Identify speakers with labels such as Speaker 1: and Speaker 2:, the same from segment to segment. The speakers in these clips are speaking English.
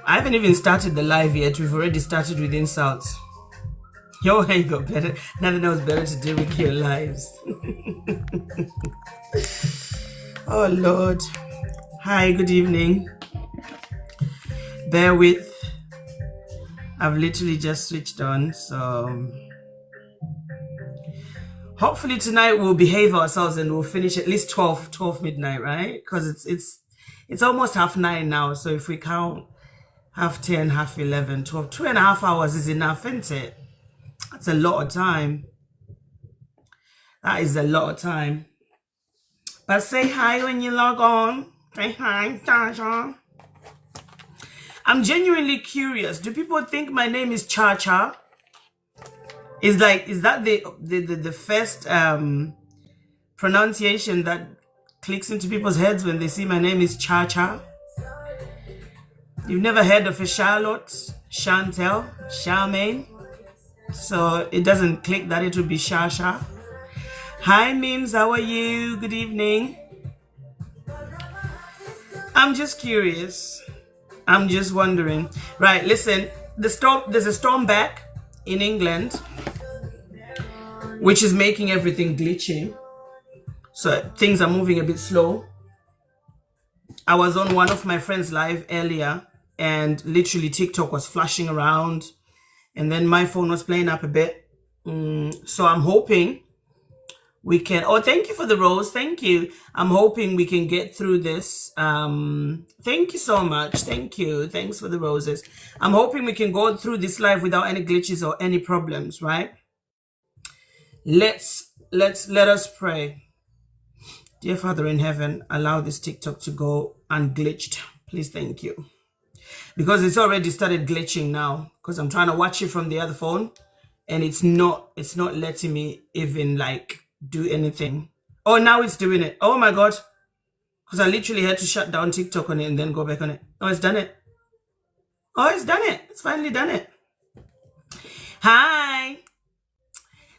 Speaker 1: I haven't even started the live yet. We've already started with insults. Yo, hey, got better. Nothing else better to do with your lives. Oh, Lord. Hi, good evening. Bear with. I've literally just switched on, so hopefully tonight we'll behave ourselves and we'll finish at least 12 midnight, right? Because it's almost 9:30 now, so if we count 10:30, 11:30, 12, 2.5 hours is enough, isn't it? That's a lot of time. That is a lot of time. But say hi when you log on. Say hi, Tasha. I'm genuinely curious. Do people think my name is Cha-Cha? Is that the first pronunciation that clicks into people's heads when they see my name is Cha-Cha? You've never heard of a Charlotte, Chantel, Charmaine? So it doesn't click that it would be Shasha. Hi Mims, how are you? Good evening. I'm just curious. I'm just wondering. Right, listen, there's a storm back in England, which is making everything glitchy. So things are moving a bit slow. I was on one of my friends' live earlier and literally TikTok was flashing around and then my phone was playing up a bit. So I'm hoping we can, oh, thank you for the rose. Thank you. I'm hoping we can get through this. Thank you so much. Thank you. Thanks for the roses. I'm hoping we can go through this live without any glitches or any problems, right? Let us pray. Dear Father in heaven, allow this TikTok to go unglitched. Please, thank you. Because it's already started glitching now. Because I'm trying to watch it from the other phone. And it's not letting me even like do anything. Oh, now it's doing it. Oh my God. Because I literally had to shut down TikTok on it and then go back on it. Oh, it's done it. Oh, it's done it. It's finally done it. Hi.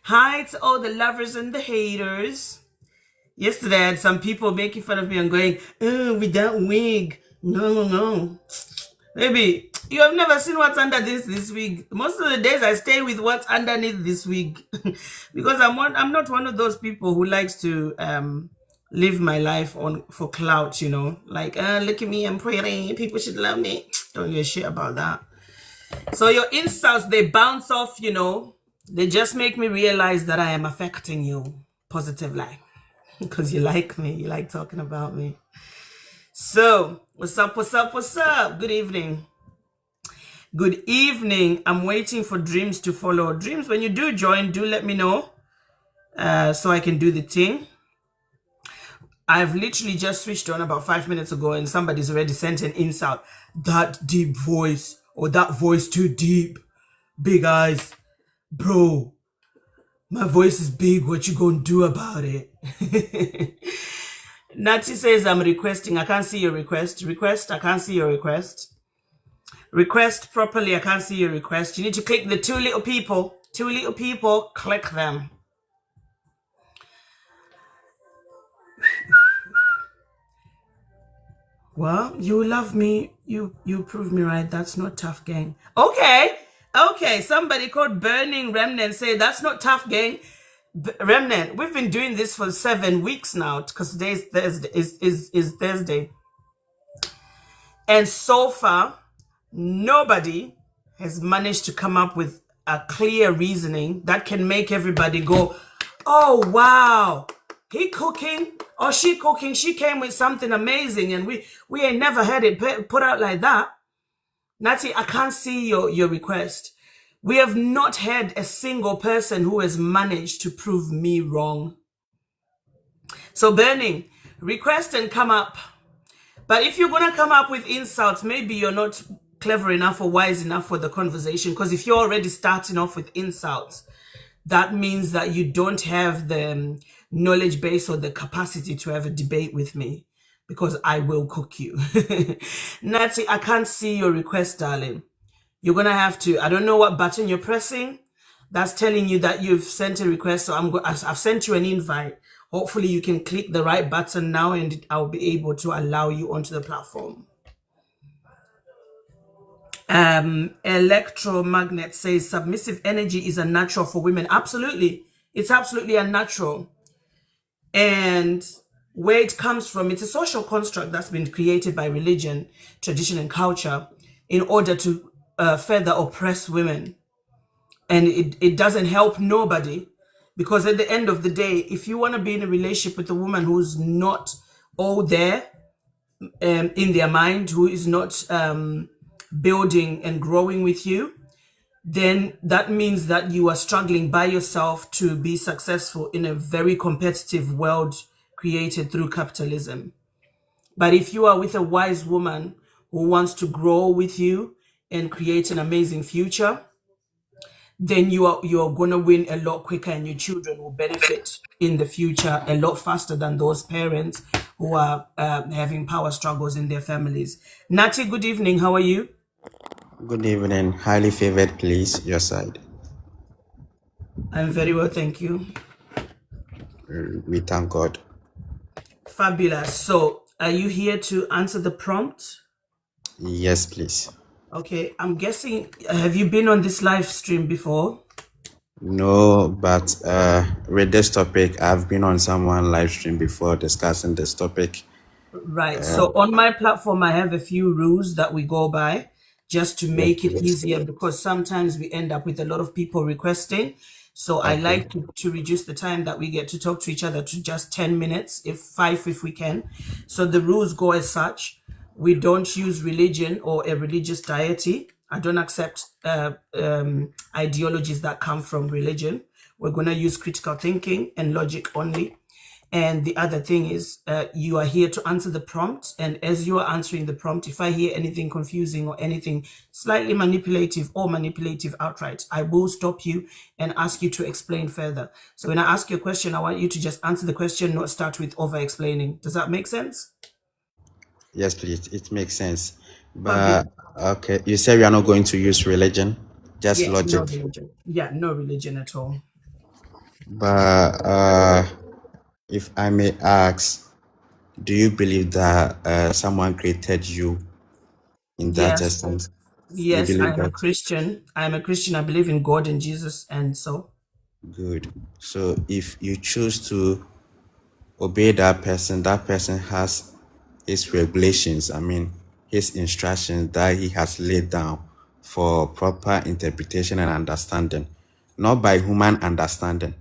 Speaker 1: Hi to all the lovers and the haters. Yesterday I had some people making fun of me and going, oh, with that wig. No. Baby, you have never seen what's under this wig. Most of the days I stay with what's underneath this wig. Because I'm not one of those people who likes to live my life for clout, you know. Like, look at me, I'm pretty, people should love me. Don't give a shit about that. So your insults, they bounce off, you know. They just make me realize that I am affecting you positively. Because you like me, you like talking about me. So, what's up? Good evening. Good evening. I'm waiting for Dreams to follow. Dreams, when you do join, do let me know so I can do the thing. I've literally just switched on about 5 minutes ago and somebody's already sent an insult. That deep voice, or that voice too deep. Big eyes. Bro, my voice is big. What you gonna do about it? Natty says I'm requesting. I can't see your request. Request, I can't see your request. Request properly, I can't see your request. You need to click the two little people. Two little people, click them. Well, you love me. You prove me right. That's not tough, gang. Okay. Somebody called Burning Remnant say that's not tough, gang. Remnant, we've been doing this for 7 weeks now because today is Thursday. Is Thursday, and so far nobody has managed to come up with a clear reasoning that can make everybody go, oh wow, he cooking or she cooking, she came with something amazing and we ain't never had it put out like that. Natty, I can't see your request. We have not had a single person who has managed to prove me wrong. So Burning, request and come up. But if you're going to come up with insults, maybe you're not clever enough or wise enough for the conversation. Because if you're already starting off with insults, that means that you don't have the knowledge base or the capacity to have a debate with me. Because I will cook you. Natty, I can't see your request, darling. You're going to have to, I don't know what button you're pressing. That's telling you that you've sent a request. So I've sent you an invite. Hopefully you can click the right button now and I'll be able to allow you onto the platform. Electromagnet says submissive energy is unnatural for women. Absolutely. It's absolutely unnatural. And where it comes from, it's a social construct that's been created by religion, tradition, and culture in order to further oppress women. And it doesn't help nobody, because at the end of the day, if you want to be in a relationship with a woman who's not all there in their mind, who is not building and growing with you, then that means that you are struggling by yourself to be successful in a very competitive world created through capitalism. But if you are with a wise woman who wants to grow with you and create an amazing future, then you're going to win a lot quicker, and your children will benefit in the future a lot faster than those parents who are having power struggles in their families. Nati, good evening. How are you?
Speaker 2: Good evening. Highly favored, please. Your side.
Speaker 1: I'm very well, thank you.
Speaker 2: We thank God.
Speaker 1: Fabulous. So, are you here to answer the prompt?
Speaker 2: Yes, please.
Speaker 1: Okay, I'm guessing, have you been on this live stream before?
Speaker 2: No, but with this topic, I've been on someone live stream before discussing this topic.
Speaker 1: Right. So on my platform, I have a few rules that we go by just to
Speaker 2: Yes,
Speaker 1: make it
Speaker 2: please.
Speaker 1: easier, because sometimes we end up with a lot of people requesting. So I
Speaker 2: Okay.
Speaker 1: like to reduce the time that we get to talk to each other to just 10 minutes, if 5, if we can. So the rules go as such. We don't use religion or a religious deity. I don't accept ideologies that come from religion. We're going to use critical thinking and logic only. And the other thing is, you are here to answer the prompt. And as you are answering the prompt, if I hear anything confusing or anything slightly manipulative or manipulative outright, I will stop you and ask you to explain further. So when I ask you a question, I want you to just answer the question, not start with over explaining. Does that make sense?
Speaker 2: Yes, please. It makes sense.
Speaker 1: Fabulous.
Speaker 2: But okay, you said we are not going to use religion, just
Speaker 1: Yeah, no
Speaker 2: logic.
Speaker 1: religion. Yeah, no religion at all.
Speaker 2: But if I may ask, do you believe that someone created you in that
Speaker 1: Yes.
Speaker 2: essence? You
Speaker 1: Yes, I
Speaker 2: believe
Speaker 1: am a
Speaker 2: that?
Speaker 1: Christian. I am a Christian. I believe in God and Jesus. And so,
Speaker 2: Good. So if you choose to obey that person has his regulations, I mean, his instructions that he has laid down for proper interpretation and understanding, not by human understanding.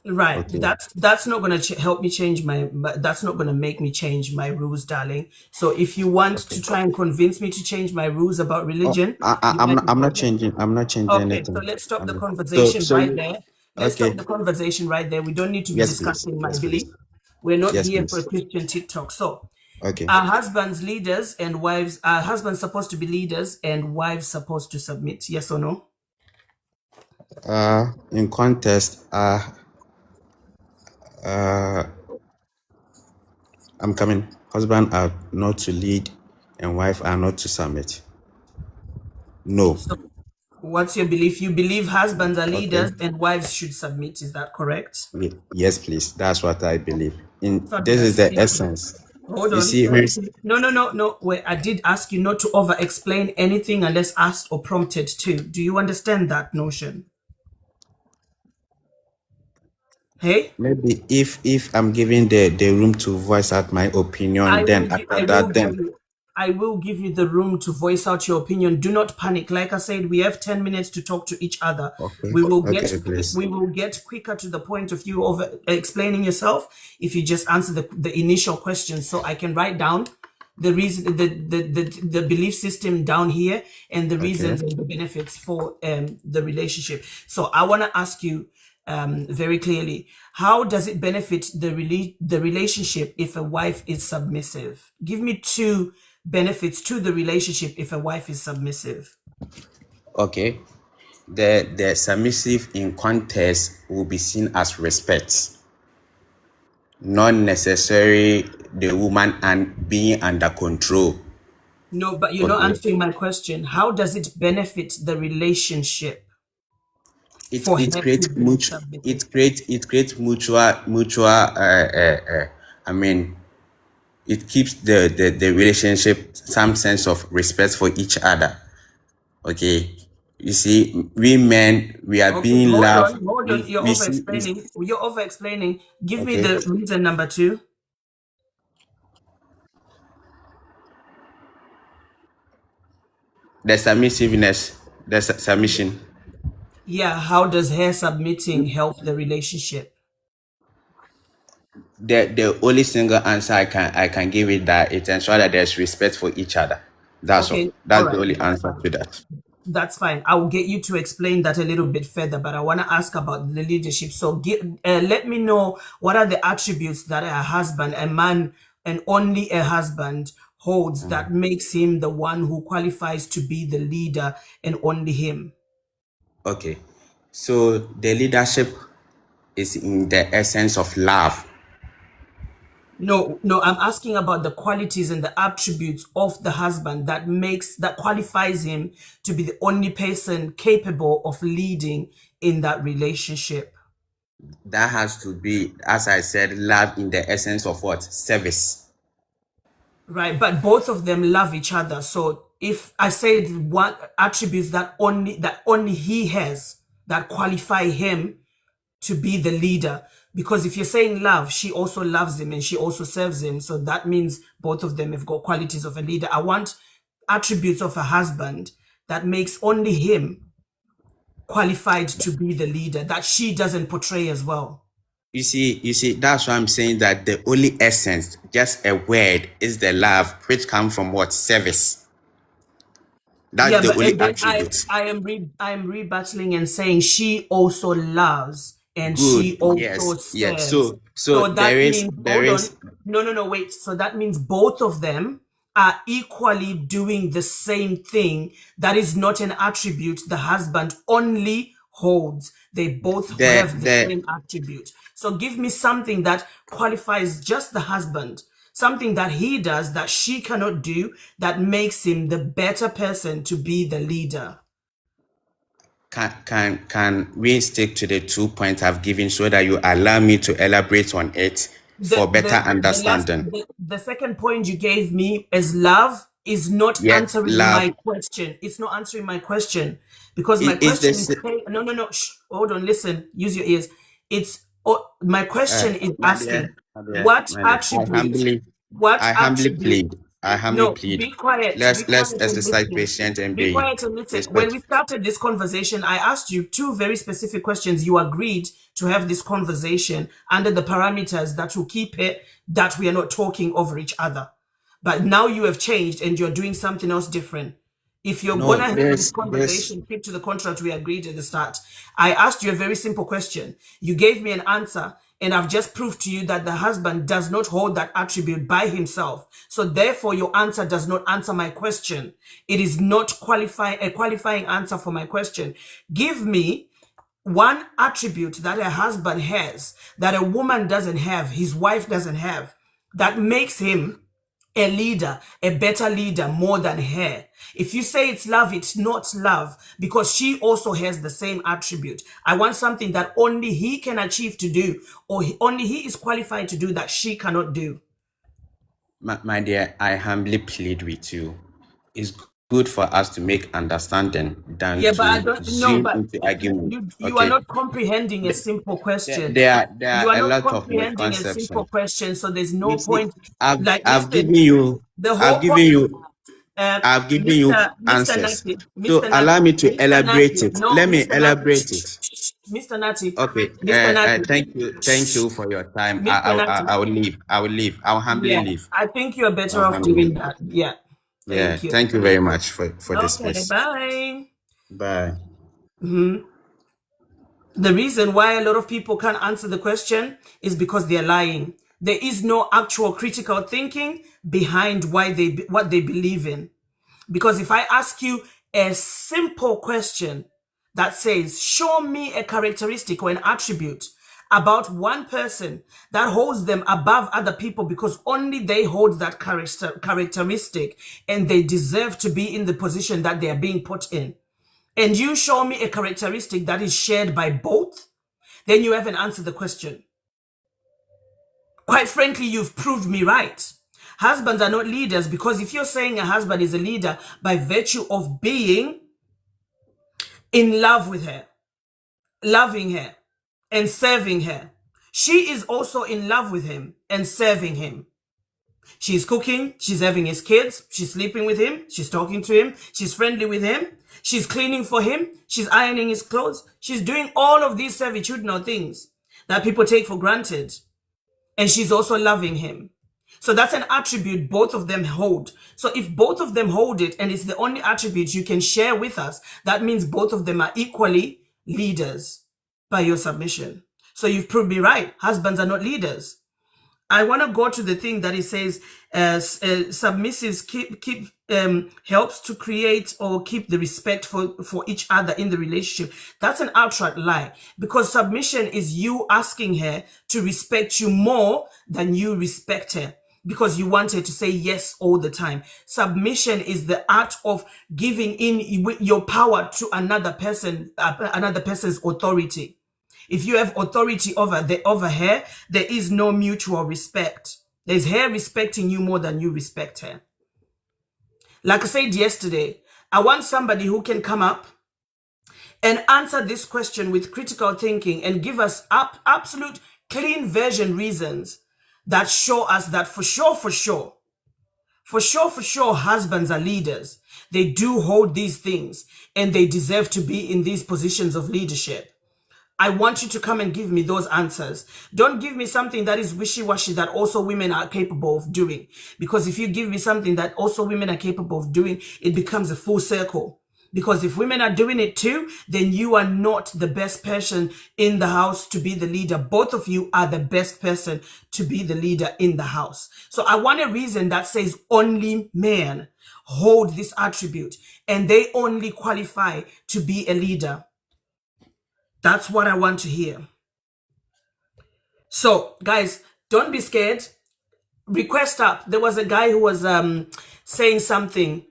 Speaker 1: right.
Speaker 2: Okay.
Speaker 1: That's not going to help me change that's not going to make me change my rules, darling. So if you want
Speaker 2: Okay.
Speaker 1: to try and convince me to change my rules about
Speaker 2: Oh,
Speaker 1: religion,
Speaker 2: I,
Speaker 1: you
Speaker 2: I'm
Speaker 1: might
Speaker 2: not.
Speaker 1: be
Speaker 2: I'm not
Speaker 1: better.
Speaker 2: changing. I'm not changing
Speaker 1: Okay, so
Speaker 2: anything.
Speaker 1: let's stop
Speaker 2: I
Speaker 1: the
Speaker 2: mean,
Speaker 1: conversation
Speaker 2: so
Speaker 1: right
Speaker 2: you.
Speaker 1: there. Let's stop
Speaker 2: Okay.
Speaker 1: the conversation right there. We don't need to be
Speaker 2: Yes, please.
Speaker 1: discussing my
Speaker 2: Yes,
Speaker 1: belief.
Speaker 2: please.
Speaker 1: We're not
Speaker 2: Yes,
Speaker 1: here for a
Speaker 2: please.
Speaker 1: Christian TikTok. So
Speaker 2: Okay.
Speaker 1: are husbands leaders and wives, are husbands supposed to be leaders and wives supposed to submit? Yes or no?
Speaker 2: In contest, I'm coming. Husband are not to lead, and wife are not to submit. No.
Speaker 1: So what's your belief? You believe husbands are leaders
Speaker 2: Okay.
Speaker 1: and wives should submit. Is that correct?
Speaker 2: Yes, please. That's what I believe. In this is
Speaker 1: Fabulous.
Speaker 2: the
Speaker 1: Thank you.
Speaker 2: essence.
Speaker 1: Hold
Speaker 2: You
Speaker 1: on.
Speaker 2: see,
Speaker 1: Thank you. No, no, no, no. Wait, I did ask you not to over explain anything unless asked or prompted to. Do you understand that notion? Hey?
Speaker 2: maybe if I'm giving the room to voice out my opinion, then after that, then
Speaker 1: I will give you the room to voice out your opinion. Do not panic. Like I said, we have 10 minutes to talk to each other.
Speaker 2: okay,
Speaker 1: We will get
Speaker 2: okay, please.
Speaker 1: we will get quicker to the point of you over explaining yourself if you just answer the initial question, so I can write down the reason, the belief system down here, and the
Speaker 2: Okay,
Speaker 1: reasons and the benefits for the relationship. So I want to ask you very clearly, how does it benefit the relationship if a wife is submissive? Give me two benefits to the relationship if a wife is submissive.
Speaker 2: okay. The submissive in context will be seen as respect, not necessarily the woman and being under control.
Speaker 1: No, but you're not
Speaker 2: Okay.
Speaker 1: answering my question. How does it benefit the relationship
Speaker 2: it
Speaker 1: for
Speaker 2: it
Speaker 1: her to
Speaker 2: creates
Speaker 1: be
Speaker 2: mutual
Speaker 1: submissive?
Speaker 2: it creates mutual I mean, it keeps the relationship some sense of respect for each other. Okay. You see, we men, we are
Speaker 1: Okay,
Speaker 2: being
Speaker 1: hold
Speaker 2: loved.
Speaker 1: on, hold on. You're
Speaker 2: We
Speaker 1: over
Speaker 2: see,
Speaker 1: explaining. You're over explaining. Give me
Speaker 2: okay.
Speaker 1: the reason number two.
Speaker 2: The submissiveness, the submission.
Speaker 1: Yeah, how does her submitting help the relationship?
Speaker 2: The only single answer I can give it that it ensures that there's respect for each other. That's all.
Speaker 1: Okay, all
Speaker 2: That's the
Speaker 1: right,
Speaker 2: only
Speaker 1: that's
Speaker 2: answer
Speaker 1: fine.
Speaker 2: to that.
Speaker 1: That's fine. I will get you to explain that a little bit further, but I want to ask about the leadership. So, let me know what are the attributes that a husband, a man, and only a husband holds that makes him the one who qualifies to be the leader, and only him.
Speaker 2: Okay. So the leadership is in the essence of love.
Speaker 1: No, no, I'm asking about the qualities and the attributes of the husband that qualifies him to be the only person capable of leading in that relationship.
Speaker 2: That has to be, as I said, love in the essence of what? Service.
Speaker 1: Right, but both of them love each other. So if I said one attributes that only he has that qualify him to be the leader, because if you're saying love, she also loves him and she also serves him. So that means both of them have got qualities of a leader. I want attributes of a husband that makes only him qualified to be the leader that she doesn't portray as well.
Speaker 2: You see, that's why I'm saying that the only essence, just a word, is the love, which comes from what? Service. That's
Speaker 1: Yeah,
Speaker 2: the
Speaker 1: but
Speaker 2: only
Speaker 1: and then
Speaker 2: attribute.
Speaker 1: I'm rebattling and saying she also loves and
Speaker 2: Good.
Speaker 1: she also
Speaker 2: Yes. Yes.
Speaker 1: serves.
Speaker 2: So
Speaker 1: So
Speaker 2: there
Speaker 1: that
Speaker 2: is
Speaker 1: means,
Speaker 2: there
Speaker 1: hold on.
Speaker 2: is
Speaker 1: No, no, no, wait. So that means both of them are equally doing the same thing. That is not an attribute the husband only holds. They both have the
Speaker 2: the
Speaker 1: same attribute. So give me something that qualifies just the husband, something that he does that she cannot do, that makes him the better person to be the leader.
Speaker 2: can we stick to the 2 points I've given so that you allow me to elaborate on it
Speaker 1: The
Speaker 2: for better
Speaker 1: the the last
Speaker 2: understanding?
Speaker 1: the second point you gave me as love is not
Speaker 2: Yes,
Speaker 1: answering my
Speaker 2: love.
Speaker 1: question. It's not answering my question because my
Speaker 2: It is
Speaker 1: question is
Speaker 2: this.
Speaker 1: no, no, no. Shh, hold on, listen. Use your ears. It's my question is
Speaker 2: My
Speaker 1: asking
Speaker 2: dear, my dear,
Speaker 1: what
Speaker 2: my dear.
Speaker 1: attributes, what
Speaker 2: I humbly
Speaker 1: attribute.
Speaker 2: plead. I humbly
Speaker 1: No,
Speaker 2: plead.
Speaker 1: be quiet. Be
Speaker 2: Let's
Speaker 1: quiet and
Speaker 2: exercise
Speaker 1: listen.
Speaker 2: patience and
Speaker 1: Be
Speaker 2: be
Speaker 1: quiet and listen. When we
Speaker 2: respectful.
Speaker 1: started this conversation, I asked you two very specific questions. You agreed to have this conversation under the parameters that will keep it that we are not talking over each other. But now you have changed and you're doing something else different. If you're
Speaker 2: No,
Speaker 1: gonna have this
Speaker 2: there's
Speaker 1: conversation, keep to the contract we agreed at the start. I asked you a very simple question. You gave me an answer, and I've just proved to you that the husband does not hold that attribute by himself. So therefore, your answer does not answer my question. It is not a qualifying answer for my question. Give me one attribute that a husband has that a woman doesn't have, his wife doesn't have, that makes him a leader, a better leader more than her. If you say it's love, it's not love because she also has the same attribute. I want something that only he can achieve to do, or only he is qualified to do that she cannot do.
Speaker 2: my dear. I humbly plead with you. It's good for us to make understanding than
Speaker 1: Yeah, but I
Speaker 2: to
Speaker 1: don't know,
Speaker 2: zoom
Speaker 1: but
Speaker 2: into argument.
Speaker 1: you are
Speaker 2: Okay.
Speaker 1: not comprehending a simple
Speaker 2: There,
Speaker 1: question.
Speaker 2: there are there
Speaker 1: You
Speaker 2: are
Speaker 1: are
Speaker 2: a
Speaker 1: not
Speaker 2: lot of
Speaker 1: comprehending a simple
Speaker 2: misconceptions.
Speaker 1: question, so there's
Speaker 2: You
Speaker 1: no
Speaker 2: see,
Speaker 1: point.
Speaker 2: I've
Speaker 1: Like,
Speaker 2: I've
Speaker 1: listen,
Speaker 2: given you
Speaker 1: the
Speaker 2: I've
Speaker 1: whole
Speaker 2: given
Speaker 1: point,
Speaker 2: you I've given you
Speaker 1: Mr.
Speaker 2: answers.
Speaker 1: Nati,
Speaker 2: So allow me to
Speaker 1: Mr.
Speaker 2: elaborate
Speaker 1: Nati,
Speaker 2: it.
Speaker 1: no,
Speaker 2: Let me
Speaker 1: Mr. Nati,
Speaker 2: elaborate it.
Speaker 1: Mr. Nati,
Speaker 2: Okay.
Speaker 1: Mr. Nati,
Speaker 2: Thank you for your time.
Speaker 1: Mr. Nati.
Speaker 2: I will leave. I will leave. I will humbly
Speaker 1: Yeah,
Speaker 2: leave.
Speaker 1: I think you're
Speaker 2: I
Speaker 1: better
Speaker 2: will
Speaker 1: off
Speaker 2: humbly
Speaker 1: doing
Speaker 2: leave.
Speaker 1: that. Yeah,
Speaker 2: Yeah.
Speaker 1: thank you.
Speaker 2: Thank you very much for this
Speaker 1: Okay,
Speaker 2: space.
Speaker 1: bye.
Speaker 2: Bye.
Speaker 1: The reason why a lot of people can't answer the question is because they're lying. There is no actual critical thinking behind what they believe in. Because if I ask you a simple question that says, show me a characteristic or an attribute about one person that holds them above other people because only they hold that characteristic and they deserve to be in the position that they are being put in, and you show me a characteristic that is shared by both, then you haven't answered the question. Quite frankly, you've proved me right. Husbands are not leaders because if you're saying a husband is a leader by virtue of being in love with her, loving her and serving her. She is also in love with him and serving him. She's cooking, she's having his kids, she's sleeping with him, she's talking to him, she's friendly with him, she's cleaning for him, she's ironing his clothes, she's doing all of these servitudinal things that people take for granted. And she's also loving him. So that's an attribute both of them hold. So if both of them hold it and it's the only attribute you can share with us, that means both of them are equally leaders by your submission. So you've proved me right. Husbands are not leaders. I want to go to the thing that it says submissives helps to create or keep the respect for each other in the relationship. That's an outright lie, because submission is you asking her to respect you more than you respect her, because you want her to say yes all the time. Submission is the art of giving in your power to another person, another person's authority. If you have authority over her, there is no mutual respect. There's her respecting you more than you respect her. Like I said yesterday, I want somebody who can come up and answer this question with critical thinking and give us absolute clean version reasons that show us that for sure, husbands are leaders. They do hold these things and they deserve to be in these positions of leadership. I want you to come and give me those answers. Don't give me something that is wishy-washy that also women are capable of doing. Because if you give me something that also women are capable of doing, it becomes a full circle. Because if women are doing it too, then you are not the best person in the house to be the leader. Both of you are the best person to be the leader in the house. So I want a reason that says only men hold this attribute and they only qualify to be a leader. That's what I want to hear. So, guys, don't be scared. Request up. There was a guy who was saying something.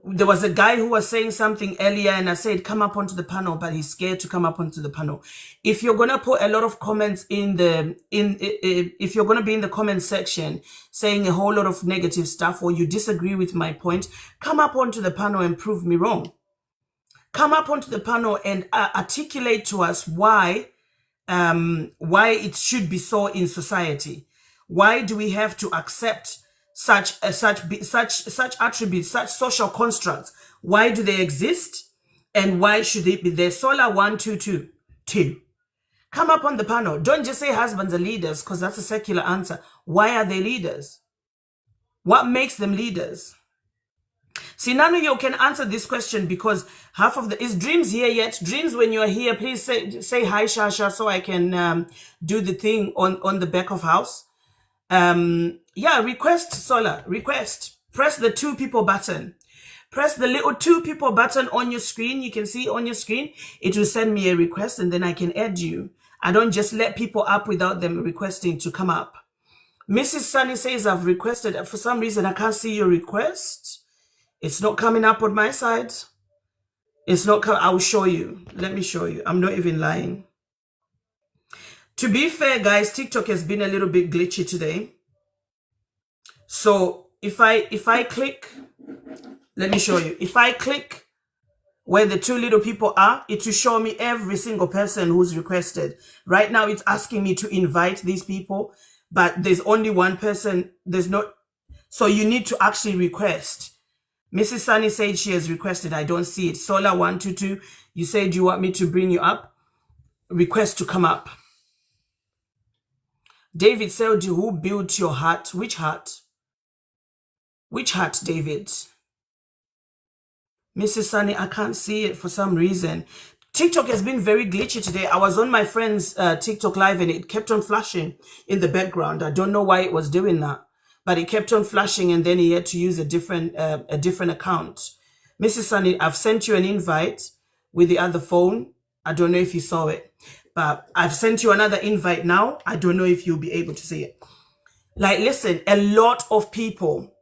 Speaker 1: There was a guy who was saying something earlier, and I said, come up onto the panel, but he's scared to come up onto the panel. If you're gonna put a lot of comments if you're gonna be in the comment section saying a whole lot of negative stuff, or you disagree with my point, come up onto the panel and prove me wrong. Come up onto the panel and articulate to us why it should be so in society. Why do we have to accept such attributes, such social constructs? Why do they exist, and why should they be there? Solar 1222. Come up on the panel. Don't just say husbands are leaders, because that's a secular answer. Why are they leaders? What makes them leaders? See, none of you can answer this question, because half of is Dreams here yet? Dreams, when you're here, please say hi, Shasha, so I can do the thing on the back of house. Yeah, request, Sola, request. Press the 2 people button. Press the little 2 people button on your screen. You can see on your screen. It will send me a request and then I can add you. I don't just let people up without them requesting to come up. Mrs. Sunny says, I've requested. For some reason, I can't see your request. It's not coming up on my side. It's not I will show you. Let me show you. I'm not even lying. To be fair, guys, TikTok has been a little bit glitchy today. So if I click, let me show you. If I click where the 2 little people are, it will show me every single person who's requested. Right now, it's asking me to invite these people, but there's only one person. There's not. So you need to actually request. Mrs. Sunny said she has requested. I don't see it. Solar 122, you said you want me to bring you up. Request to come up. David said, who built your heart? Which heart? Which heart, David? Mrs. Sunny, I can't see it for some reason. TikTok has been very glitchy today. I was on my friend's TikTok live and it kept on flashing in the background. I don't know why it was doing that. But it kept on flashing, and then he had to use a different account. Mrs. Sunny, I've sent you an invite with the other phone. I don't know if you saw it, but I've sent you another invite now. I don't know if you'll be able to see it. Like, listen, a lot of people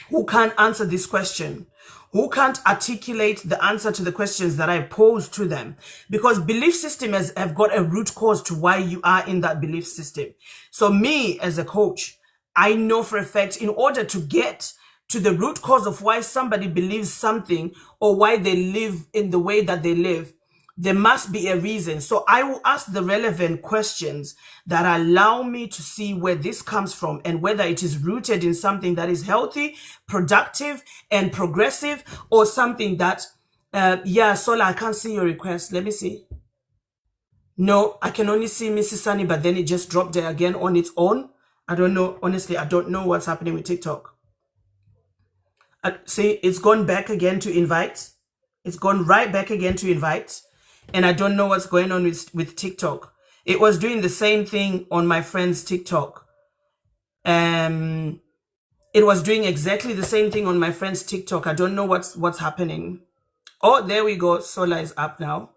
Speaker 1: who can't answer this question, who can't articulate the answer to the questions that I pose to them, because belief system have got a root cause to why you are in that belief system. So me as a coach, I know for a fact, in order to get to the root cause of why somebody believes something or why they live in the way that they live, there must be a reason. So I will ask the relevant questions that allow me to see where this comes from and whether it is rooted in something that is healthy, productive, and progressive, or something that, yeah, Sola, I can't see your request. Let me see. No, I can only see Mrs. Sunny, but then it just dropped there again on its own. I don't know. Honestly, I don't know what's happening with TikTok. See, it's gone back again to invite. It's gone right back again to invite. And I don't know what's going on with TikTok. It was doing the same thing on my friend's TikTok. It was doing exactly the same thing on my friend's TikTok. I don't know what's happening. Oh, there we go. Sola is up now.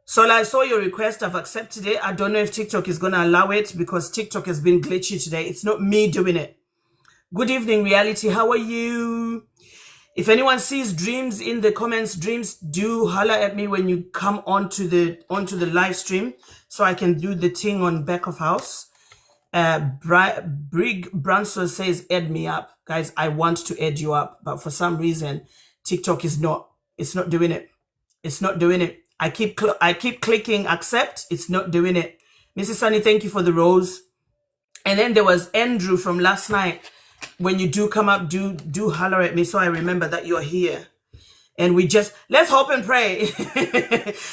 Speaker 1: Sola, I saw your request. I've accepted it. I don't know if TikTok is going to allow it because TikTok has been glitchy today. It's not me doing it. Good evening, reality. How are you? If anyone sees Dreams in the comments, Dreams, do holler at me when you come onto the live stream so I can do the thing on back of house. Brig Branson says, add me up. Guys, I want to add you up, but for some reason, TikTok is not, it's not doing it. It's not doing it. I keep clicking accept. It's not doing it. Mrs. Sunny, thank you for the rose. And then there was Andrew from last night. When you do come up, do holler at me so I remember that you're here. And we just, let's hope and pray.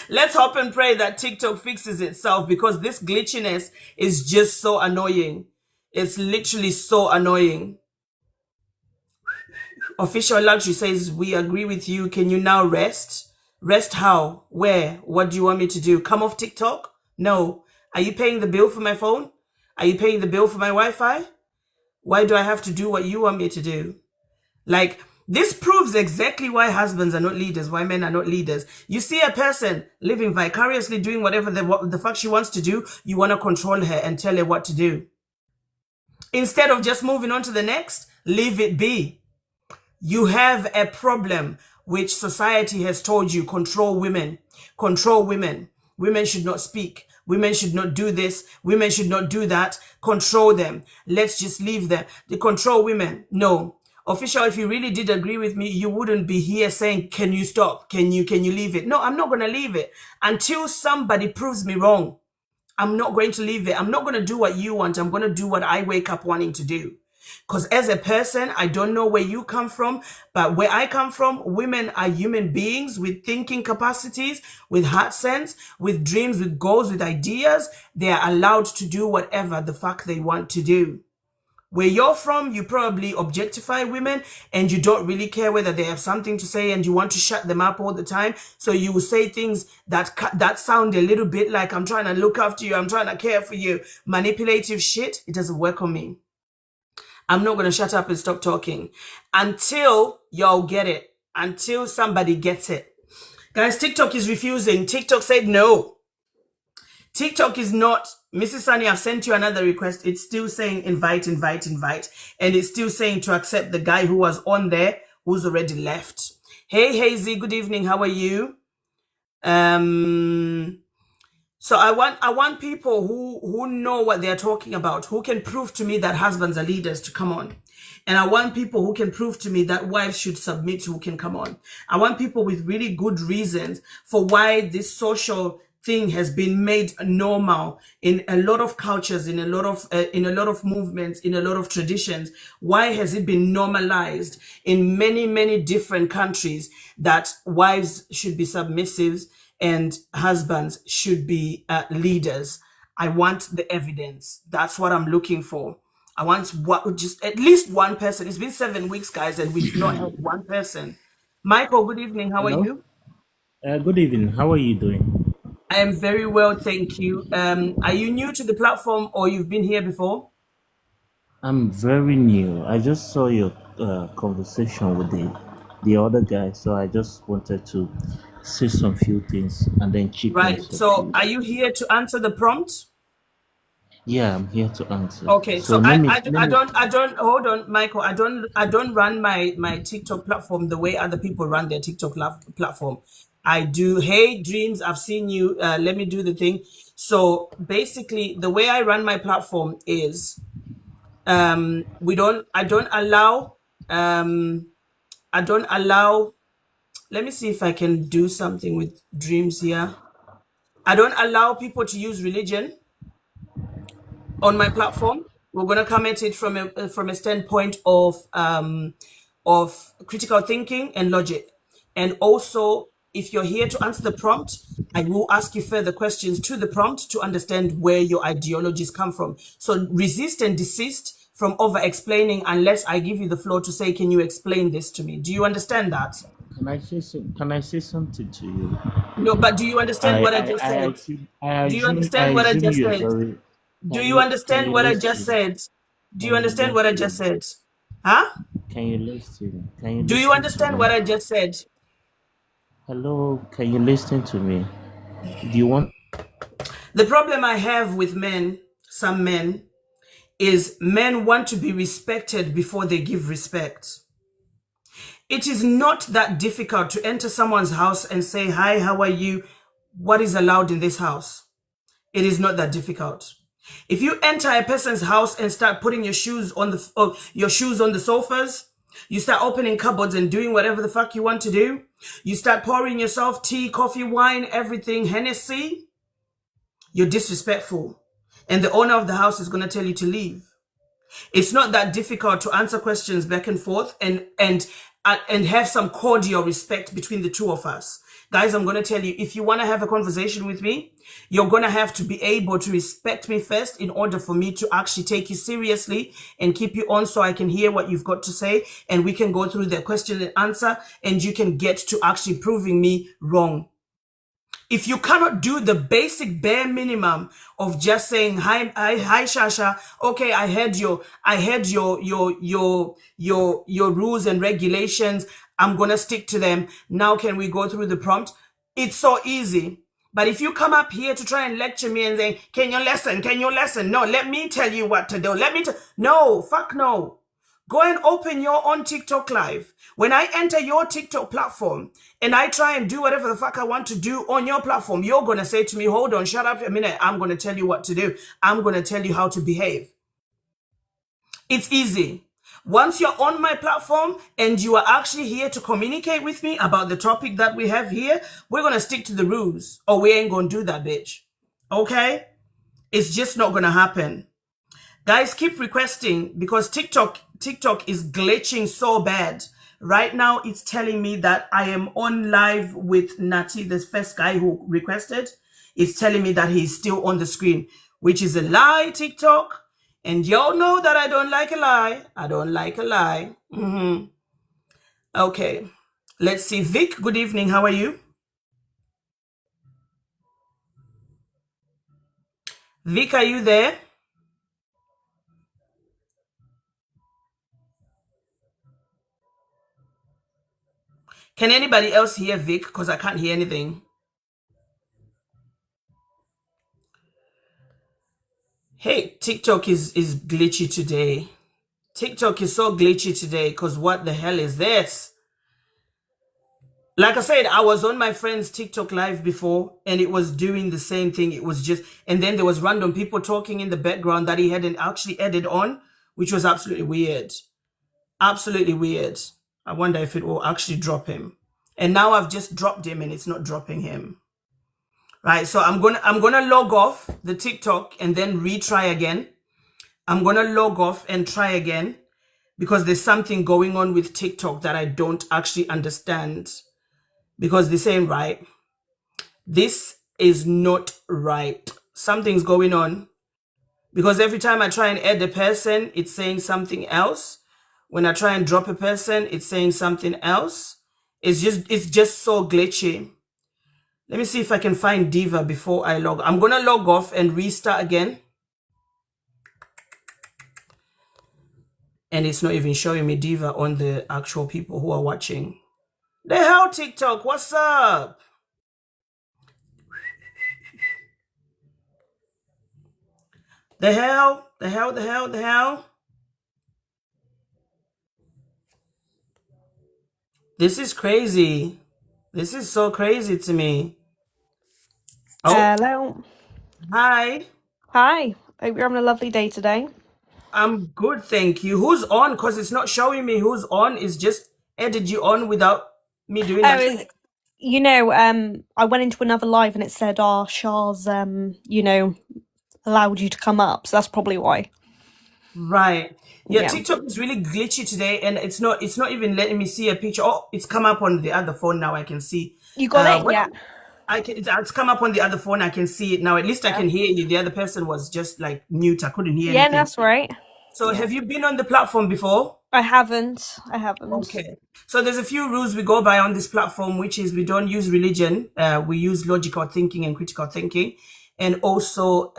Speaker 1: Let's hope and pray that TikTok fixes itself because this glitchiness is just so annoying. It's literally so annoying. Official Luxury says, we agree with you. Can you now rest? Rest how? Where? What do you want me to do? Come off TikTok? No. Are you paying the bill for my phone? Are you paying the bill for my Wi-Fi? Why do I have to do what you want me to do? Like, this proves exactly why husbands are not leaders, why men are not leaders. You see a person living vicariously, doing whatever the fuck she wants to do, you want to control her and tell her what to do. Instead of just moving on to the next, leave it be. You have a problem which society has told you, control women. Control women. Women should not speak. Women should not do this. Women should not do that. Control them. Let's just leave them. They control women. No. Official, if you really did agree with me, you wouldn't be here saying, can you stop? Can you leave it? No, I'm not going to leave it until somebody proves me wrong. I'm not going to leave it. I'm not going to do what you want. I'm going to do what I wake up wanting to do. Because as a person, I don't know where you come from, but where I come from, women are human beings with thinking capacities, with heart sense, with dreams, with goals, with ideas. They are allowed to do whatever the fuck they want to do. Where you're from, you probably objectify women and you don't really care whether they have something to say and you want to shut them up all the time. So you will say things that sound a little bit like, I'm trying to look after you, I'm trying to care for you. Manipulative shit. It doesn't work on me. I'm not going to shut up and stop talking until y'all get it, until somebody gets it. Guys, TikTok is refusing. TikTok said no. TikTok is not. Mrs. Sunny, I've sent you another request. It's still saying invite, invite, invite. And it's still saying to accept the guy who was on there who's already left. Hey, Hazy, good evening. How are you? So I want people who know what they're talking about, who can prove to me that husbands are leaders to come on. And I want people who can prove to me that wives should submit who can come on. I want people with really good reasons for why this social thing has been made normal in a lot of cultures, in a lot of movements, in a lot of traditions. Why has it been normalized in many, many different countries that wives should be submissive and husbands should be leaders? I want the evidence. That's what I'm looking for. I want just at least one person. It's been 7 weeks, guys, and we've not had one person. Michael, good evening. How are you?
Speaker 3: Good evening. How are you doing?
Speaker 1: I am very well, thank you. Are you new to the platform or you've been here before?
Speaker 3: I'm very new. I just saw your conversation with the other guy, so I just wanted to say some few things and then chip in.
Speaker 1: Right. So are you here to answer the prompt?
Speaker 3: Yeah, I'm here to answer.
Speaker 1: Okay, so I don't hold on, Michael. I don't run my TikTok platform the way other people run their TikTok platform. I do. Hey, Dreams, I've seen you. Let me do the thing. So basically, the way I run my platform is I don't allow, I don't allow, let me see if I can do something with dreams here. I don't allow people to use religion on my platform. We're going to come at it from a standpoint of critical thinking and logic. And also, if you're here to answer the prompt, I will ask you further questions to the prompt to understand where your ideologies come from. So resist and desist from over explaining unless I give you the floor to say, can you explain this to me? Do you understand that?
Speaker 3: Can I say something to you?
Speaker 1: No, but do you understand what I just said? Do you
Speaker 3: I
Speaker 1: understand what I
Speaker 3: assume
Speaker 1: just
Speaker 3: you're
Speaker 1: said?
Speaker 3: very.
Speaker 1: Do you
Speaker 3: Can
Speaker 1: understand
Speaker 3: you
Speaker 1: what I just
Speaker 3: listen?
Speaker 1: said? Do you
Speaker 3: Can you
Speaker 1: understand what I just
Speaker 3: listen?
Speaker 1: said? Huh?
Speaker 3: Can you listen? Can you
Speaker 1: Do you
Speaker 3: listen to
Speaker 1: understand what
Speaker 3: me?
Speaker 1: I just said?
Speaker 3: Hello, can you listen to me? Do you want?
Speaker 1: The problem I have with men, some men, is men want to be respected before they give respect. It is not that difficult to enter someone's house and say, hi, how are you? What is allowed in this house? It is not that difficult. If you enter a person's house and start putting your shoes on the sofas, you start opening cupboards and doing whatever the fuck you want to do, you start pouring yourself tea, coffee, wine, everything, Hennessy, you're disrespectful. And the owner of the house is going to tell you to leave. It's not that difficult to answer questions back and forth and have some cordial respect between the two of us. Guys, I'm going to tell you, if you want to have a conversation with me, you're going to have to be able to respect me first in order for me to actually take you seriously and keep you on so I can hear what you've got to say and we can go through the question and answer and you can get to actually proving me wrong. If you cannot do the basic bare minimum of just saying hi Shasha, okay, I heard your rules and regulations, I'm gonna stick to them. Now can we go through the prompt? It's so easy. But if you come up here to try and lecture me and say, can you listen? Can you listen? No, let me tell you what to do. No, fuck no. Go and open your own TikTok live. When I enter your TikTok platform and I try and do whatever the fuck I want to do on your platform, you're going to say to me, hold on, shut up a minute. I'm going to tell you what to do. I'm going to tell you how to behave. It's easy. Once you're on my platform and you are actually here to communicate with me about the topic that we have here, we're going to stick to the rules or we ain't going to do that, bitch. Okay? It's just not going to happen. Guys, keep requesting because TikTok is glitching so bad. Right now, it's telling me that I am on live with Nati, the first guy who requested. It's telling me that he's still on the screen, which is a lie, TikTok. And y'all know that I don't like a lie. I don't like a lie. Okay, let's see. Vic, good evening. How are you? Vic, are you there? Can anybody else hear Vic? Because I can't hear anything. Hey, TikTok is glitchy today. TikTok is so glitchy today because what the hell is this? Like I said, I was on my friend's TikTok live before and it was doing the same thing. It was just, and then there was random people talking in the background that he hadn't actually added on, which was absolutely weird. Absolutely weird. I wonder if it will actually drop him. And now I've just dropped him and it's not dropping him. Right, so I'm gonna log off the TikTok and then retry again. I'm gonna log off and try again because there's something going on with TikTok that I don't actually understand. Because this ain't right. This is not right. Something's going on. Because every time I try and add a person, it's saying something else. When I try and drop a person, it's saying something else. It's just so glitchy. Let me see if I can find Diva before I log. I'm gonna log off and restart again. And it's not even showing me Diva on the actual people who are watching. The hell, TikTok, what's up? The hell? This is crazy. This is so crazy to me. Oh,
Speaker 4: Hello.
Speaker 1: hi.
Speaker 4: Hi. Hope you're having a lovely day today.
Speaker 1: I'm good, thank you. Who's on? Because it's not showing me who's on. It's just added you on without me doing
Speaker 4: Oh,
Speaker 1: nothing.
Speaker 4: I went into another live and it said, Shah's, allowed you to come up. So that's probably why.
Speaker 1: Right. Yeah,
Speaker 4: Yeah.
Speaker 1: TikTok is really glitchy today, and it's not even letting me see a picture. Oh, it's come up on the other phone now. I can see.
Speaker 4: You got it?
Speaker 1: What
Speaker 4: Yeah.
Speaker 1: it's come up on the other phone. I can see it now. At least I can hear you. The other person was just like mute. I couldn't hear
Speaker 4: Yeah,
Speaker 1: anything.
Speaker 4: that's right.
Speaker 1: So have you been on the platform before?
Speaker 4: I haven't.
Speaker 1: Okay. So there's a few rules we go by on this platform, which is we don't use religion. We use logical thinking and critical thinking. And also,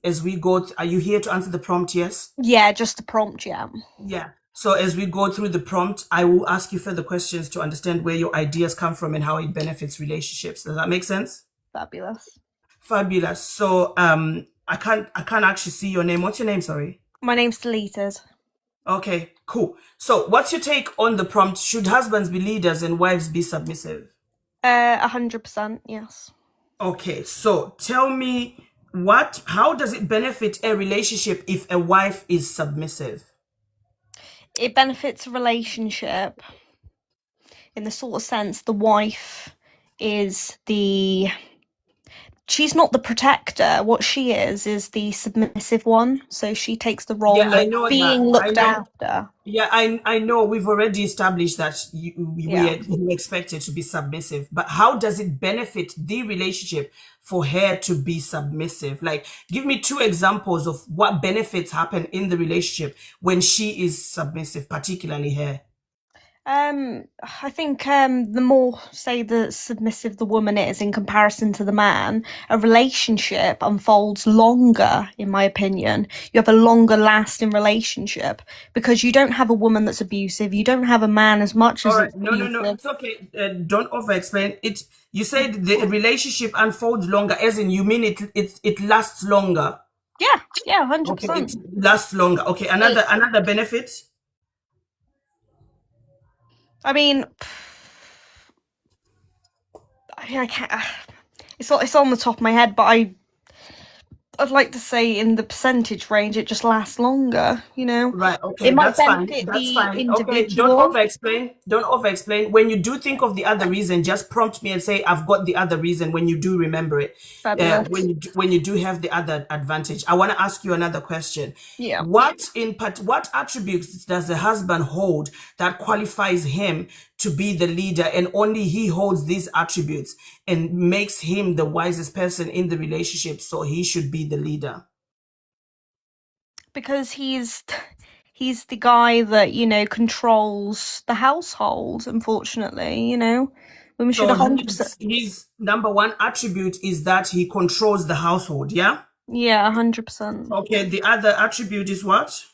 Speaker 1: as we go, are you here to answer the prompt? Yes.
Speaker 4: Yeah, just the prompt, yeah.
Speaker 1: Yeah. So as we go through the prompt, I will ask you further questions to understand where your ideas come from and how it benefits relationships. Does that make sense?
Speaker 4: Fabulous.
Speaker 1: Fabulous. So I can't actually see your name. What's your name? Sorry.
Speaker 4: My name's deleted.
Speaker 1: Okay, cool. So what's your take on the prompt? Should husbands be leaders and wives be submissive?
Speaker 4: 100%, yes.
Speaker 1: Okay, so tell me how does it benefit a relationship if a wife is submissive?
Speaker 4: It benefits a relationship in the sort of sense the wife is she's not the protector. What she is the submissive one. So she takes the role
Speaker 1: Yeah, I
Speaker 4: of
Speaker 1: know
Speaker 4: being
Speaker 1: that.
Speaker 4: looked after.
Speaker 1: Yeah, I know we've already established that
Speaker 4: Yeah.
Speaker 1: you expect her to be submissive, but how does it benefit the relationship for her to be submissive? Like, give me 2 examples of what benefits happen in the relationship when she is submissive, particularly her.
Speaker 4: I think the more, say, the submissive the woman is in comparison to the man, a relationship unfolds longer, in my opinion. You have a longer lasting relationship because you don't have a woman that's abusive. You don't have a man as much as
Speaker 1: All right,
Speaker 4: it's
Speaker 1: no,
Speaker 4: abusive.
Speaker 1: it's okay. Don't over-explain it. You said the relationship unfolds longer, as in you mean it lasts longer.
Speaker 4: Yeah,
Speaker 1: Okay,
Speaker 4: 100%.
Speaker 1: it lasts longer. Okay, another benefit.
Speaker 4: I mean, I can't. It's on the top of my head, but I'd like to say in the percentage range, it just lasts longer.
Speaker 1: Right. Okay.
Speaker 4: It might
Speaker 1: That's fine.
Speaker 4: benefit
Speaker 1: That's
Speaker 4: the
Speaker 1: fine. Okay.
Speaker 4: individual.
Speaker 1: Don't over-explain. Don't over-explain. When you do think of the other reason, just prompt me and say, "I've got the other reason." When you do remember it,
Speaker 4: Fabulous.
Speaker 1: when you do have the other advantage, I want to ask you another question.
Speaker 4: Yeah.
Speaker 1: What attributes does the husband hold that qualifies him to be the leader, and only he holds these attributes and makes him the wisest person in the relationship, so he should be the leader?
Speaker 4: Because he's the guy that controls the household. Unfortunately, women should
Speaker 1: So
Speaker 4: 100%.
Speaker 1: his number one attribute is that he controls the household, yeah?
Speaker 4: Yeah, 100%.
Speaker 1: Okay, the other attribute is what?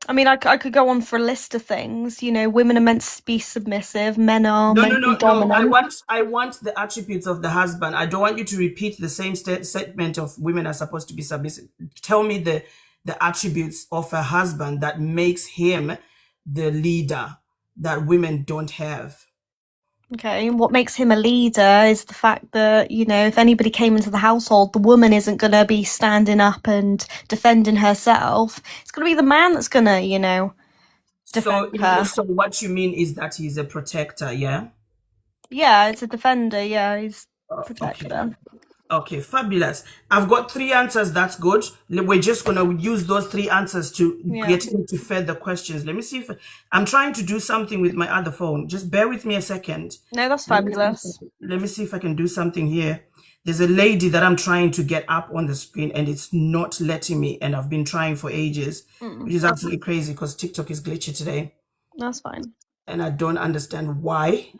Speaker 4: I mean, I could go on for a list of things. Women are meant to be submissive. Men are meant to be dominant.
Speaker 1: I want the attributes of the husband. I don't want you to repeat the same statement of women are supposed to be submissive. Tell me the attributes of a husband that makes him the leader that women don't have.
Speaker 4: Okay, and what makes him a leader is the fact that, if anybody came into the household, the woman isn't going to be standing up and defending herself. It's going to be the man that's going to, defend her.
Speaker 1: So what you mean is that he's a protector, yeah?
Speaker 4: Yeah, it's a defender. Yeah, he's a protector.
Speaker 1: Okay, fabulous. I've got 3 answers. That's good. We're just going to use those 3 answers to get into further questions. Let me see if I'm trying to do something with my other phone. Just bear with me a second.
Speaker 4: No, that's fabulous.
Speaker 1: Let me see if I can do something here. There's a lady that I'm trying to get up on the screen and it's not letting me. And I've been trying for ages, which is absolutely crazy because TikTok is glitchy today.
Speaker 4: That's fine.
Speaker 1: And I don't understand why,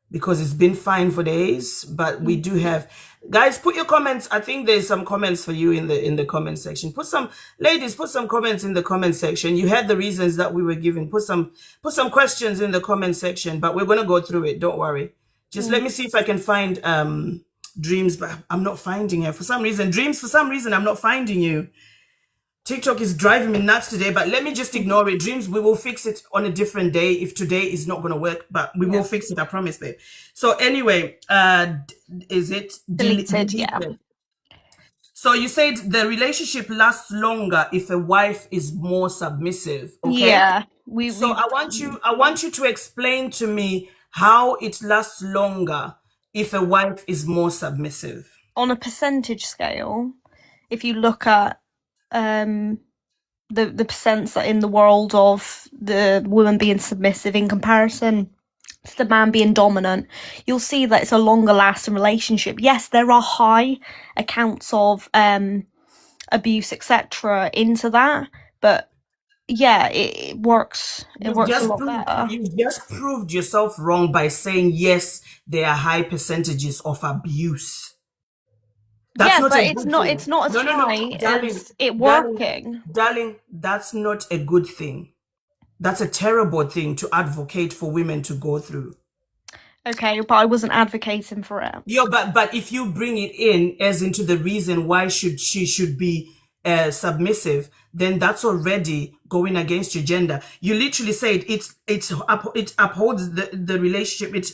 Speaker 1: because it's been fine for days, but we do have, guys, put your comments. I think there's some comments for you in the comment section. Put some comments in the comment section. You had the reasons that we were given. Put some questions in the comment section, but we're going to go through it. Don't worry. Just let me see if I can find Dreams, but I'm not finding her for some reason. Dreams, for some reason, I'm not finding you. TikTok is driving me nuts today, but let me just ignore it. Dreams, we will fix it on a different day if today is not going to work, but we will fix it, I promise, babe. So anyway, is it
Speaker 4: deleted? Yeah.
Speaker 1: So you said the relationship lasts longer if a wife is more submissive. Okay.
Speaker 4: Yeah,
Speaker 1: So I want you to explain to me how it lasts longer if a wife is more submissive.
Speaker 4: on a percentage scale, if you look at the percents that in the world of the woman being submissive in comparison to the man being dominant, you'll see that it's a longer lasting relationship. Yes, there are high accounts of abuse, etc., into that, but yeah, it works. It works a lot better.
Speaker 1: You've just proved yourself wrong by saying yes, there are high percentages of abuse. That's
Speaker 4: Yeah,
Speaker 1: not
Speaker 4: but
Speaker 1: a
Speaker 4: it's
Speaker 1: good
Speaker 4: not.
Speaker 1: thing.
Speaker 4: It's not as
Speaker 1: No,
Speaker 4: high
Speaker 1: darling,
Speaker 4: as it working.
Speaker 1: darling, that's not a good thing. That's a terrible thing to advocate for women to go through.
Speaker 4: Okay, but I wasn't advocating for it.
Speaker 1: Yeah, but if you bring it in as into the reason why she should be submissive, then that's already going against your gender. You literally said it upholds the relationship.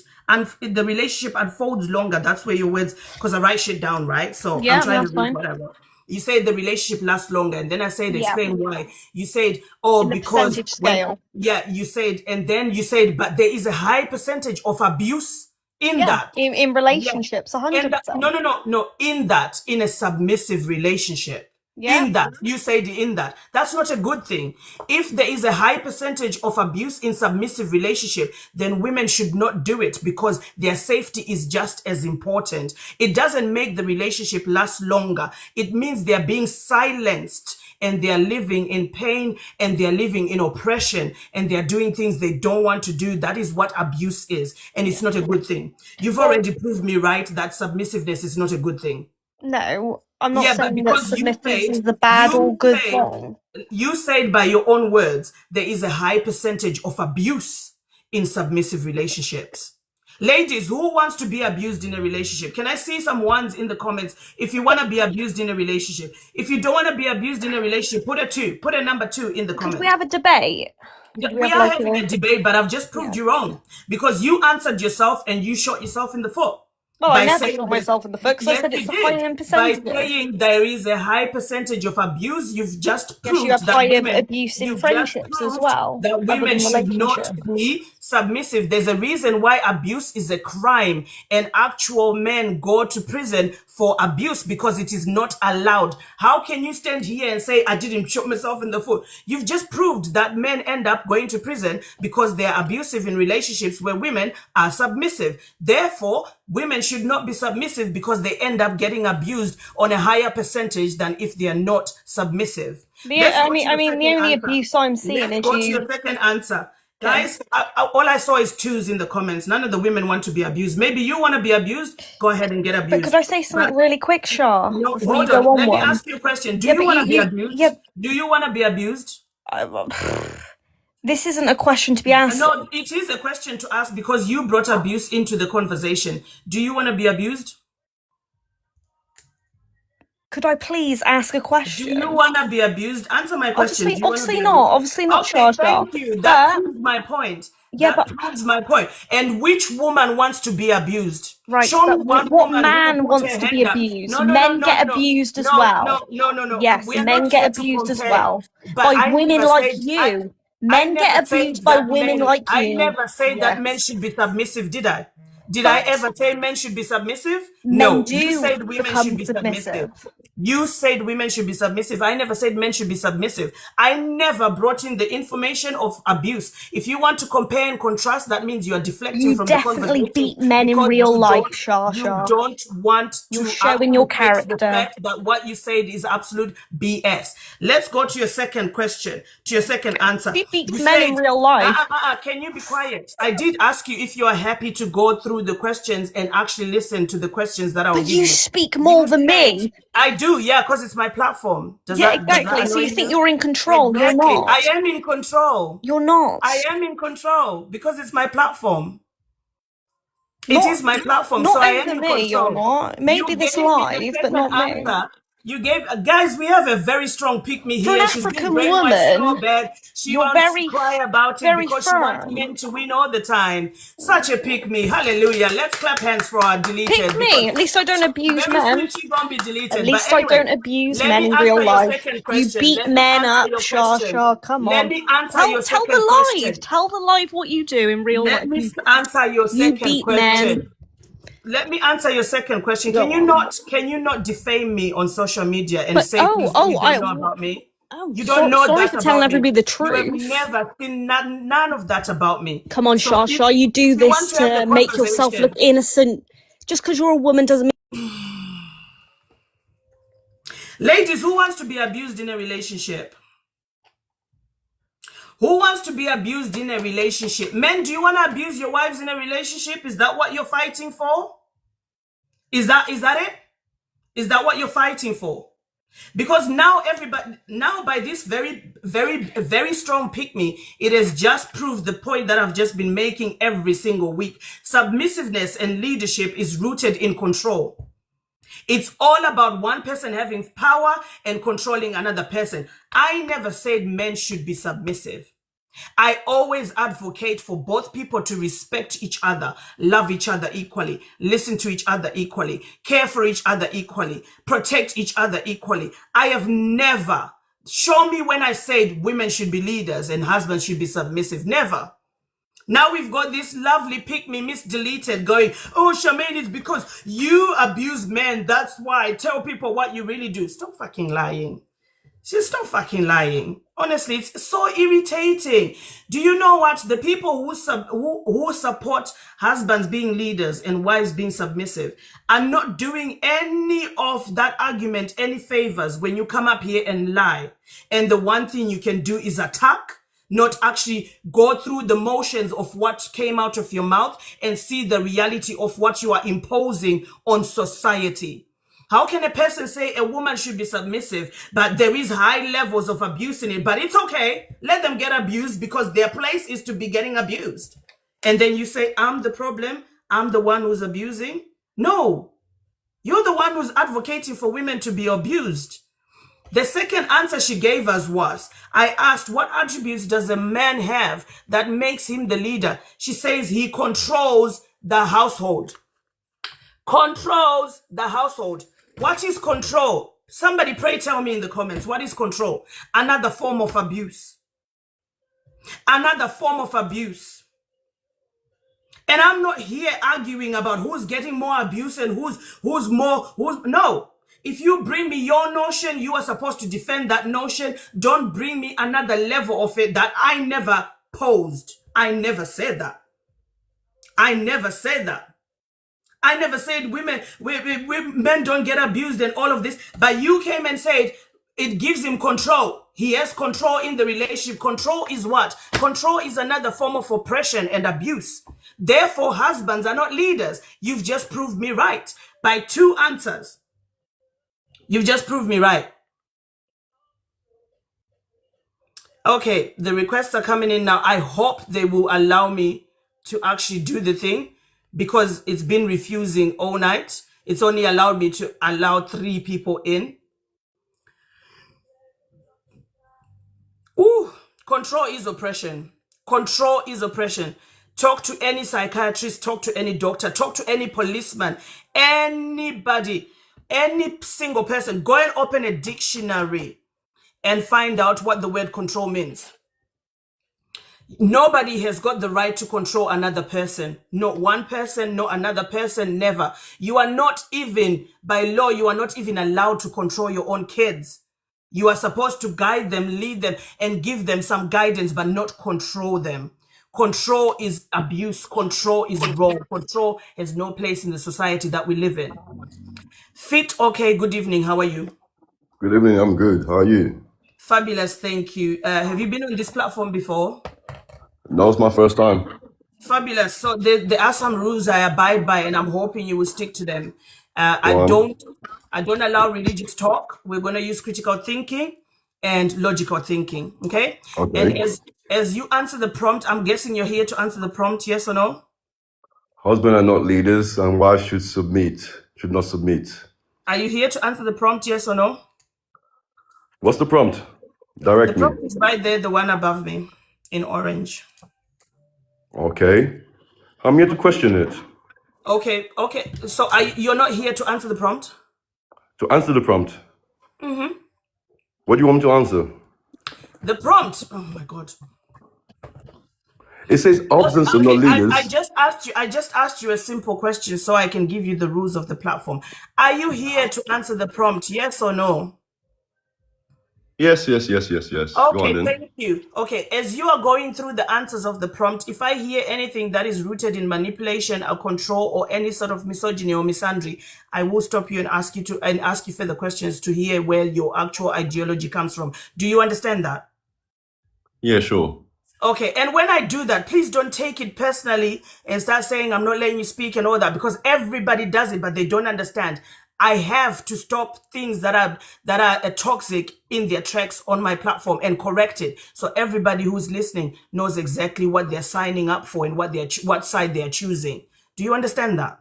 Speaker 1: The relationship unfolds longer. That's where your words, because I write shit down, right? So
Speaker 4: Yeah,
Speaker 1: I'm trying
Speaker 4: that's
Speaker 1: to read
Speaker 4: fine.
Speaker 1: what I wrote. You said the relationship lasts longer, and then I said
Speaker 4: Yeah.
Speaker 1: explain why. You said, oh,
Speaker 4: In the
Speaker 1: because
Speaker 4: percentage scale.
Speaker 1: you said, and then you said, but there is a high percentage of abuse in
Speaker 4: Yeah,
Speaker 1: that.
Speaker 4: in relationships, 100%.
Speaker 1: No, in a submissive relationship.
Speaker 4: Yeah.
Speaker 1: In that, you said in that. That's not a good thing. If there is a high percentage of abuse in submissive relationship, then women should not do it because their safety is just as important. It doesn't make the relationship last longer. It means they're being silenced and they're living in pain and they're living in oppression and they're doing things they don't want to do. That is what abuse is. And it's not a good thing. You've already proved me right that submissive is not a good thing.
Speaker 4: No, I'm not
Speaker 1: Yeah, but
Speaker 4: saying that
Speaker 1: because
Speaker 4: submissive is the bad or good thing.
Speaker 1: you said by your own words, there is a high percentage of abuse in submissive relationships. Ladies, who wants to be abused in a relationship? Can I see some ones in the comments if you want to be abused in a relationship? If you don't want to be abused in a relationship, put a 2. Put a number 2 in the comments.
Speaker 4: Could we have a debate?
Speaker 1: We are having a debate, but I've just proved you wrong because you answered yourself and you shot yourself in the foot.
Speaker 4: Well, I never shot myself in the foot because I said it's a high in percentage.
Speaker 1: By saying there is a high percentage of abuse, you've just proved
Speaker 4: you have
Speaker 1: that
Speaker 4: high
Speaker 1: women,
Speaker 4: abuse in friendships as well.
Speaker 1: that women should not be submissive. There's a reason why abuse is a crime and actual men go to prison for abuse because it is not allowed. How can you stand here and say, I didn't shoot myself in the foot? You've just proved that men end up going to prison because they're abusive in relationships where women are submissive. Therefore, women should not be submissive because they end up getting abused on a higher percentage than if they are not submissive.
Speaker 4: I mean, the only abuse I'm seeing is
Speaker 1: go to your second answer. Guys, all I saw is 2s in the comments. None of the women want to be abused. Maybe you want to be abused. Go ahead and get abused.
Speaker 4: But could I say something really quick, Shah?
Speaker 1: No,
Speaker 4: before
Speaker 1: hold
Speaker 4: you go
Speaker 1: on.
Speaker 4: on
Speaker 1: Let me ask you a question. Do you want to be abused?
Speaker 4: Yeah.
Speaker 1: Do you want to be abused?
Speaker 4: This isn't a question to be asked.
Speaker 1: No, it is a question to ask because you brought abuse into the conversation. Do you want to be abused?
Speaker 4: Could I please ask a question?
Speaker 1: Do you want to be abused? Answer my question.
Speaker 4: Obviously not. Obviously not,
Speaker 1: okay, thank you. That proves my point.
Speaker 4: Yeah,
Speaker 1: that proves my point. And which woman wants to be abused?
Speaker 4: Right.
Speaker 1: Show me one
Speaker 4: what
Speaker 1: woman
Speaker 4: man wants to be abused? Men get abused as well.
Speaker 1: No.
Speaker 4: Yes, men get abused as well by women like you. Men get abused by women like you.
Speaker 1: I never said that men should be submissive, did I? Did I ever say men should be submissive?
Speaker 4: No,
Speaker 1: you said women should be submissive. You said women should be submissive. I never said men should be submissive. I never brought in the information of abuse. If you want to compare and contrast, that means you're deflecting from the conversation. You
Speaker 4: definitely beat men in real life, Shah.
Speaker 1: You don't want to
Speaker 4: You're showing your character.
Speaker 1: The fact that what you said is absolute BS. Let's go to your second question, to your second answer.
Speaker 4: You beat men in real life.
Speaker 1: Can you be quiet? I did ask you if you are happy to go through the questions and actually listen to the questions that I'll give you.
Speaker 4: But you speak more than me.
Speaker 1: I do, yeah, because it's my platform.
Speaker 4: Exactly. So you think you're in control.
Speaker 1: Exactly.
Speaker 4: You're not.
Speaker 1: I am in control.
Speaker 4: You're not.
Speaker 1: I am in control because it's my platform. It is my platform,
Speaker 4: not
Speaker 1: so I am
Speaker 4: over
Speaker 1: in
Speaker 4: me,
Speaker 1: control.
Speaker 4: You're not. Maybe this live, but not me.
Speaker 1: You gave guys. We have a very strong pick me
Speaker 4: For
Speaker 1: here.
Speaker 4: an
Speaker 1: She's been
Speaker 4: African
Speaker 1: brainwashed
Speaker 4: woman,
Speaker 1: so bad. She
Speaker 4: You're
Speaker 1: wants to
Speaker 4: very,
Speaker 1: cry about it
Speaker 4: very
Speaker 1: because she wants
Speaker 4: firm.
Speaker 1: men to win all the time. Such a pick me. Hallelujah. Let's clap hands for our deleted.
Speaker 4: Pick me. At least I don't abuse
Speaker 1: Very
Speaker 4: men.
Speaker 1: soon she's gonna be deleted.
Speaker 4: At least
Speaker 1: but anyway,
Speaker 4: I don't abuse
Speaker 1: let
Speaker 4: men
Speaker 1: me
Speaker 4: in
Speaker 1: answer
Speaker 4: real
Speaker 1: your
Speaker 4: life.
Speaker 1: second
Speaker 4: You
Speaker 1: question.
Speaker 4: beat
Speaker 1: Let me
Speaker 4: men
Speaker 1: answer
Speaker 4: up,
Speaker 1: your
Speaker 4: Shah
Speaker 1: question.
Speaker 4: Shah. Come
Speaker 1: Let
Speaker 4: on.
Speaker 1: me answer your
Speaker 4: Tell
Speaker 1: second
Speaker 4: the
Speaker 1: question.
Speaker 4: live. Tell the live what you do in real
Speaker 1: Let
Speaker 4: life.
Speaker 1: me answer your
Speaker 4: You
Speaker 1: second
Speaker 4: beat
Speaker 1: question.
Speaker 4: men.
Speaker 1: Let me answer your second question.
Speaker 4: Go on.
Speaker 1: Can you not defame me on social media and
Speaker 4: But
Speaker 1: say things that you don't know about me? You don't know
Speaker 4: sorry
Speaker 1: that
Speaker 4: for telling
Speaker 1: about me.
Speaker 4: everybody the
Speaker 1: You have
Speaker 4: truth.
Speaker 1: never seen none of that about me.
Speaker 4: Come on,
Speaker 1: So
Speaker 4: Shah
Speaker 1: if
Speaker 4: Shah. You do
Speaker 1: you want
Speaker 4: this
Speaker 1: to have the
Speaker 4: to make yourself look
Speaker 1: conversation,
Speaker 4: innocent. Just because you're a woman doesn't mean.
Speaker 1: ladies, who wants to be abused in a relationship? Who wants to be abused in a relationship? Men, do you want to abuse your wives in a relationship? Is that what you're fighting for? Is that it? Is that what you're fighting for? Because now by this very strong pick me, it has just proved the point that I've just been making every single week. Submissiveness and leadership is rooted in control. It's all about one person having power and controlling another person. I never said men should be submissive. I always advocate for both people to respect each other, love each other equally, listen to each other equally, care for each other equally, protect each other equally. I have never, show me when I said women should be leaders and husbands should be submissive. Never. Now we've got this lovely pick me miss deleted going, oh, Charmaine, it's because you abuse men. That's why. Tell people what you really do. Stop fucking lying. Stop fucking lying. Honestly, it's so irritating. Do you know what? The people who support husbands being leaders and wives being submissive are not doing any of that argument any favors when you come up here and lie. And the one thing you can do is attack, not actually go through the motions of what came out of your mouth and see the reality of what you are imposing on society. How can a person say a woman should be submissive, but there is high levels of abuse in it? But it's okay. Let them get abused because their place is to be getting abused. And then you say, I'm the problem. I'm the one who's abusing. No, you're the one who's advocating for women to be abused. The second answer she gave us was, I asked, what attributes does a man have that makes him the leader? She says he controls the household. Controls the household. What is control? Somebody pray tell me in the comments. What is control? Another form of abuse. Another form of abuse. And I'm not here arguing about who's getting more abuse and who's no. If you bring me your notion, you are supposed to defend that notion. Don't bring me another level of it that I never posed. I never said that. I never said that. I never said men don't get abused and all of this, but you came and said it gives him control. He has control in the relationship. Control is what? Control is another form of oppression and abuse. Therefore, husbands are not leaders. You've just proved me right by two answers. You've just proved me right. Okay, the requests are coming in now. I hope they will allow me to actually do the thing, because it's been refusing all night. It's only allowed me to allow 3 people in. Ooh, control is oppression. Control is oppression. Talk to any psychiatrist, talk to any doctor, talk to any policeman, anybody, any single person. Go and open a dictionary and find out what the word control means. Nobody has got the right to control another person. Not one person, not another person, never. You are not even, by law, you are not even allowed to control your own kids. You are supposed to guide them, lead them, and give them some guidance, but not control them. Control is abuse. Control is wrong. Control has no place in the society that we live in. Fit, okay, good evening. How are you?
Speaker 5: Good evening, I'm good. How are you?
Speaker 1: Fabulous, thank you. Have you been on this platform before?
Speaker 5: No, it's my first time.
Speaker 1: Fabulous. So there are some rules I abide by, and I'm hoping you will stick to them. I don't allow religious talk. We're going to use critical thinking and logical thinking. Okay.
Speaker 5: Okay.
Speaker 1: And as you answer the prompt, I'm guessing you're here to answer the prompt, yes or no?
Speaker 5: Husband are not leaders, and wives should not submit.
Speaker 1: Are you here to answer the prompt, yes or no?
Speaker 5: What's the prompt? Direct me.
Speaker 1: prompt is right there, the one above me in orange.
Speaker 5: Okay. I'm here to question it.
Speaker 1: Okay. So you're not here to answer the prompt?
Speaker 5: To answer the prompt.
Speaker 1: Mm-hmm.
Speaker 5: What do you want me to answer?
Speaker 1: The prompt. Oh my God.
Speaker 5: It says husbands are not leaders.
Speaker 1: I just asked you a simple question so I can give you the rules of the platform. Are you here to answer the prompt? Yes or no?
Speaker 5: Yes. Go on
Speaker 1: Okay,
Speaker 5: then.
Speaker 1: thank you. Okay, as you are going through the answers of the prompt, if I hear anything that is rooted in manipulation or control or any sort of misogyny or misandry, I will stop you and ask you further questions to hear where your actual ideology comes from. Do you understand that?
Speaker 5: Yeah, sure.
Speaker 1: Okay, and when I do that, please don't take it personally and start saying I'm not letting you speak and all that, because everybody does it, but they don't understand. I have to stop things that are toxic in their tracks on my platform and correct it, so everybody who's listening knows exactly what they're signing up for and what side they're choosing. Do you understand that?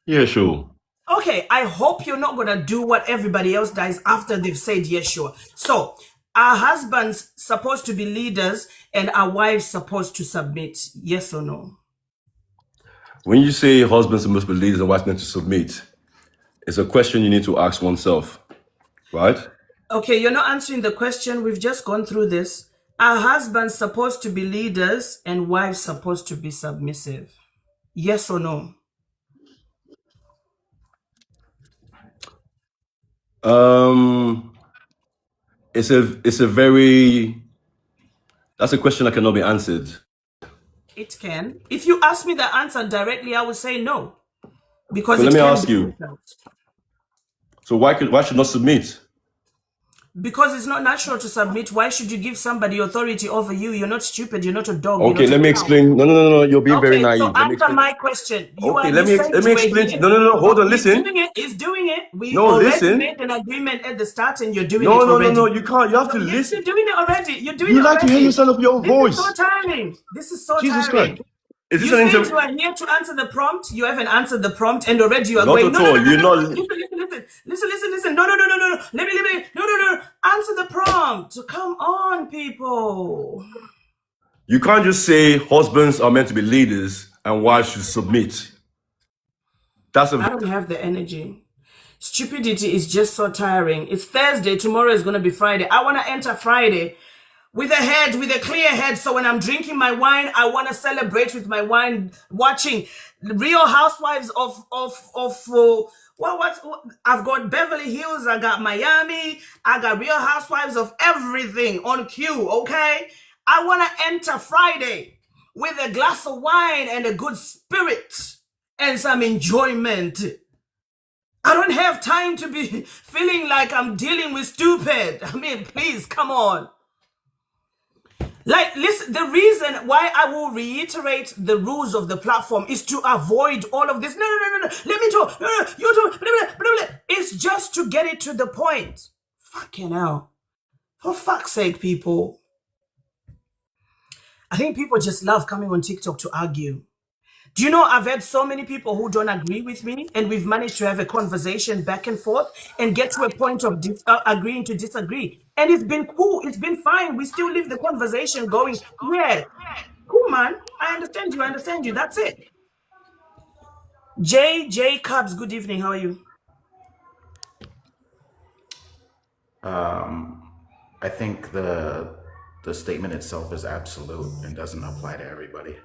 Speaker 5: Yeah, sure.
Speaker 1: Okay, I hope you're not gonna do what everybody else does after they've said yes, sure. So, are husbands supposed to be leaders and are wives supposed to submit? Yes or no?
Speaker 5: When you say husbands must be leaders and wives meant to submit, it's a question you need to ask oneself, right?
Speaker 1: Okay, you're not answering the question. We've just gone through this. Are husbands supposed to be leaders and wives supposed to be submissive? Yes or no?
Speaker 5: That's a question that cannot be answered.
Speaker 1: It can. If you ask me the answer directly, I would say no. Because
Speaker 5: So let
Speaker 1: it
Speaker 5: me
Speaker 1: can
Speaker 5: ask
Speaker 1: be
Speaker 5: you.
Speaker 1: difficult.
Speaker 5: So why should not submit?
Speaker 1: Because it's not natural to submit. Why should you give somebody authority over you? You're not stupid. You're not a dog.
Speaker 5: Okay,
Speaker 1: you're not
Speaker 5: let
Speaker 1: a
Speaker 5: me
Speaker 1: cow.
Speaker 5: explain. No. You're being very
Speaker 1: Okay,
Speaker 5: naive.
Speaker 1: so
Speaker 5: Let me
Speaker 1: answer
Speaker 5: explain.
Speaker 1: my question.
Speaker 5: Okay, let me explain.
Speaker 1: Here.
Speaker 5: No. Hold on.
Speaker 1: He's
Speaker 5: Listen.
Speaker 1: doing it. He's doing it. We
Speaker 5: No,
Speaker 1: already
Speaker 5: listen.
Speaker 1: made an agreement at the start, and you're doing it already.
Speaker 5: No. You can't. You have to
Speaker 1: Yes,
Speaker 5: listen.
Speaker 1: you're doing it already. You're doing
Speaker 5: You
Speaker 1: it
Speaker 5: like to
Speaker 1: already.
Speaker 5: hear yourself of your own voice.
Speaker 1: This is so tiring. This is so
Speaker 5: Jesus
Speaker 1: tiring.
Speaker 5: Christ. Is this
Speaker 1: You
Speaker 5: an
Speaker 1: said
Speaker 5: interview?
Speaker 1: you are here to answer the prompt. You haven't answered the prompt, and already you are
Speaker 5: Not
Speaker 1: going.
Speaker 5: at
Speaker 1: No.
Speaker 5: all. You're not.
Speaker 1: Listen. No. Let me. No. Answer the prompt. Come on, people.
Speaker 5: You can't just say husbands are meant to be leaders and wives should submit.
Speaker 1: I don't have the energy. Stupidity is just so tiring. It's Thursday. Tomorrow is going to be Friday. I want to enter Friday with a clear head. So when I'm drinking my wine, I want to celebrate with my wine, watching Real Housewives of I've got Beverly Hills, I got Miami, I got Real Housewives of everything on cue, okay? I want to enter Friday with a glass of wine and a good spirit and some enjoyment. I don't have time to be feeling like I'm dealing with stupid. I mean, please, come on. Like, listen, the reason why I will reiterate the rules of the platform is to avoid all of this. No. Let me talk. No, you talk. Blah. It's just to get it to the point. Fucking hell. For fuck's sake, people. I think people just love coming on TikTok to argue. Do you know I've had so many people who don't agree with me, and we've managed to have a conversation back and forth and get to a point of agreeing to disagree. And it's been cool. It's been fine. We still leave the conversation going. Yeah, cool, man. I understand you. That's it. J Cubs, good evening. How are you?
Speaker 6: I think the statement itself is absolute and doesn't apply to everybody.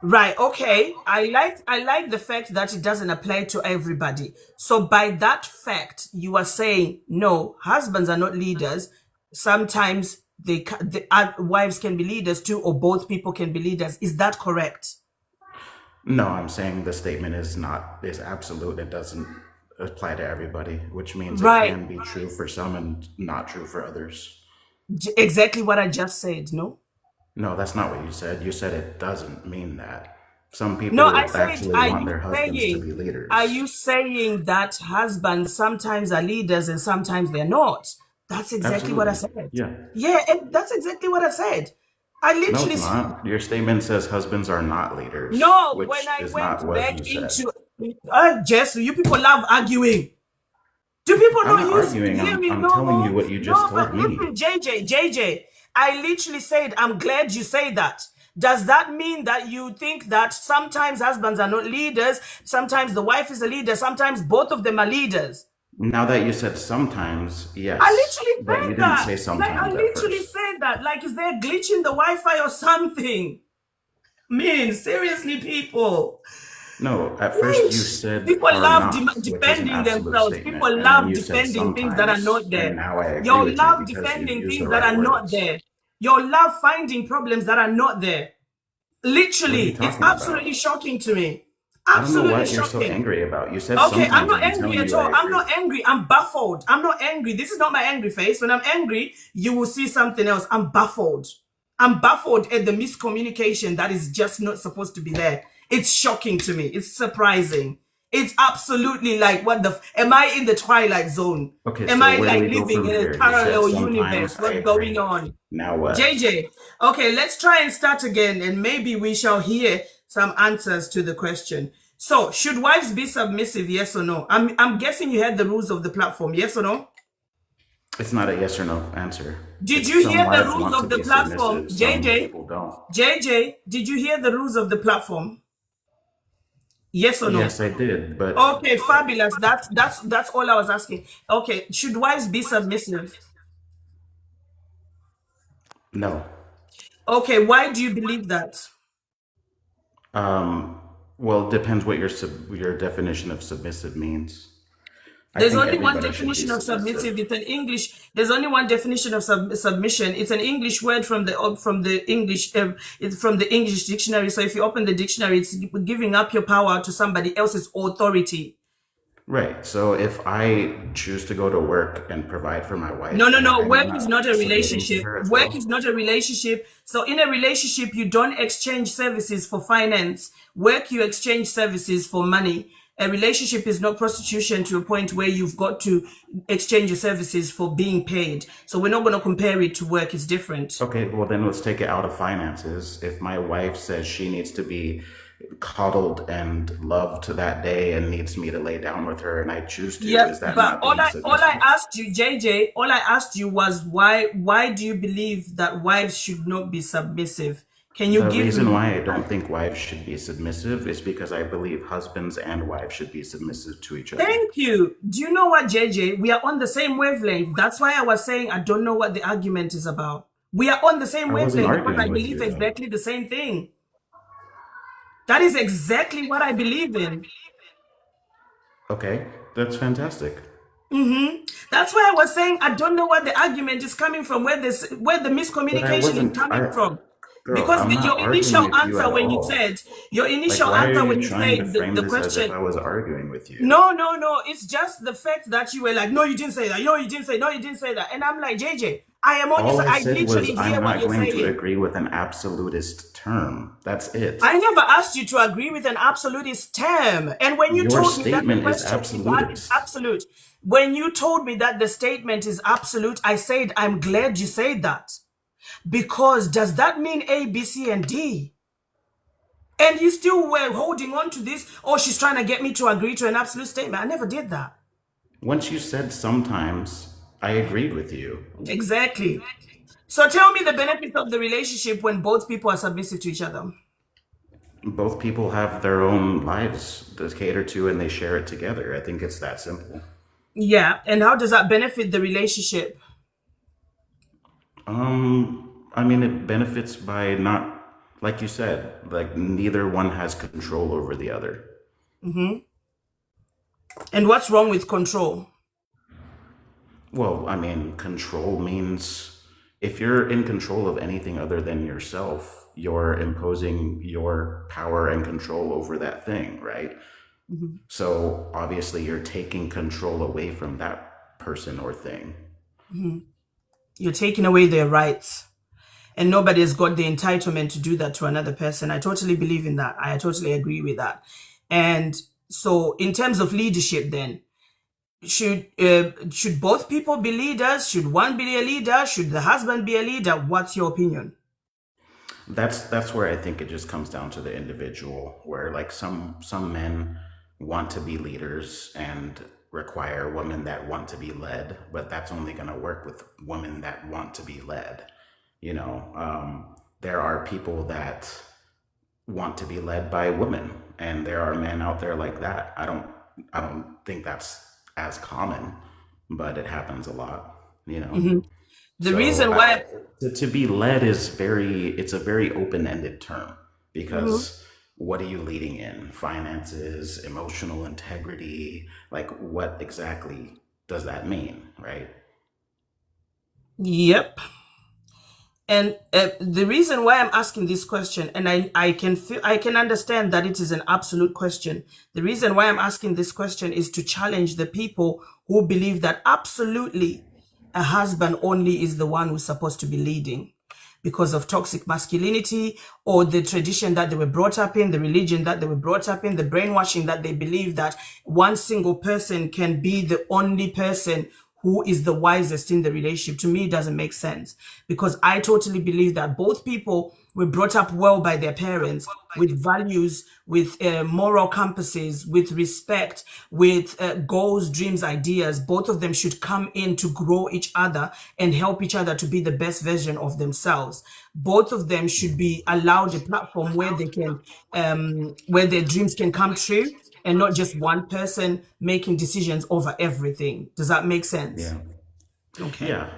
Speaker 1: Right. Okay. I like the fact that it doesn't apply to everybody. So by that fact, you are saying no, husbands are not leaders. Sometimes wives can be leaders too, or both people can be leaders. Is that correct?
Speaker 6: No, I'm saying the statement is absolute. It doesn't apply to everybody, which means
Speaker 1: Right.
Speaker 6: it can be true for some and not true for others.
Speaker 1: Exactly what I just said. No.
Speaker 6: No, that's not what you said. You said it doesn't mean that. Some people
Speaker 1: No, I said,
Speaker 6: actually want their husbands to be leaders.
Speaker 1: are you saying that husbands sometimes are leaders and sometimes they're not? That's exactly what I said.
Speaker 6: Yeah.
Speaker 1: That's exactly what I said. I
Speaker 6: No,
Speaker 1: literally
Speaker 6: it's not. Your statement says husbands are not leaders.
Speaker 1: No,
Speaker 6: which
Speaker 1: when I
Speaker 6: is
Speaker 1: went
Speaker 6: not what
Speaker 1: back
Speaker 6: you said.
Speaker 1: into Jess, you people love arguing. Do people
Speaker 6: I'm
Speaker 1: not
Speaker 6: not
Speaker 1: use
Speaker 6: arguing.
Speaker 1: hear me?
Speaker 6: I'm
Speaker 1: No,
Speaker 6: telling you what you just
Speaker 1: no,
Speaker 6: told
Speaker 1: but
Speaker 6: me.
Speaker 1: listen, JJ, I literally said, I'm glad you say that. Does that mean that you think that sometimes husbands are not leaders, sometimes the wife is a leader, sometimes both of them are leaders?
Speaker 6: Now that you said sometimes,
Speaker 1: I
Speaker 6: yes,
Speaker 1: literally
Speaker 6: but you
Speaker 1: said
Speaker 6: didn't
Speaker 1: that.
Speaker 6: say
Speaker 1: Like, I
Speaker 6: sometimes at
Speaker 1: literally
Speaker 6: first.
Speaker 1: said that. Like, is there a glitch in the Wi-Fi or something? Man, seriously, people.
Speaker 6: No, at first you
Speaker 1: Yeesh.
Speaker 6: said
Speaker 1: People
Speaker 6: "are
Speaker 1: love
Speaker 6: not," which is an
Speaker 1: defending
Speaker 6: absolute
Speaker 1: themselves.
Speaker 6: statement,
Speaker 1: People
Speaker 6: and then
Speaker 1: love
Speaker 6: you said
Speaker 1: defending things that are
Speaker 6: sometimes,
Speaker 1: not
Speaker 6: and
Speaker 1: there.
Speaker 6: now I agree
Speaker 1: You'll
Speaker 6: with you
Speaker 1: love
Speaker 6: because you
Speaker 1: defending
Speaker 6: use the
Speaker 1: things that
Speaker 6: right
Speaker 1: are not
Speaker 6: words.
Speaker 1: there. You'll love finding problems that are not there.
Speaker 6: What are you
Speaker 1: Literally, it's
Speaker 6: talking about?
Speaker 1: absolutely shocking to me.
Speaker 6: I don't know
Speaker 1: Absolutely
Speaker 6: what you're so
Speaker 1: shocking.
Speaker 6: angry about. You said
Speaker 1: Okay, I'm
Speaker 6: sometimes,
Speaker 1: not
Speaker 6: and I'm
Speaker 1: angry
Speaker 6: telling
Speaker 1: at
Speaker 6: you I
Speaker 1: all. I'm
Speaker 6: agree.
Speaker 1: not angry. I'm baffled. I'm not angry. This is not my angry face. When I'm angry, you will see something else. I'm baffled. I'm baffled at the miscommunication that is just not supposed to be there. It's shocking to me. It's surprising. It's absolutely like, what the am I in the Twilight Zone?
Speaker 6: Okay,
Speaker 1: Am
Speaker 6: so
Speaker 1: I
Speaker 6: where do
Speaker 1: like
Speaker 6: we go
Speaker 1: living
Speaker 6: from
Speaker 1: in a
Speaker 6: here? You said
Speaker 1: parallel
Speaker 6: sometimes,
Speaker 1: universe?
Speaker 6: I
Speaker 1: What's going
Speaker 6: agree.
Speaker 1: on?
Speaker 6: Now what?
Speaker 1: JJ, okay, let's try and start again, and maybe we shall hear some answers to the question. So, should wives be submissive? Yes or no? I'm guessing you heard the rules of the platform. Yes or no?
Speaker 6: It's not a yes or no answer.
Speaker 1: Did
Speaker 6: It's
Speaker 1: you
Speaker 6: some
Speaker 1: hear the
Speaker 6: wives
Speaker 1: rules
Speaker 6: want to
Speaker 1: of the
Speaker 6: be
Speaker 1: platform,
Speaker 6: submissive, some
Speaker 1: JJ?
Speaker 6: people don't.
Speaker 1: JJ, did you hear the rules of the platform? Yes or no?
Speaker 6: Yes, I did, but
Speaker 1: Okay, fabulous. That's all I was asking. Okay, should wives be submissive?
Speaker 6: no.
Speaker 1: Okay, why do you believe that?
Speaker 6: Um, well, it depends what your definition of submissive means. I
Speaker 1: There's
Speaker 6: think
Speaker 1: only one
Speaker 6: everybody should be
Speaker 1: definition of submissive.
Speaker 6: submissive.
Speaker 1: It's an English. There's only one definition of submission. It's an English word from the English. It's from the English dictionary. So if you open the dictionary, it's giving up your power to somebody else's authority.
Speaker 6: Right. So if I choose to go to work and provide for my wife,
Speaker 1: No,
Speaker 6: am
Speaker 1: no.
Speaker 6: I
Speaker 1: Work is not
Speaker 6: not
Speaker 1: a
Speaker 6: submitting to
Speaker 1: relationship.
Speaker 6: her as
Speaker 1: Work is
Speaker 6: well?
Speaker 1: not a relationship. So in a relationship, you don't exchange services for finance. Work, you exchange services for money. A relationship is not prostitution to a point where you've got to exchange your services for being paid. So we're not going to compare it to work. It's different.
Speaker 6: Okay, well then let's take it out of finances. If my wife says she needs to be coddled and loved that day and needs me to lay down with her and I choose to,
Speaker 1: Yeah,
Speaker 6: is that
Speaker 1: but
Speaker 6: not
Speaker 1: all
Speaker 6: being
Speaker 1: I
Speaker 6: submissive?
Speaker 1: asked you, JJ, all I asked you was why do you believe that wives should not be submissive? Can you
Speaker 6: The
Speaker 1: give
Speaker 6: reason
Speaker 1: me?
Speaker 6: why I don't think wives should be submissive is because I believe husbands and wives should be submissive to each other.
Speaker 1: Thank you. Do you know what, JJ? We are on the same wavelength. That's why I was saying I don't know what the argument is about. We are on the same
Speaker 6: I wasn't
Speaker 1: wavelength because I
Speaker 6: arguing with
Speaker 1: believe
Speaker 6: you though.
Speaker 1: exactly the same thing. That is exactly what I believe in.
Speaker 6: Okay, that's fantastic.
Speaker 1: That's why I was saying I don't know what the argument is coming from, where the
Speaker 6: But I
Speaker 1: miscommunication is
Speaker 6: wasn't,
Speaker 1: coming from.
Speaker 6: girl,
Speaker 1: Because
Speaker 6: I'm not
Speaker 1: your
Speaker 6: arguing
Speaker 1: initial
Speaker 6: with you
Speaker 1: answer
Speaker 6: at
Speaker 1: when you
Speaker 6: all.
Speaker 1: said your
Speaker 6: Like,
Speaker 1: initial
Speaker 6: why are
Speaker 1: answer
Speaker 6: you
Speaker 1: when you
Speaker 6: trying to
Speaker 1: said
Speaker 6: frame
Speaker 1: the
Speaker 6: this as if
Speaker 1: question.
Speaker 6: I was arguing with you?
Speaker 1: No. It's just the fact that you were like, no, you didn't say that. No, you didn't say. No, you didn't say that. And I'm like, JJ, I am on your
Speaker 6: All
Speaker 1: side.
Speaker 6: I
Speaker 1: I
Speaker 6: said was
Speaker 1: literally
Speaker 6: I'm
Speaker 1: hear what
Speaker 6: not
Speaker 1: you're
Speaker 6: going to
Speaker 1: saying.
Speaker 6: agree with an absolutist term. That's it.
Speaker 1: I never asked you to agree with an absolutist term. And when you
Speaker 6: Your
Speaker 1: told me that the
Speaker 6: statement is
Speaker 1: question is
Speaker 6: absolutist.
Speaker 1: absolute, when you told me that the statement is absolute, I said, I'm glad you said that. Because does that mean A, B, C, and D? And you still were holding on to this, oh, she's trying to get me to agree to an absolute statement. I never did that.
Speaker 6: Once you said sometimes, I agreed with you.
Speaker 1: Exactly. So tell me the benefits of the relationship when both people are submissive to each other.
Speaker 6: Both people have their own lives to cater to and they share it together. I think it's that simple.
Speaker 1: Yeah. And how does that benefit the relationship?
Speaker 6: I mean, it benefits by not, like you said, like neither one has control over the other.
Speaker 1: And what's wrong with control?
Speaker 6: Well, I mean, control means if you're in control of anything other than yourself, you're imposing your power and control over that thing, right? So obviously you're taking control away from that person or thing.
Speaker 1: You're taking away their rights. And nobody's got the entitlement to do that to another person. I totally believe in that. I totally agree with that. And so in terms of leadership then, should both people be leaders? Should one be a leader? Should the husband be a leader? What's your opinion?
Speaker 6: That's where I think it just comes down to the individual, where like some men want to be leaders and require women that want to be led, but that's only going to work with women that want to be led. You know, there are people that want to be led by women, and there are men out there like that. I don't think that's as common, but it happens a lot, you know.
Speaker 1: Mhm. The
Speaker 6: So
Speaker 1: reason why,
Speaker 6: to be led is it's a very open-ended term,
Speaker 1: Mhm.
Speaker 6: because what are you leading in? Finances, emotional integrity, like what exactly does that mean, right?
Speaker 1: Yep. And the reason why I'm asking this question, and I can understand that it is an absolute question. The reason why I'm asking this question is to challenge the people who believe that absolutely a husband only is the one who's supposed to be leading because of toxic masculinity or the tradition that they were brought up in, the religion that they were brought up in, the brainwashing that they believe that one single person can be the only person who is the wisest in the relationship. To me, it doesn't make sense, because I totally believe that both people were brought up well by their parents with values, with moral compasses, with respect, with goals, dreams, ideas. Both of them should come in to grow each other and help each other to be the best version of themselves. Both of them should be allowed a platform where they can, where their dreams can come true, and not just one person making decisions over everything. Does that make sense?
Speaker 6: Yeah.
Speaker 1: Okay.
Speaker 6: Yeah,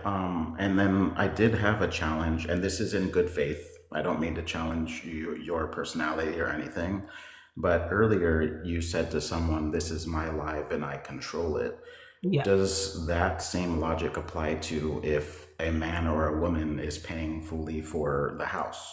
Speaker 6: and then I did have a challenge, and this is in good faith. I don't mean to challenge your personality or anything, but earlier you said to someone, "This is my life and I control it."
Speaker 1: Yeah.
Speaker 6: Does that same logic apply to if a man or a woman is paying fully for the house?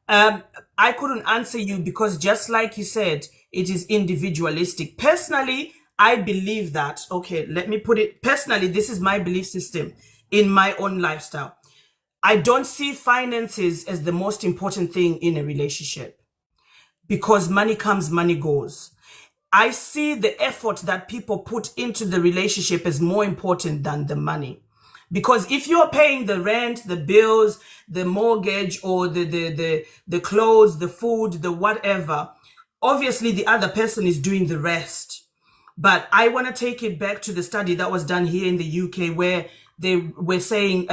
Speaker 1: I couldn't answer you because just like you said, it is individualistic. Personally, I believe that, okay, let me put it personally, this is my belief system in my own lifestyle. I don't see finances as the most important thing in a relationship, because money comes, money goes. I see the effort that people put into the relationship as more important than the money. Because if you're paying the rent, the bills, the mortgage, or the clothes, the food, the whatever, obviously the other person is doing the rest. But I want to take it back to the study that was done here in the UK, where they were saying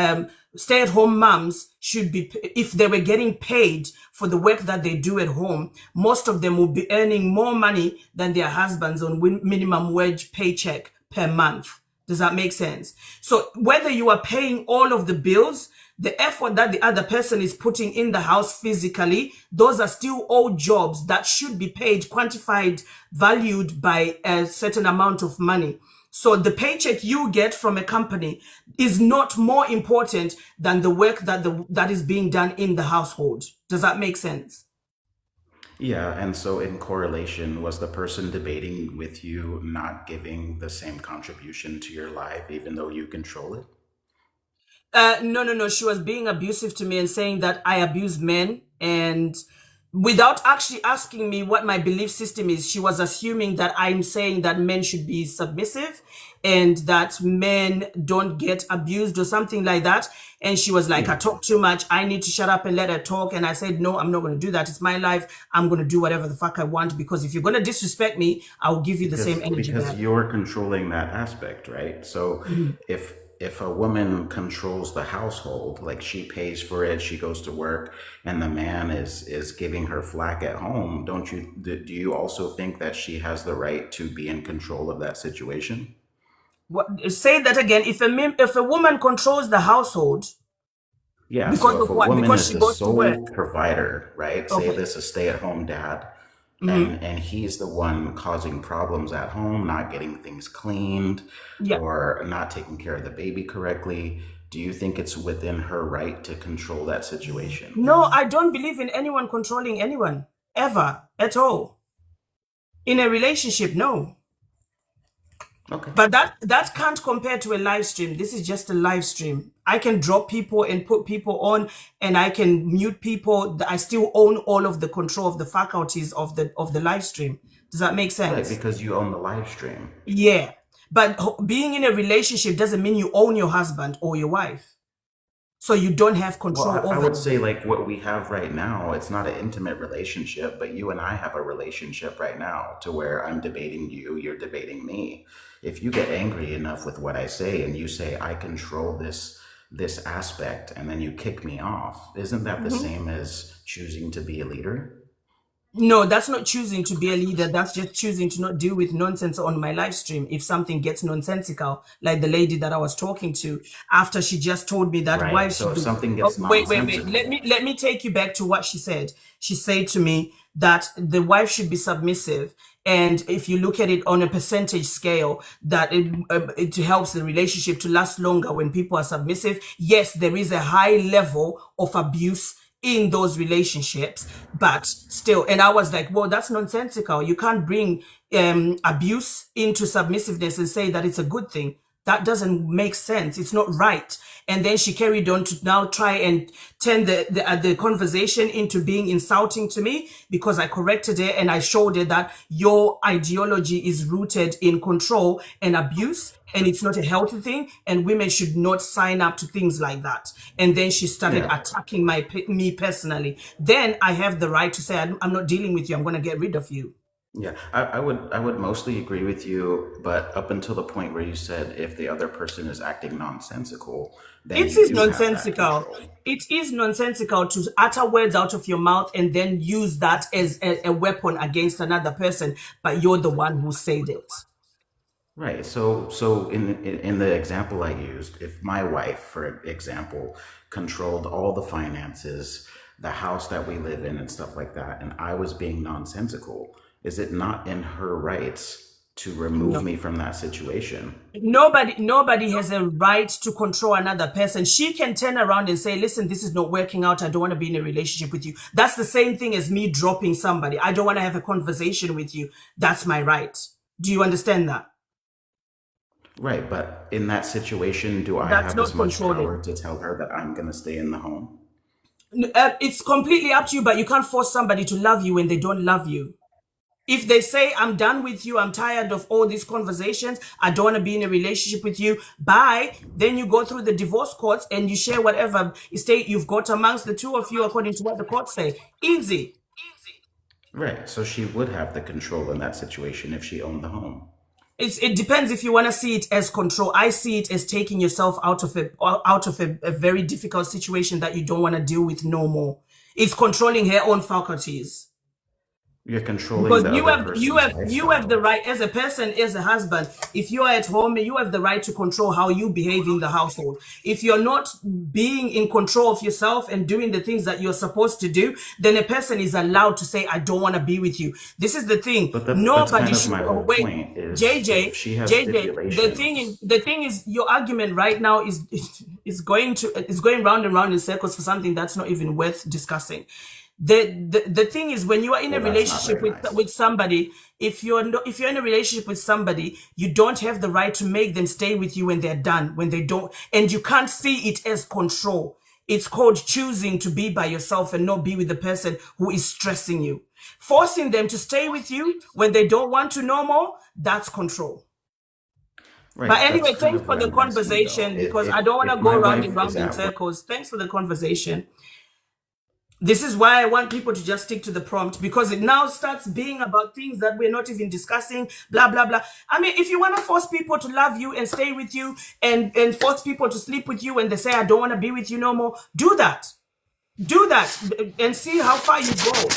Speaker 1: stay-at-home moms should be, if they were getting paid for the work that they do at home, most of them will be earning more money than their husbands on minimum wage paycheck per month. Does that make sense? So whether you are paying all of the bills, the effort that the other person is putting in the house physically, those are still all jobs that should be paid, quantified, valued by a certain amount of money. So the paycheck you get from a company is not more important than the work that is being done in the household. Does that make sense?
Speaker 6: Yeah, and so in correlation, was the person debating with you not giving the same contribution to your life, even though you control it?
Speaker 1: No. She was being abusive to me and saying that I abuse men, and without actually asking me what my belief system is, she was assuming that I'm saying that men should be submissive and that men don't get abused or something like that. And she was like, I
Speaker 6: Yeah.
Speaker 1: talk too much. I need to shut up and let her talk. And I said, no, I'm not going to do that. It's my life. I'm going to do whatever the fuck I want, because if you're going to disrespect me, I'll give you the same energy
Speaker 6: Because
Speaker 1: back.
Speaker 6: you're controlling that aspect, right? So
Speaker 1: Mhm.
Speaker 6: if a woman controls the household, like she pays for it, she goes to work, and the man is giving her flack at home, don't you do you also think that she has the right to be in control of that situation?
Speaker 1: Say that again. If a woman controls the household
Speaker 6: Yeah,
Speaker 1: because
Speaker 6: so if
Speaker 1: of
Speaker 6: a
Speaker 1: what?
Speaker 6: woman
Speaker 1: Because
Speaker 6: is
Speaker 1: she
Speaker 6: the
Speaker 1: goes to work.
Speaker 6: sole provider, right? Say
Speaker 1: Okay.
Speaker 6: this a stay-at-home dad,
Speaker 1: Hmm.
Speaker 6: and he's the one causing problems at home, not getting things cleaned
Speaker 1: Yeah.
Speaker 6: or not taking care of the baby correctly. Do you think it's within her right to control that situation?
Speaker 1: No, I don't believe in anyone controlling anyone ever at all. In a relationship, no.
Speaker 6: Okay.
Speaker 1: But that can't compare to a live stream. This is just a live stream. I can drop people and put people on, and I can mute people. I still own all of the control of the faculties of the live stream. Does that make
Speaker 6: Right,
Speaker 1: sense?
Speaker 6: because you own the live stream.
Speaker 1: Yeah. But being in a relationship doesn't mean you own your husband or your wife. So you don't have
Speaker 6: Well,
Speaker 1: control
Speaker 6: I
Speaker 1: over
Speaker 6: would
Speaker 1: them.
Speaker 6: say like what we have right now, it's not an intimate relationship, but you and I have a relationship right now to where I'm debating you, you're debating me. if you get angry enough with what I say and you say I control this aspect and then you kick me off, isn't that the same as choosing to be a leader?
Speaker 1: No, that's not choosing to be a leader. That's just choosing to not deal with nonsense on my live stream. If something gets nonsensical, like the lady that I was talking to, after she just told me that
Speaker 6: Right.
Speaker 1: wife
Speaker 6: So
Speaker 1: should
Speaker 6: if
Speaker 1: be.
Speaker 6: something
Speaker 1: Oh,
Speaker 6: gets
Speaker 1: wait.
Speaker 6: nonsensical,
Speaker 1: Let me take you back to what she said. She said to me that the wife should be submissive, and if you look at it on a percentage scale, that it helps the relationship to last longer when people are submissive. Yes, there is a high level of abuse in those relationships, but still. And I was like, well, that's nonsensical. You can't bring abuse into submissiveness and say that it's a good thing. That doesn't make sense. It's not right. And then she carried on to now try and turn the conversation into being insulting to me, because I corrected her and I showed her that your ideology is rooted in control and abuse, and it's not a healthy thing, and women should not sign up to things like that. And then she started
Speaker 6: yeah.
Speaker 1: attacking me personally. Then I have the right to say, I'm not dealing with you. I'm going to get rid of you.
Speaker 6: Yeah, I would mostly agree with you, but up until the point where you said if the other person is acting nonsensical, then
Speaker 1: It
Speaker 6: you
Speaker 1: is
Speaker 6: do have that
Speaker 1: nonsensical.
Speaker 6: control.
Speaker 1: It is nonsensical to utter words out of your mouth and then use that as a weapon against another person, but you're the one who said it.
Speaker 6: Right. So in the example I used, if my wife, for example, controlled all the finances, the house that we live in and stuff like that, and I was being nonsensical, is it not in her rights to remove
Speaker 1: No.
Speaker 6: me from that situation?
Speaker 1: Nobody has a right to control another person. She can turn around and say, listen, this is not working out. I don't want to be in a relationship with you. That's the same thing as me dropping somebody. I don't want to have a conversation with you. That's my right. Do you understand that?
Speaker 6: Right, but in that situation, do I
Speaker 1: That's
Speaker 6: have as
Speaker 1: not
Speaker 6: much
Speaker 1: controlling.
Speaker 6: power to tell her that I'm going to stay in the home?
Speaker 1: It's completely up to you, but you can't force somebody to love you when they don't love you. If they say, I'm done with you, I'm tired of all these conversations, I don't want to be in a relationship with you, bye, then you go through the divorce courts and you share whatever estate you've got amongst the two of you according to what the courts say. Easy.
Speaker 6: Right, so she would have the control in that situation if she owned the home.
Speaker 1: It depends if you want to see it as control. I see it as taking yourself out of a very difficult situation that you don't want to deal with no more. It's controlling her own faculties.
Speaker 6: You're controlling
Speaker 1: Because
Speaker 6: the other person's
Speaker 1: you have the
Speaker 6: lifestyle.
Speaker 1: right, as a person, as a husband, if you are at home, you have the right to control how you behave in the household. If you're not being in control of yourself and doing the things that you're supposed to do, then a person is allowed to say, I don't want to be with you. This is the thing.
Speaker 6: But that's
Speaker 1: Nobody
Speaker 6: kind of
Speaker 1: should.
Speaker 6: my
Speaker 1: Oh,
Speaker 6: whole
Speaker 1: wait,
Speaker 6: point is
Speaker 1: JJ,
Speaker 6: if she has
Speaker 1: JJ. The thing is, your argument right now is going round and round in circles for something that's not even worth discussing. The thing is, when you are in a
Speaker 6: Well, that's not
Speaker 1: relationship
Speaker 6: very nice.
Speaker 1: with somebody, if you're in a relationship with somebody, you don't have the right to make them stay with you when they're done, when they don't, and you can't see it as control. It's called choosing to be by yourself and not be with the person who is stressing you. Forcing them to stay with you when they don't want to no more, that's control.
Speaker 6: Right,
Speaker 1: But
Speaker 6: that's
Speaker 1: anyway,
Speaker 6: kind
Speaker 1: thanks
Speaker 6: of
Speaker 1: for
Speaker 6: what
Speaker 1: the
Speaker 6: I'm asking, though.
Speaker 1: conversation, because I
Speaker 6: If
Speaker 1: don't want to
Speaker 6: if my
Speaker 1: go round and
Speaker 6: wife
Speaker 1: round
Speaker 6: is
Speaker 1: in
Speaker 6: at work,
Speaker 1: circles. Thanks for the conversation. This is why I want people to just stick to the prompt, because it now starts being about things that we're not even discussing, blah, blah, blah. I mean, if you want to force people to love you and stay with you and force people to sleep with you when they say, I don't want to be with you no more, do that. Do that and see how far you go.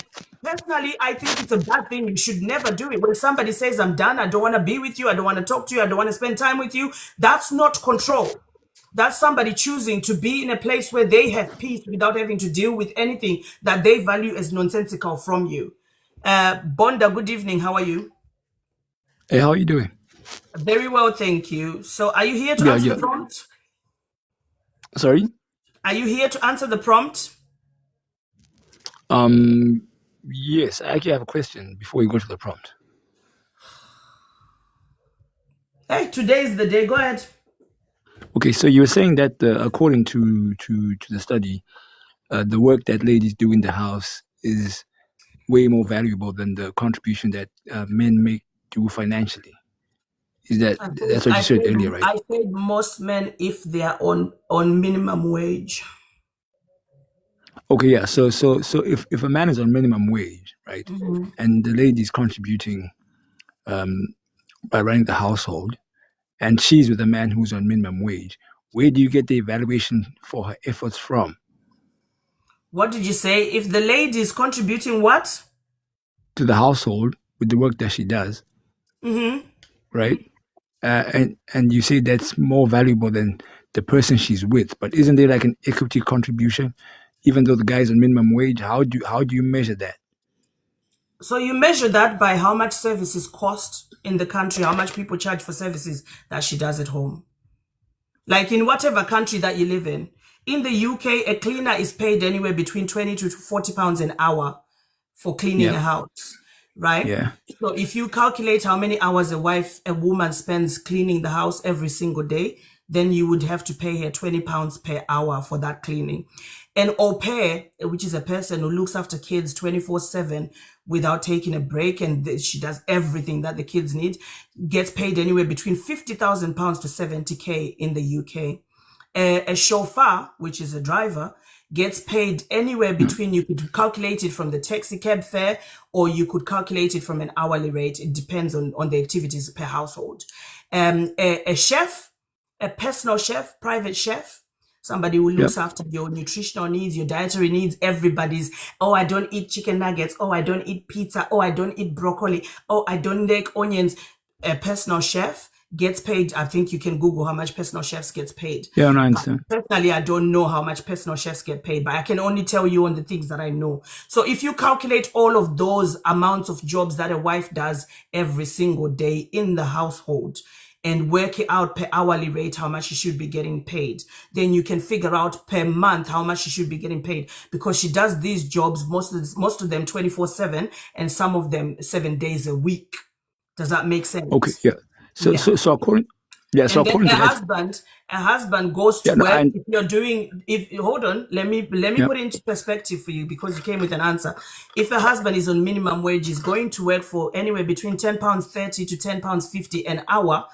Speaker 1: Personally, I think it's a bad thing. You should never do it. When somebody says, I'm done, I don't want to be with you, I don't want to talk to you, I don't want to spend time with you, that's not control. That's somebody choosing to be in a place where they have peace without having to deal with anything that they value as nonsensical from you. Bonda, good evening. How are you?
Speaker 7: Hey, how are you doing?
Speaker 1: Very well, thank you. So are you here to
Speaker 7: Yeah,
Speaker 1: answer
Speaker 7: yeah.
Speaker 1: the prompt?
Speaker 7: Sorry.
Speaker 1: Are you here to answer the prompt?
Speaker 7: Yes, I actually have a question before we go to the prompt.
Speaker 1: Hey, today is the day. Go ahead.
Speaker 7: Okay, so you were saying that according to the study, the work that ladies do in the house is way more valuable than the contribution that men do financially. Is that's what you said earlier, right?
Speaker 1: I said most men, if they are on minimum wage.
Speaker 7: Okay, yeah. So if a man is on minimum wage, right, and the lady is contributing by running the household, and she's with a man who's on minimum wage, where do you get the evaluation for her efforts from?
Speaker 1: What did you say? If the lady is contributing what?
Speaker 7: To the household with the work that she does, right? And you say that's more valuable than the person she's with. But isn't there like an equity contribution, even though the guy's on minimum wage? How do you measure that?
Speaker 1: So you measure that by how much services cost in the country, how much people charge for services that she does at home. Like in whatever country that you live in the UK, a cleaner is paid anywhere between 20 to 40 pounds an hour for cleaning a house, right?
Speaker 7: Yeah.
Speaker 1: So if you calculate how many hours a woman spends cleaning the house every single day, then you would have to pay her 20 pounds per hour for that cleaning. An au pair, which is a person who looks after kids 24/7 without taking a break, and she does everything that the kids need, gets paid anywhere between 50,000 pounds to 70k in the UK. A chauffeur, which is a driver, gets paid anywhere between, you could calculate it from the taxi cab fare, or you could calculate it from an hourly rate. It depends on the activities per household. A chef, a personal chef, private chef, somebody who looks after your nutritional needs, your dietary needs, everybody's, oh, I don't eat chicken nuggets. Oh, I don't eat pizza. Oh, I don't eat broccoli. Oh, I don't like onions. A personal chef gets paid. I think you can Google how much personal chefs gets paid.
Speaker 7: Yeah, I understand.
Speaker 1: Personally, I don't know how much personal chefs get paid, but I can only tell you on the things that I know. So if you calculate all of those amounts of jobs that a wife does every single day in the household and work it out per hourly rate, how much she should be getting paid, then you can figure out per month how much she should be getting paid, because she does these jobs, most of them 24/7, and some of them 7 days a week. Does that make sense?
Speaker 7: Okay, yeah. So according, yeah. So
Speaker 1: And then
Speaker 7: according to
Speaker 1: a husband goes to
Speaker 7: Yeah, no,
Speaker 1: work.
Speaker 7: I-
Speaker 1: Hold on, let me
Speaker 7: Yeah.
Speaker 1: put it into perspective for you, because you came with an answer. If a husband is on minimum wage, he's going to work for anywhere between £10.30 to £10.50 an hour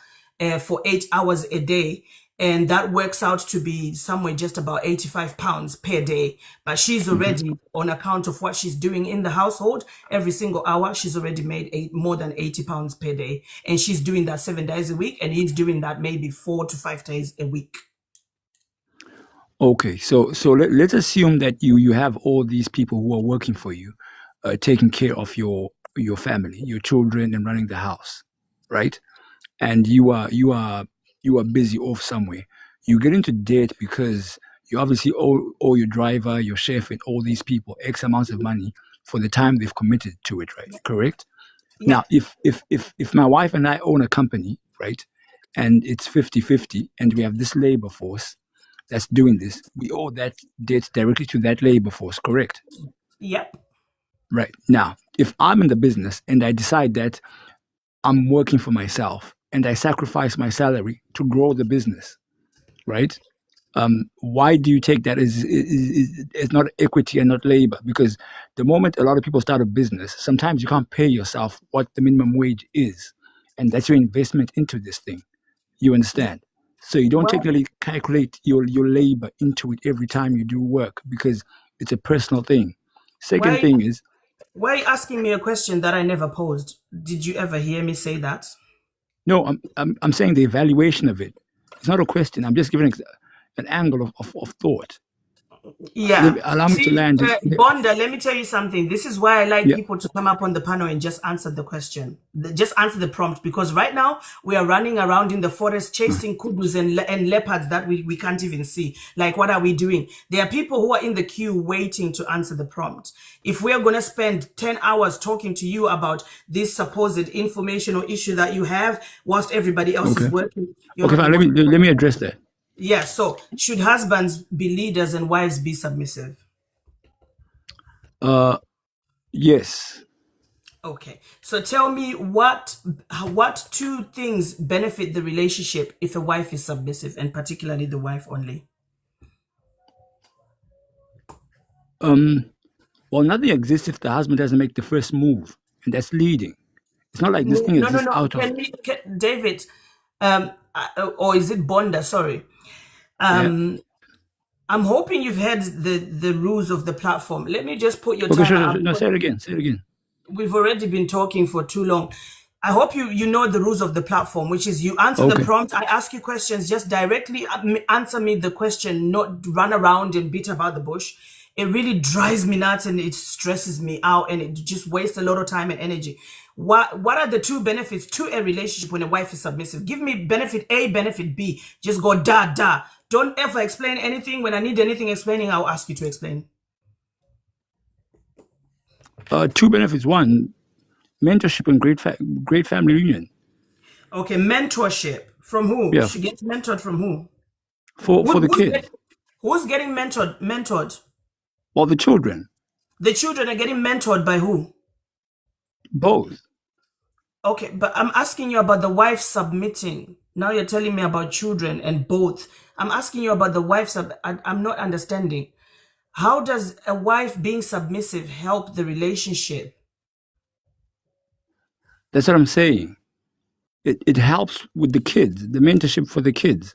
Speaker 1: for 8 hours a day. And that works out to be somewhere just about £85 per day. But she's already, on account of what she's doing in the household, every single hour, she's already made more than £80 per day. And she's doing that 7 days a week, and he's doing that maybe 4 to 5 days a week.
Speaker 7: Okay, so let's assume that you have all these people who are working for you, taking care of your family, your children, and running the house, right? And you are busy off somewhere. You get into debt because you obviously owe your driver, your chef, and all these people X amounts of money for the time they've committed to it, right? Correct?
Speaker 1: Yeah.
Speaker 7: Now, if my wife and I own a company, right, and it's 50-50, and we have this labor force that's doing this, we owe that debt directly to that labor force, correct?
Speaker 1: Yep.
Speaker 7: Right. Now, if I'm in the business and I decide that I'm working for myself and I sacrifice my salary to grow the business, right? Why do you take that as not equity and not labor? Because the moment a lot of people start a business, sometimes you can't pay yourself what the minimum wage is. And that's your investment into this thing. You understand? So you don't technically calculate your labor into it every time you do work, because it's a personal thing. Second
Speaker 1: Why-
Speaker 7: thing is,
Speaker 1: Why are you asking me a question that I never posed? Did you ever hear me say that?
Speaker 7: no, I'm saying the evaluation of it. It's not a question. I'm just giving an angle of thought.
Speaker 1: Yeah.
Speaker 7: Allow me to land it.
Speaker 1: Bonda, let me tell you something. This is why I like
Speaker 7: Yeah.
Speaker 1: people to come up on the panel and just answer the question. Just answer the prompt, because right now we are running around in the forest chasing kudus and leopards that we can't even see. Like, what are we doing? There are people who are in the queue waiting to answer the prompt. If we are going to spend 10 hours talking to you about this supposed informational issue that you have whilst everybody else is working.
Speaker 7: Okay, fine. Let me address that.
Speaker 1: Yeah, so should husbands be leaders and wives be submissive?
Speaker 7: Yes.
Speaker 1: Okay, so tell me what two things benefit the relationship if a wife is submissive, and particularly the wife only?
Speaker 7: Well, nothing exists if the husband doesn't make the first move, and that's leading. It's not like this thing exists out of.
Speaker 1: David, or is it Bonda? Sorry. I'm hoping you've heard the rules of the platform. Let me just put your
Speaker 7: Okay,
Speaker 1: timer
Speaker 7: sure.
Speaker 1: up.
Speaker 7: No, say it again.
Speaker 1: We've already been talking for too long. I hope you know the rules of the platform, which is you answer the
Speaker 7: Okay.
Speaker 1: prompt. I ask you questions, just directly answer me the question, not run around and beat about the bush. It really drives me nuts and it stresses me out and it just wastes a lot of time and energy. What are the two benefits to a relationship when a wife is submissive? Give me benefit A, benefit B. Just go da da. Don't ever explain anything. When I need anything explaining, I'll ask you to explain.
Speaker 7: Two benefits. One, mentorship and great family reunion.
Speaker 1: Okay, mentorship from who?
Speaker 7: Yeah.
Speaker 1: She gets mentored from who?
Speaker 7: For the kids.
Speaker 1: Who's getting mentored?
Speaker 7: Or the children.
Speaker 1: The children are getting mentored by who?
Speaker 7: Both.
Speaker 1: Okay, but I'm asking you about the wife submitting. Now you're telling me about children and both. I'm asking you about the wife I'm not understanding. How does a wife being submissive help the relationship?
Speaker 7: That's what I'm saying. It helps with the kids, the mentorship for the kids,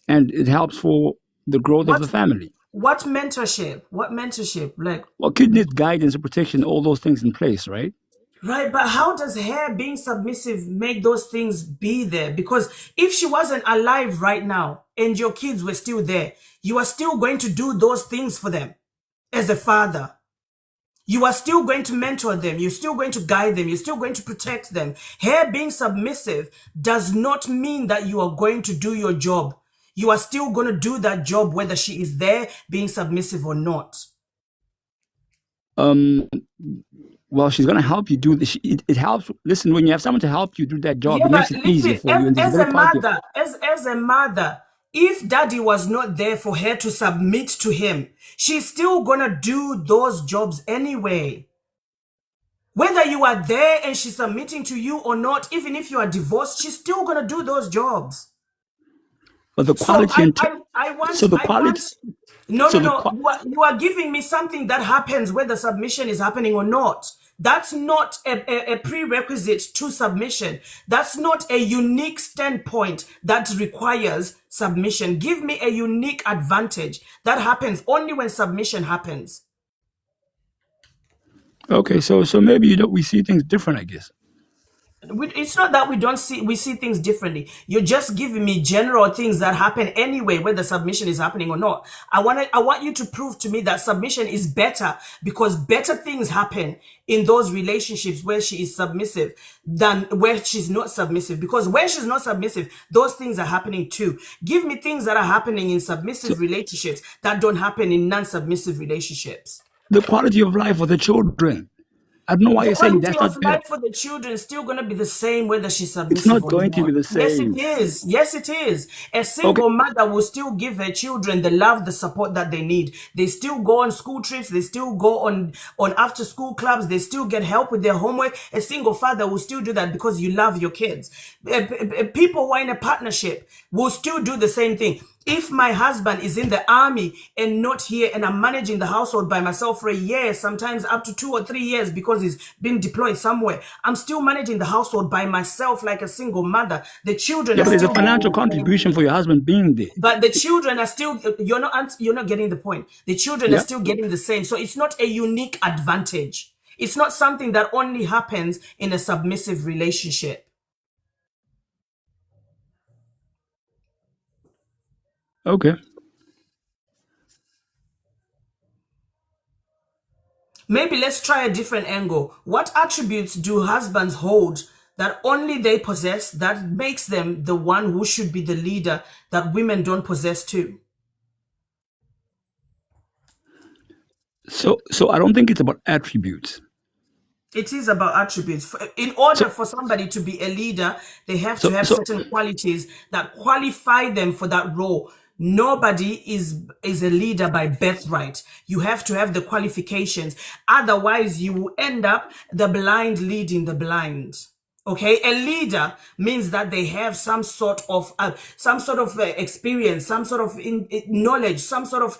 Speaker 7: and it helps for the growth of the family.
Speaker 1: What mentorship? What mentorship? Like,
Speaker 7: well, kids need guidance and protection, all those things in place, right?
Speaker 1: Right, but how does her being submissive make those things be there? Because if she wasn't alive right now and your kids were still there, you are still going to do those things for them as a father. You are still going to mentor them. You're still going to guide them. You're still going to protect them. Her being submissive does not mean that you are going to do your job. You are still going to do that job whether she is there being submissive or not.
Speaker 7: Well, she's going to help you do this. It helps. Listen, when you have someone to help you do that job,
Speaker 1: Yeah,
Speaker 7: it makes it easier for you. And
Speaker 1: as a mother, if daddy was not there for her to submit to him, she's still gonna do those jobs anyway. Whether you are there and she's submitting to you or not, even if you are divorced, she's still gonna do those jobs.
Speaker 7: But the quality
Speaker 1: You are giving me something that happens whether submission is happening or not. That's not a prerequisite to submission. That's not a unique standpoint that requires submission. Give me a unique advantage that happens only when submission happens.
Speaker 7: Okay, so maybe we see things different, I guess.
Speaker 1: It's not that we see things differently. You're just giving me general things that happen anyway, whether submission is happening or not. I want you to prove to me that submission is better because better things happen in those relationships where she is submissive than where she's not submissive. Because where she's not submissive, those things are happening too. Give me things that are happening in submissive relationships that don't happen in non-submissive relationships.
Speaker 7: The quality of life for the children. I don't know why you're saying that's not better.
Speaker 1: Life for the children is still going to be the same whether she's submissive
Speaker 7: It's not
Speaker 1: or
Speaker 7: going
Speaker 1: not.
Speaker 7: to be the same.
Speaker 1: Yes, it is. Yes, it is. A single mother will still give her children the love, the support that they need. They still go on school trips. They still go on after school clubs. They still get help with their homework. A single father will still do that because you love your kids. People who are in a partnership will still do the same thing. If my husband is in the army and not here and I'm managing the household by myself for a year, sometimes up to 2 or 3 years because he's been deployed somewhere, I'm still managing the household by myself like a single mother. The children are
Speaker 7: but there's
Speaker 1: still
Speaker 7: a financial contribution for your husband being there.
Speaker 1: But the children are still, you're not getting the point. The children are still getting the same. So it's not a unique advantage. It's not something that only happens in a submissive relationship.
Speaker 7: Okay.
Speaker 1: Maybe let's try a different angle. What attributes do husbands hold that only they possess that makes them the one who should be the leader that women don't possess too?
Speaker 7: So I don't think it's about attributes.
Speaker 1: It is about attributes. In order for somebody to be a leader, they have to have certain qualities that qualify them for that role. Nobody is a leader by birthright. You have to have the qualifications. Otherwise, you will end up the blind leading the blind. Okay, a leader means that they have some sort of experience, some sort of knowledge, some sort of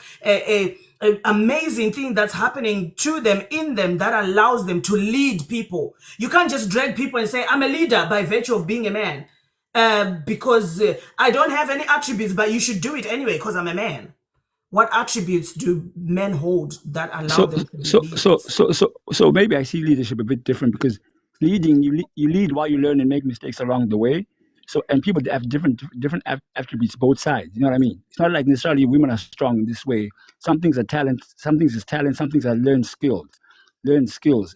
Speaker 1: amazing thing that's happening to them, in them, that allows them to lead people. You can't just drag people and say, I'm a leader by virtue of being a man. Because I don't have any attributes, but you should do it anyway because I'm a man. What attributes do men hold that allow them to be leaders?
Speaker 7: So maybe I see leadership a bit different because leading, you lead while you learn and make mistakes along the way. So, and people have different attributes, both sides. You know what I mean? It's not like necessarily women are strong in this way. Some things are talent, some things is talent, some things are learned skills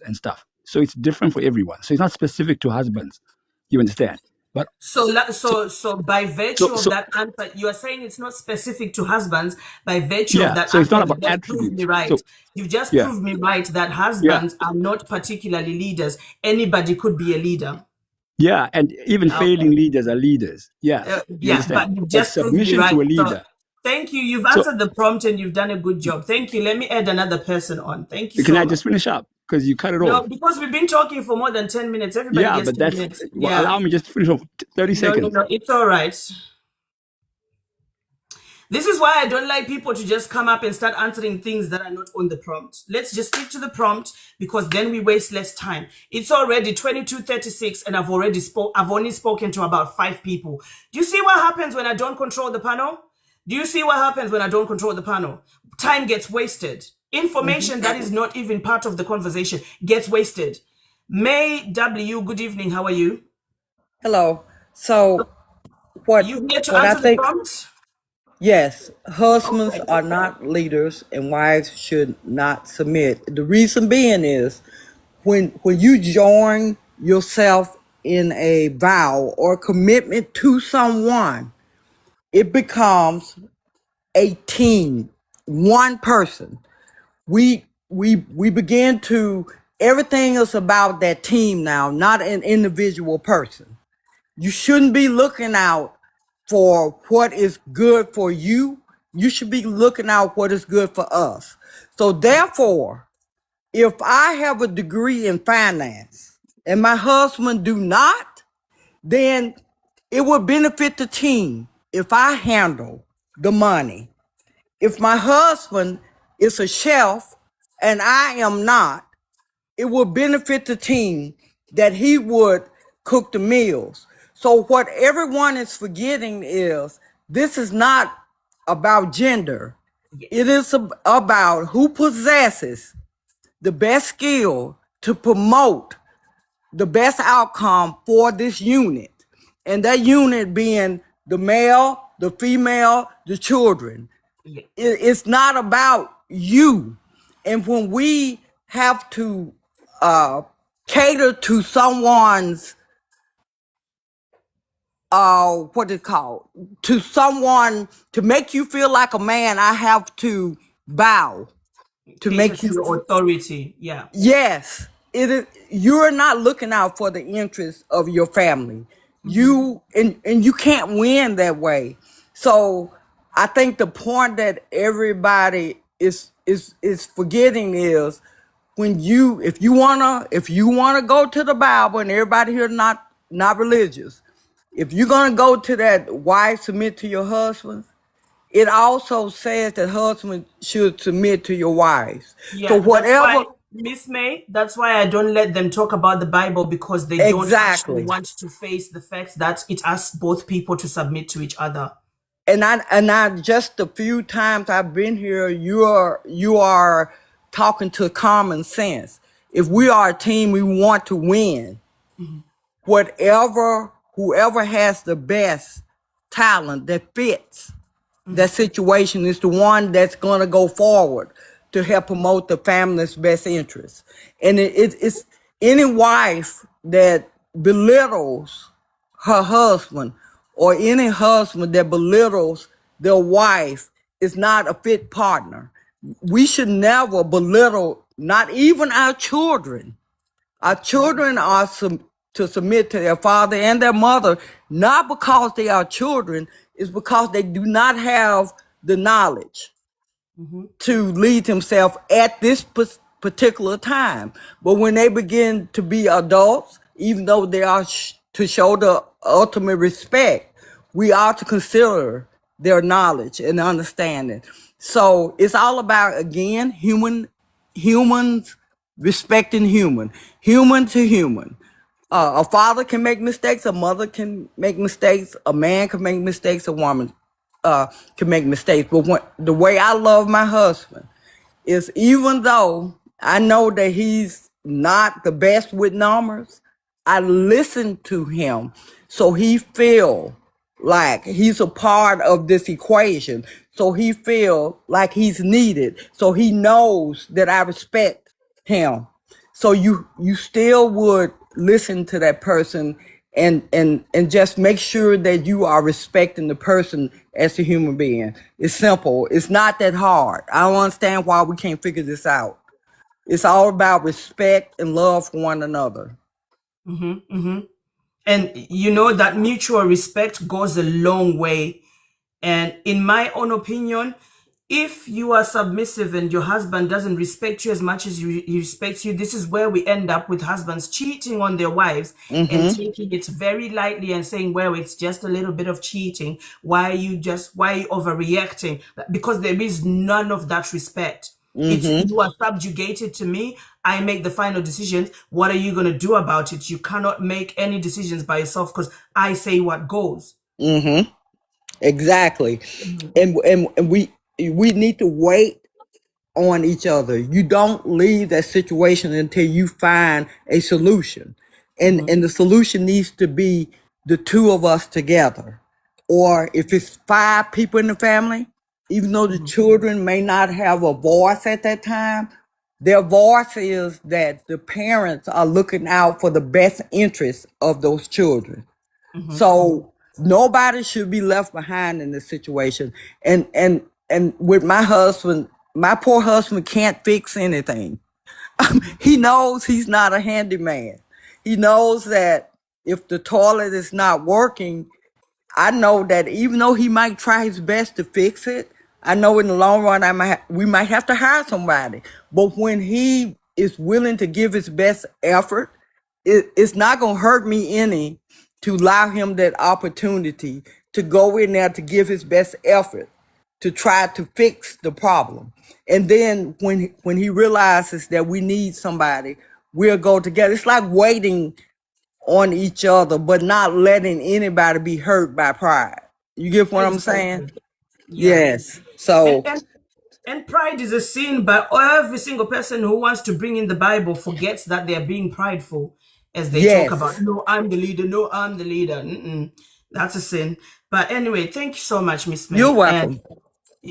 Speaker 7: and stuff. So it's different for everyone. So it's not specific to husbands. You understand? But
Speaker 1: So,
Speaker 7: so
Speaker 1: so by
Speaker 7: so
Speaker 1: virtue of
Speaker 7: so
Speaker 1: that answer, you are saying it's not specific to husbands. By virtue of
Speaker 7: yeah.
Speaker 1: that
Speaker 7: So it's not
Speaker 1: answer, you
Speaker 7: about
Speaker 1: just proved me
Speaker 7: attributes.
Speaker 1: right.
Speaker 7: So
Speaker 1: You've just
Speaker 7: yeah,
Speaker 1: proved me right that
Speaker 7: yeah,
Speaker 1: husbands are not particularly leaders. Anybody could be a leader.
Speaker 7: yeah. And even failing
Speaker 1: Okay.
Speaker 7: leaders are leaders. Yeah, you
Speaker 1: Yeah,
Speaker 7: understand?
Speaker 1: but you've
Speaker 7: But
Speaker 1: just proved me
Speaker 7: submission to
Speaker 1: right.
Speaker 7: a
Speaker 1: So
Speaker 7: leader.
Speaker 1: thank you. You've
Speaker 7: So
Speaker 1: answered the prompt and you've done a good job. Thank you. Let me add another person on. Thank you
Speaker 7: can
Speaker 1: so
Speaker 7: I
Speaker 1: much.
Speaker 7: just finish up because you cut it
Speaker 1: No,
Speaker 7: off?
Speaker 1: because we've been talking for more than 10 minutes. Everybody
Speaker 7: Yeah,
Speaker 1: gets
Speaker 7: but
Speaker 1: 10
Speaker 7: that's
Speaker 1: minutes.
Speaker 7: well,
Speaker 1: Yeah.
Speaker 7: allow me just to finish off 30
Speaker 1: No,
Speaker 7: seconds.
Speaker 1: it's all right. This is why I don't like people to just come up and start answering things that are not on the prompt. Let's just stick to the prompt because then we waste less time. It's already 22:36 and I've only spoken to about 5 people. Do you see what happens when I don't control the panel? Do you see what happens when I don't control the panel? Time gets wasted. Information that is not even part of the conversation gets wasted. May W, good evening. How are you?
Speaker 8: Hello. So what
Speaker 1: You here to
Speaker 8: what I
Speaker 1: answer the
Speaker 8: think,
Speaker 1: prompt?
Speaker 8: yes, husbands
Speaker 1: Okay.
Speaker 8: are not leaders and wives should not submit. The reason being is when you join yourself in a vow or commitment to someone, it becomes a team, one person. We begin to, everything is about that team now, not an individual person. You shouldn't be looking out for what is good for you. You should be looking out what is good for us. So therefore, if I have a degree in finance and my husband do not, then it would benefit the team if I handle the money. If my husband is a chef and I am not, it would benefit the team that he would cook the meals. So what everyone is forgetting is this is not about gender. It is about who possesses the best skill to promote the best outcome for this unit. And that unit being the male, the female, the children.
Speaker 1: Yeah.
Speaker 8: It's not about you. And when we have to cater to someone's what is it called, to someone to make you feel like a man, I have to bow to
Speaker 1: Cater
Speaker 8: make
Speaker 1: to
Speaker 8: you.
Speaker 1: your authority. Yeah.
Speaker 8: Yes, it is. You're not looking out for the interests of your family. You and you can't win that way. So I think the point that everybody is forgetting is when you, if you wanna go to the Bible, and everybody here not religious, if you're gonna go to that, wife submit to your husbands, it also says that husbands should submit to your wives. So
Speaker 1: Yeah. That's
Speaker 8: whatever,
Speaker 1: why, Miss May, that's why I don't let them talk about the Bible because they don't actually
Speaker 8: exactly.
Speaker 1: want to face the fact that it asks both people to submit to each other.
Speaker 8: And I just the few times I've been here, you are talking to common sense. If we are a team, we want to win. Whoever has the best talent that fits that situation is the one that's going to go forward to help promote the family's best interests. And it's any wife that belittles her husband or any husband that belittles their wife is not a fit partner. We should never belittle, not even our children. Our children are to submit to their father and their mother, not because they are children, it's because they do not have the knowledge to lead themselves at this particular time. But when they begin to be adults, even though they are to show the ultimate respect, we are to consider their knowledge and understanding. So it's all about, again, humans respecting human to human. A father can make mistakes, a mother can make mistakes, a man can make mistakes, a woman can make mistakes. But the way I love my husband is, even though I know that he's not the best with numbers, I listen to him so he feel like he's a part of this equation. So he feel like he's needed. So he knows that I respect him. So you still would listen to that person and just make sure that you are respecting the person as a human being. It's simple. It's not that hard. I don't understand why we can't figure this out. It's all about respect and love for one another.
Speaker 1: And you know that mutual respect goes a long way. And in my own opinion, if you are submissive and your husband doesn't respect you as much as he respects you, this is where we end up with husbands cheating on their wives and taking it very lightly and saying, well, it's just a little bit of cheating. Why are you overreacting? Because there is none of that respect. It's you are subjugated to me. I make the final decisions. What are you going to do about it? You cannot make any decisions by yourself because I say what goes.
Speaker 8: Exactly. And we need to wait on each other. You don't leave that situation until you find a solution. And the solution needs to be the two of us together. Or if it's 5 people in the family, even though the children may not have a voice at that time, their voice is that the parents are looking out for the best interests of those children. So nobody should be left behind in this situation. And with my husband, my poor husband can't fix anything. He knows he's not a handyman. He knows that if the toilet is not working, I know that even though he might try his best to fix it, I know in the long run we might have to hire somebody. But when he is willing to give his best effort, it's not going to hurt me any to allow him that opportunity to go in there to give his best effort to try to fix the problem. And then when he realizes that we need somebody, we'll go together. It's like waiting on each other, but not letting anybody be hurt by pride. You get what I'm saying?
Speaker 1: Yeah.
Speaker 8: Yes. So
Speaker 1: And pride is a sin, but every single person who wants to bring in the Bible forgets that they're being prideful as they talk about,
Speaker 8: yes,
Speaker 1: no, I'm the leader, no, I'm the leader. That's a sin. But anyway, thank you so much, Miss
Speaker 8: you're
Speaker 1: May. And
Speaker 8: welcome.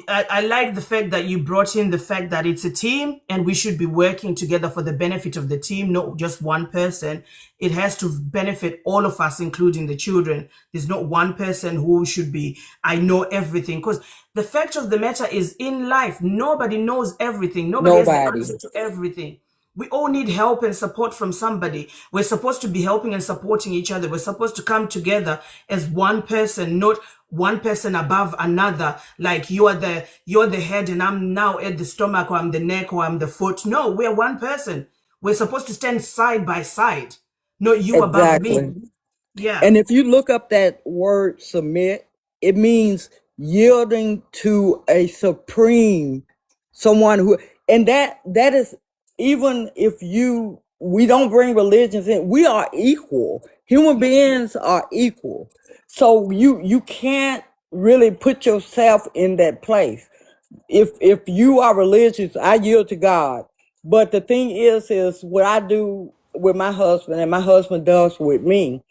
Speaker 1: I like the fact that you brought in the fact that it's a team and we should be working together for the benefit of the team, not just one person. It has to benefit all of us, including the children. There's not one person who should be, I know everything. Because the fact of the matter is, in life, nobody knows everything. Nobody has the
Speaker 8: Nobody.
Speaker 1: answer to everything. We all need help and support from somebody. We're supposed to be helping and supporting each other. We're supposed to come together as one person, not one person above another. Like you're the head and I'm now at the stomach, or I'm the neck, or I'm the foot. No, we're one person. We're supposed to stand side by side, not you above me.
Speaker 8: Exactly.
Speaker 1: Yeah.
Speaker 8: And if you look up that word submit, it means yielding to a supreme, someone who, and that is, even if we don't bring religions in, we are equal. Human beings are equal. So you can't really put yourself in that place. If you are religious, I yield to God. But the thing is what I do with my husband and my husband does with me,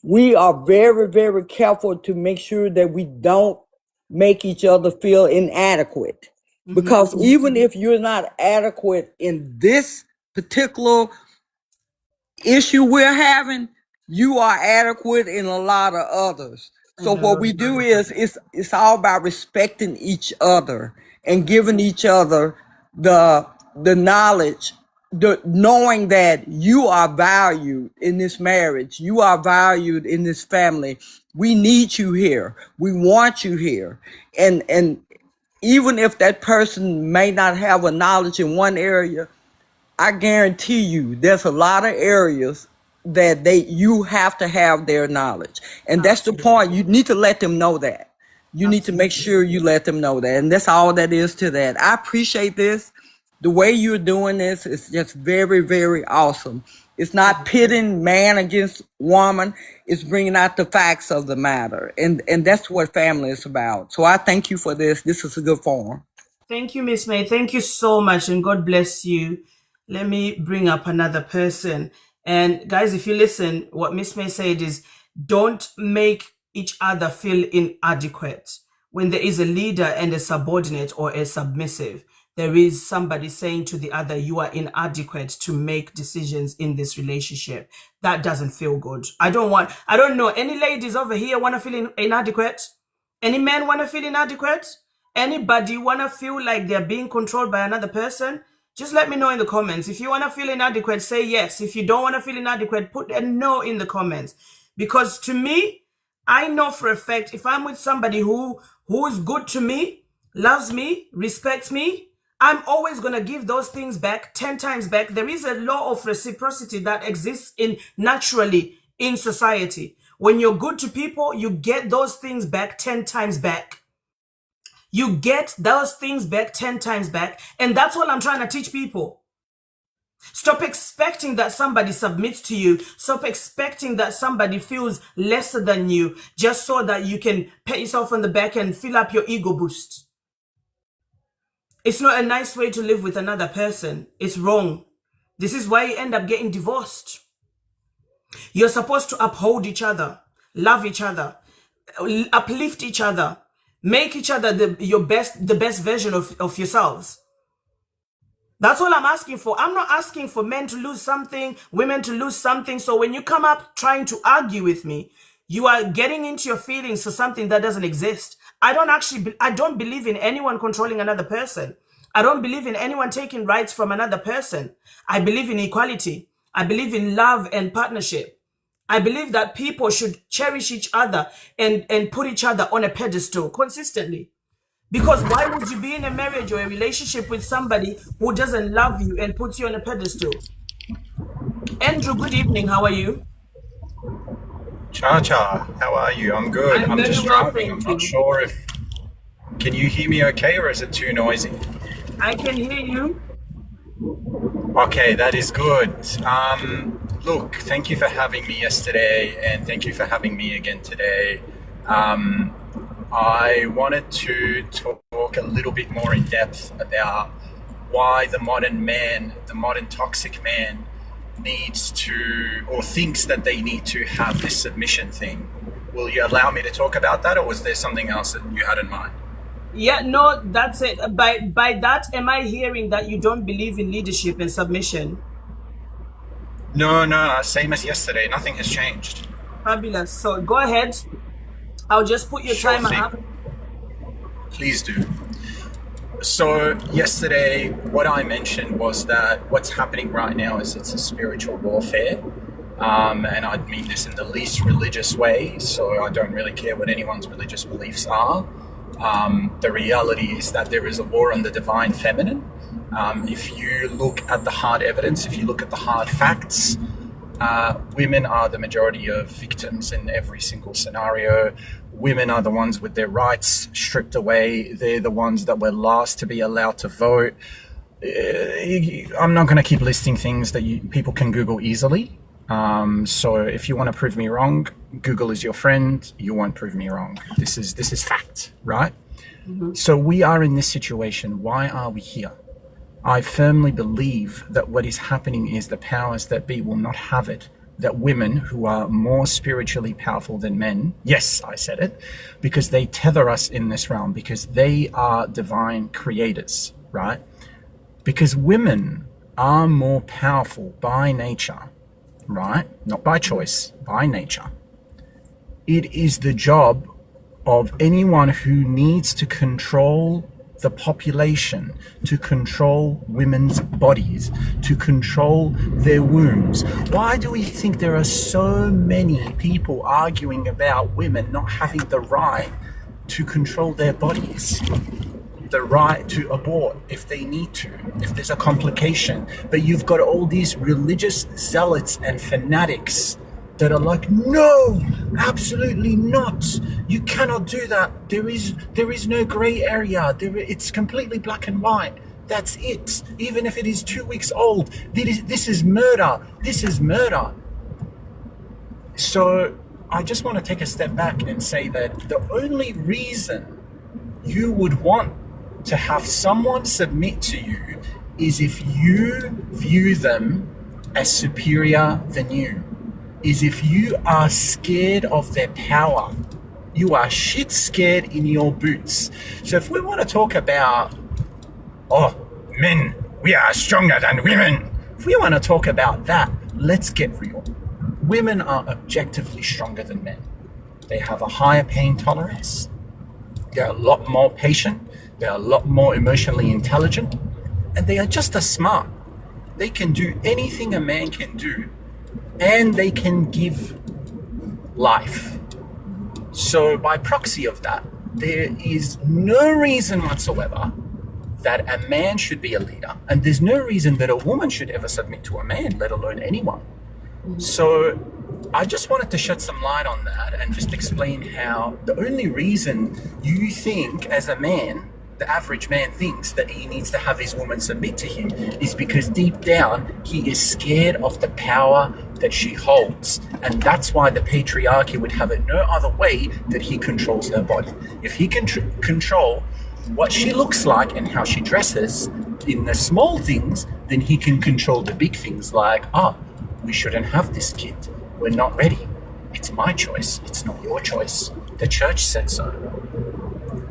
Speaker 8: we are very, very careful to make sure that we don't make each other feel inadequate. Because even if you're not adequate in this particular issue we're having, you are adequate in a lot of others. So what we do is it's all about respecting each other and giving each other the knowledge, the knowing that you are valued in this marriage, you are valued in this family. We need you here. We want you here. And even if that person may not have a knowledge in one area, I guarantee you there's a lot of areas that you have to have their knowledge. And that's the point. You need to let them know that. You need to make sure you let them know that. And that's all that is to that. I appreciate this. The way you're doing this is just very, very awesome. It's not pitting man against woman. It's bringing out the facts of the matter. And that's what family is about. So I thank you for this. This is a good forum.
Speaker 1: Thank you, Miss May. Thank you so much, and God bless you. Let me bring up another person. And guys, if you listen, what Miss May said is, don't make each other feel inadequate. When there is a leader and a subordinate or a submissive, there is somebody saying to the other, you are inadequate to make decisions in this relationship. That doesn't feel good. I don't know. Any ladies over here want to feel inadequate? Any men want to feel inadequate? Anybody want to feel like they're being controlled by another person? Just let me know in the comments. If you want to feel inadequate, say yes. If you don't want to feel inadequate, put a no in the comments. Because to me, I know for a fact, if I'm with somebody who is good to me, loves me, respects me, I'm always going to give those things back 10 times back. There is a law of reciprocity that exists naturally in society. When you're good to people, you get those things back 10 times back. You get those things back 10 times back. And that's what I'm trying to teach people. Stop expecting that somebody submits to you. Stop expecting that somebody feels lesser than you just so that you can pat yourself on the back and fill up your ego boost. It's not a nice way to live with another person. It's wrong. This is why you end up getting divorced. You're supposed to uphold each other, love each other, uplift each other, make each other the best version of yourselves. That's all I'm asking for. I'm not asking for men to lose something, women to lose something. So when you come up trying to argue with me, you are getting into your feelings for something that doesn't exist. I don't believe in anyone controlling another person. I don't believe in anyone taking rights from another person. I believe in equality. I believe in love and partnership. I believe that people should cherish each other and put each other on a pedestal consistently. Because why would you be in a marriage or a relationship with somebody who doesn't love you and puts you on a pedestal? Andrew, good evening. How are you?
Speaker 9: Cha-cha, how are you? I'm good. I'm just driving. I'm not sure if... Can you hear me okay, or is it too noisy?
Speaker 1: I can hear you.
Speaker 9: Okay, that is good. Look, thank you for having me yesterday, and thank you for having me again today. I wanted to talk a little bit more in depth about why the modern man, the modern toxic man, needs to, or thinks that they need to have this submission thing. Will you allow me to talk about that, or was there something else that you had in mind?
Speaker 1: Yeah, no, that's it. By that, am I hearing that you don't believe in leadership and submission?
Speaker 9: No, same as yesterday. Nothing has changed.
Speaker 1: Fabulous. So go ahead. I'll just put your
Speaker 9: Sure
Speaker 1: timer
Speaker 9: thing.
Speaker 1: up.
Speaker 9: Please do. So yesterday, what I mentioned was that what's happening right now is it's a spiritual warfare. And I mean this in the least religious way, so I don't really care what anyone's religious beliefs are. The reality is that there is a war on the divine feminine. If you look at the hard evidence, if you look at the hard facts, women are the majority of victims in every single scenario. Women are the ones with their rights stripped away. They're the ones that were last to be allowed to vote. I'm not going to keep listing things that people can Google easily. So if you want to prove me wrong, Google is your friend. You won't prove me wrong. This is fact, right? Mm-hmm. So we are in this situation. Why are we here? I firmly believe that what is happening is the powers that be will not have it, that women who are more spiritually powerful than men, yes, I said it, because they tether us in this realm, because they are divine creators, right? Because women are more powerful by nature, right? Not by choice, by nature. It is the job of anyone who needs to control the population, to control women's bodies, to control their wombs. Why do we think there are so many people arguing about women not having the right to control their bodies? The right to abort if they need to, if there's a complication. But you've got all these religious zealots and fanatics that are like, no, absolutely not. You cannot do that. There is no gray area. It's completely black and white. That's it. Even if it is 2 weeks old, this is murder. This is murder. So I just want to take a step back and say that the only reason you would want to have someone submit to you is if you view them as superior than you is if you are scared of their power. You are shit scared in your boots. So if we want to talk about, oh, men, we are stronger than women. If we want to talk about that, let's get real. Women are objectively stronger than men. They have a higher pain tolerance. They're a lot more patient. They're a lot more emotionally intelligent. And they are just as smart. They can do anything a man can do, and they can give life. So by proxy of that, there is no reason whatsoever that a man should be a leader, and there's no reason that a woman should ever submit to a man, let alone anyone. So I just wanted to shed some light on that and just explain how the only reason you think as a man, the average man thinks that he needs to have his woman submit to him is because deep down he is scared of the power that she holds. And that's why the patriarchy would have it no other way that he controls her body. If he can control what she looks like and how she dresses in the small things, then he can control the big things like, we shouldn't have this kid. We're not ready. It's my choice. It's not your choice. The church said so.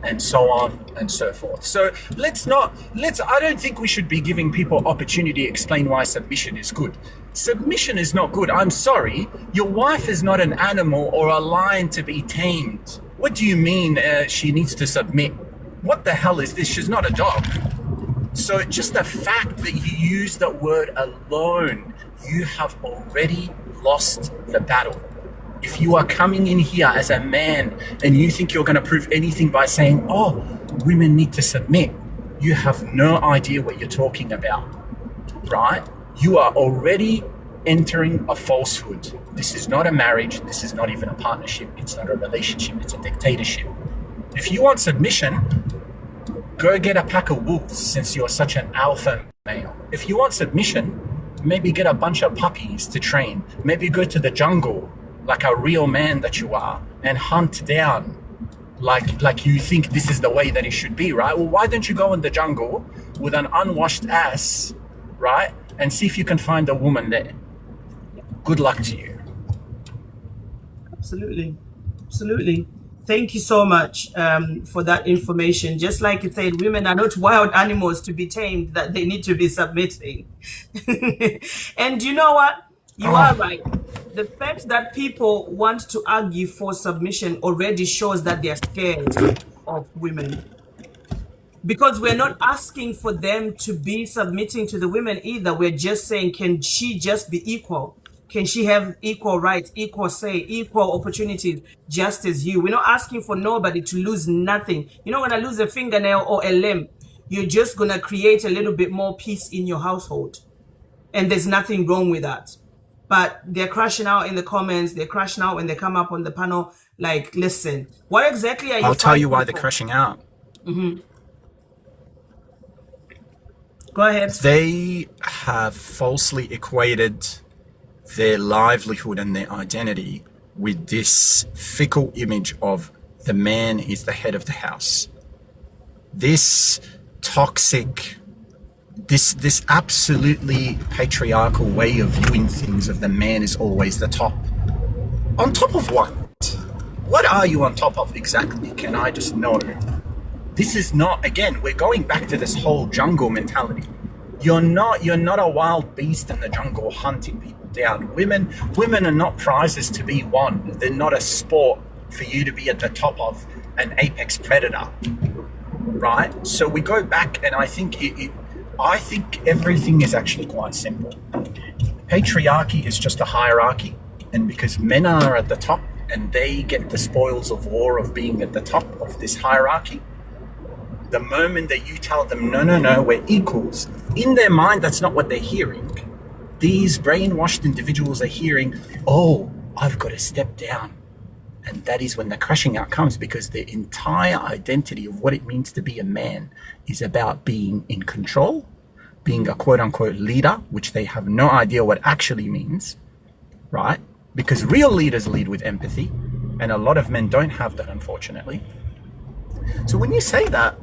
Speaker 9: And so on and so forth. So I don't think we should be giving people opportunity to explain why submission is good. Submission is not good. I'm sorry. Your wife is not an animal or a lion to be tamed. What do you mean she needs to submit? What the hell is this? She's not a dog. So just the fact that you use the word alone, you have already lost the battle. If you are coming in here as a man and you think you're going to prove anything by saying, women need to submit, you have no idea what you're talking about, right? You are already entering a falsehood. This is not a marriage. This is not even a partnership. It's not a relationship. It's a dictatorship. If you want submission, go get a pack of wolves since you're such an alpha male. If you want submission, maybe get a bunch of puppies to train. Maybe go to the jungle like a real man that you are and hunt down like you think this is the way that it should be, right? Well, why don't you go in the jungle with an unwashed ass, right? And see if you can find a woman there. Good luck to you.
Speaker 1: Absolutely. Absolutely. Thank you so much for that information. Just like you said, women are not wild animals to be tamed, that they need to be submitting. And you know what? You are right. The fact that people want to argue for submission already shows that they're scared of women. Because we're not asking for them to be submitting to the women either. We're just saying, can she just be equal? Can she have equal rights, equal say, equal opportunities, just as you? We're not asking for nobody to lose nothing. You're not going to lose a fingernail or a limb. You're just going to create a little bit more peace in your household. And there's nothing wrong with that. But they're crashing out in the comments. They're crashing out when they come up on the panel. Like, listen, what exactly are you
Speaker 9: I'll tell you why
Speaker 1: fighting
Speaker 9: they're
Speaker 1: for?
Speaker 9: crashing out.
Speaker 1: Go ahead.
Speaker 9: They have falsely equated their livelihood and their identity with this fickle image of the man is the head of the house. This toxic, this absolutely patriarchal way of viewing things of the man is always the top. On top of what? What are you on top of exactly? Can I just know? This is not, again, we're going back to this whole jungle mentality. You're not a wild beast in the jungle hunting people down. Women are not prizes to be won. They're not a sport for you to be at the top of an apex predator, right? So we go back, and I think everything is actually quite simple. Patriarchy is just a hierarchy, and because men are at the top and they get the spoils of war of being at the top of this hierarchy, the moment that you tell them, no, we're equals, in their mind, that's not what they're hearing. These brainwashed individuals are hearing, I've got to step down. And that is when the crashing out comes, because their entire identity of what it means to be a man is about being in control, being a quote unquote leader, which they have no idea what actually means, right? Because real leaders lead with empathy, and a lot of men don't have that, unfortunately. So when you say that,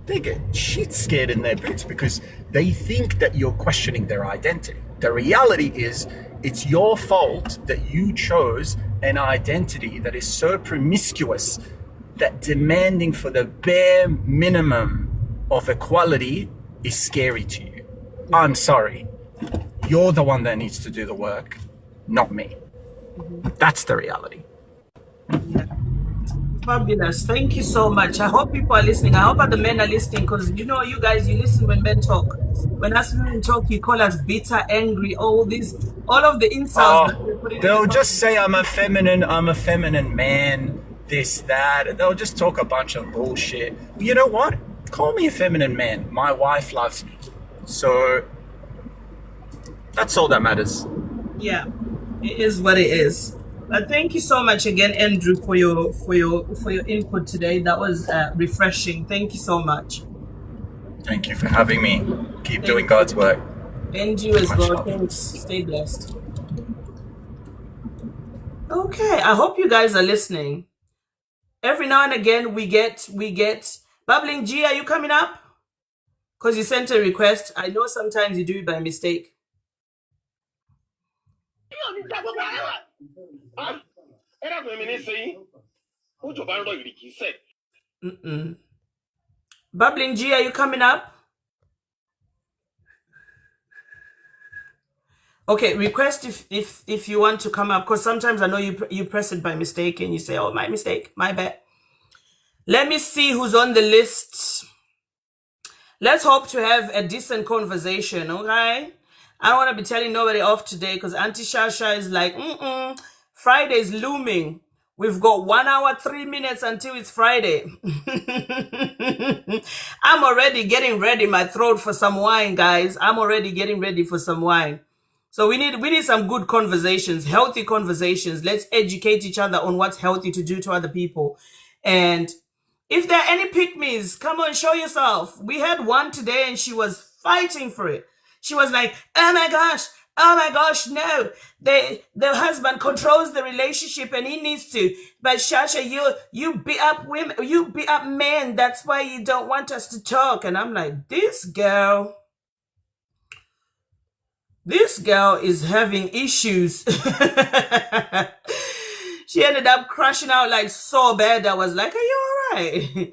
Speaker 9: they get shit scared in their boots because they think that you're questioning their identity. The reality is, it's your fault that you chose an identity that is so promiscuous that demanding for the bare minimum of equality is scary to you. I'm sorry. You're the one that needs to do the work, not me. That's the reality.
Speaker 1: Fabulous. Thank you so much. I hope people are listening. I hope other men are listening because you know, you guys, you listen when men talk. When us women talk, you call us bitter, angry, all of the insults that we're putting in
Speaker 9: They'll
Speaker 1: the
Speaker 9: just say I'm a feminine man, this, that. They'll just talk a bunch of bullshit. You know what? Call me a feminine man. My wife loves me. So that's all that matters.
Speaker 1: Yeah, it is what it is. But thank you so much again, Andrew, for your input today. That was refreshing. Thank you so much.
Speaker 9: Thank you for having me. Keep doing God's work.
Speaker 1: And you as
Speaker 9: Much
Speaker 1: well.
Speaker 9: love.
Speaker 1: Thanks. Stay blessed. Okay, I hope you guys are listening. Every now and again we get Bubbling G, are you coming up? Because you sent a request. I know sometimes you do it by mistake. Bubbling G, are you coming up? Okay, request if you want to come up, because sometimes I know you press it by mistake and you say, oh, my mistake, my bad. Let me see who's on the list. Let's hope to have a decent conversation, okay? I don't want to be telling nobody off today because Auntie Shasha is like, Friday's looming. We've got 1 hour, 3 minutes until it's Friday. I'm already getting ready my throat for some wine, guys. I'm already getting ready for some wine. So we need some good conversations, healthy conversations. Let's educate each other on what's healthy to do to other people. And if there are any pick-me's, come on, show yourself. We had one today and she was fighting for it. She was like, oh my gosh, no. The husband controls the relationship and he needs to. But Shasha, you beat up women, you beat up men. That's why you don't want us to talk. And I'm like, this girl is having issues. She ended up crashing out like so bad. I was like, are you all right?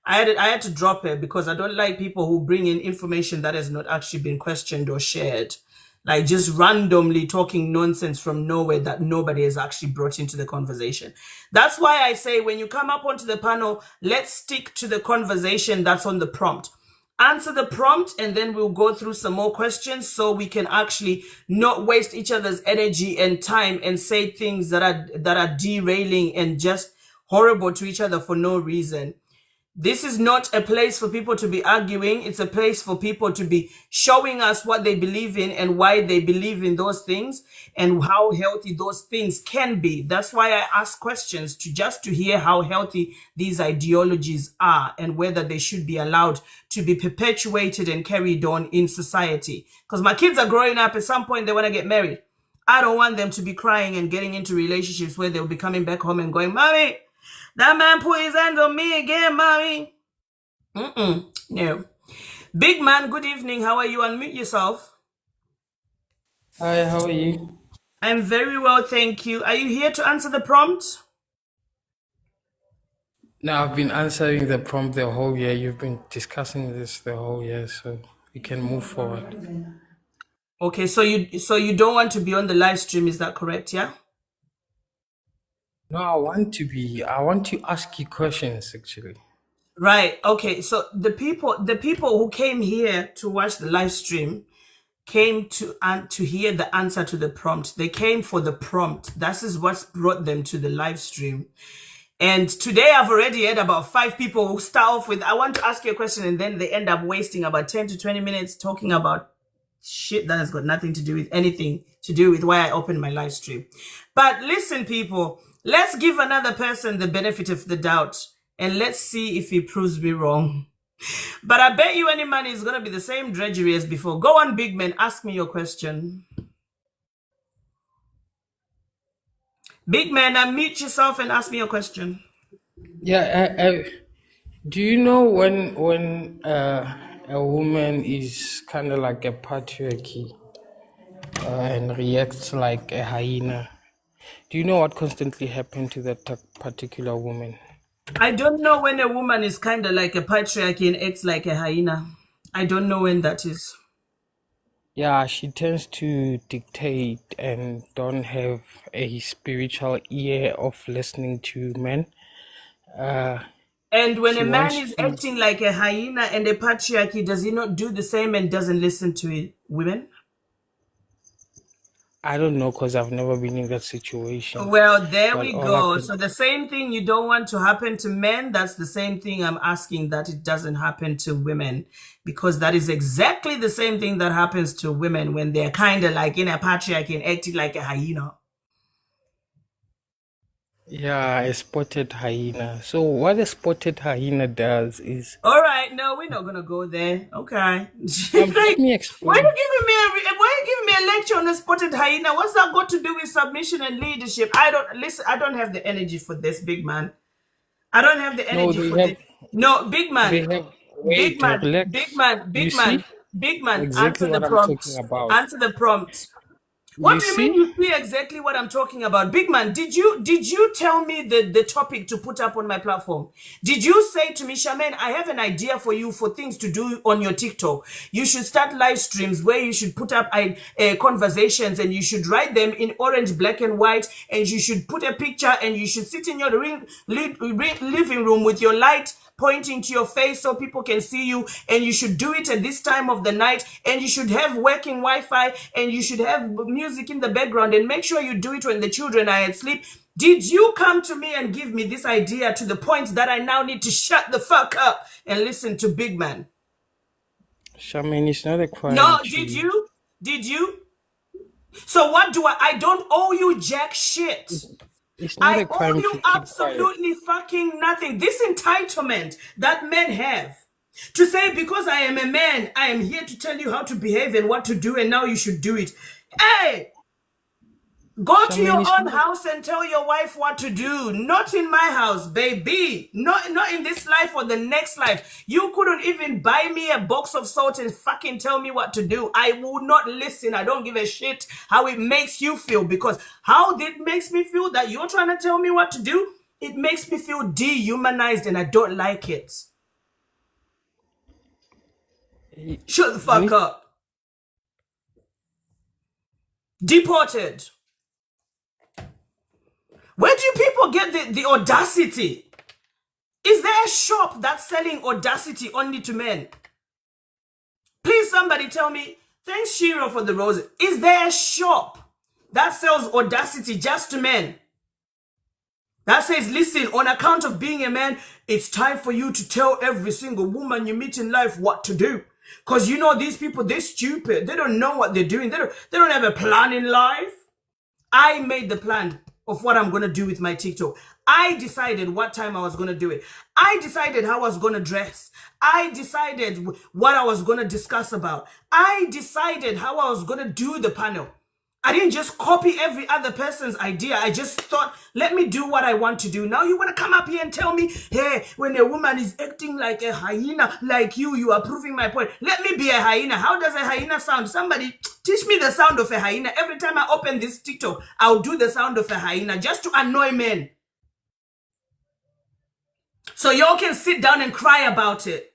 Speaker 1: I had to drop her because I don't like people who bring in information that has not actually been questioned or shared. Like just randomly talking nonsense from nowhere that nobody has actually brought into the conversation. That's why I say when you come up onto the panel, let's stick to the conversation that's on the prompt. Answer the prompt and then we'll go through some more questions so we can actually not waste each other's energy and time and say things that are derailing and just horrible to each other for no reason. This is not a place for people to be arguing. It's a place for people to be showing us what they believe in and why they believe in those things and how healthy those things can be. That's why I ask questions to hear how healthy these ideologies are and whether they should be allowed to be perpetuated and carried on in society. Because my kids are growing up, at some point they want to get married. I don't want them to be crying and getting into relationships where they'll be coming back home and going, Mommy, that man put his hands on me again, Mommy. No. Big man, good evening. How are you? Unmute yourself.
Speaker 10: Hi, how are you?
Speaker 1: I'm very well, thank you. Are you here to answer the prompt?
Speaker 10: No, I've been answering the prompt the whole year. You've been discussing this the whole year, so we can move forward.
Speaker 1: Okay, so you don't want to be on the live stream, is that correct? Yeah.
Speaker 10: No, I want to ask you questions actually.
Speaker 1: Right. Okay. So the people who came here to watch the live stream came to hear the answer to the prompt. They came for the prompt. That is what's brought them to the live stream. And today I've already had about 5 people who start off with, I want to ask you a question, and then they end up wasting about 10 to 20 minutes talking about shit that has got nothing to do with anything to do with why I opened my live stream. But listen, people, let's give another person the benefit of the doubt and let's see if he proves me wrong. But I bet you any money is going to be the same drudgery as before. Go on, big man, ask me your question. Big man, unmute yourself and ask me your question.
Speaker 10: Yeah, Do you know when a woman is kind of like a patriarchy and reacts like a hyena? Do you know what constantly happened to that particular woman?
Speaker 1: I don't know when a woman is kind of like a patriarchy and acts like a hyena. I don't know when that is.
Speaker 10: Yeah, she tends to dictate and don't have a spiritual ear of listening to men.
Speaker 1: And when
Speaker 10: She
Speaker 1: a man
Speaker 10: wants
Speaker 1: is
Speaker 10: to.
Speaker 1: acting like a hyena and a patriarchy, does he not do the same and doesn't listen to it, women?
Speaker 10: I don't know because I've never been in that situation.
Speaker 1: Well, there
Speaker 10: But
Speaker 1: we
Speaker 10: all I
Speaker 1: go.
Speaker 10: can.
Speaker 1: So the same thing you don't want to happen to men, that's the same thing I'm asking that it doesn't happen to women. Because that is exactly the same thing that happens to women when they're kind of like in a patriarchy and acting like a hyena.
Speaker 10: Yeah, a spotted hyena. So what a spotted hyena does is,
Speaker 1: All right, no, we're not gonna go there. Okay.
Speaker 10: let
Speaker 1: Like,
Speaker 10: me explain.
Speaker 1: why you giving me a lecture on the spotted hyena? What's that got to do with submission and leadership? I don't have the energy for this, big man. I don't have the
Speaker 10: No,
Speaker 1: energy for this. No, big
Speaker 10: they
Speaker 1: man,
Speaker 10: have,
Speaker 1: big
Speaker 10: wait,
Speaker 1: man, big
Speaker 10: relax.
Speaker 1: man,
Speaker 10: You
Speaker 1: big
Speaker 10: see
Speaker 1: man, big man.
Speaker 10: exactly
Speaker 1: Answer the
Speaker 10: what I'm
Speaker 1: prompt.
Speaker 10: talking about.
Speaker 1: Answer the prompt. What
Speaker 10: You
Speaker 1: do you mean
Speaker 10: see?
Speaker 1: you see exactly what I'm talking about? Big man, did you tell me the topic to put up on my platform? Did you say to me, Shaman, I have an idea for you for things to do on your TikTok. You should start live streams where you should put up conversations and you should write them in orange, black and white, and you should put a picture and you should sit in your living room with your light pointing to your face so people can see you, and you should do it at this time of the night, and you should have working Wi-Fi, and you should have music in the background, and make sure you do it when the children are asleep. Did you come to me and give me this idea to the point that I now need to shut the fuck up and listen to big man?
Speaker 10: Shaman, it's not a crime
Speaker 1: No, did
Speaker 10: to.
Speaker 1: you? Did you? So what do I don't owe you jack shit.
Speaker 10: It's not
Speaker 1: I
Speaker 10: a
Speaker 1: owe
Speaker 10: crime
Speaker 1: you
Speaker 10: to keep quiet.
Speaker 1: absolutely fucking nothing. This entitlement that men have to say, because I am a man, I am here to tell you how to behave and what to do, and now you should do it. Hey, go to
Speaker 10: Shaman,
Speaker 1: your
Speaker 10: it's
Speaker 1: own
Speaker 10: not a.
Speaker 1: house and tell your wife what to do. Not in my house, baby. Not in this life or the next life. You couldn't even buy me a box of salt and fucking tell me what to do. I will not listen. I don't give a shit how it makes you feel, because how it makes me feel that you're trying to tell me what to do, it makes me feel dehumanized and I don't like it. Shut the fuck
Speaker 10: Don't.
Speaker 1: up. Deported. Where do people get the audacity? Is there a shop that's selling audacity only to men? Please, somebody tell me. Thanks, Shiro, for the roses. Is there a shop that sells audacity just to men? That says, listen, on account of being a man, it's time for you to tell every single woman you meet in life what to do. Because you know these people, they're stupid. They don't know what they're doing. They don't have a plan in life. I made the plan of what I'm going to do with my TikTok. I decided what time I was going to do it. I decided how I was going to dress. I decided what I was going to discuss about. I decided how I was going to do the panel. I didn't just copy every other person's idea. I just thought, let me do what I want to do. Now you want to come up here and tell me, hey, when a woman is acting like a hyena, like you are proving my point. Let me be a hyena. How does a hyena sound? Somebody teach me the sound of a hyena. Every time I open this TikTok, I'll do the sound of a hyena just to annoy men. So y'all can sit down and cry about it.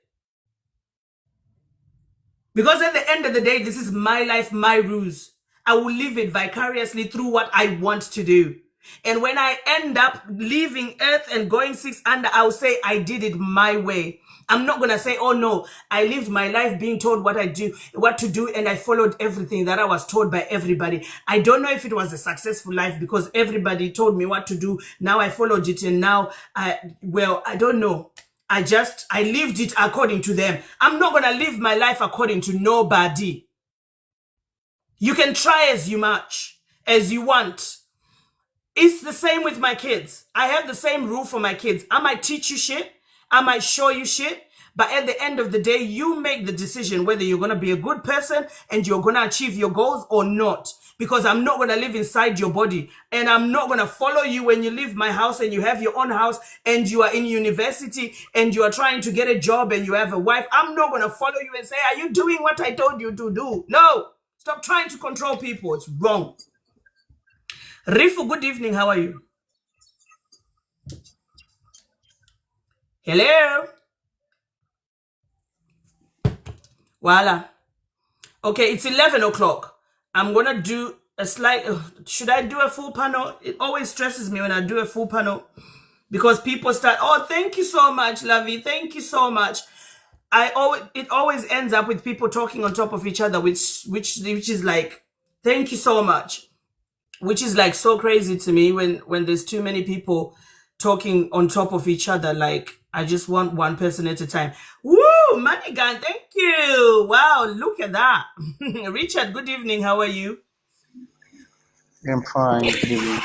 Speaker 1: Because at the end of the day, this is my life, my rules. I will live it vicariously through what I want to do. And when I end up leaving Earth and going 6 under, I'll say I did it my way. I'm not going to say, oh no, I lived my life being told what to do, and I followed everything that I was told by everybody. I don't know if it was a successful life because everybody told me what to do. Now I followed it, and now I don't know. I lived it according to them. I'm not going to live my life according to nobody. You can try as much as you want. It's the same with my kids. I have the same rule for my kids. I might teach you shit. I might show you shit. But at the end of the day, you make the decision whether you're going to be a good person and you're going to achieve your goals or not. Because I'm not going to live inside your body, and I'm not going to follow you when you leave my house and you have your own house and you are in university and you are trying to get a job and you have a wife. I'm not going to follow you and say, are you doing what I told you to do? No, stop trying to control people. It's wrong. Rifu, good evening. How are you? Hello? Voila. Okay, it's 11 o'clock. I'm going to do a slight... should I do a full panel? It always stresses me when I do a full panel because people start, oh, thank you so much, Lovey. Thank you so much. It always ends up with people talking on top of each other, which is like, thank you so much. Which is like so crazy to me when there's too many people talking on top of each other. Like, I just want one person at a time. Woo, Manigan, thank you. Wow, look at that. Richard, good evening. How are you?
Speaker 11: I'm fine. Good evening.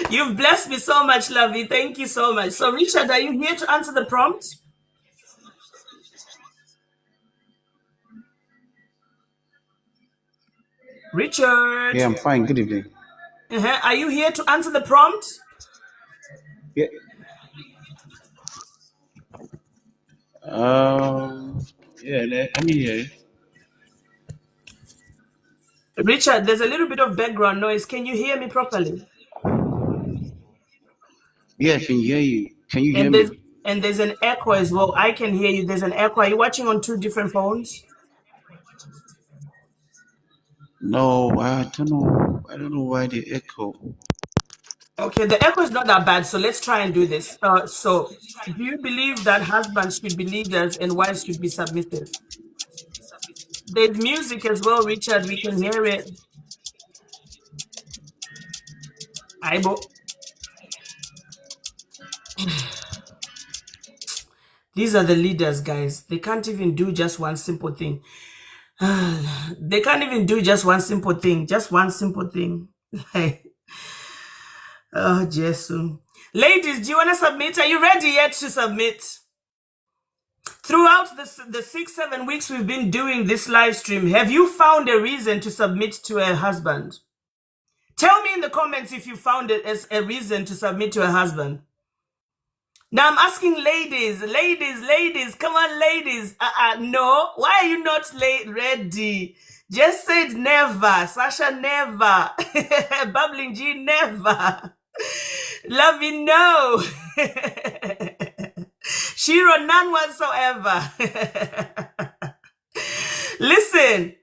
Speaker 1: You've blessed me so much, Lovey. Thank you so much. So, Richard, are you here to answer the prompt? Richard.
Speaker 11: Yeah, I'm fine. Good evening.
Speaker 1: Are you here to answer the prompt?
Speaker 11: Yeah. Yeah, let me hear you.
Speaker 1: Richard, there's a little bit of background noise. Can you hear me properly?
Speaker 11: Yeah, I can hear you. Can you hear me?
Speaker 1: And there's an echo as well. I can hear you. There's an echo. Are you watching on 2 different phones?
Speaker 11: No, I don't know. I don't know why the echo.
Speaker 1: Okay, the echo is not that bad. So let's try and do this. So do you believe that husbands should be leaders and wives should be submissive? There's music as well, Richard. We can hear it. Aibo. These are the leaders, guys. They can't even do just one simple thing. They can't even do just one simple thing. Just one simple thing. Oh, Jesus. Ladies, do you want to submit? Are you ready yet to submit? Throughout the 6-7 weeks we've been doing this live stream, have you found a reason to submit to a husband? Tell me in the comments if you found it as a reason to submit to a husband. Now I'm asking ladies, come on, ladies. No, why are you not ready? Just said never. Sasha, never. Bubbling G, never. Lovey, no. Shiro, none whatsoever. Listen,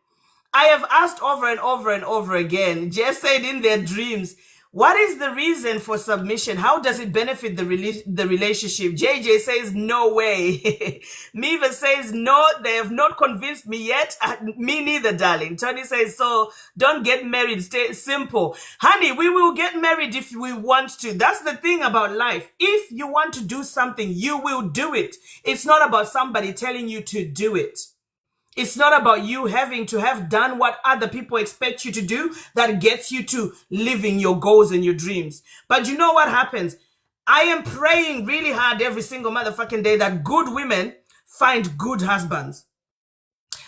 Speaker 1: I have asked over and over and over again, just said in their dreams, what is the reason for submission? How does it benefit the relationship? JJ says, no way. Miva says, no, they have not convinced me yet. Me neither, darling. Tony says, so don't get married. Stay simple. Honey, we will get married if we want to. That's the thing about life. If you want to do something, you will do it. It's not about somebody telling you to do it. It's not about you having to have done what other people expect you to do that gets you to living your goals and your dreams. But you know what happens? I am praying really hard every single motherfucking day that good women find good husbands.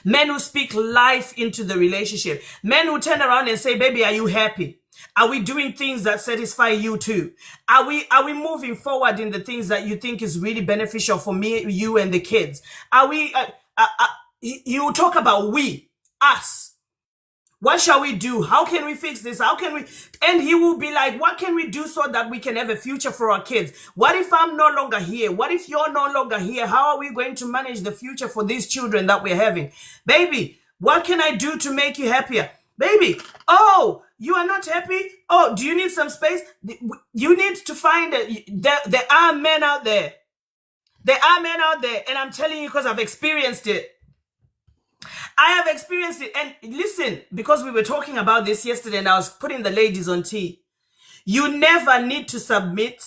Speaker 1: Men who speak life into the relationship. Men who turn around and say, baby, are you happy? Are we doing things that satisfy you too? Are we moving forward in the things that you think is really beneficial for me, you, and the kids? Are we... He will talk about we, us. What shall we do? How can we fix this? How can we? And he will be like, what can we do so that we can have a future for our kids? What if I'm no longer here? What if you're no longer here? How are we going to manage the future for these children that we're having? Baby, what can I do to make you happier? Baby, oh, you are not happy? Oh, do you need some space? You need to find there are men out there. There are men out there, and I'm telling you because I've experienced it. I have experienced it. And listen, because we were talking about this yesterday and I was putting the ladies on tea. You never need to submit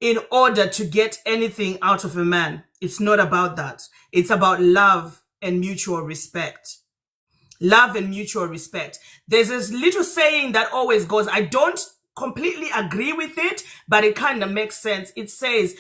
Speaker 1: in order to get anything out of a man. It's not about that. It's about love and mutual respect. Love and mutual respect. There's this little saying that always goes, I don't completely agree with it, but it kind of makes sense. It says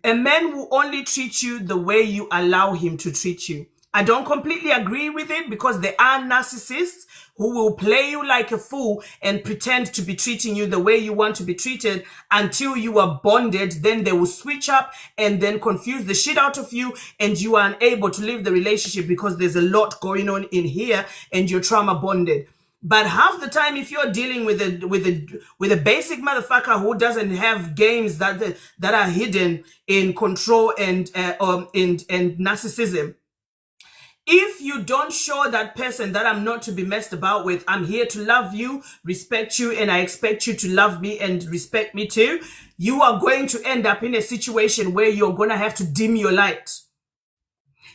Speaker 1: a man will only treat you the way you allow him to treat you. I don't completely agree with it because there are narcissists who will play you like a fool and pretend to be treating you the way you want to be treated until you are bonded. Then they will switch up and then confuse the shit out of you, and you are unable to leave the relationship because there's a lot going on in here and you're trauma bonded. But half the time, if you're dealing with a basic motherfucker who doesn't have games that are hidden in control and narcissism, if you don't show that person that I'm not to be messed about with, I'm here to love you, respect you, and I expect you to love me and respect me too, you are going to end up in a situation where you're going to have to dim your light.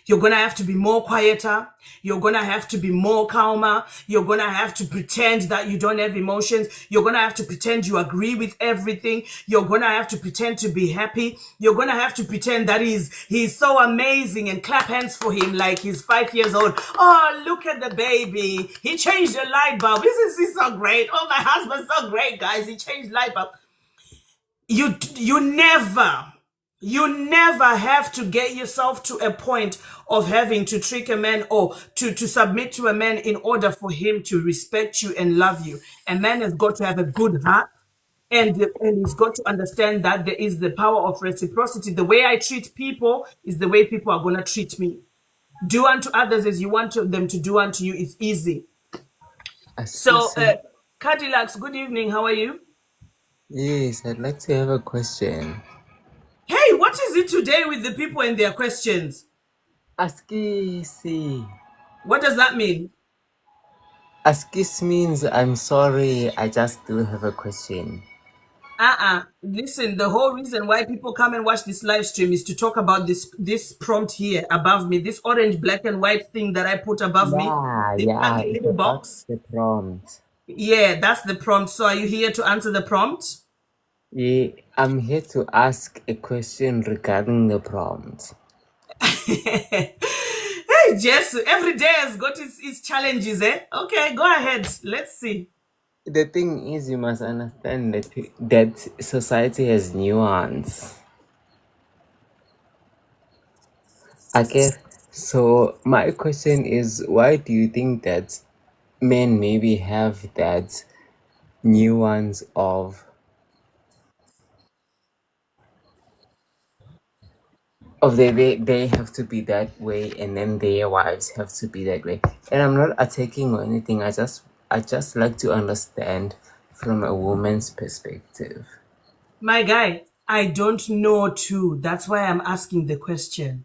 Speaker 1: You're going to have to be more quieter. You're going to have to be more calmer. You're going to have to pretend that you don't have emotions. You're going to have to pretend you agree with everything. You're going to have to pretend to be happy. You're going to have to pretend that he's so amazing and clap hands for him like he's 5 years old. Oh, look at the baby. He changed the light bulb. Isn't he so great? Oh, my husband's so great, guys. He changed light bulb. You never have to get yourself to a point of having to trick a man or to submit to a man in order for him to respect you and love you. A man has got to have a good heart, and he's got to understand that there is the power of reciprocity. The way I treat people is the way people are going to treat me. Do unto others as you want them to do unto you is easy. So, Cadillacs, good evening. How are you?
Speaker 12: Yes, I'd like to have a question.
Speaker 1: Hey, what is it today with the people and their questions?
Speaker 12: Askisi.
Speaker 1: What does that mean?
Speaker 12: Askis means I'm sorry, I just do have a question.
Speaker 1: Listen, the whole reason why people come and watch this live stream is to talk about this prompt here above me, this orange, black, and white thing that I put above me.
Speaker 12: Yeah,
Speaker 1: This
Speaker 12: it's
Speaker 1: little
Speaker 12: about
Speaker 1: box.
Speaker 12: the prompt.
Speaker 1: Yeah, that's the prompt. So are you here to answer the prompt?
Speaker 12: Yeah, I'm here to ask a question regarding the prompt.
Speaker 1: Hey, Jess, every day has got its challenges, eh? Okay, go ahead. Let's see.
Speaker 12: The thing is, you must understand that society has nuance. Okay, so my question is, why do you think that men maybe have that nuance of they have to be that way, and then their wives have to be that way? And I'm not attacking or anything. I just like to understand from a woman's perspective.
Speaker 1: My guy, I don't know too. That's why I'm asking the question.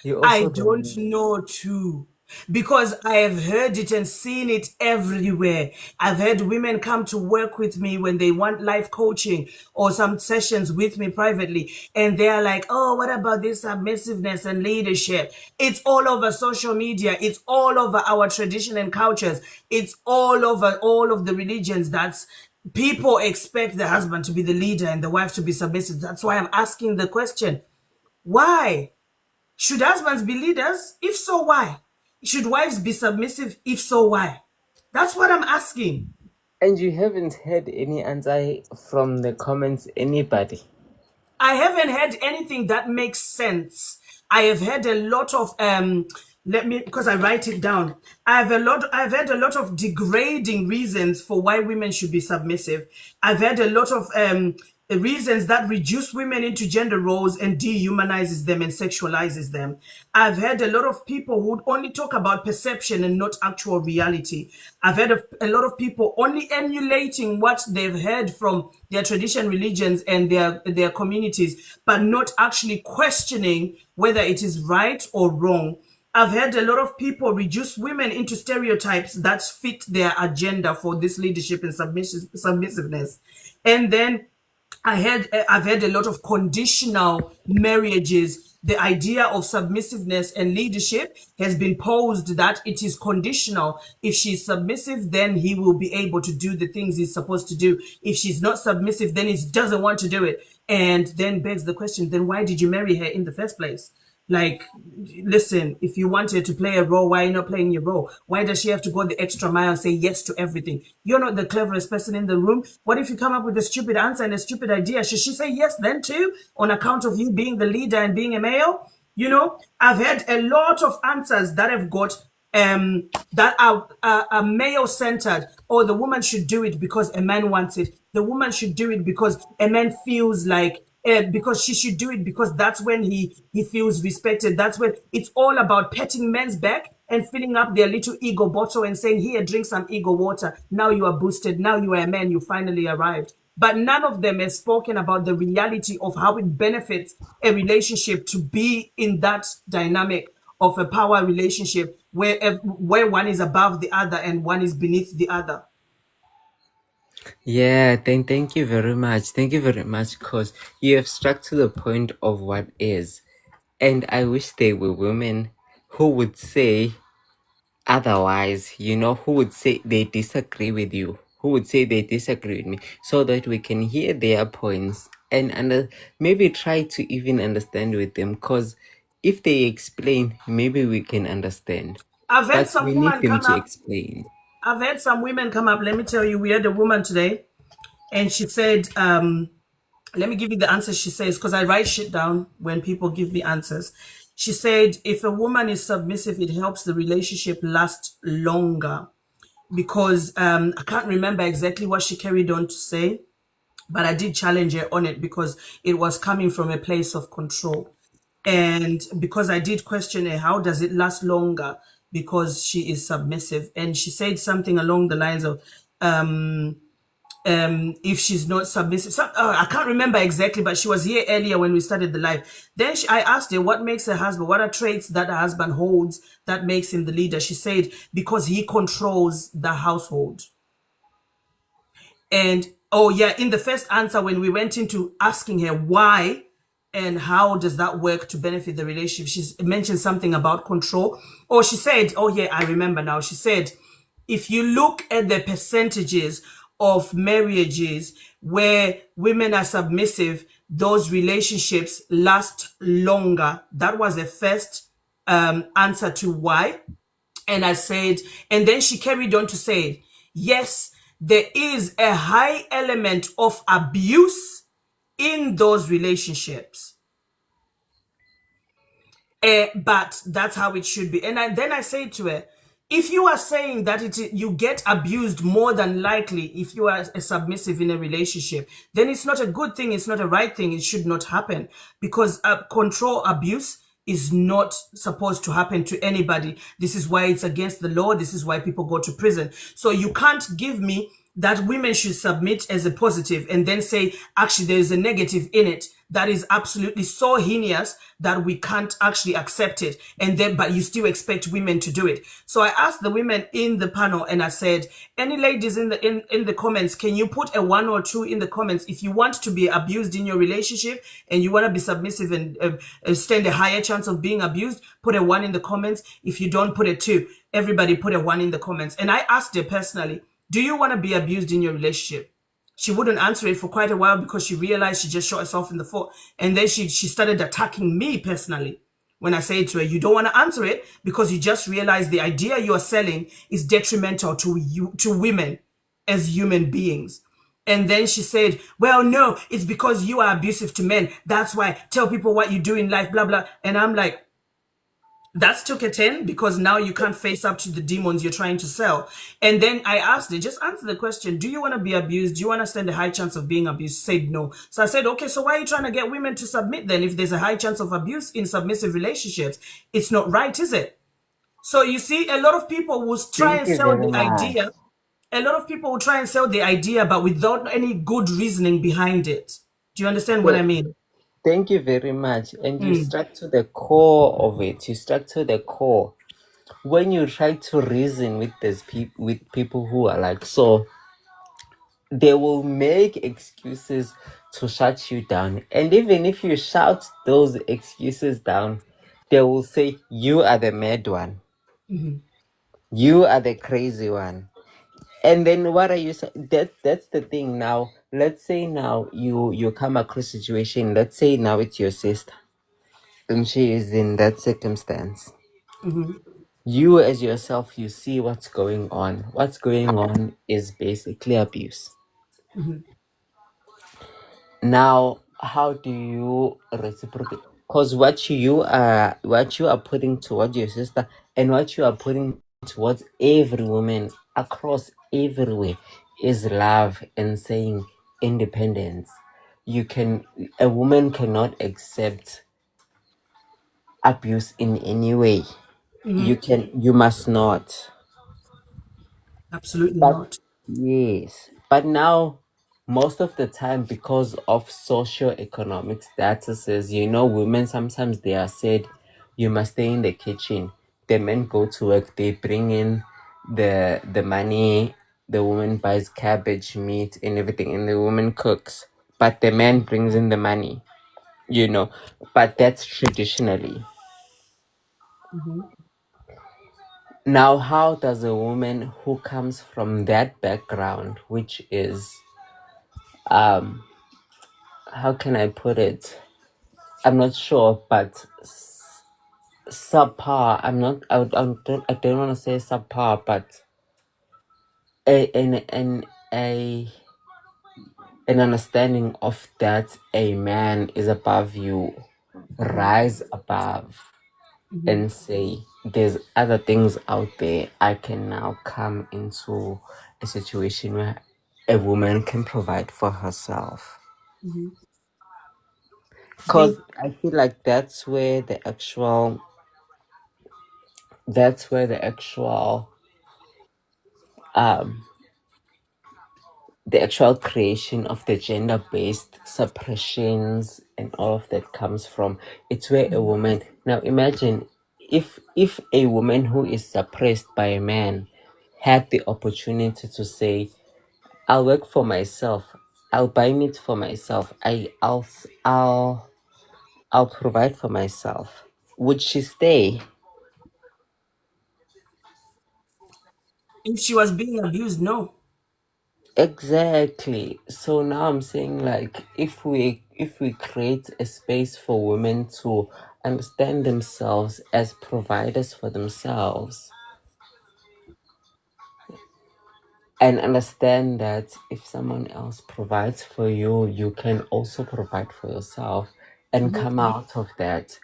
Speaker 12: You
Speaker 1: I
Speaker 12: also
Speaker 1: don't
Speaker 12: don't
Speaker 1: know too. Because I have heard it and seen it everywhere. I've had women come to work with me when they want life coaching or some sessions with me privately. And they're like, oh, what about this submissiveness and leadership? It's all over social media. It's all over our tradition and cultures. It's all over all of the religions. That's people expect the husband to be the leader and the wife to be submissive. That's why I'm asking the question. Why? Should husbands be leaders? If so, why? Should wives be submissive? If so, why? That's what I'm asking.
Speaker 12: And you haven't had any answer from the comments, anybody?
Speaker 1: I haven't had anything that makes sense. I have had a lot of because I write it down. I've had a lot of degrading reasons for why women should be submissive. I've had a lot of reasons that reduce women into gender roles and dehumanizes them and sexualizes them. I've had a lot of people who only talk about perception and not actual reality. I've had a lot of people only emulating what they've heard from their tradition religions and their communities, but not actually questioning whether it is right or wrong. I've had a lot of people reduce women into stereotypes that fit their agenda for this leadership and submissiveness. And then I've had a lot of conditional marriages. The idea of submissiveness and leadership has been posed that it is conditional. If she's submissive, then he will be able to do the things he's supposed to do. If she's not submissive, then he doesn't want to do it. And then begs the question, then why did you marry her in the first place? Like, listen, if you wanted to play a role, why are you not playing your role? Why does she have to go the extra mile and say yes to everything? You're not the cleverest person in the room. What if you come up with a stupid answer and a stupid idea? Should she say yes then too, on account of you being the leader and being a male? You know, I've had a lot of answers that have got that are male centered. Or the woman should do it because a man wants it. The woman should do it because a man feels like, because she should do it because that's when he feels respected. That's when it's all about petting men's back and filling up their little ego bottle and saying, here, drink some ego water. Now you are boosted. Now you are a man. You finally arrived. But none of them has spoken about the reality of how it benefits a relationship to be in that dynamic of a power relationship where one is above the other and one is beneath the other.
Speaker 12: Yeah, thank you very much. Thank you very much, because you have struck to the point of what is. And I wish there were women who would say otherwise, who would say they disagree with you, who would say they disagree with me, so that we can hear their points and maybe try to even understand with them. Because if they explain, maybe we can understand.
Speaker 1: I've had
Speaker 12: But
Speaker 1: some
Speaker 12: we need
Speaker 1: women
Speaker 12: them
Speaker 1: come
Speaker 12: to
Speaker 1: up.
Speaker 12: explain.
Speaker 1: I've had some women come up. Let me tell you, we had a woman today, and she said, let me give you the answer she says, because I write shit down when people give me answers. She said, if a woman is submissive, it helps the relationship last longer. Because I can't remember exactly what she carried on to say, but I did challenge her on it because it was coming from a place of control. And because I did question her, how does it last longer? Because she is submissive. And she said something along the lines of, if she's not submissive, I can't remember exactly, but she was here earlier when we started the live. Then I asked her what makes her husband, what are traits that her husband holds that makes him the leader? She said, because he controls the household. And oh yeah, in the first answer, when we went into asking her why and how does that work to benefit the relationship, she mentioned something about control. Or she said, oh yeah, I remember now. She said, if you look at the percentages of marriages where women are submissive, those relationships last longer. That was the first answer to why. And I said, and then she carried on to say, yes, there is a high element of abuse in those relationships. But that's how it should be. And then I say to her, if you are saying that you get abused more than likely if you are a submissive in a relationship, then it's not a good thing. It's not a right thing. It should not happen because control abuse is not supposed to happen to anybody. This is why it's against the law. This is why people go to prison. So you can't give me that women should submit as a positive and then say, actually, there is a negative in it. That is absolutely so heinous that we can't actually accept it. And then, but you still expect women to do it. So I asked the women in the panel and I said, any ladies in the comments, can you put a 1 or 2 in the comments? If you want to be abused in your relationship and you want to be submissive and stand a higher chance of being abused, put a 1 in the comments. If you don't, put a 2. Everybody put a 1 in the comments. And I asked her personally, do you want to be abused in your relationship? She wouldn't answer it for quite a while because she realized she just shot herself in the foot. And then she started attacking me personally. When I said to her, you don't want to answer it because you just realized the idea you're selling is detrimental to women as human beings. And then she said, well, no, it's because you are abusive to men. That's why. Tell people what you do in life, blah, blah. And I'm like, that's took a 10 because now you can't face up to the demons you're trying to sell. And then I asked her, just answer the question. Do you want to be abused? Do you want to stand a high chance of being abused? She said no. So I said, okay, so why are you trying to get women to submit then? If there's a high chance of abuse in submissive relationships, it's not right, is it? So you see, a lot of people will try
Speaker 12: Thank
Speaker 1: and
Speaker 12: you
Speaker 1: sell
Speaker 12: very
Speaker 1: the
Speaker 12: much.
Speaker 1: idea. A lot of people will try and sell the idea, but without any good reasoning behind it. Do you understand what I mean?
Speaker 12: Thank you very much. And you struck to the core of it. You struck to the core. When you try to reason with with people who are like, so they will make excuses to shut you down. And even if you shout those excuses down, they will say, you are the mad one. You are the crazy one. And then what are you saying? That's the thing now. Let's say now you come across a situation. Let's say now it's your sister. and she is in that circumstance,
Speaker 1: Mm-hmm.
Speaker 12: you as yourself, you see what's going on. What's going on is basically abuse.
Speaker 1: Mm-hmm.
Speaker 12: Now, how do you reciprocate? Because what you are putting towards your sister and what you are putting towards every woman across everywhere is love and saying independence. A woman cannot accept abuse in any way.
Speaker 1: Mm-hmm.
Speaker 12: You must not.
Speaker 1: Absolutely
Speaker 12: But
Speaker 1: not.
Speaker 12: yes, but now most of the time, because of socio-economic statuses, women sometimes they are said you must stay in the kitchen. The men go to work, they bring in the money, the woman buys cabbage, meat, and everything, and the woman cooks. But the man brings in the money, you know. But that's traditionally.
Speaker 1: Mm-hmm.
Speaker 12: Now, how does a woman who comes from that background, which is um how can I put it? I'm not sure, but subpar. I'm not. I don't want to say subpar, but a a an understanding of that a man is above you, rise above
Speaker 1: Mm-hmm.
Speaker 12: and say there's other things out there. I can now come into a situation where a woman can provide for herself.
Speaker 1: Mm-hmm. I
Speaker 12: Because
Speaker 1: think.
Speaker 12: I feel like that's where um the actual creation of the gender-based suppressions and all of that comes from. It's where a woman, now imagine if a woman who is suppressed by a man had the opportunity to say, I'll work for myself, I'll buy meat for myself, I'll provide for myself, would she stay?
Speaker 1: If she was being abused, no.
Speaker 12: Exactly. So now I'm saying, like, if we create a space for women to understand themselves as providers for themselves and understand that if someone else provides for you, you can also provide for yourself and
Speaker 1: Mm-hmm.
Speaker 12: come out of that.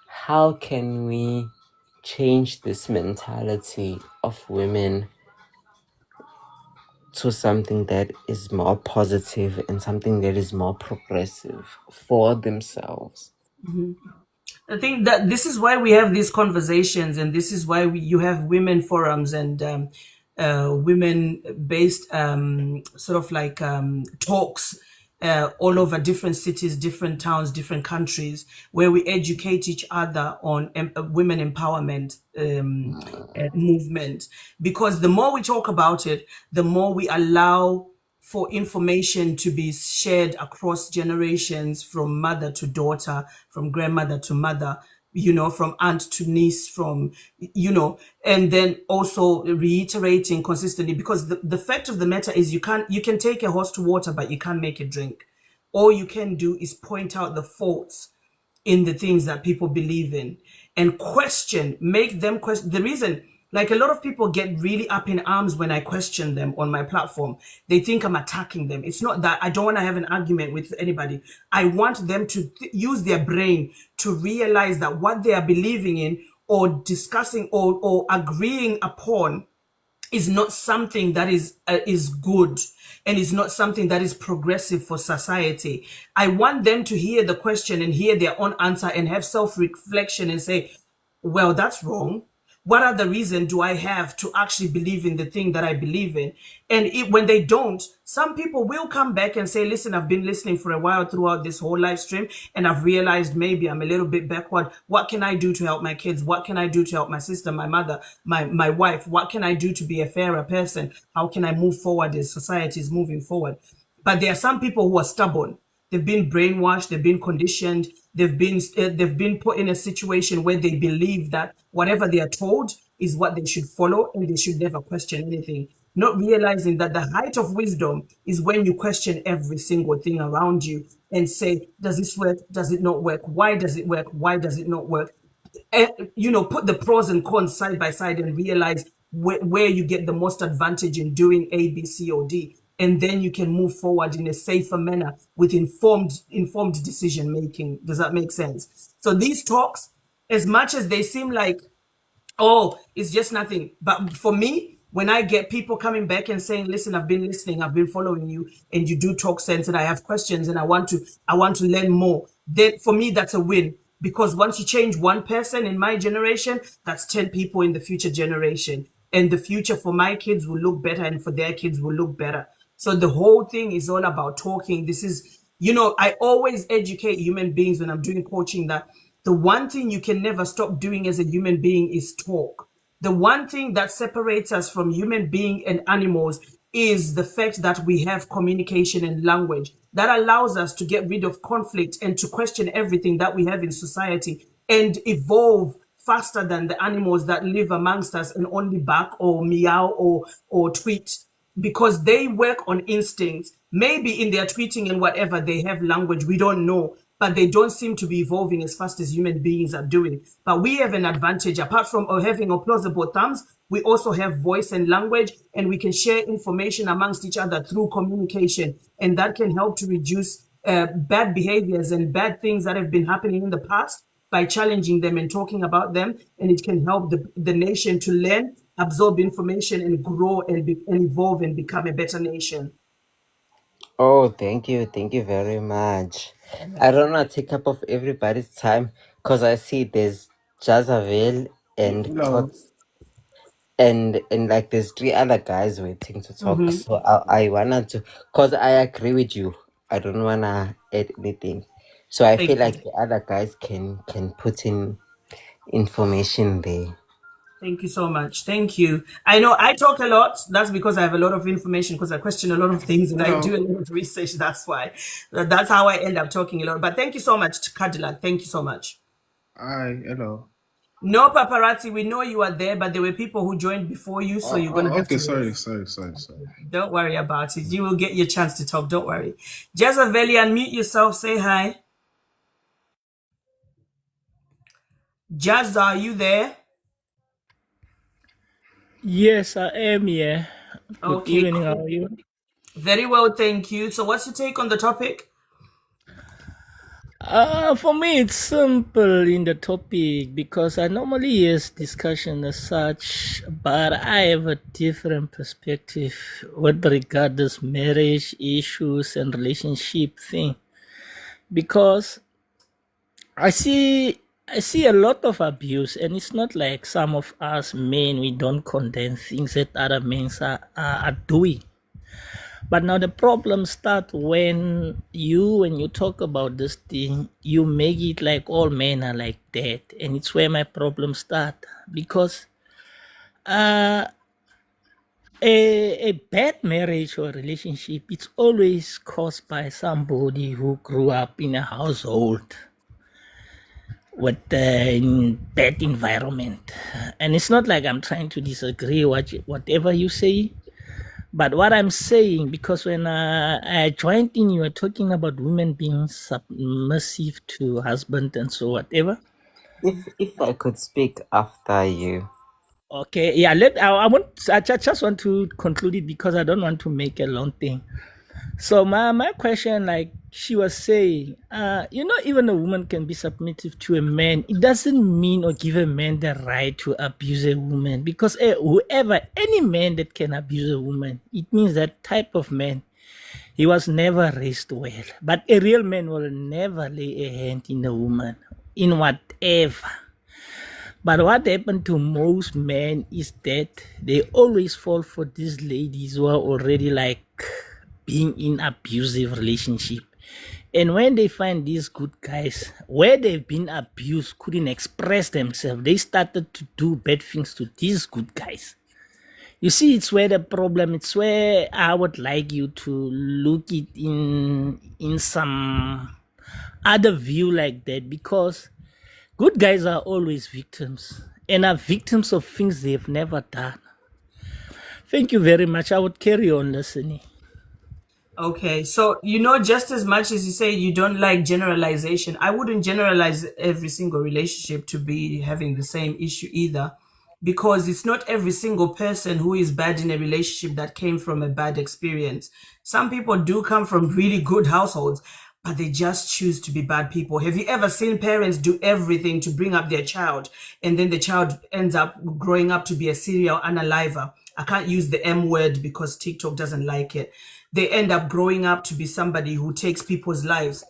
Speaker 12: How can we change this mentality of women to something that is more positive and something that is more progressive for themselves?
Speaker 1: Mm-hmm. I think that this is why we have these conversations, and this is why you have women forums and women-based sort of like talks all over different cities, different towns, different countries, where we educate each other on women empowerment movement. Because the more we talk about it, the more we allow for information to be shared across generations, from mother to daughter, from grandmother to mother, from aunt to niece, and then also reiterating consistently, because the fact of the matter is you can take a horse to water, but you can't make it drink. All you can do is point out the faults in the things that people believe in, and make them question. The reason, like, a lot of people get really up in arms when I question them on my platform. They think I'm attacking them. It's not that. I don't want to have an argument with anybody. I want them to use their brain to realize that what they are believing in, or discussing, or agreeing upon, is not something that is good, and is not something that is progressive for society. I want them to hear the question and hear their own answer and have self-reflection and say, well, that's wrong. What other reason do I have to actually believe in the thing that I believe in? And when they don't, some people will come back and say, listen, I've been listening for a while throughout this whole live stream, and I've realized maybe I'm a little bit backward. What can I do to help my kids? What can I do to help my sister, my mother, my wife? What can I do to be a fairer person? How can I move forward as society is moving forward? But there are some people who are stubborn. They've been brainwashed. They've been conditioned. They've been put in a situation where they believe that whatever they are told is what they should follow, and they should never question anything. not realizing that the height of wisdom is when you question every single thing around you and say, does this work? Does it not work? Why does it work? Why does it not work? And, put the pros and cons side by side and realize where you get the most advantage in doing A, B, C, or D. And then you can move forward in a safer manner with informed decision making. Does that make sense? So these talks, as much as they seem like, oh, it's just nothing. But for me, when I get people coming back and saying, listen, I've been listening, I've been following you, and you do talk sense, and I have questions and I want to learn more, then for me that's a win. Because once you change one person in my generation, that's 10 people in the future generation. And the future for my kids will look better and for their kids will look better. So the whole thing is all about talking. This is, I always educate human beings when I'm doing coaching that the one thing you can never stop doing as a human being is talk. The one thing that separates us from human being and animals is the fact that we have communication and language that allows us to get rid of conflict and to question everything that we have in society and evolve faster than the animals that live amongst us and only bark or meow or tweet, because they work on instincts. Maybe in their tweeting and whatever, they have language, we don't know, but they don't seem to be evolving as fast as human beings are doing. But we have an advantage. Apart from having opposable thumbs, we also have voice and language, and we can share information amongst each other through communication. And that can help to reduce bad behaviors and bad things that have been happening in the past by challenging them and talking about them. And it can help the nation to learn, absorb information, and grow and evolve and become a better nation.
Speaker 12: Oh, thank you. Thank you very much. I don't want to take up of everybody's time because I see there's Jazaville and
Speaker 11: Hello.
Speaker 12: Tot and like there's three other guys waiting to talk.
Speaker 1: Mhm.
Speaker 12: So I wanted to, because I agree with you. I don't wanna add anything. So I feel
Speaker 1: Thank you.
Speaker 12: like the other guys can put in information there.
Speaker 1: Thank you so much. Thank you. I know I talk a lot. That's because I have a lot of information, because I question a lot of things and I do a
Speaker 11: Hello.
Speaker 1: lot of research. That's why. That's how I end up talking a lot. But thank you so much, Cadillac. Thank you so much.
Speaker 11: Hi. Hello.
Speaker 1: No paparazzi, we know you are there, but there were people who joined before you, so you're going to have
Speaker 11: Okay.
Speaker 1: to.
Speaker 11: Sorry.
Speaker 1: Don't worry about it. You will get your chance to talk. Don't worry. Jezaveli, unmute yourself. Say hi. Jazza, are you there?
Speaker 13: Yes, I am here. Good
Speaker 1: Okay,
Speaker 13: evening, how
Speaker 1: cool.
Speaker 13: are you?
Speaker 1: Very well, thank you. So what's your take on the topic?
Speaker 13: For me, it's simple in the topic because I normally use discussion as such, but I have a different perspective with regard to this marriage issues and relationship thing. Because I see a lot of abuse, and it's not like some of us men, we don't condemn things that other men are doing. But now the problem starts when you talk about this thing, you make it like all men are like that, and it's where my problem start. Because a bad marriage or relationship, it's always caused by somebody who grew up in a household with in bad environment. And it's not like I'm trying to disagree whatever you say. But what I'm saying, because when I joined in, you were talking about women being submissive to husband and so whatever.
Speaker 12: If I could speak after you.
Speaker 13: Okay, yeah. I just want to conclude it because I don't want to make a long thing. So my question, like she was saying, even a woman can be submissive to a man. It doesn't mean or give a man the right to abuse a woman, because any man that can abuse a woman, it means that type of man, he was never raised well. But a real man will never lay a hand in a woman, in whatever. But what happened to most men is that they always fall for these ladies who are already like being in abusive relationship. And when they find these good guys where they've been abused, couldn't express themselves, they started to do bad things to these good guys. You see, it's where the problem, it's where I would like you to look it in some other view like that, because good guys are always victims and are victims of things they've never done. Thank you very much. I would carry on listening.
Speaker 1: Okay, so just as much as you say you don't like generalization, I wouldn't generalize every single relationship to be having the same issue either, because it's not every single person who is bad in a relationship that came from a bad experience. Some people do come from really good households, but they just choose to be bad people. Have you ever seen parents do everything to bring up their child, and then the child ends up growing up to be a serial unaliver? I can't use the M word because TikTok doesn't like it. They end up growing up to be somebody who takes people's lives.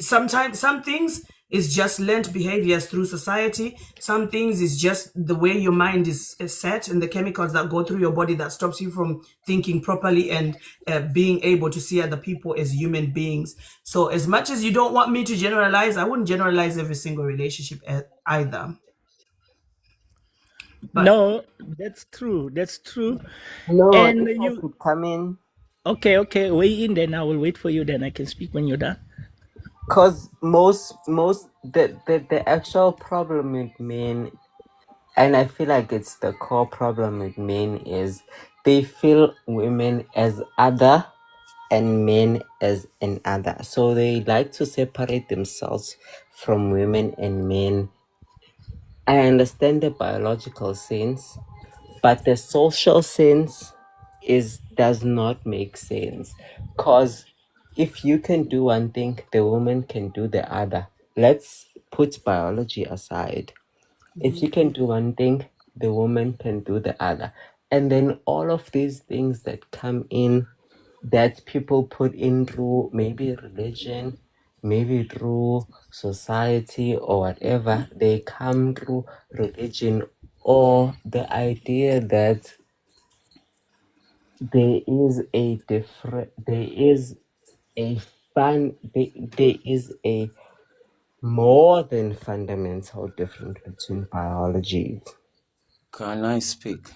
Speaker 1: Sometimes some things is just learned behaviors through society. Some things is just the way your mind is set and the chemicals that go through your body that stops you from thinking properly and being able to see other people as human beings. So as much as you don't want me to generalize, I wouldn't generalize every single relationship either. But
Speaker 13: No, that's true. That's true.
Speaker 12: No,
Speaker 13: And
Speaker 12: if I
Speaker 13: you,
Speaker 12: could come in,
Speaker 13: okay, weigh in. Then I will wait for you. Then I can speak when you're done.
Speaker 12: because the actual problem with men, and I feel like it's the core problem with men, is they feel women as other and men as another. So they like to separate themselves from women and men. I understand the biological sense, but the social sense does not make sense. Cause if you can do one thing, the woman can do the other. Let's put biology aside. If you can do one thing, the woman can do the other. And then all of these things that come in that people put in through maybe religion, maybe through society or whatever, they come through religion or the idea that there is a different, there is a more than fundamental difference between biology.
Speaker 11: Can I speak?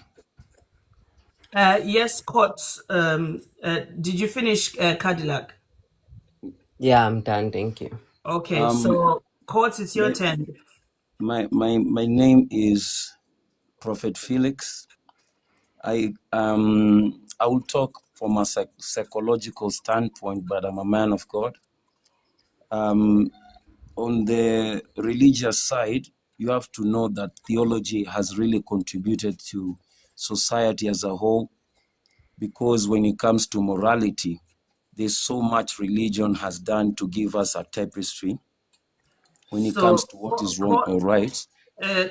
Speaker 1: yes, Courts. Did you finish Cadillac?
Speaker 12: Yeah, I'm done. Thank you.
Speaker 1: Okay,
Speaker 11: Um,
Speaker 1: so Courts, it's your
Speaker 11: my
Speaker 1: turn.
Speaker 11: my name is Prophet Felix. I will talk from a psychological standpoint, but I'm a man of God. On the religious side, you have to know that theology has really contributed to society as a whole, because when it comes to morality, there's so much religion has done to give us a tapestry when it comes
Speaker 1: So,
Speaker 11: to what is wrong or right.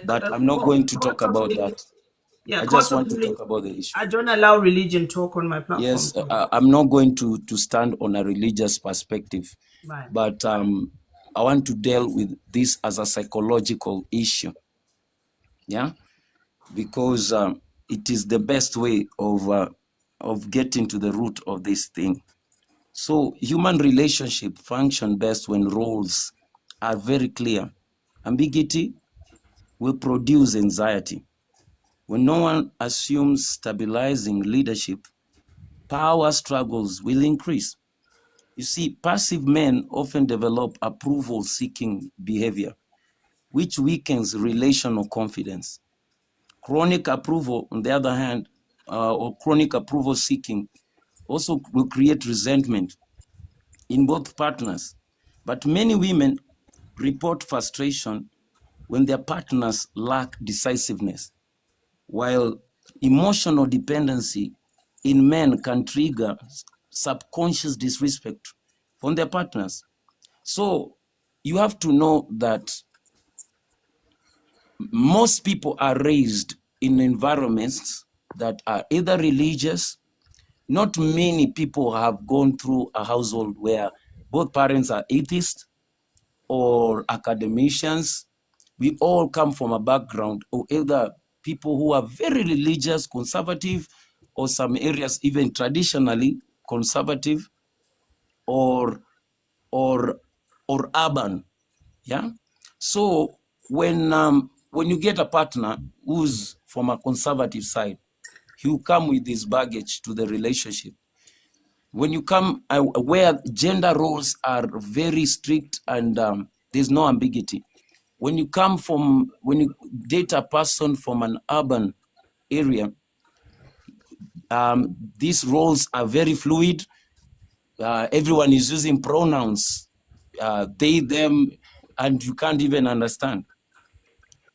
Speaker 11: But I'm not going to talk
Speaker 1: Courts of
Speaker 11: about
Speaker 1: Religion.
Speaker 11: that.
Speaker 1: Yeah,
Speaker 11: I just
Speaker 1: Courts of
Speaker 11: want to
Speaker 1: Religion.
Speaker 11: talk about the issue.
Speaker 1: I don't allow religion talk on my platform.
Speaker 11: Yes, I'm not going to stand on a religious perspective,
Speaker 1: Right.
Speaker 11: but I want to deal with this as a psychological issue. Yeah, because it is the best way of getting to the root of this thing. So human relationship function best when roles are very clear. Ambiguity will produce anxiety. When no one assumes stabilizing leadership, power struggles will increase. You see, passive men often develop approval-seeking behavior, which weakens relational confidence. Chronic approval, on the other hand, or chronic approval seeking also will create resentment in both partners. But many women report frustration when their partners lack decisiveness, while emotional dependency in men can trigger subconscious disrespect from their partners. So you have to know that most people are raised in environments that are either religious. Not many people have gone through a household where both parents are atheists or academicians. We all come from a background or either people who are very religious, conservative, or some areas even traditionally conservative, or or or urban. Yeah. So when you get a partner who's from a conservative side, he will come with this baggage to the relationship. When you come where gender roles are very strict and there's no ambiguity. When you date a person from an urban area, These roles are very fluid. Everyone is using pronouns, they, them, and you can't even understand.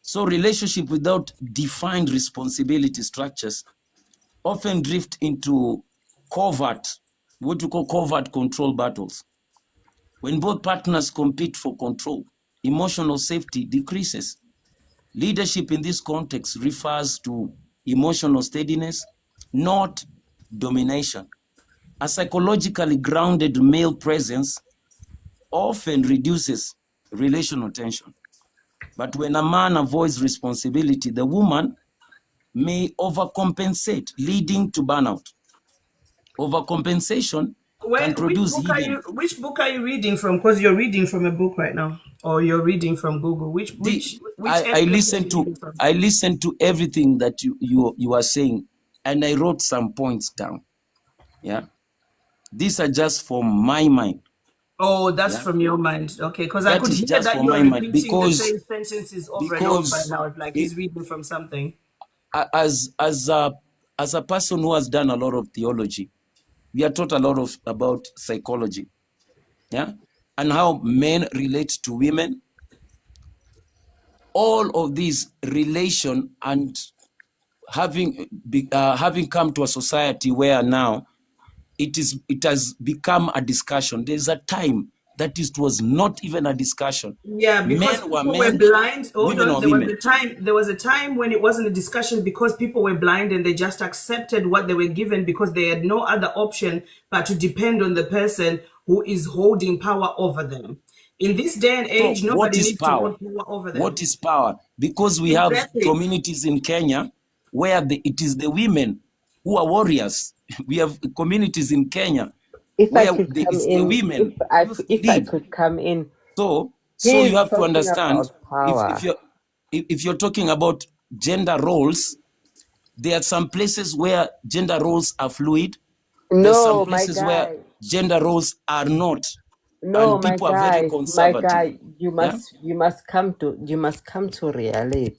Speaker 11: So relationship without defined responsibility structures often drift into covert, what we call covert control battles. When both partners compete for control, emotional safety decreases. Leadership in this context refers to emotional steadiness, not domination. A psychologically grounded male presence often reduces relational tension. But when a man avoids responsibility, the woman may overcompensate, leading to burnout. Overcompensation can produce hidden.
Speaker 1: Which book are you reading from? Because you're reading from a book right now, or you're reading from Google. Which
Speaker 11: I listen to everything that you are saying, and I wrote some points down. Yeah, these are just from my mind.
Speaker 1: Oh, that's from your mind. Okay, because I could hear that you are repeating the same sentences over and over by now. Like he's reading from something.
Speaker 11: As a person who has done a lot of theology, we are taught a lot about psychology, yeah, and how men relate to women. All of these relation and having come to a society where now it has become a discussion. There's a time that it was not even a discussion.
Speaker 1: Yeah, because
Speaker 11: men were
Speaker 1: blind.
Speaker 11: Women were women.
Speaker 1: There was a time when it wasn't a discussion because people were blind and they just accepted what they were given because they had no other option but to depend on the person who is holding power over them. In this day and age, nobody needs to hold power over them.
Speaker 11: What is power? Because we have communities in Kenya where it is the women who are warriors. We have communities in Kenya where it's the women.
Speaker 12: If I could come in.
Speaker 11: So you have to understand, if you're talking about gender roles, there are some places where gender roles are fluid. There's some places where gender roles are not.
Speaker 12: No,
Speaker 11: and people are very conservative.
Speaker 12: My guy, you must come to reality.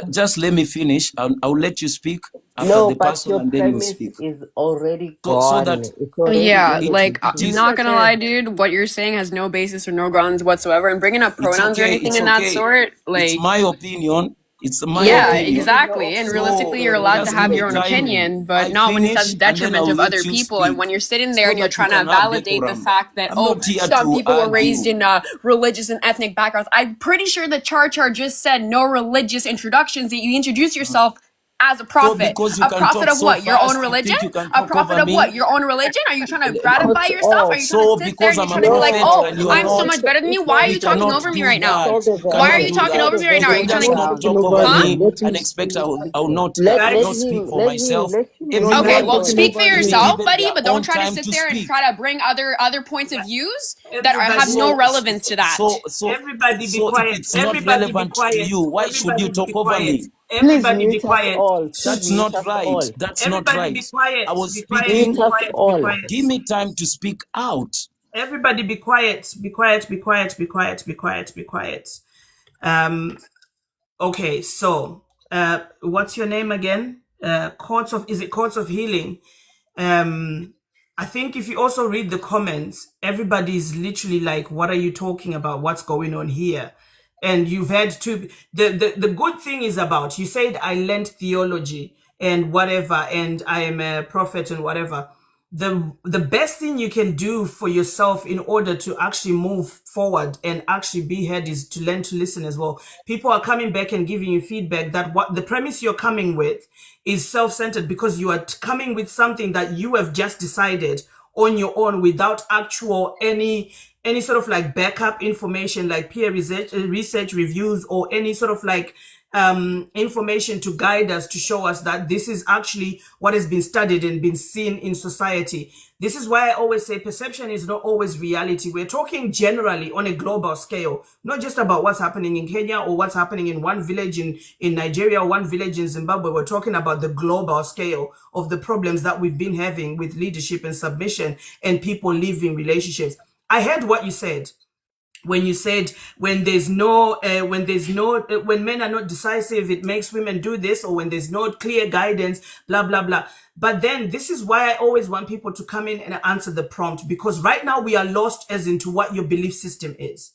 Speaker 11: Just let me finish. I'll let you speak after
Speaker 12: no,
Speaker 11: the person, and then you speak.
Speaker 12: Is already
Speaker 11: gone.
Speaker 14: I'm not gonna lie, dude. What you're saying has no basis or no grounds whatsoever. And bringing up pronouns or anything in that sort, like,
Speaker 11: it's my opinion. It's my opinion.
Speaker 14: Exactly. And realistically, you're allowed to have your own opinion, but not when it's at the detriment of other people. And when you're sitting there and you're trying to validate the fact that, some people were raised in religious and ethnic backgrounds. I'm pretty sure the Char just said no religious introductions, that you introduce yourself as a prophet. A prophet of what? Your own religion? A prophet of what? Your own religion? Are you trying to gratify yourself? Are you trying to sit there and you're trying to be like, I'm so much better than you? Why are you talking over me right now? Why are you talking over me right now? Are you trying to
Speaker 11: talk over me and expect I will not speak for myself?
Speaker 14: Okay, well, speak for yourself, buddy, but don't try to sit there and try to bring other points of views that have no relevance to that.
Speaker 11: So
Speaker 1: everybody be quiet.
Speaker 11: If it's not relevant to you, why should you talk over me?
Speaker 1: Everybody be quiet.
Speaker 11: That's not right. That's not right.
Speaker 1: Be quiet.
Speaker 11: I was speaking. Give me time to speak out.
Speaker 1: Everybody be quiet. Be quiet. Be quiet. Be quiet. Be quiet. Be quiet. Okay, so what's your name again? Courts of Healing? I think if you also read the comments, everybody's literally like, what are you talking about? What's going on here? And you've had to, the good thing is about, you said I learned theology and whatever, and I am a prophet and whatever. The best thing you can do for yourself in order to actually move forward and actually be heard is to learn to listen as well. People are coming back and giving you feedback that what the premise you're coming with is self-centered because you are coming with something that you have just decided on your own without actual any sort of like backup information like peer research reviews or any sort of like information to guide us, to show us that this is actually what has been studied and been seen in society. This is why I always say perception is not always reality. We're talking generally on a global scale, not just about what's happening in Kenya or what's happening in one village in Nigeria or one village in Zimbabwe. We're talking about the global scale of the problems that we've been having with leadership and submission and people living relationships. I heard what you said. when you said when men are not decisive, it makes women do this, or when there's no clear guidance, blah blah blah. But then this is why I always want people to come in and answer the prompt, because right now we are lost as into what your belief system is.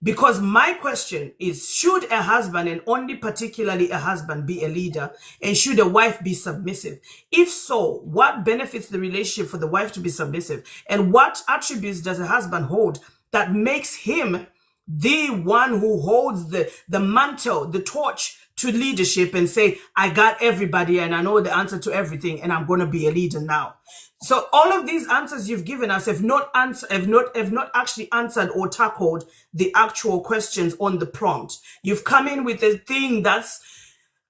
Speaker 1: Because my question is, should a husband, and only particularly a husband, be a leader? And should a wife be submissive? If so, what benefits the relationship for the wife to be submissive? And what attributes does a husband hold that makes him the one who holds the mantle, the torch to leadership, and say, I got everybody and I know the answer to everything and I'm going to be a leader now? So all of these answers you've given us have not actually answered or tackled the actual questions on the prompt. You've come in with a thing that's,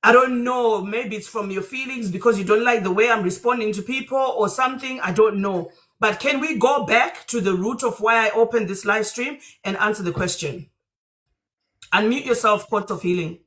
Speaker 1: I don't know, maybe it's from your feelings because you don't like the way I'm responding to people or something. I don't know. But can we go back to the root of why I opened this live stream and answer the question? Unmute yourself, Court of Healing.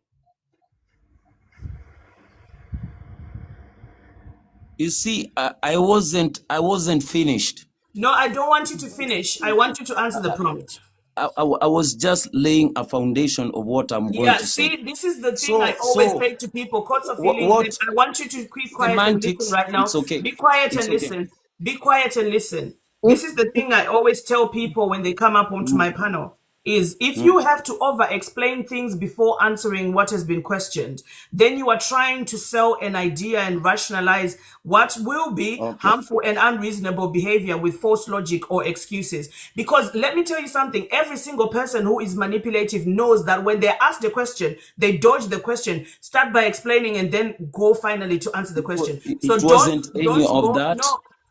Speaker 11: You see, I wasn't finished.
Speaker 1: No, I don't want you to finish. I want you to answer the prompt.
Speaker 11: I was just laying a foundation of what I'm going to say.
Speaker 1: See, this is the thing I always say to people. Courts of Healing, I want you to keep quiet and listen right now.
Speaker 11: It's okay.
Speaker 1: Be quiet and listen. Be quiet and listen. This is the thing I always tell people when they come up onto my panel. Is if you have to over-explain things before answering what has been questioned, then you are trying to sell an idea and rationalize what will be harmful and unreasonable behavior with false logic or excuses. Because let me tell you something, every single person who is manipulative knows that when they're asked a question, they dodge the question, start by explaining, and then go finally to answer the question. So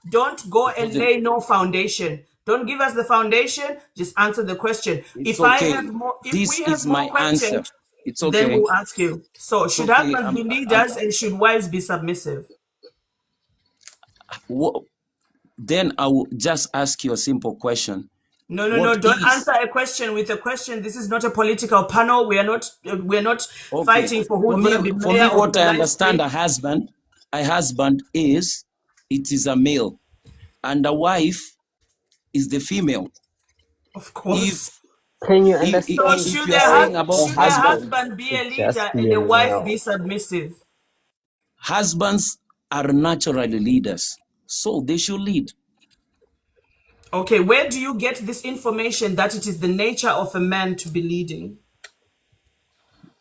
Speaker 1: don't go and lay no foundation. Don't give us the foundation. Just answer the question. If we have more questions, then we'll ask you. So should husbands be leaders and should wives be submissive?
Speaker 11: Then I will just ask you a simple question.
Speaker 1: No. Don't answer a question with a question. This is not a political panel. We are not fighting for who's going to be mayor.
Speaker 11: For me, what I understand a husband is, it is a male, and a wife is the female.
Speaker 1: Of course.
Speaker 12: Can you understand?
Speaker 1: So should a husband be a leader and a wife be submissive?
Speaker 11: Husbands are naturally leaders, so they should lead.
Speaker 1: Okay, where do you get this information that it is the nature of a man to be leading?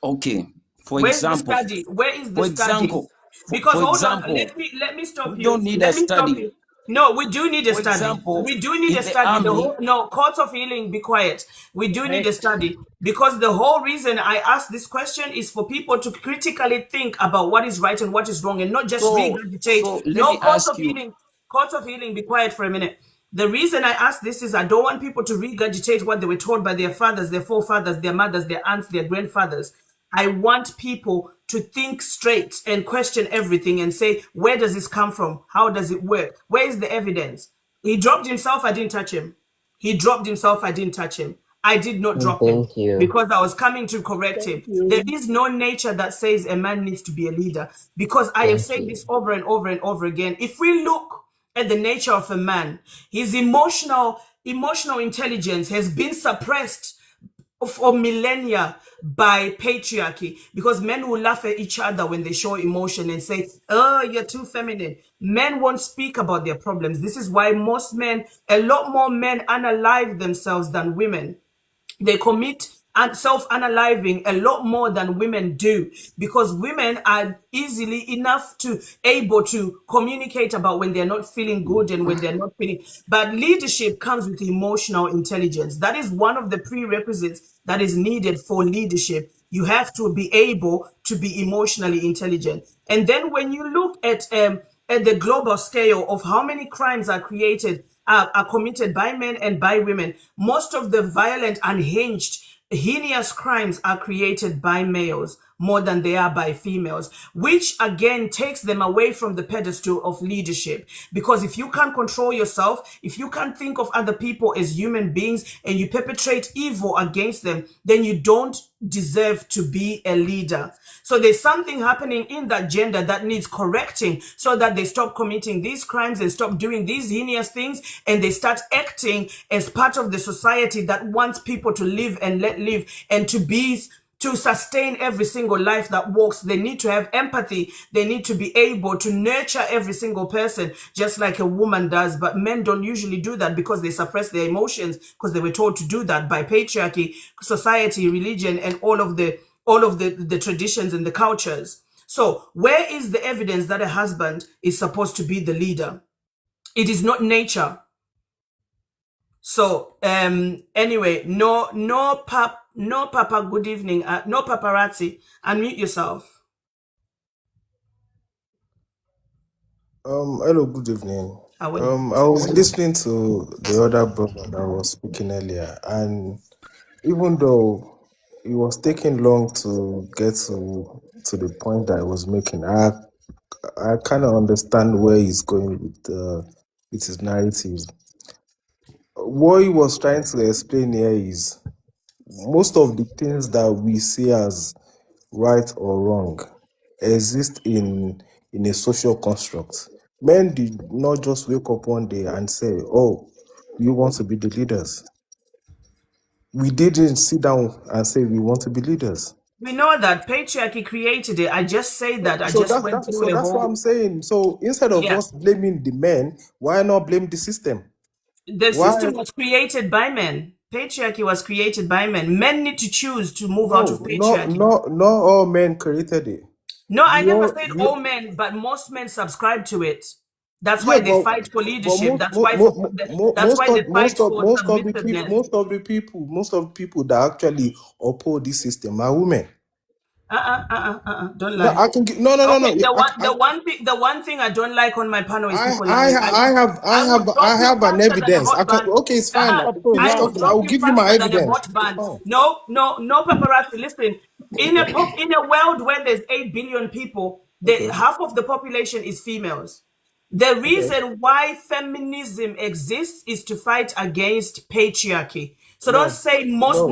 Speaker 11: Okay, for example.
Speaker 1: Where is the study? Because hold on, let me stop you.
Speaker 11: Don't need a study.
Speaker 1: No, we do need a study. We do need a study. Court of Healing, be quiet. We do need a study, because the whole reason I asked this question is for people to critically think about what is right and what is wrong, and not just regurgitate. Court of Healing, be quiet for a minute. The reason I ask this is I don't want people to regurgitate what they were told by their fathers, their forefathers, their mothers, their aunts, their grandfathers. I want people to think straight and question everything and say, where does this come from? How does it work? Where is the evidence? He dropped himself, I didn't touch him. He dropped himself, I didn't touch him. I did not drop him because I was coming to correct him. There is no nature that says a man needs to be a leader, because I have said this over and over and over again. If we look at the nature of a man, his emotional intelligence has been suppressed for millennia by patriarchy, because men will laugh at each other when they show emotion and say, oh, you're too feminine. Men won't speak about their problems. This is why a lot more men unalive themselves than women. They commit and self-analyzing a lot more than women do, because women are easily able to communicate about when they're not feeling good and when they're not feeling. But leadership comes with emotional intelligence. That is one of the prerequisites that is needed for leadership. You have to be able to be emotionally intelligent. And then when you look at the global scale of how many crimes are committed by men and by women, most of the violent, unhinged, heinous crimes are created by males. more than they are by females, which again takes them away from the pedestal of leadership. Because if you can't control yourself, if you can't think of other people as human beings and you perpetrate evil against them, then you don't deserve to be a leader. So there's something happening in that gender that needs correcting so that they stop committing these crimes and stop doing these heinous things, and they start acting as part of the society that wants people to live and let live, and to sustain every single life that walks. They need to have empathy. They need to be able to nurture every single person just like a woman does. But men don't usually do that because they suppress their emotions, because they were told to do that by patriarchy, society, religion, and all of the traditions and the cultures. So where is the evidence that a husband is supposed to be the leader? It is not nature. So anyway, no papa, good evening. No paparazzi. Unmute yourself.
Speaker 15: Hello, good evening.
Speaker 1: I
Speaker 15: I was listening to the other brother that was speaking earlier, and even though it was taking long to get to the point that I was making, I kind of understand where he's going with his narrative. What he was trying to explain here is most of the things that we see as right or wrong exist in a social construct. Men did not just wake up one day and say, "Oh, you want to be the leaders." We didn't sit down and say we want to be leaders.
Speaker 1: We know that patriarchy created it. I just say that.
Speaker 15: So that's what I'm saying. So instead of us blaming the men, why not blame the system?
Speaker 1: The system was created by men. Patriarchy was created by men. Men need to choose to move out of patriarchy.
Speaker 15: Not all men created it.
Speaker 1: No, I never said all men, but most men subscribe to it. That's why they fight for leadership. That's why they fight for submissiveness.
Speaker 15: Most of the people that actually oppose this system are women.
Speaker 1: Don't lie.
Speaker 15: No.
Speaker 1: The one thing I don't like on my panel is people lying.
Speaker 15: I have an evidence. Okay, it's fine. I will give you my evidence.
Speaker 1: No, paparazzi. Listen, in a world where there's 8 billion people, half of the population is females. The reason why feminism exists is to fight against patriarchy. So don't say most.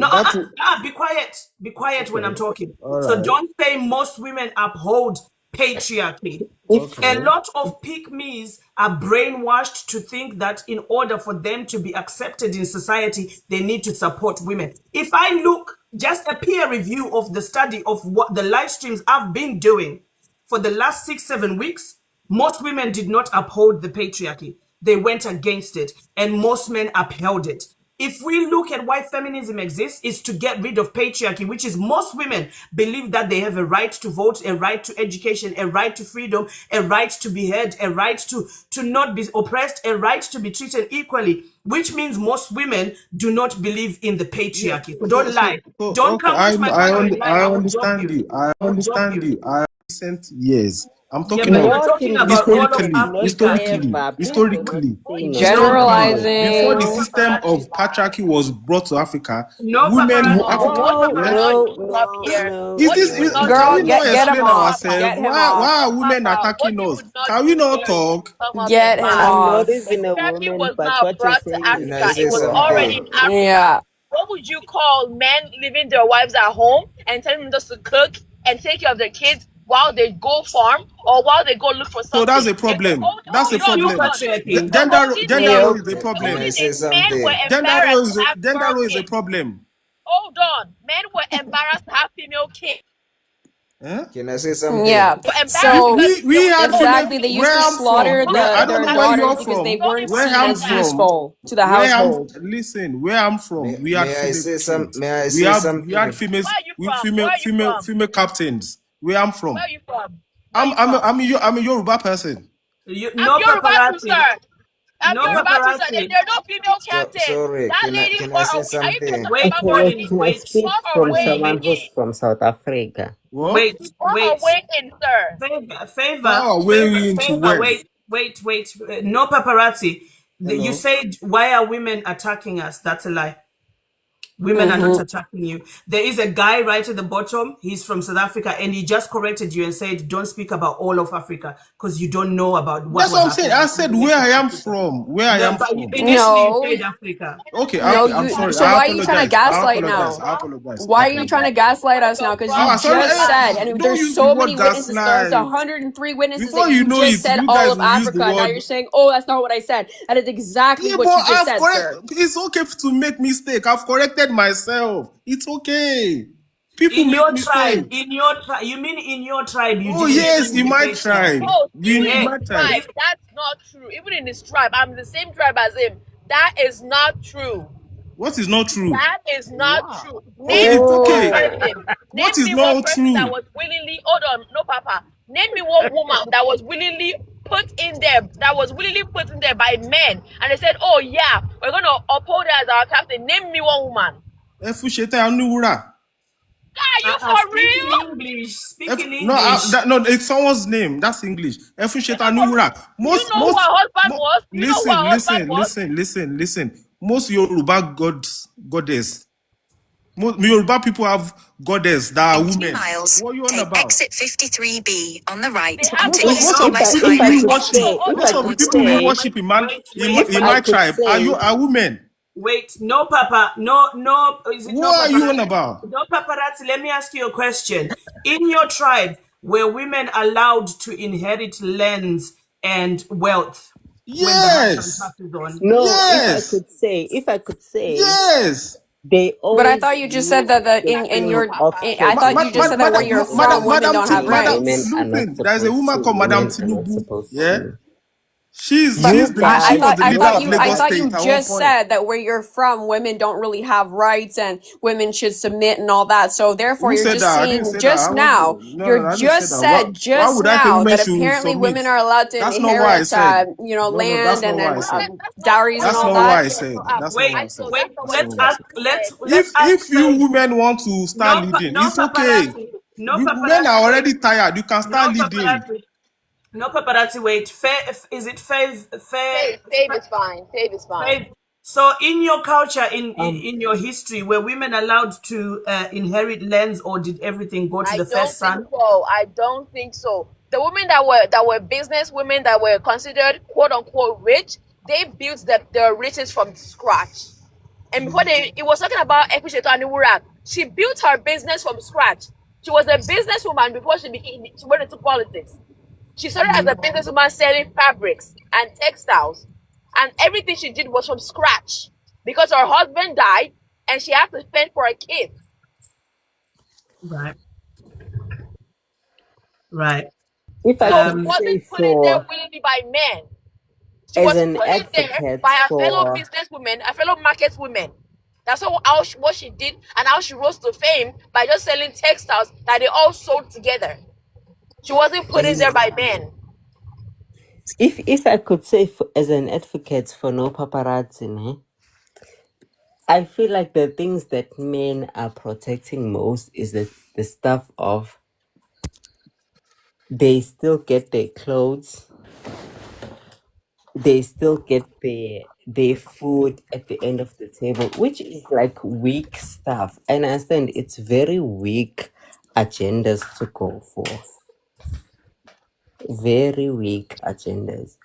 Speaker 1: Be quiet. Be quiet when I'm talking. So don't say most women uphold patriarchy. A lot of pygmies are brainwashed to think that in order for them to be accepted in society, they need to support women. If I look just a peer review of the study of what the live streams I've been doing for the last 6-7 weeks, most women did not uphold the patriarchy. They went against it, and most men upheld it. If we look at why feminism exists, is to get rid of patriarchy, which is most women believe that they have a right to vote, a right to education, a right to freedom, a right to be heard, a right to not be oppressed, a right to be treated equally, which means most women do not believe in the patriarchy. Don't lie. Don't come to my panel and lie.
Speaker 15: I understand you. I understand you. Recent years. I'm talking
Speaker 1: about
Speaker 15: historically.
Speaker 14: Generalizing.
Speaker 15: Before the system of patriarchy was brought to Africa, women
Speaker 14: Girl, get him off.
Speaker 15: Why are women attacking us? Can we not talk?
Speaker 14: Get him off.
Speaker 16: Patriarchy was not brought to Africa. It was already in Africa.
Speaker 14: Yeah.
Speaker 16: What would you call men leaving their wives at home and telling them just to cook and take care of their kids while they go farm or while they go look for something?
Speaker 15: So that's a problem. That's a problem. Gender role is a problem. Gender role is a problem.
Speaker 16: Hold on. Men were embarrassed to have female kids.
Speaker 17: Can I say something?
Speaker 14: Yeah. So
Speaker 15: we had
Speaker 14: exactly. They used to slaughter their daughters because they weren't seen as useful to the household.
Speaker 15: Listen, where I'm from, we had female captains. Where I'm from.
Speaker 16: Where are you from?
Speaker 15: I'm a Yoruba person.
Speaker 16: I'm Yoruba too, sir. I'm Yoruba too, sir. There are no female captains.
Speaker 17: Sorry,
Speaker 16: that lady
Speaker 17: can I say something?
Speaker 12: Can I speak from someone who's from South Africa?
Speaker 15: What?
Speaker 1: Wait,
Speaker 16: sir.
Speaker 1: Favor. Wait. No paparazzi. You said, why are women attacking us? That's a lie. Women are not attacking you. There is a guy right at the bottom. He's from South Africa, and he just corrected you and said, "Don't speak about all of Africa because you don't know about what
Speaker 15: That's
Speaker 1: was
Speaker 15: what I'm saying.
Speaker 1: happening
Speaker 15: I
Speaker 1: in
Speaker 15: said
Speaker 1: the
Speaker 15: where
Speaker 1: rest
Speaker 15: I
Speaker 1: of
Speaker 15: am
Speaker 1: Africa."
Speaker 15: from. Where I
Speaker 1: No,
Speaker 15: am
Speaker 1: but
Speaker 15: from.
Speaker 1: initially you
Speaker 14: No,
Speaker 1: said Africa.
Speaker 15: Okay,
Speaker 14: no,
Speaker 15: I'm
Speaker 14: you.
Speaker 15: sorry.
Speaker 14: So
Speaker 15: I
Speaker 14: why are you trying to
Speaker 15: apologize. I
Speaker 14: gaslight
Speaker 15: apologize.
Speaker 14: now?
Speaker 15: I apologize. I
Speaker 14: Why are you trying to
Speaker 15: apologize.
Speaker 14: gaslight us now? Because you
Speaker 15: Sorry.
Speaker 14: just said, and
Speaker 15: Don't
Speaker 14: there's
Speaker 15: use the
Speaker 14: so
Speaker 15: word
Speaker 14: many witnesses. There's
Speaker 15: gaslight.
Speaker 14: 103 witnesses
Speaker 15: Before
Speaker 14: that
Speaker 15: you
Speaker 14: you
Speaker 15: know
Speaker 14: just
Speaker 15: it,
Speaker 14: said
Speaker 15: you
Speaker 14: all
Speaker 15: guys
Speaker 14: of
Speaker 15: will use
Speaker 14: Africa.
Speaker 15: the
Speaker 14: And now
Speaker 15: word.
Speaker 14: you're saying, oh, that's not what I said. That is exactly
Speaker 15: Yeah,
Speaker 14: what
Speaker 15: but
Speaker 14: you just
Speaker 15: I've
Speaker 14: said,
Speaker 15: correct.
Speaker 14: sir.
Speaker 15: It's okay to make mistake. I've corrected myself. It's okay. People
Speaker 1: In
Speaker 15: make
Speaker 1: your tribe,
Speaker 15: mistakes.
Speaker 1: you mean in your tribe you
Speaker 15: Oh
Speaker 1: didn't
Speaker 15: yes, in my
Speaker 1: communicate that?
Speaker 15: tribe.
Speaker 16: Oh, even
Speaker 15: In
Speaker 16: in
Speaker 1: Yeah,
Speaker 15: my
Speaker 16: his
Speaker 15: tribe.
Speaker 16: tribe,
Speaker 1: if
Speaker 16: that's not true. Even in his tribe, I'm the same tribe as him. That is not true.
Speaker 15: What is not true?
Speaker 16: That is not true.
Speaker 15: Okay,
Speaker 16: Name
Speaker 15: it's
Speaker 16: me one
Speaker 15: okay.
Speaker 16: person.
Speaker 15: What
Speaker 16: Name
Speaker 15: is
Speaker 16: me one
Speaker 15: not
Speaker 16: person that
Speaker 15: true?
Speaker 16: was willingly. Hold on, no, Papa. Name me one woman that was willingly put in there. That was willingly put in there by men, and they said, "Oh yeah, we're gonna uphold her as our captain." Name me one woman.
Speaker 15: Efusheta Anuwura.
Speaker 16: Are you for
Speaker 1: speak in
Speaker 16: real?
Speaker 1: English, speak in
Speaker 15: No,
Speaker 1: English.
Speaker 15: no, it's someone's name. That's English. Efusheta
Speaker 16: Are you for real?
Speaker 15: Anuwura.
Speaker 16: Do you know who her husband was? Do you know who her husband was?
Speaker 15: Listen. Most Yoruba goddess. Most Yoruba people have goddess that are
Speaker 18: In 2
Speaker 15: women.
Speaker 18: miles,
Speaker 15: What are you on
Speaker 18: take
Speaker 15: about?
Speaker 18: exit 53B on the right
Speaker 16: They have
Speaker 18: onto
Speaker 16: goddess.
Speaker 15: Most
Speaker 18: East
Speaker 15: of the
Speaker 18: West
Speaker 15: people we
Speaker 18: Highway.
Speaker 15: worship,
Speaker 16: Hold
Speaker 15: most
Speaker 16: on.
Speaker 15: of the
Speaker 4: could
Speaker 15: people we
Speaker 4: say,
Speaker 15: worship
Speaker 1: Wait,
Speaker 15: in my tribe are women.
Speaker 1: wait. No, Papa. No. Is it no,
Speaker 15: What are you on
Speaker 1: paparazzi?
Speaker 15: about?
Speaker 1: No, paparazzi. Let me ask you a question. In your tribe, were women allowed to inherit lands and wealth when the husband
Speaker 15: Yes.
Speaker 1: passes on?
Speaker 12: No,
Speaker 15: Yes.
Speaker 12: if I could say,
Speaker 15: Yes.
Speaker 12: they
Speaker 14: But I
Speaker 12: always
Speaker 14: thought you just said
Speaker 12: use
Speaker 14: that
Speaker 12: the
Speaker 14: in
Speaker 12: thing
Speaker 14: your.
Speaker 12: of
Speaker 14: I thought you just said that where
Speaker 12: protecting
Speaker 14: you're
Speaker 12: women.
Speaker 14: from, women don't have
Speaker 15: Madam,
Speaker 12: Women
Speaker 14: rights.
Speaker 12: are not
Speaker 15: listen, there's a
Speaker 12: supposed
Speaker 15: woman
Speaker 12: to.
Speaker 15: called Madam
Speaker 12: Women are not
Speaker 15: Tinubu.
Speaker 12: supposed
Speaker 15: Yeah.
Speaker 12: to.
Speaker 14: But
Speaker 12: You
Speaker 15: She
Speaker 12: guys,
Speaker 15: was the leader of
Speaker 14: I
Speaker 15: Lagos
Speaker 14: thought you
Speaker 15: State at one
Speaker 14: just
Speaker 15: point.
Speaker 14: said that where you're from, women don't really have rights and women should submit and all that. So therefore,
Speaker 15: Who
Speaker 14: you're
Speaker 15: said
Speaker 14: just
Speaker 15: that? I didn't
Speaker 14: saying
Speaker 15: say that.
Speaker 14: just
Speaker 15: I was
Speaker 14: now.
Speaker 15: no,
Speaker 14: You're
Speaker 15: I didn't say
Speaker 14: just
Speaker 15: that.
Speaker 14: said
Speaker 15: Why
Speaker 14: just
Speaker 15: would I say
Speaker 14: now
Speaker 15: women
Speaker 14: that
Speaker 15: should
Speaker 14: apparently
Speaker 15: submit?
Speaker 14: women are allowed to
Speaker 15: That's not what I
Speaker 14: inherit,
Speaker 15: said. No, that's
Speaker 14: land
Speaker 15: not
Speaker 14: and
Speaker 15: what I
Speaker 14: then
Speaker 15: said.
Speaker 14: dowries and
Speaker 15: That's
Speaker 14: all
Speaker 15: not what
Speaker 14: that.
Speaker 15: I said. That's not what
Speaker 1: Wait,
Speaker 15: I said.
Speaker 1: wait.
Speaker 15: That's not
Speaker 1: Let's
Speaker 15: what I
Speaker 1: ask.
Speaker 15: said.
Speaker 1: Let's ask
Speaker 15: If you
Speaker 1: Faith.
Speaker 15: women want to start leading,
Speaker 1: No
Speaker 15: it's okay.
Speaker 1: paparazzi. No
Speaker 15: Women are
Speaker 1: paparazzi. Wait.
Speaker 15: already tired. You can start
Speaker 1: No
Speaker 15: leading.
Speaker 1: paparazzi. No paparazzi. Wait. Is it Faith?
Speaker 16: Save is fine. Save is fine.
Speaker 1: Faith. So, in your culture,
Speaker 12: um
Speaker 1: in your history, were women allowed to inherit lands, or did everything go to
Speaker 16: I
Speaker 1: the
Speaker 16: don't
Speaker 1: first
Speaker 16: think
Speaker 1: son?
Speaker 16: so. I don't think so. The women that were business women that were considered quote unquote rich, they built their riches from scratch. And before it was talking about Efisheto Aniwurak. She built her business from scratch. She was a businesswoman before she went into politics. She started as a businesswoman selling fabrics and textiles, and everything she did was from scratch because her husband died and she had to fend for her kids.
Speaker 1: Right. Right.
Speaker 12: if I
Speaker 16: So she
Speaker 12: could
Speaker 1: Um.
Speaker 12: say,
Speaker 16: wasn't put in there
Speaker 12: for
Speaker 16: willingly by men. She
Speaker 12: as
Speaker 16: was
Speaker 12: an
Speaker 16: put in there
Speaker 12: advocate
Speaker 16: by her fellow
Speaker 12: for
Speaker 16: businesswomen, her fellow market women. That's what she did and how she rose to fame by just selling textiles that they all sold together. She wasn't put in
Speaker 12: as
Speaker 16: there by men.
Speaker 12: if I could say, as an advocate for no paparazzi, né, I feel like the things that men are protecting most is the stuff of they still get their clothes, they still get their food at the end of the table, which is like weak stuff. And I understand it's very weak agendas to go for. Very weak agendas.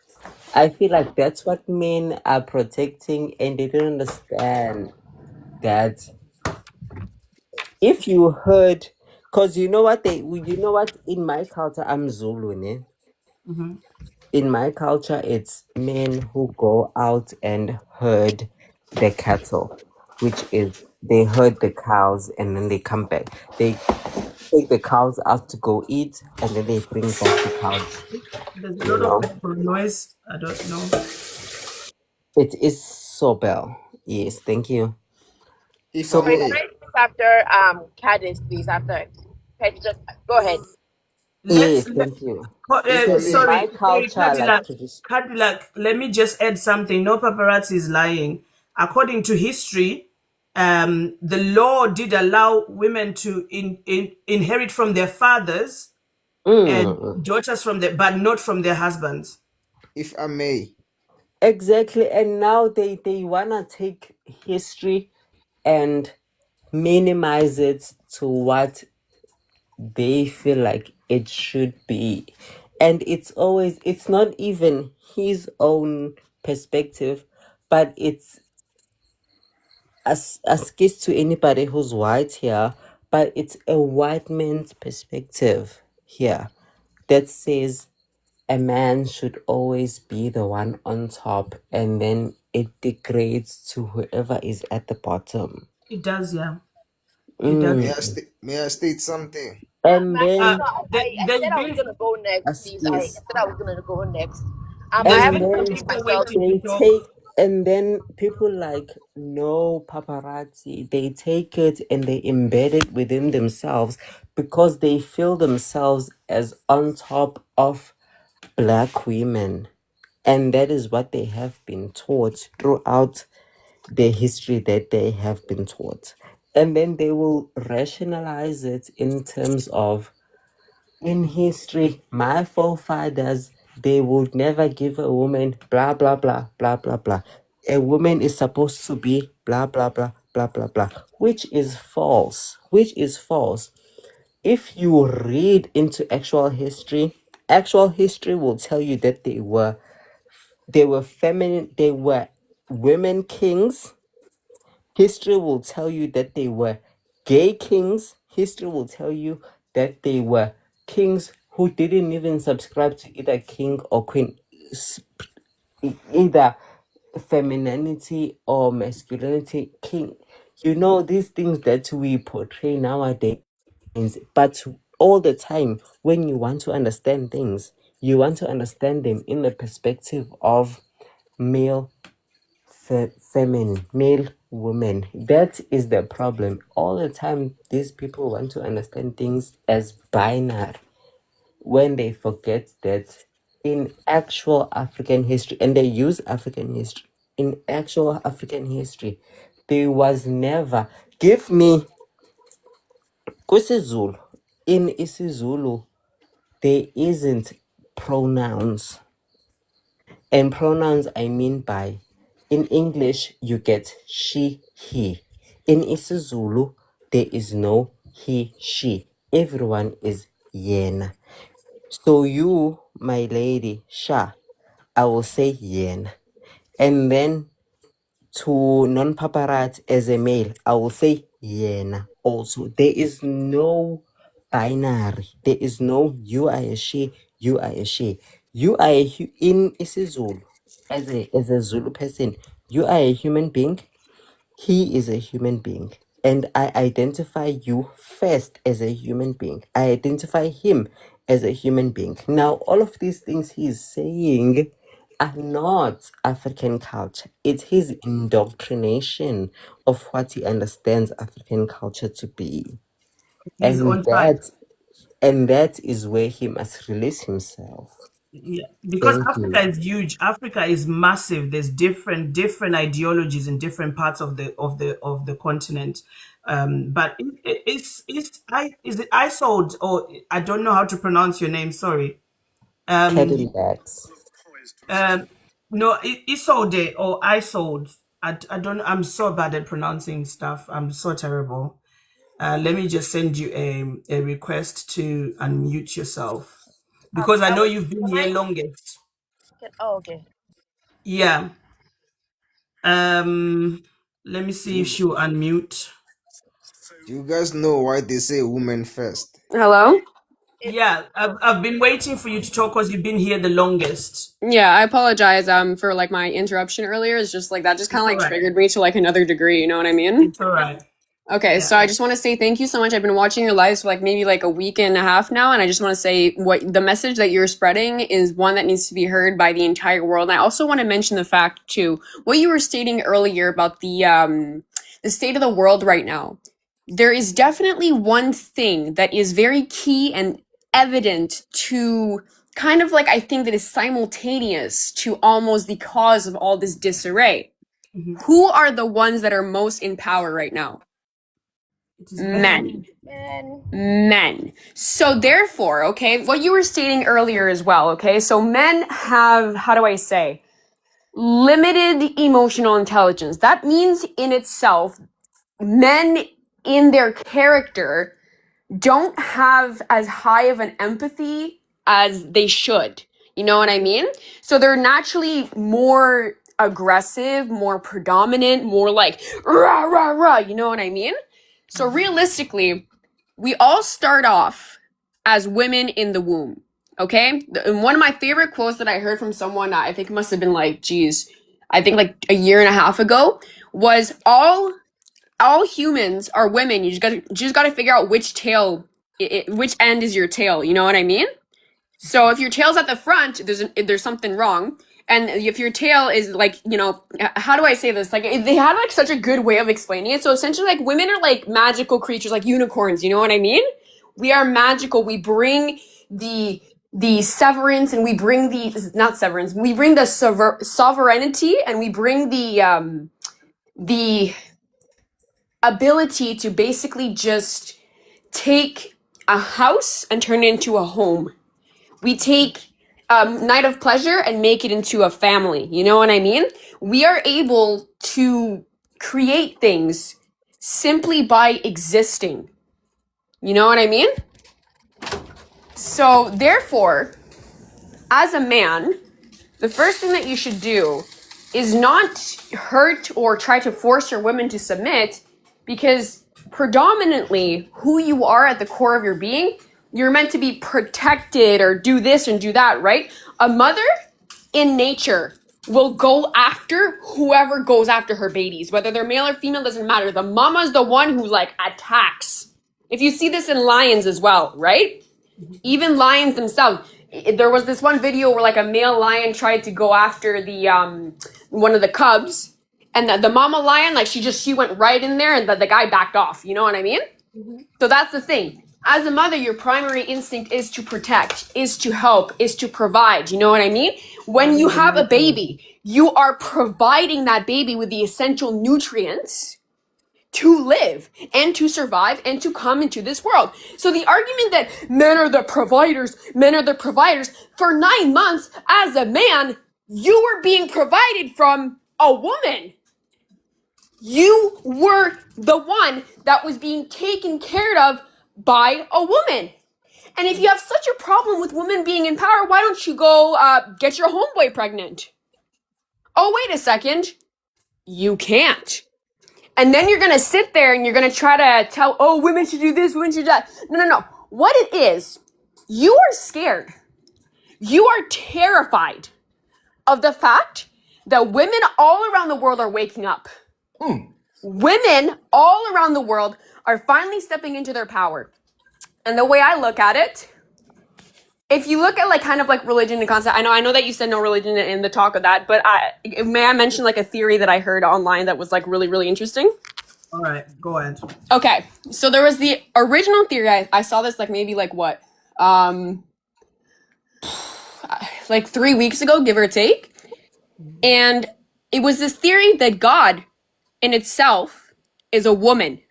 Speaker 12: I feel like that's what men are protecting, and they don't understand that if you heard, because you know what, in my culture, I'm Zulu, ne?
Speaker 1: Mhm.
Speaker 12: In my culture, it's men who go out and herd the cattle, which is they herd the cows and then they come back. They take the cows out to go eat and then they bring back the cows,
Speaker 1: There's a
Speaker 12: you
Speaker 1: lot of
Speaker 12: know.
Speaker 1: background noise. I don't know.
Speaker 12: It is Sobel. Yes, thank you.
Speaker 17: If I
Speaker 12: So
Speaker 16: Sorry, can
Speaker 17: may,
Speaker 16: I speak after Candice, please? After Petra, go ahead.
Speaker 1: Let's
Speaker 12: yes,
Speaker 1: let,
Speaker 12: thank you.
Speaker 17: if I
Speaker 12: So in
Speaker 17: may,
Speaker 12: my
Speaker 1: sorry,
Speaker 12: culture, like
Speaker 1: Cadillac.
Speaker 12: tradition.
Speaker 1: Cadillac, let me just add something. No paparazzi is lying. According to history, the law did allow women to inherit from their fathers and daughters from their, but not from their husbands.
Speaker 17: if I may,
Speaker 12: Exactly. And now they wanna take history and minimize it to what they feel like it should be. And it's not even his own perspective, but it's as kiss to anybody who's white here, but it's a white man's perspective here that says a man should always be the one on top, and then it degrades to whoever is at the bottom.
Speaker 1: It does, yeah. It does.
Speaker 17: May I state something?
Speaker 12: And then
Speaker 16: I
Speaker 1: there's
Speaker 16: said I was
Speaker 1: been
Speaker 16: gonna go next,
Speaker 12: as
Speaker 16: please. I
Speaker 12: kiss.
Speaker 16: said I was gonna go next. I
Speaker 1: there's
Speaker 16: have
Speaker 12: And
Speaker 1: been
Speaker 16: to
Speaker 1: some
Speaker 12: then
Speaker 16: repeat
Speaker 1: people
Speaker 16: myself.
Speaker 1: waiting to
Speaker 12: they
Speaker 1: talk.
Speaker 12: take, and then people like no paparazzi, they take it and they embed it within themselves because they feel themselves as on top of black women, and that is what they have been taught throughout the history that they have been taught. And then they will rationalize it in terms of, in history, my forefathers, they would never give a woman blah, blah, blah, blah, blah, blah. A woman is supposed to be blah, blah, blah, blah, blah, blah, which is false, which is false. If you read into actual history will tell you that they were feminine, they were women kings. History will tell you that they were gay kings. History will tell you that they were kings who didn't even subscribe to either king or queen, either femininity or masculinity. King, these things that we portray nowadays. But all the time, when you want to understand things, you want to understand them in the perspective of male, feminine, male, woman. That is the problem. All the time, these people want to understand things as binary when they forget that in actual African history, and they use African history, in actual African history, there was never, give me, kwisiZulu, in isiZulu, there isn't pronouns. And pronouns I mean by, in English, you get she, he. In isiZulu, there is no he, she. Everyone is yena. So you, my lady, Sha, I will say yena. And then to non-paparazzi as a male, I will say yena also. There is no binary. There is no you are a she, you are a she. You are in isiZulu, as a Zulu person, you are a human being. He is a human being. And I identify you first as a human being. I identify him as a human being. Now, all of these things he is saying are not African culture. It's his indoctrination of what he understands African culture to be.
Speaker 1: He's on track.
Speaker 12: And that is where he must release himself.
Speaker 1: Yeah, because
Speaker 12: Thank you.
Speaker 1: Africa is huge. Africa is massive. There's different ideologies in different parts of the continent. But is it Isold, or I don't know how to pronounce your name. Sorry.
Speaker 12: Cadillacs.
Speaker 1: No, Isolde or Isold. I don't. I'm so bad at pronouncing stuff. I'm so terrible. Let me just send you a request to unmute yourself, because I know you've been here longest.
Speaker 16: Oh, okay.
Speaker 1: Yeah. Let me see if she'll unmute.
Speaker 17: Do you guys know why they say women first?
Speaker 14: Hello?
Speaker 1: Yeah, I've been waiting for you to talk because you've been here the longest.
Speaker 14: Yeah, I apologize for like my interruption earlier. It's just like that just kind of like triggered me to like another degree, you know what I mean?
Speaker 1: It's all right.
Speaker 14: Okay, so I just want to say thank you so much. I've been watching your lives for like maybe like a week and a half now, and I just want to say what the message that you're spreading is one that needs to be heard by the entire world. And I also want to mention the fact too, what you were stating earlier about the state of the world right now. There is definitely one thing that is very key and evident to kind of like I think that is simultaneous to almost the cause of all this disarray. Who are the ones that are most in power right now? Men. So therefore, okay, what you were stating earlier as well, okay, so men have, how do I say, limited emotional intelligence. That means in itself, men in their character don't have as high of an empathy as they should. You know what I mean? So they're naturally more aggressive, more predominant, more like rah, rah, rah. You know what I mean? So realistically, we all start off as women in the womb. Okay? And one of my favorite quotes that I heard from someone, I think it must have been like, geez, I think like a year and a half ago, was all humans are women. You just got to figure out which tail, which end is your tail. You know what I mean? So if your tail's at the front, there's something wrong. And if your tail is like, you know, how do I say this? Like they had like such a good way of explaining it. So essentially like women are like magical creatures, like unicorns. You know what I mean? We are magical. We bring the severance, and we bring not severance. We bring the sovereignty, and we bring the ability to basically just take a house and turn it into a home. We take night of pleasure and make it into a family. You know what I mean? We are able to create things simply by existing. You know what I mean? So therefore, as a man, the first thing that you should do is not hurt or try to force your women to submit, because predominantly who you are at the core of your being, you're meant to be protected or do this and do that, right? A mother in nature will go after whoever goes after her babies, whether they're male or female, doesn't matter. The mama's the one who like attacks. If you see this in lions as well, right? Even lions themselves. There was this one video where like a male lion tried to go after the one of the cubs, and the mama lion, like she went right in there, and the guy backed off. You know what I mean? So that's the thing. As a mother, your primary instinct is to protect, is to help, is to provide. You know what I mean? When you have a baby, you are providing that baby with the essential nutrients to live and to survive and to come into this world. So the argument that men are the providers, for 9 months as a man, you were being provided from a woman. You were the one that was being taken care of by a woman. And if you have such a problem with women being in power, why don't you go get your homeboy pregnant? Oh, wait a second. You can't. And then you're going to sit there and you're going to try to tell, oh, women should do this, women should do that. No. What it is, you are scared. You are terrified of the fact that women all around the world are waking up. Women all around the world are finally stepping into their power. And the way I look at it, if you look at like kind of like religion and concept, I know that you said no religion in the talk of that, but may I mention like a theory that I heard online that was like really, really interesting?
Speaker 1: All right, go ahead.
Speaker 14: Okay, so there was the original theory. I saw this like maybe like what? Like 3 weeks ago, give or take. And it was this theory that God in itself is a woman.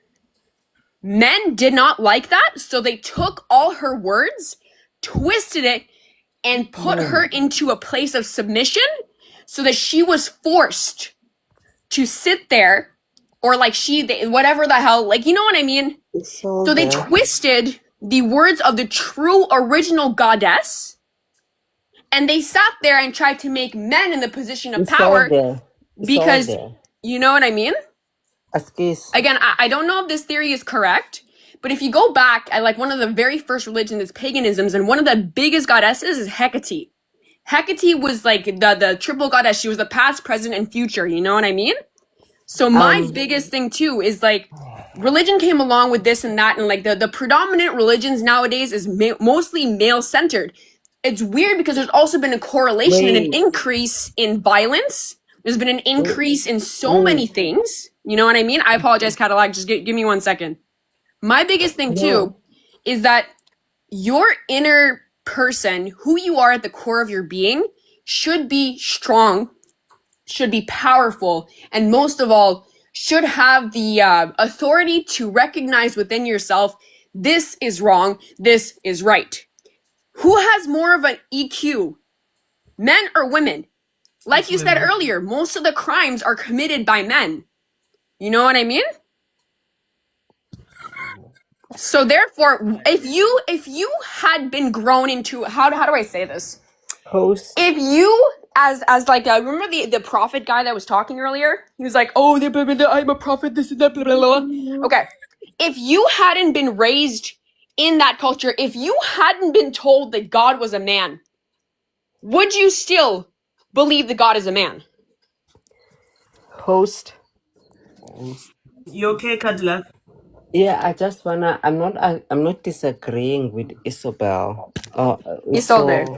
Speaker 14: Men did not like that, so they took all her words, twisted it, and put her into a place of submission so that she was forced to sit there, or like whatever the hell, like, you know what I mean? So they twisted the words of the true original goddess, and they sat there and tried to make men in the position of power because, you know what I mean? Again, I don't know if this theory is correct, but if you go back at like one of the very first religions is paganisms, and one of the biggest goddesses is Hecate. Hecate was like the triple goddess. She was the past, present, and future. You know what I mean? So my biggest thing too is like religion came along with this and that, and like the predominant religions nowadays is mostly male centered. It's weird because there's also been a correlation and an increase in violence. There's been an increase in so many things. You know what I mean? I apologize, Cadillac. Just give me 1 second. My biggest thing too is that your inner person, who you are at the core of your being, should be strong, should be powerful, and most of all, should have the authority to recognize within yourself, this is wrong, this is right. Who has more of an EQ? Men or women? Like you said earlier, most of the crimes are committed by men. You know what I mean? So therefore, if you had been grown into how do I say this?
Speaker 12: Host.
Speaker 14: If you as like remember the prophet guy that was talking earlier? He was like, "Oh, I'm a prophet. This is that blah blah blah." Okay, if you hadn't been raised in that culture, if you hadn't been told that God was a man, would you still believe that God is a man?
Speaker 12: Host.
Speaker 1: You okay, Cadillac?
Speaker 12: Yeah, I just wanna. I'm not disagreeing with Isabel.
Speaker 14: Isolde.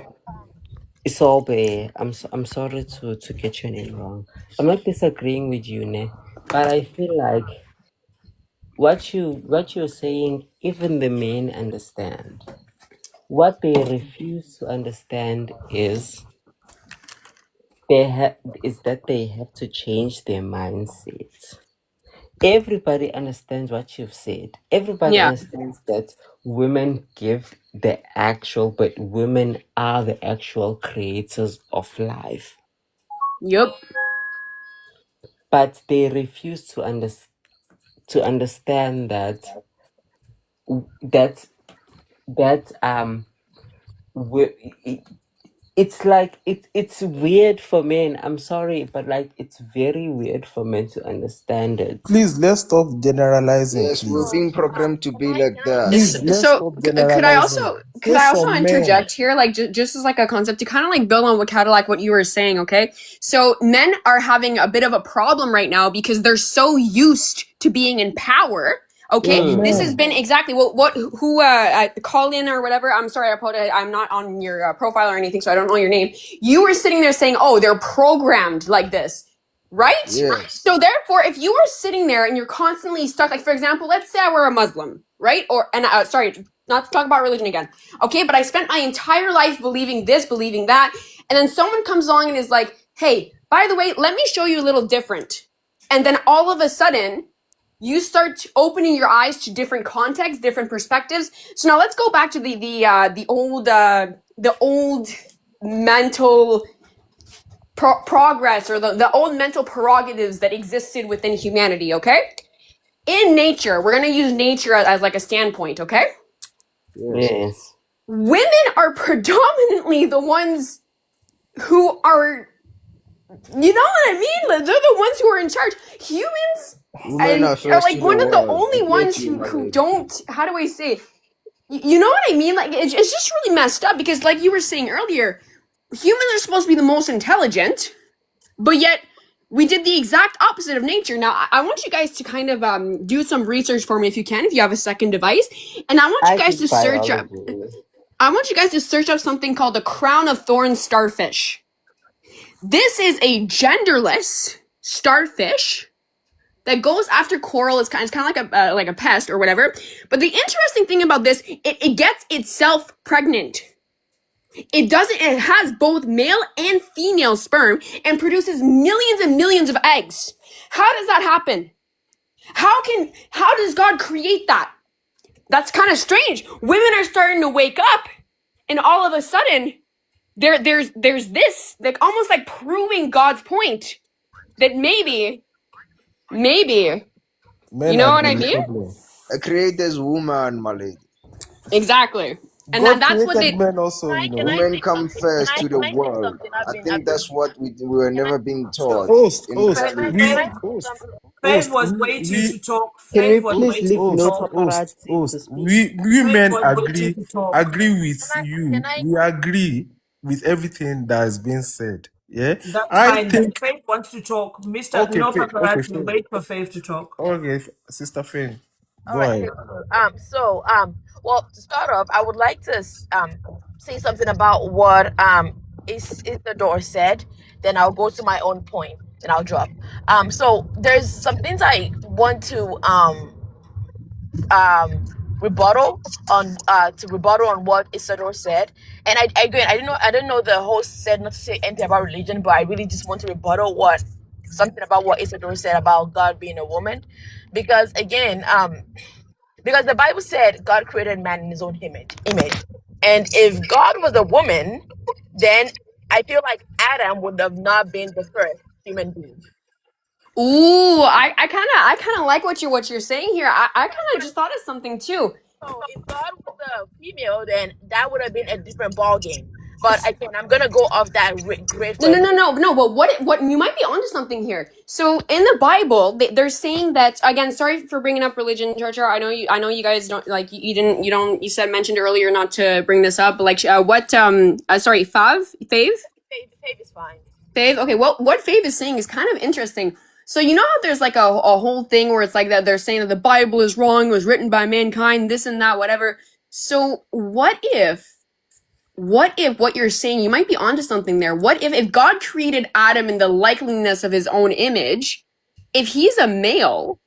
Speaker 12: Isolde. I'm sorry to get your name wrong. I'm not disagreeing with you, ne. But I feel like what you're saying, even the men understand. What they refuse to understand is that they have to change their mindset. Everybody understands what you've said. Everybody
Speaker 14: Yeah.
Speaker 12: understands that women give the actual, but women are the actual creators of life.
Speaker 14: Yep.
Speaker 12: But they refuse to understand that it's like it's weird for men. I'm sorry, but like it's very weird for men to understand it.
Speaker 15: Please, let's stop generalizing,
Speaker 17: Yes, we're
Speaker 15: please.
Speaker 17: being programmed to be like that.
Speaker 15: Please, let's
Speaker 14: So
Speaker 15: stop
Speaker 14: could I
Speaker 15: generalizing.
Speaker 14: also
Speaker 15: Say some men.
Speaker 14: interject here, like just as like a concept to kind of like build on what Cadillac, what you were saying, okay? So men are having a bit of a problem right now because they're so used to being in power. Okay, this has been exactly who call in or whatever. I'm sorry, I apologize. I'm not on your profile or anything, so I don't know your name. You were sitting there saying, "Oh, they're programmed like this." Right?
Speaker 17: Yes.
Speaker 14: So therefore, if you are sitting there and you're constantly stuck, like for example, let's say I were a Muslim, right? Sorry, not to talk about religion again. Okay, but I spent my entire life believing this, believing that, and then someone comes along and is like, "Hey, by the way, let me show you a little different." And then all of a sudden, you start opening your eyes to different contexts, different perspectives. So now let's go back to the old mental progress or the old mental prerogatives that existed within humanity, okay? In nature, we're going to use nature as like a standpoint, okay?
Speaker 12: Yes.
Speaker 14: Women are predominantly the ones who are, you know what I mean? Like, they're the ones who are in charge. Humans
Speaker 17: Women are
Speaker 14: are
Speaker 17: first
Speaker 14: like
Speaker 17: to the
Speaker 14: one of the
Speaker 17: world. I
Speaker 14: only
Speaker 17: get
Speaker 14: ones
Speaker 17: you, my
Speaker 14: who
Speaker 17: lady.
Speaker 14: don't, how do I say, you know what I mean? Like it's just really messed up because like you were saying earlier, humans are supposed to be the most intelligent, but yet we did the exact opposite of nature. Now, I want you guys to kind of do some research for me if you can, if you have a second device, and I want you
Speaker 12: I
Speaker 14: guys
Speaker 12: did
Speaker 14: to search up.
Speaker 12: biology.
Speaker 14: I want you guys to search up something called the crown of thorns starfish. This is a genderless starfish that goes after coral. It's kind of like a pest or whatever. But the interesting thing about this, it gets itself pregnant. It has both male and female sperm and produces millions and millions of eggs. How does that happen? How does God create that? That's kind of strange. Women are starting to wake up and all of a sudden there's this, like almost like proving God's point that maybe, you
Speaker 15: Men
Speaker 14: know
Speaker 15: are
Speaker 14: what I
Speaker 15: the
Speaker 14: mean?
Speaker 15: problem.
Speaker 17: A creator's woman, my lady.
Speaker 14: Exactly. And
Speaker 15: God
Speaker 14: that's what
Speaker 15: created
Speaker 14: they,
Speaker 15: men also, you know.
Speaker 17: Women come first to the world. I think that's what we were never being taught
Speaker 15: Host,
Speaker 17: in this
Speaker 15: host,
Speaker 17: religion.
Speaker 15: we,
Speaker 1: Faith
Speaker 15: host,
Speaker 1: was waiting to talk.
Speaker 12: Can
Speaker 1: Faith
Speaker 12: we
Speaker 1: was
Speaker 12: please
Speaker 1: waiting
Speaker 12: leave
Speaker 1: to
Speaker 12: no
Speaker 15: host,
Speaker 1: talk.
Speaker 15: host,
Speaker 12: paparazzi to
Speaker 15: host.
Speaker 12: speak?
Speaker 15: We
Speaker 1: Faith
Speaker 15: men
Speaker 1: was waiting
Speaker 15: agree
Speaker 1: to talk.
Speaker 15: with you. We agree with everything that has been said. Yeah,
Speaker 1: That's
Speaker 15: I
Speaker 1: fine.
Speaker 15: think.
Speaker 1: Faith wants to talk. Mr.
Speaker 15: Okay,
Speaker 1: No
Speaker 15: okay,
Speaker 1: paparazzi,
Speaker 15: Finn.
Speaker 1: wait for Faith to talk.
Speaker 15: Okay, Sister Finn,
Speaker 16: All
Speaker 15: go
Speaker 16: right,
Speaker 15: ahead.
Speaker 16: thank you. Well, to start off, I would like to say something about what Isidore said. Then I'll go to my own point, and I'll drop. So there's some things I want to rebuttal on what Isidore said. And again, I didn't know the host said not to say anything about religion, but I really just want to rebuttal something about what Isidore said about God being a woman, because again, because the Bible said God created man in his own image. And if God was a woman, then I feel like Adam would have not been the first human being.
Speaker 14: ooh, I kind of like what you're saying here. I kind of just thought of something too.
Speaker 16: So if God was a female, then that would have been a different ball game. But again, I'm gonna go off that grave
Speaker 14: No,
Speaker 16: for a
Speaker 14: no, no,
Speaker 16: minute.
Speaker 14: no, no. But what you might be onto something here. So in the Bible, they're saying that again. Sorry for bringing up religion, Churcher. I know you guys don't like. You didn't. You don't. You said mentioned earlier not to bring this up. But like, what? Sorry, Fave.
Speaker 16: Faith is fine.
Speaker 14: Fave. Okay. Well, what Fave is saying is kind of interesting. So you know how there's like a whole thing where it's like that they're saying that the Bible is wrong, it was written by mankind, this and that, whatever. So what if what you're saying, you might be onto something there. What if God created Adam in the likeliness of his own image, if he's a male,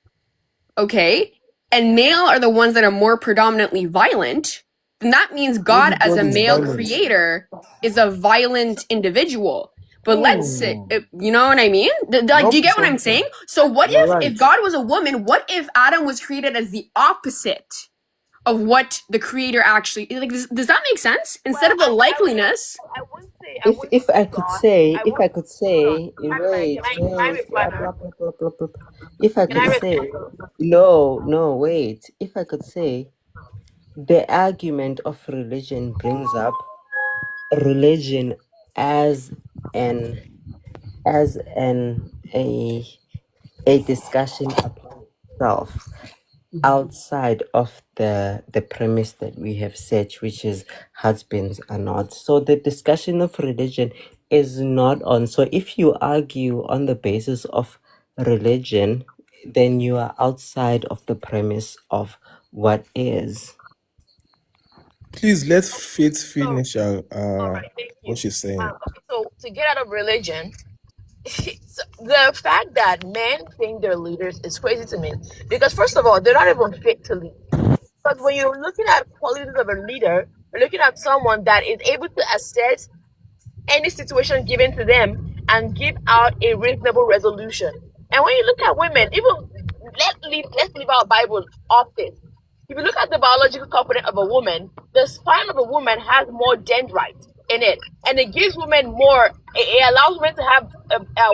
Speaker 14: okay, and male are the ones that are more predominantly violent, then that means God as a
Speaker 15: Everybody's
Speaker 14: male
Speaker 15: violent.
Speaker 14: creator is a violent individual. But let's say,
Speaker 15: Oh,
Speaker 14: you know what I mean? Like, do you
Speaker 15: nope,
Speaker 14: get what I'm saying? So what
Speaker 15: you're
Speaker 14: if
Speaker 15: right.
Speaker 14: God was a woman, what if Adam was created as the opposite of what the creator actually like? Does that make sense? Instead of the likeliness.
Speaker 16: I wouldn't say
Speaker 12: If I could
Speaker 16: God.
Speaker 12: say, if I could
Speaker 16: Hold on.
Speaker 12: say, wait,
Speaker 16: Can I
Speaker 12: wait,
Speaker 16: reply her?
Speaker 12: if I
Speaker 16: Can I
Speaker 12: could say, no, wait, if I could say, the argument of religion brings up religion as an a discussion upon itself, outside of the premise that we have set, which is husbands are not. So the discussion of religion is not on. So if you argue on the basis of religion, then you are outside of the premise of what is.
Speaker 15: Please let Faith
Speaker 16: So,
Speaker 15: finish
Speaker 16: all right, thank
Speaker 15: what
Speaker 16: you.
Speaker 15: she's saying.
Speaker 16: Okay, so to get out of religion, so the fact that men think they're leaders is crazy to me. Because first of all, they're not even fit to lead. But when you're looking at qualities of a leader, you're looking at someone that is able to assess any situation given to them and give out a reasonable resolution. And when you look at women, even let's leave our Bible off this. If you look at the biological component of a woman, the spine of a woman has more dendrites in it, and it gives women more. It allows women to have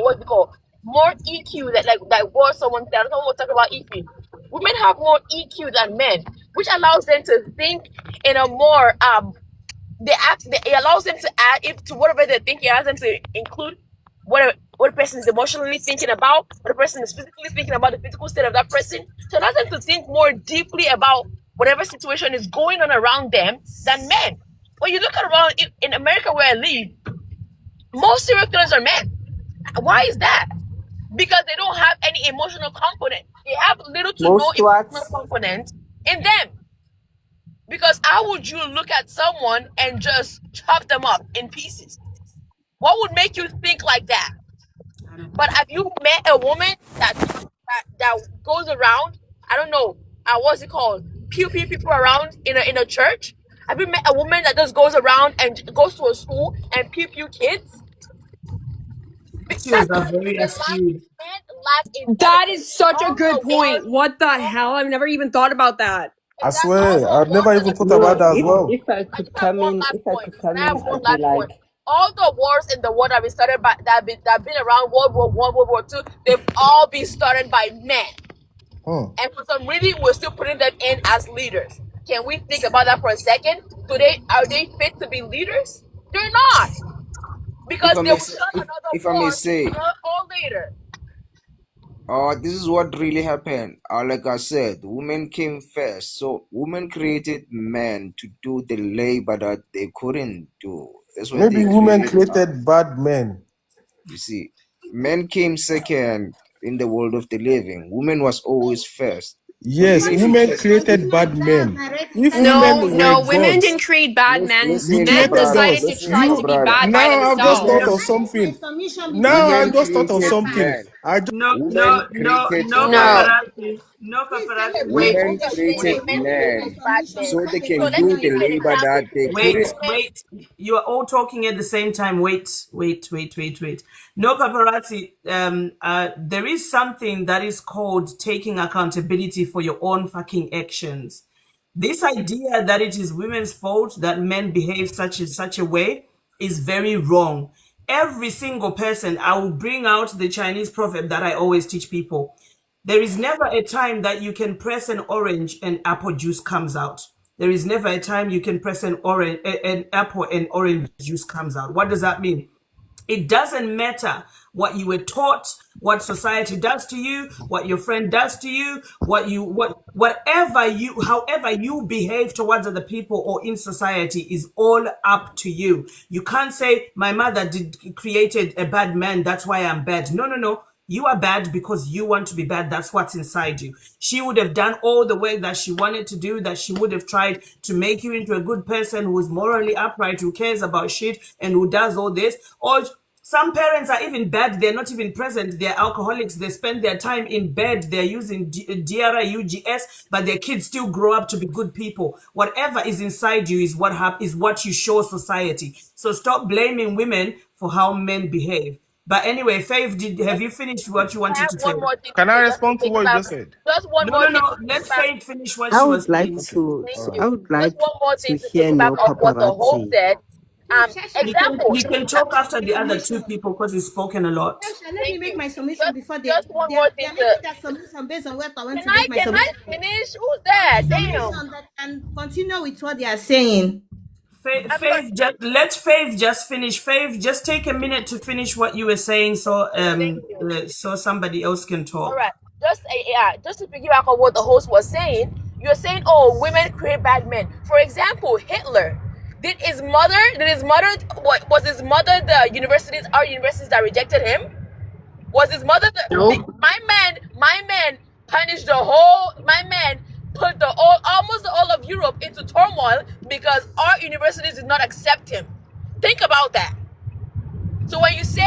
Speaker 16: what's it called, more EQ. That was someone said. Someone was talking about EQ. Women have more EQ than men, which allows them to think in a more it allows them to add if to whatever they're thinking. It allows them to include what a person is emotionally thinking about, what a person is physically thinking about, the physical state of that person. So it allows them to think more deeply about whatever situation is going on around them than men. When you look around in America where I live, most serial killers are men. Why is that? Because they don't have any emotional component. They have little to no
Speaker 12: Most what?
Speaker 16: emotional component in them. Because how would you look at someone and just chop them up in pieces? What would make you think like that? But have you met a woman that goes around? I don't know. What's it called? Pew people around in a church. Have you met a woman that just goes around and goes to a school and pew kids?
Speaker 1: Skills are very skewed.
Speaker 14: That is such a good point. What the hell? I've never even thought about that.
Speaker 15: I swear, I've never even thought about
Speaker 12: No,
Speaker 15: that as well.
Speaker 12: if I could come in,
Speaker 16: I have one
Speaker 12: I'd be
Speaker 16: last
Speaker 12: like,
Speaker 16: point. All the wars in the world that have been started by that have been around World War One, World War Two, they've all been started by men. And for some reason, we're still putting them in as leaders. Can we think about that for a second? Are they fit to be leaders? They're not, because they will start another
Speaker 17: if I may
Speaker 16: war
Speaker 17: say,
Speaker 16: sooner or later.
Speaker 17: this is what really happened. Like I said, women came first. So women created men to do the labor that they couldn't do. That's why
Speaker 15: Maybe
Speaker 17: they
Speaker 15: women
Speaker 17: created.
Speaker 15: created bad men.
Speaker 17: You see, men came second in the world of the living. Women was always first. So
Speaker 15: Yes,
Speaker 17: even if you
Speaker 15: women
Speaker 17: check,
Speaker 15: created bad men. If
Speaker 14: No,
Speaker 15: women were
Speaker 14: women
Speaker 15: gods,
Speaker 14: didn't create bad men.
Speaker 15: you
Speaker 17: listen, my
Speaker 14: Men
Speaker 15: created
Speaker 17: brother,
Speaker 14: decided
Speaker 15: us.
Speaker 14: to
Speaker 17: listen,
Speaker 14: try
Speaker 17: my
Speaker 14: to be
Speaker 17: brother.
Speaker 14: bad by
Speaker 15: Now I've just thought
Speaker 14: themselves.
Speaker 15: of something. Now I
Speaker 17: Women
Speaker 15: just thought of
Speaker 17: created
Speaker 15: something.
Speaker 17: men.
Speaker 1: No,
Speaker 17: Women created
Speaker 1: no
Speaker 14: No.
Speaker 17: men.
Speaker 1: paparazzi. No paparazzi. Wait,
Speaker 17: Women created men so they
Speaker 16: So
Speaker 17: can
Speaker 16: let me
Speaker 17: do
Speaker 16: give
Speaker 17: the
Speaker 16: you an
Speaker 17: labor
Speaker 16: example.
Speaker 17: that they
Speaker 1: wait,
Speaker 17: couldn't.
Speaker 1: wait. You are all talking at the same time. Wait. No paparazzi. There is something that is called taking accountability for your own fucking actions. This idea that it is women's fault that men behave such a way is very wrong. Every single person, I will bring out the Chinese proverb that I always teach people. There is never a time that you can press an orange and apple juice comes out. There is never a time you can press an apple and orange juice comes out. What does that mean? It doesn't matter what you were taught, what society does to you, what your friend does to you, however you behave towards other people or in society is all up to you. You can't say my mother created a bad man, that's why I'm bad. No, no, no. You are bad because you want to be bad. That's what's inside you. She would have done all the work that she wanted to do, that she would have tried to make you into a good person who is morally upright, who cares about shit, and who does all this. Or some parents are even bad. They're not even present. They're alcoholics. They spend their time in bed. They're using DRI, UGS, but their kids still grow up to be good people. Whatever is inside you is what you show society. So stop blaming women for how men behave. But anyway, Faith, have you finished what you
Speaker 16: I
Speaker 1: wanted
Speaker 16: have
Speaker 1: to say?
Speaker 16: one more thing to
Speaker 15: Can I
Speaker 16: say,
Speaker 15: respond to what you just said?
Speaker 16: just one
Speaker 1: No,
Speaker 16: more
Speaker 1: no,
Speaker 16: thing
Speaker 1: no.
Speaker 16: to
Speaker 1: Let
Speaker 16: piggyback.
Speaker 1: Faith finish what
Speaker 19: I
Speaker 1: she
Speaker 19: would
Speaker 1: was
Speaker 19: like
Speaker 1: saying.
Speaker 19: to.
Speaker 16: Thank
Speaker 19: I
Speaker 16: you.
Speaker 19: would
Speaker 16: Just
Speaker 19: like
Speaker 16: one more
Speaker 19: to
Speaker 16: thing to
Speaker 19: hear
Speaker 16: piggyback
Speaker 19: no
Speaker 16: off what the host
Speaker 19: paparazzi.
Speaker 16: said. Example.
Speaker 1: He can talk after the other two people because he's spoken a lot.
Speaker 20: Let me
Speaker 16: Thank
Speaker 20: make
Speaker 16: you.
Speaker 20: my submission before
Speaker 16: Just one
Speaker 20: they
Speaker 16: more
Speaker 20: are
Speaker 16: thing
Speaker 20: making
Speaker 16: to.
Speaker 20: their submission based on what I want
Speaker 16: Can
Speaker 20: to make my
Speaker 16: I
Speaker 20: submission.
Speaker 16: finish? Who's
Speaker 20: My
Speaker 16: that? Damn.
Speaker 20: submission that can continue with what they are saying.
Speaker 1: Let Faith just finish. Faith, just take a minute to finish what you were saying, so
Speaker 16: Thank you.
Speaker 1: so somebody else can
Speaker 16: All
Speaker 1: talk.
Speaker 16: right. Just to piggyback on what the host was saying, you're saying, oh, women create bad men. For example, Hitler. What was his mother our universities that rejected him? Was his mother
Speaker 14: Nope.
Speaker 16: my man punished my man put almost all of Europe into turmoil because our universities did not accept him. Think about that. So when you say,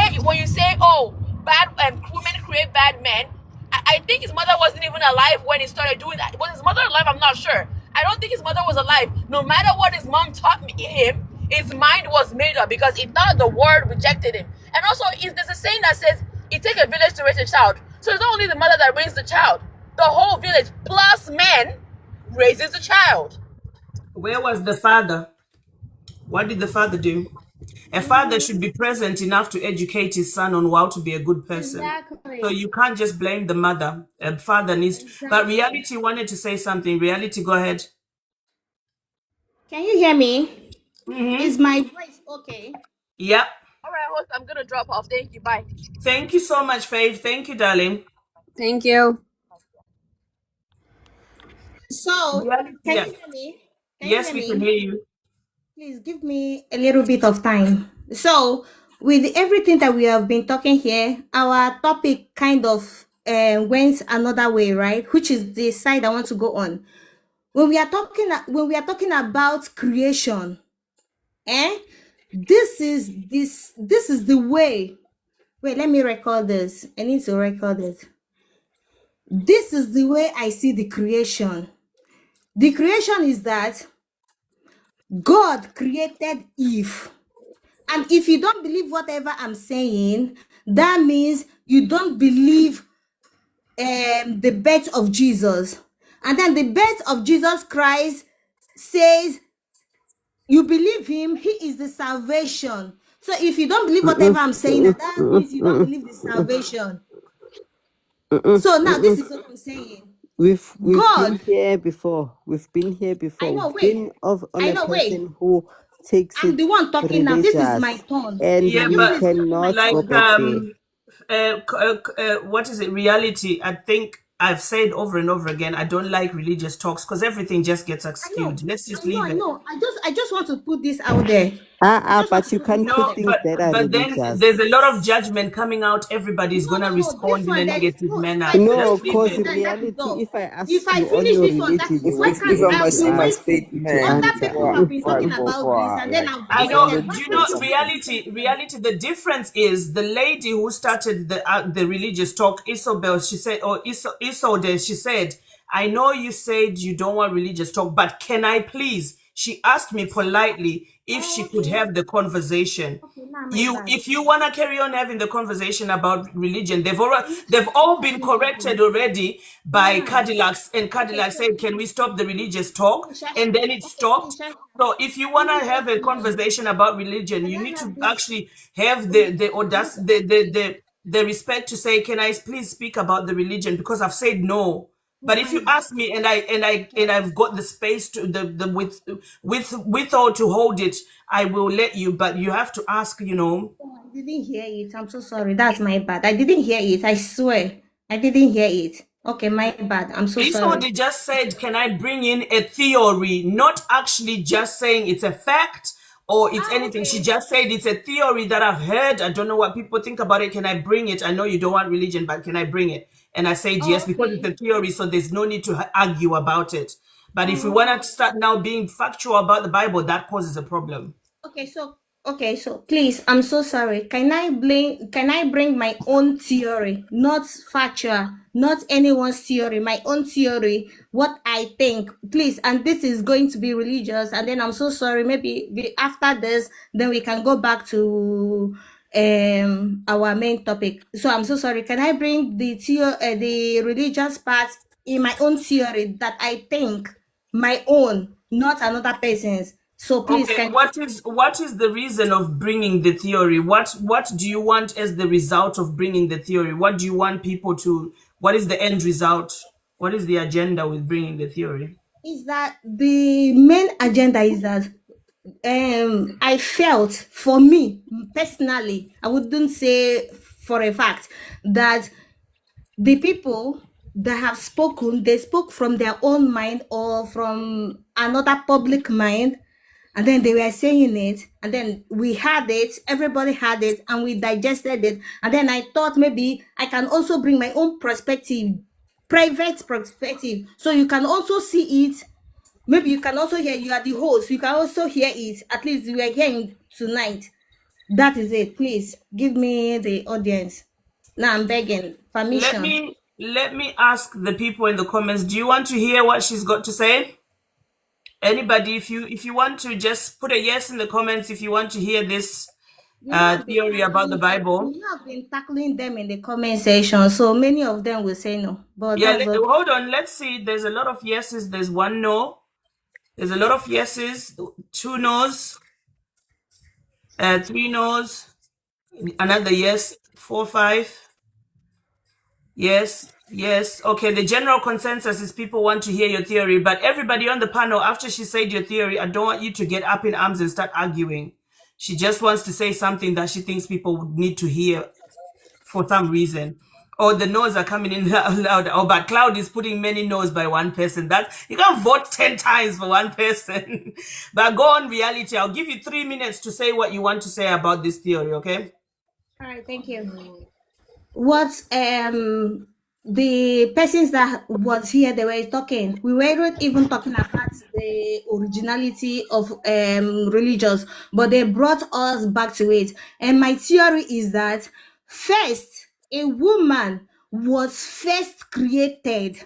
Speaker 16: oh, bad women create bad men, I think his mother wasn't even alive when he started doing that. Was his mother alive? I'm not sure. I don't think his mother was alive. No matter what his mom taught him, his mind was made up because he thought the world rejected him. And also, there's a saying that says, it takes a village to raise a child. So it's not only the mother that raised the child. The whole village plus men raises the child.
Speaker 1: Where was the father? What did the father do? A father should be present enough to educate his son on how to be a good person.
Speaker 20: Exactly.
Speaker 1: So you can't just blame the mother. A father needs. But Reality wanted to say something. Reality, go ahead.
Speaker 20: Can you hear me? Is my voice okay?
Speaker 1: Yep.
Speaker 16: All right, host, I'm gonna drop off. Thank you. Bye.
Speaker 1: Thank you so much, Faith. Thank you, darling.
Speaker 14: Thank you.
Speaker 20: So,
Speaker 1: Reality,
Speaker 20: can
Speaker 1: yeah.
Speaker 20: you hear me?
Speaker 1: Yes, we can hear you.
Speaker 20: Please give me a little bit of time. So, with everything that we have been talking here, our topic kind of went another way, right? Which is the side I want to go on. When we are talking about creation, this is the way. Wait, let me record this. I need to record it. This is the way I see the creation. The creation is that God created Eve. And if you don't believe whatever I'm saying, that means you don't believe the birth of Jesus. And then the birth of Jesus Christ says, you believe him, he is the salvation. So if you don't believe whatever I'm saying, that means you don't believe the salvation. So now this is what I'm saying.
Speaker 19: We've
Speaker 20: God,
Speaker 19: been here before. We've been here before.
Speaker 20: I know,
Speaker 19: We've
Speaker 20: wait.
Speaker 19: been on
Speaker 20: I
Speaker 19: a
Speaker 20: know, wait.
Speaker 19: person who takes
Speaker 20: I'm
Speaker 19: it
Speaker 20: the one talking now. This is my
Speaker 19: religious,
Speaker 20: turn.
Speaker 19: and
Speaker 1: Yeah,
Speaker 19: we
Speaker 1: but
Speaker 19: cannot go
Speaker 1: like
Speaker 19: back there.
Speaker 1: what is it? Reality. I think I've said over and over again. I don't like religious talks because everything just gets skewed. Let's just leave
Speaker 20: I
Speaker 1: it.
Speaker 20: know. I just want to put this out there.
Speaker 19: But you can't put things that are
Speaker 1: But then
Speaker 19: religious.
Speaker 1: there's a lot of judgment coming out. Everybody's gonna respond in a negative manner.
Speaker 19: No,
Speaker 1: Just leave
Speaker 19: cause
Speaker 1: it.
Speaker 19: in reality, if I ask
Speaker 20: If I
Speaker 19: you on
Speaker 20: finish
Speaker 19: your
Speaker 20: this one, that
Speaker 19: religion,
Speaker 20: is
Speaker 19: you
Speaker 20: why
Speaker 19: won't
Speaker 20: can't
Speaker 19: be
Speaker 17: If I
Speaker 19: able
Speaker 20: I'll
Speaker 17: must
Speaker 20: be
Speaker 17: say
Speaker 19: to
Speaker 17: my
Speaker 20: waiting.
Speaker 19: to
Speaker 17: statement
Speaker 20: Other
Speaker 19: answer.
Speaker 20: people have been
Speaker 17: before I
Speaker 20: talking
Speaker 17: go
Speaker 20: about this,
Speaker 17: far,
Speaker 20: and then
Speaker 17: like
Speaker 20: I'll be
Speaker 1: I
Speaker 17: just
Speaker 1: know.
Speaker 17: wanted
Speaker 20: waiting.
Speaker 17: to
Speaker 20: Why
Speaker 1: Do you
Speaker 17: say
Speaker 1: know
Speaker 20: can't you
Speaker 17: something.
Speaker 1: reality? The difference is the lady who started the religious talk, Isobel. She said, or Isode. She said, "I know you said you don't want religious talk, but can I please?" She asked me politely if she could have the conversation. If you want to carry on having the conversation about religion, they've all been corrected already by Cadillacs, and Cadillac said, "Can we stop the religious talk?" And then it stopped. So if you want to have a conversation about religion, you need to actually have the audacity, the respect to say, "Can I please speak about the religion?" Because I've said no. But if you ask me, and I've got the space to the with all to hold it, I will let you. But you have to ask, you know.
Speaker 20: Oh, I didn't hear it. I'm so sorry. That's my bad. I didn't hear it. I swear. I didn't hear it. Okay, my bad. I'm so sorry.
Speaker 1: Isodi just said, can I bring in a theory? Not actually just saying it's a fact or it's anything. She just said it's a theory that I've heard. I don't know what people think about it. Can I bring it? I know you don't want religion, but can I bring it? And I said yes, because it's a theory, so there's no need to argue about it. But if we want to start now being factual about the Bible, that causes a problem.
Speaker 20: Okay, so please, I'm so sorry. Can I bring my own theory, not factual, not anyone's theory, my own theory, what I think, please. And this is going to be religious, and then I'm so sorry. Maybe after this, then we can go back to our main topic. So I'm so sorry. Can I bring the religious part in my own theory that I think my own, not another person's? So please,
Speaker 1: Okay, what is the reason of bringing the theory? What do you want as the result of bringing the theory? What do you want people to? What is the end result? What is the agenda with bringing the theory?
Speaker 20: is that the main agenda is that I felt, for me personally, I wouldn't say for a fact, that the people that have spoken, they spoke from their own mind or from another public mind, and then they were saying it, and then we had it, everybody had it, and we digested it. And then I thought maybe I can also bring my own perspective, private perspective, so you can also see it. Maybe you can also hear, you are the host, you can also hear it. At least we are hearing tonight. That is it. Please give me the audience. Now I'm begging permission.
Speaker 1: Let me ask the people in the comments. Do you want to hear what she's got to say? Anybody, if you want to, just put a yes in the comments if you want to hear this theory about the Bible.
Speaker 20: We have been tackling them in the comment section, so many of them will say no. But
Speaker 1: yeah,
Speaker 20: that's okay.
Speaker 1: Hold on. Let's see. There's a lot of yeses. There's one no. There's a lot of yeses. 2 no's. 3 no's. Another yes. 4, 5. Yes. Okay, the general consensus is people want to hear your theory, but everybody on the panel, after she said your theory, I don't want you to get up in arms and start arguing. She just wants to say something that she thinks people would need to hear for some reason. Or the no's are coming in loud. Oh, but Cloud is putting many no's by one person. You can't vote 10 times for one person. But go on, reality. I'll give you 3 minutes to say what you want to say about this theory, okay?
Speaker 20: All right, thank you. What the persons that was here, they were talking. We weren't even talking about the originality of religions, but they brought us back to it. And my theory is that first, a woman was first created.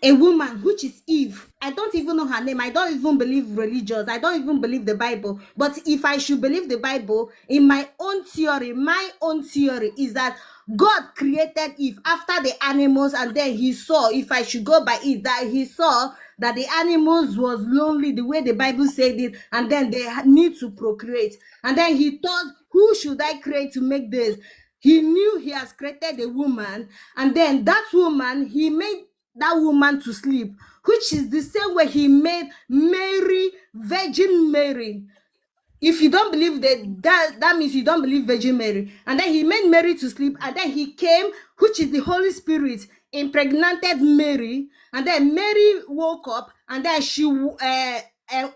Speaker 20: A woman, which is Eve. I don't even know her name. I don't even believe religions. I don't even believe the Bible. But if I should believe the Bible, in my own theory is that God created Eve after the animals, and then he saw, if I should go by it, that he saw that the animals was lonely, the way the Bible said it, and then they need to procreate. And then he thought, who should I create to make this? He knew he has created a woman, and then that woman, he made that woman to sleep, which is the same way he made Mary, Virgin Mary. If you don't believe that means you don't believe Virgin Mary. And then he made Mary to sleep, and then he came, which is the Holy Spirit, impregnated Mary, and then Mary woke up, and then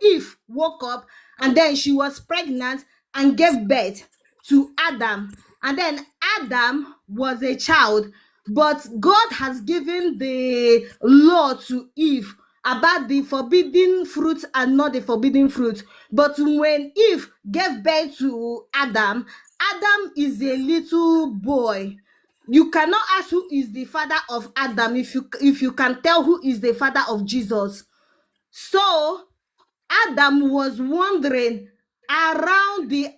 Speaker 20: Eve woke up, and then she was pregnant and gave birth to Adam. And then Adam was a child, but God has given the law to Eve about the forbidden fruit and not the forbidden fruit. But when Eve gave birth to Adam, Adam is a little boy. You cannot ask who is the father of Adam if you can tell who is the father of Jesus. So Adam was wandering around the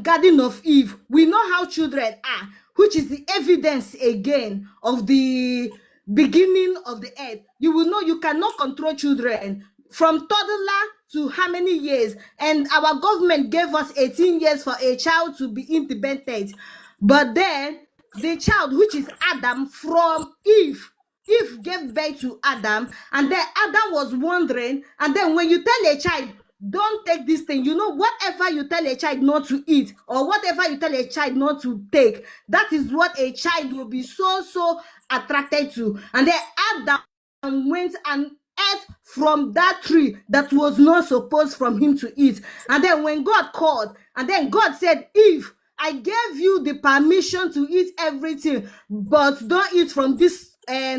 Speaker 20: Garden of Eve. We know how children are, which is the evidence again of the beginning of the earth. You will know you cannot control children from toddler to how many years. And our government gave us 18 years for a child to be independent. But then the child, which is Adam, from Eve, Eve gave birth to Adam, and then Adam was wondering, and then when you tell a child, don't take this thing, you know, whatever you tell a child not to eat, or whatever you tell a child not to take, that is what a child will be so attracted to. And then Adam went and ate from that tree that was not supposed from him to eat. And then when God called, and then God said, Eve, I gave you the permission to eat everything, but don't eat from this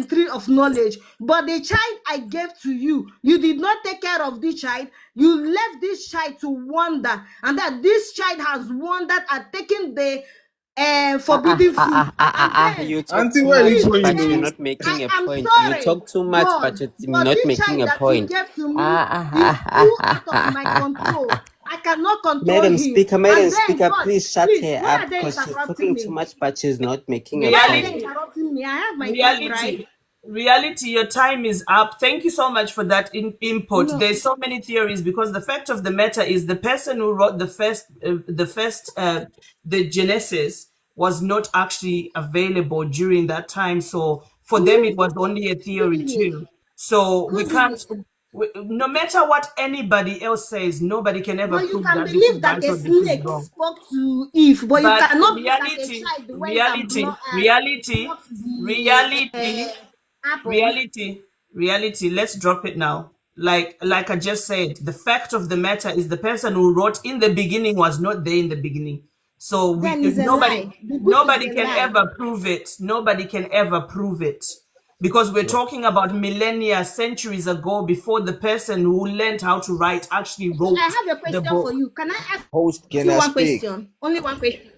Speaker 20: tree of knowledge. But the child I gave to you, you did not take care of this child. You left this child to wander, and that this child has wandered and taken the forbidden fruit. And then
Speaker 12: You talk
Speaker 15: Auntie,
Speaker 12: too
Speaker 15: where are you
Speaker 12: much,
Speaker 15: going
Speaker 12: but you're
Speaker 15: now?
Speaker 12: not making
Speaker 20: I
Speaker 12: a
Speaker 20: am
Speaker 12: point. You
Speaker 20: sorry,
Speaker 12: talk too much,
Speaker 20: God,
Speaker 12: but you're
Speaker 20: but
Speaker 12: not
Speaker 20: this
Speaker 12: making
Speaker 20: child
Speaker 12: a
Speaker 20: that you
Speaker 12: point.
Speaker 20: gave to me is too out of my control. I cannot control
Speaker 12: Madam
Speaker 20: him.
Speaker 12: Madam
Speaker 20: And then
Speaker 12: Speaker,
Speaker 20: God,
Speaker 12: please shut
Speaker 20: please,
Speaker 12: her
Speaker 20: why
Speaker 12: up
Speaker 20: are they
Speaker 12: because she's
Speaker 20: interrupting
Speaker 12: talking too
Speaker 20: me?
Speaker 12: much, but she's not making a
Speaker 20: Why are they
Speaker 12: point.
Speaker 20: interrupting me? I have my time, right?
Speaker 1: Reality, your time is up. Thank you so much for that input.
Speaker 20: No.
Speaker 1: There's so many theories because the fact of the matter is the person who wrote the Genesis was not actually available during that time. So for them, it was only a theory too. So we
Speaker 20: Who did
Speaker 1: can't.
Speaker 20: it?
Speaker 1: No matter what anybody else says, nobody can ever
Speaker 20: But you
Speaker 1: prove
Speaker 20: can
Speaker 1: that this is
Speaker 20: believe that
Speaker 1: right
Speaker 20: a
Speaker 1: or this is
Speaker 20: snake
Speaker 1: wrong.
Speaker 20: spoke to Eve, but you
Speaker 1: But
Speaker 20: cannot believe that a
Speaker 1: reality,
Speaker 20: child went and
Speaker 1: reality, reality,
Speaker 20: plucked the
Speaker 1: reality,
Speaker 20: apple.
Speaker 1: reality. Let's drop it now. Like I just said, the fact of the matter is the person who wrote in the beginning was not there in the beginning. So
Speaker 20: Then it's a
Speaker 1: nobody
Speaker 20: lie. The book is
Speaker 1: nobody
Speaker 20: a
Speaker 1: can
Speaker 20: lie.
Speaker 1: ever prove it. Nobody can ever prove it. Because we're talking about millennia, centuries ago, before the person who learned how to write actually
Speaker 20: So I
Speaker 1: wrote
Speaker 20: have a
Speaker 1: the
Speaker 20: question for
Speaker 1: book.
Speaker 20: you. Can I ask
Speaker 17: Host, can
Speaker 20: you
Speaker 17: I
Speaker 20: one
Speaker 17: speak?
Speaker 20: question? Only one question.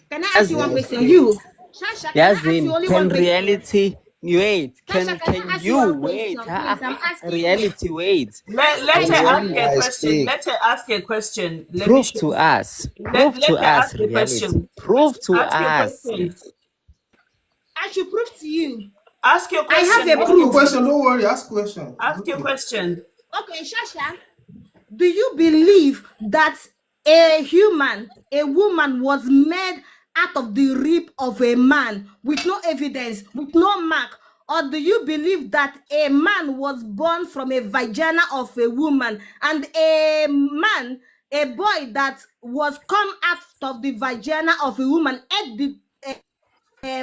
Speaker 20: Can I ask you one
Speaker 12: Yazin,
Speaker 20: question? You, Shasha, can I ask you
Speaker 12: Yazin,
Speaker 20: only
Speaker 12: can
Speaker 20: one question?
Speaker 12: reality wait?
Speaker 20: Shasha, can I
Speaker 12: Can
Speaker 20: ask you
Speaker 12: you
Speaker 20: one
Speaker 12: wait?
Speaker 20: question, please? I'm asking you.
Speaker 12: Reality wait.
Speaker 1: Let
Speaker 20: I
Speaker 1: her
Speaker 20: know
Speaker 1: ask
Speaker 17: Can
Speaker 1: a
Speaker 17: I
Speaker 20: you.
Speaker 1: question.
Speaker 17: speak?
Speaker 1: Let her ask a question. Let me
Speaker 12: Prove
Speaker 1: show
Speaker 12: to
Speaker 1: you.
Speaker 12: us.
Speaker 1: Let
Speaker 12: Prove to
Speaker 1: let her
Speaker 12: us
Speaker 1: ask a
Speaker 12: reality.
Speaker 1: question.
Speaker 12: Prove to
Speaker 1: Ask your
Speaker 12: us.
Speaker 1: question.
Speaker 20: I should prove to you.
Speaker 1: Ask your
Speaker 20: I have
Speaker 1: question.
Speaker 20: a
Speaker 15: Ask your
Speaker 20: proof.
Speaker 15: question. Don't worry. Ask question. It's
Speaker 1: Ask your
Speaker 15: okay.
Speaker 1: question.
Speaker 20: Okay, Shasha, do you believe that a woman was made out of the rib of a man with no evidence, with no mark? Or do you believe that a man was born from a vagina of a woman, and a man, a boy that was come out of the vagina of a woman, ate the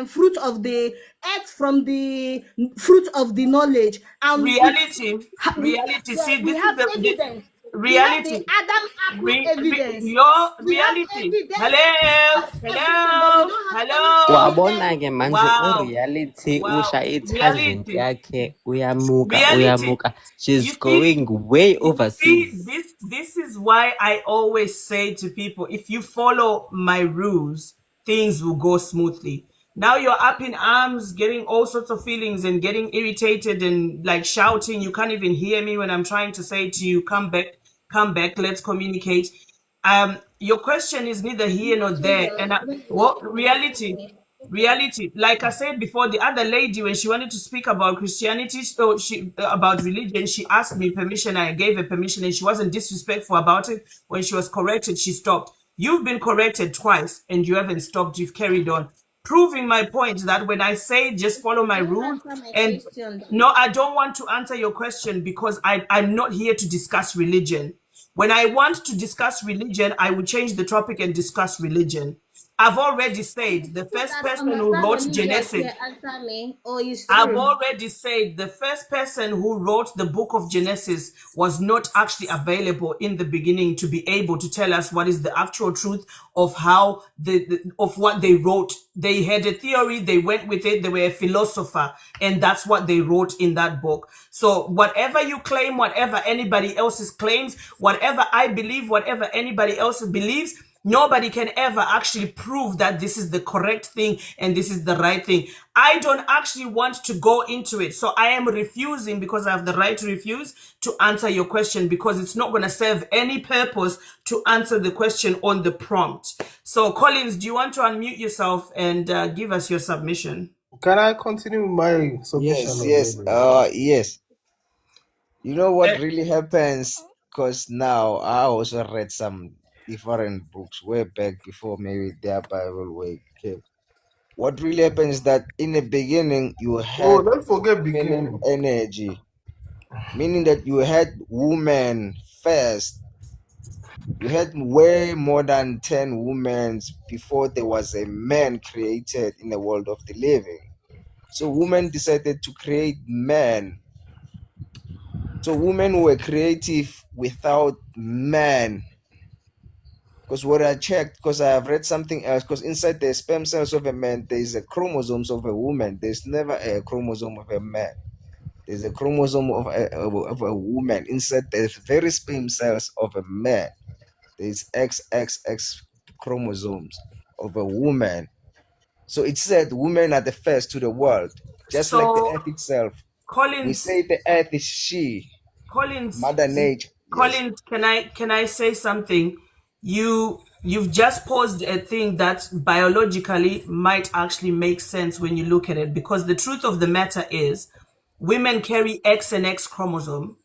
Speaker 20: fruit of the earth from the fruit of the knowledge, and
Speaker 1: Reality. Reality.
Speaker 20: yeah,
Speaker 1: See,
Speaker 20: we
Speaker 1: this is
Speaker 20: have
Speaker 1: the
Speaker 20: evidence. We have the
Speaker 1: reality.
Speaker 20: Adam apple evidence.
Speaker 1: Your
Speaker 20: We have
Speaker 1: reality.
Speaker 20: evidence
Speaker 1: Hello.
Speaker 20: of everything, but we
Speaker 1: Hello.
Speaker 20: don't have any
Speaker 1: Hello.
Speaker 12: Wabona-ke
Speaker 20: evidence.
Speaker 12: manje
Speaker 1: Wow.
Speaker 12: ureality
Speaker 1: Wow.
Speaker 12: usha itangent
Speaker 1: Reality.
Speaker 12: yakhe uyamuka
Speaker 1: Reality.
Speaker 12: uyamuka. She's
Speaker 1: You see,
Speaker 12: going way
Speaker 1: you see,
Speaker 12: overseas.
Speaker 1: this is why I always say to people, if you follow my rules, things will go smoothly. Now you're up in arms, getting all sorts of feelings and getting irritated and like shouting. You can't even hear me when I'm trying to say to you, come back, let's communicate. Your question is neither here nor there. And what reality, like I said before, the other lady, when she wanted to speak about Christianity, so she about religion, she asked me permission. I gave her permission, and she wasn't disrespectful about it. When she was corrected, she stopped. You've been corrected twice and you haven't stopped. You've carried on, proving my point that when I say just follow my
Speaker 20: Can you
Speaker 1: rules,
Speaker 20: answer my
Speaker 1: and
Speaker 20: question?
Speaker 1: no, I don't want to answer your question because I'm not here to discuss religion. When I want to discuss religion, I will change the topic and discuss religion. I've already said the
Speaker 20: People
Speaker 1: first
Speaker 20: that
Speaker 1: person who
Speaker 20: understand
Speaker 1: wrote
Speaker 20: religion
Speaker 1: Genesis.
Speaker 20: here answer me, or is
Speaker 1: I've
Speaker 20: true?
Speaker 1: already said the first person who wrote the book of Genesis was not actually available in the beginning to be able to tell us what is the actual truth of how of what they wrote. They had a theory, they went with it, they were a philosopher, and that's what they wrote in that book. So whatever you claim, whatever anybody else's claims, whatever I believe, whatever anybody else believes, nobody can ever actually prove that this is the correct thing and this is the right thing. I don't actually want to go into it. So I am refusing, because I have the right to refuse, to answer your question, because it's not going to serve any purpose to answer the question on the prompt. So Collins, do you want to unmute yourself and give us your submission?
Speaker 15: Can I continue with my submission?
Speaker 17: Yes. You know what really happens? Because now I also read some different books way back before maybe their Bible way came. What really happens is that in the beginning you
Speaker 15: Oh,
Speaker 17: had
Speaker 15: don't forget
Speaker 17: feminine
Speaker 15: beginning.
Speaker 17: energy, meaning that you had women first. You had way more than 10 women before there was a man created in the world of the living. So women decided to create men. So women were creative without men. Because what I checked, because I have read something else, because inside the sperm cells of a man, there is a chromosomes of a woman. There's never a chromosome of a man. There's a chromosome of a woman inside the very sperm cells of a man. There's XXX chromosomes of a woman. So it said women are the first to the world, just like the
Speaker 1: So
Speaker 17: earth itself. We
Speaker 1: Collins,
Speaker 17: say the earth is she,
Speaker 1: Collins,
Speaker 17: Mother Nature. Yes.
Speaker 1: Collins, can I say something? You've just posed a thing that biologically might actually make sense when you look at it, because the truth of the matter is women carry X and X chromosome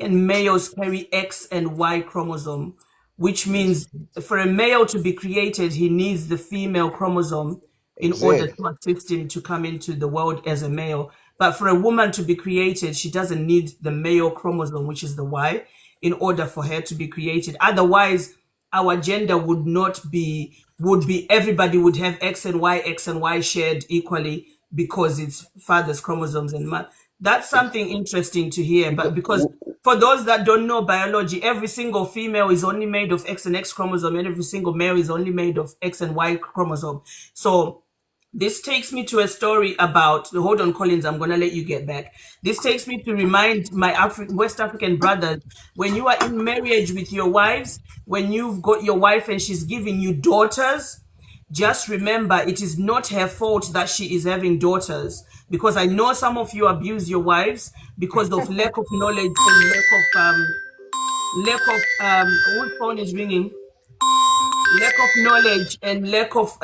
Speaker 1: and males carry X and Y chromosome, which
Speaker 17: Yes.
Speaker 1: means for a male to be created, he needs the female chromosome in order
Speaker 17: Exactly.
Speaker 1: to assist him to come into the world as a male. But for a woman to be created, she doesn't need the male chromosome, which is the Y, in order for her to be created. Otherwise, our gender would be everybody would have X and Y shared equally because it's father's chromosomes and that's something interesting to hear. But because for those that don't know biology, every single female is only made of X and X chromosome, and every single male is only made of X and Y chromosome. So this takes me to a story about, hold on, Collins, I'm going to let you get back. This takes me to remind my West African brothers, when you are in marriage with your wives, when you've got your wife and she's giving you daughters, just remember it is not her fault that she is having daughters, because I know some of you abuse your wives because of lack of knowledge and whose phone is ringing? Lack of knowledge and lack of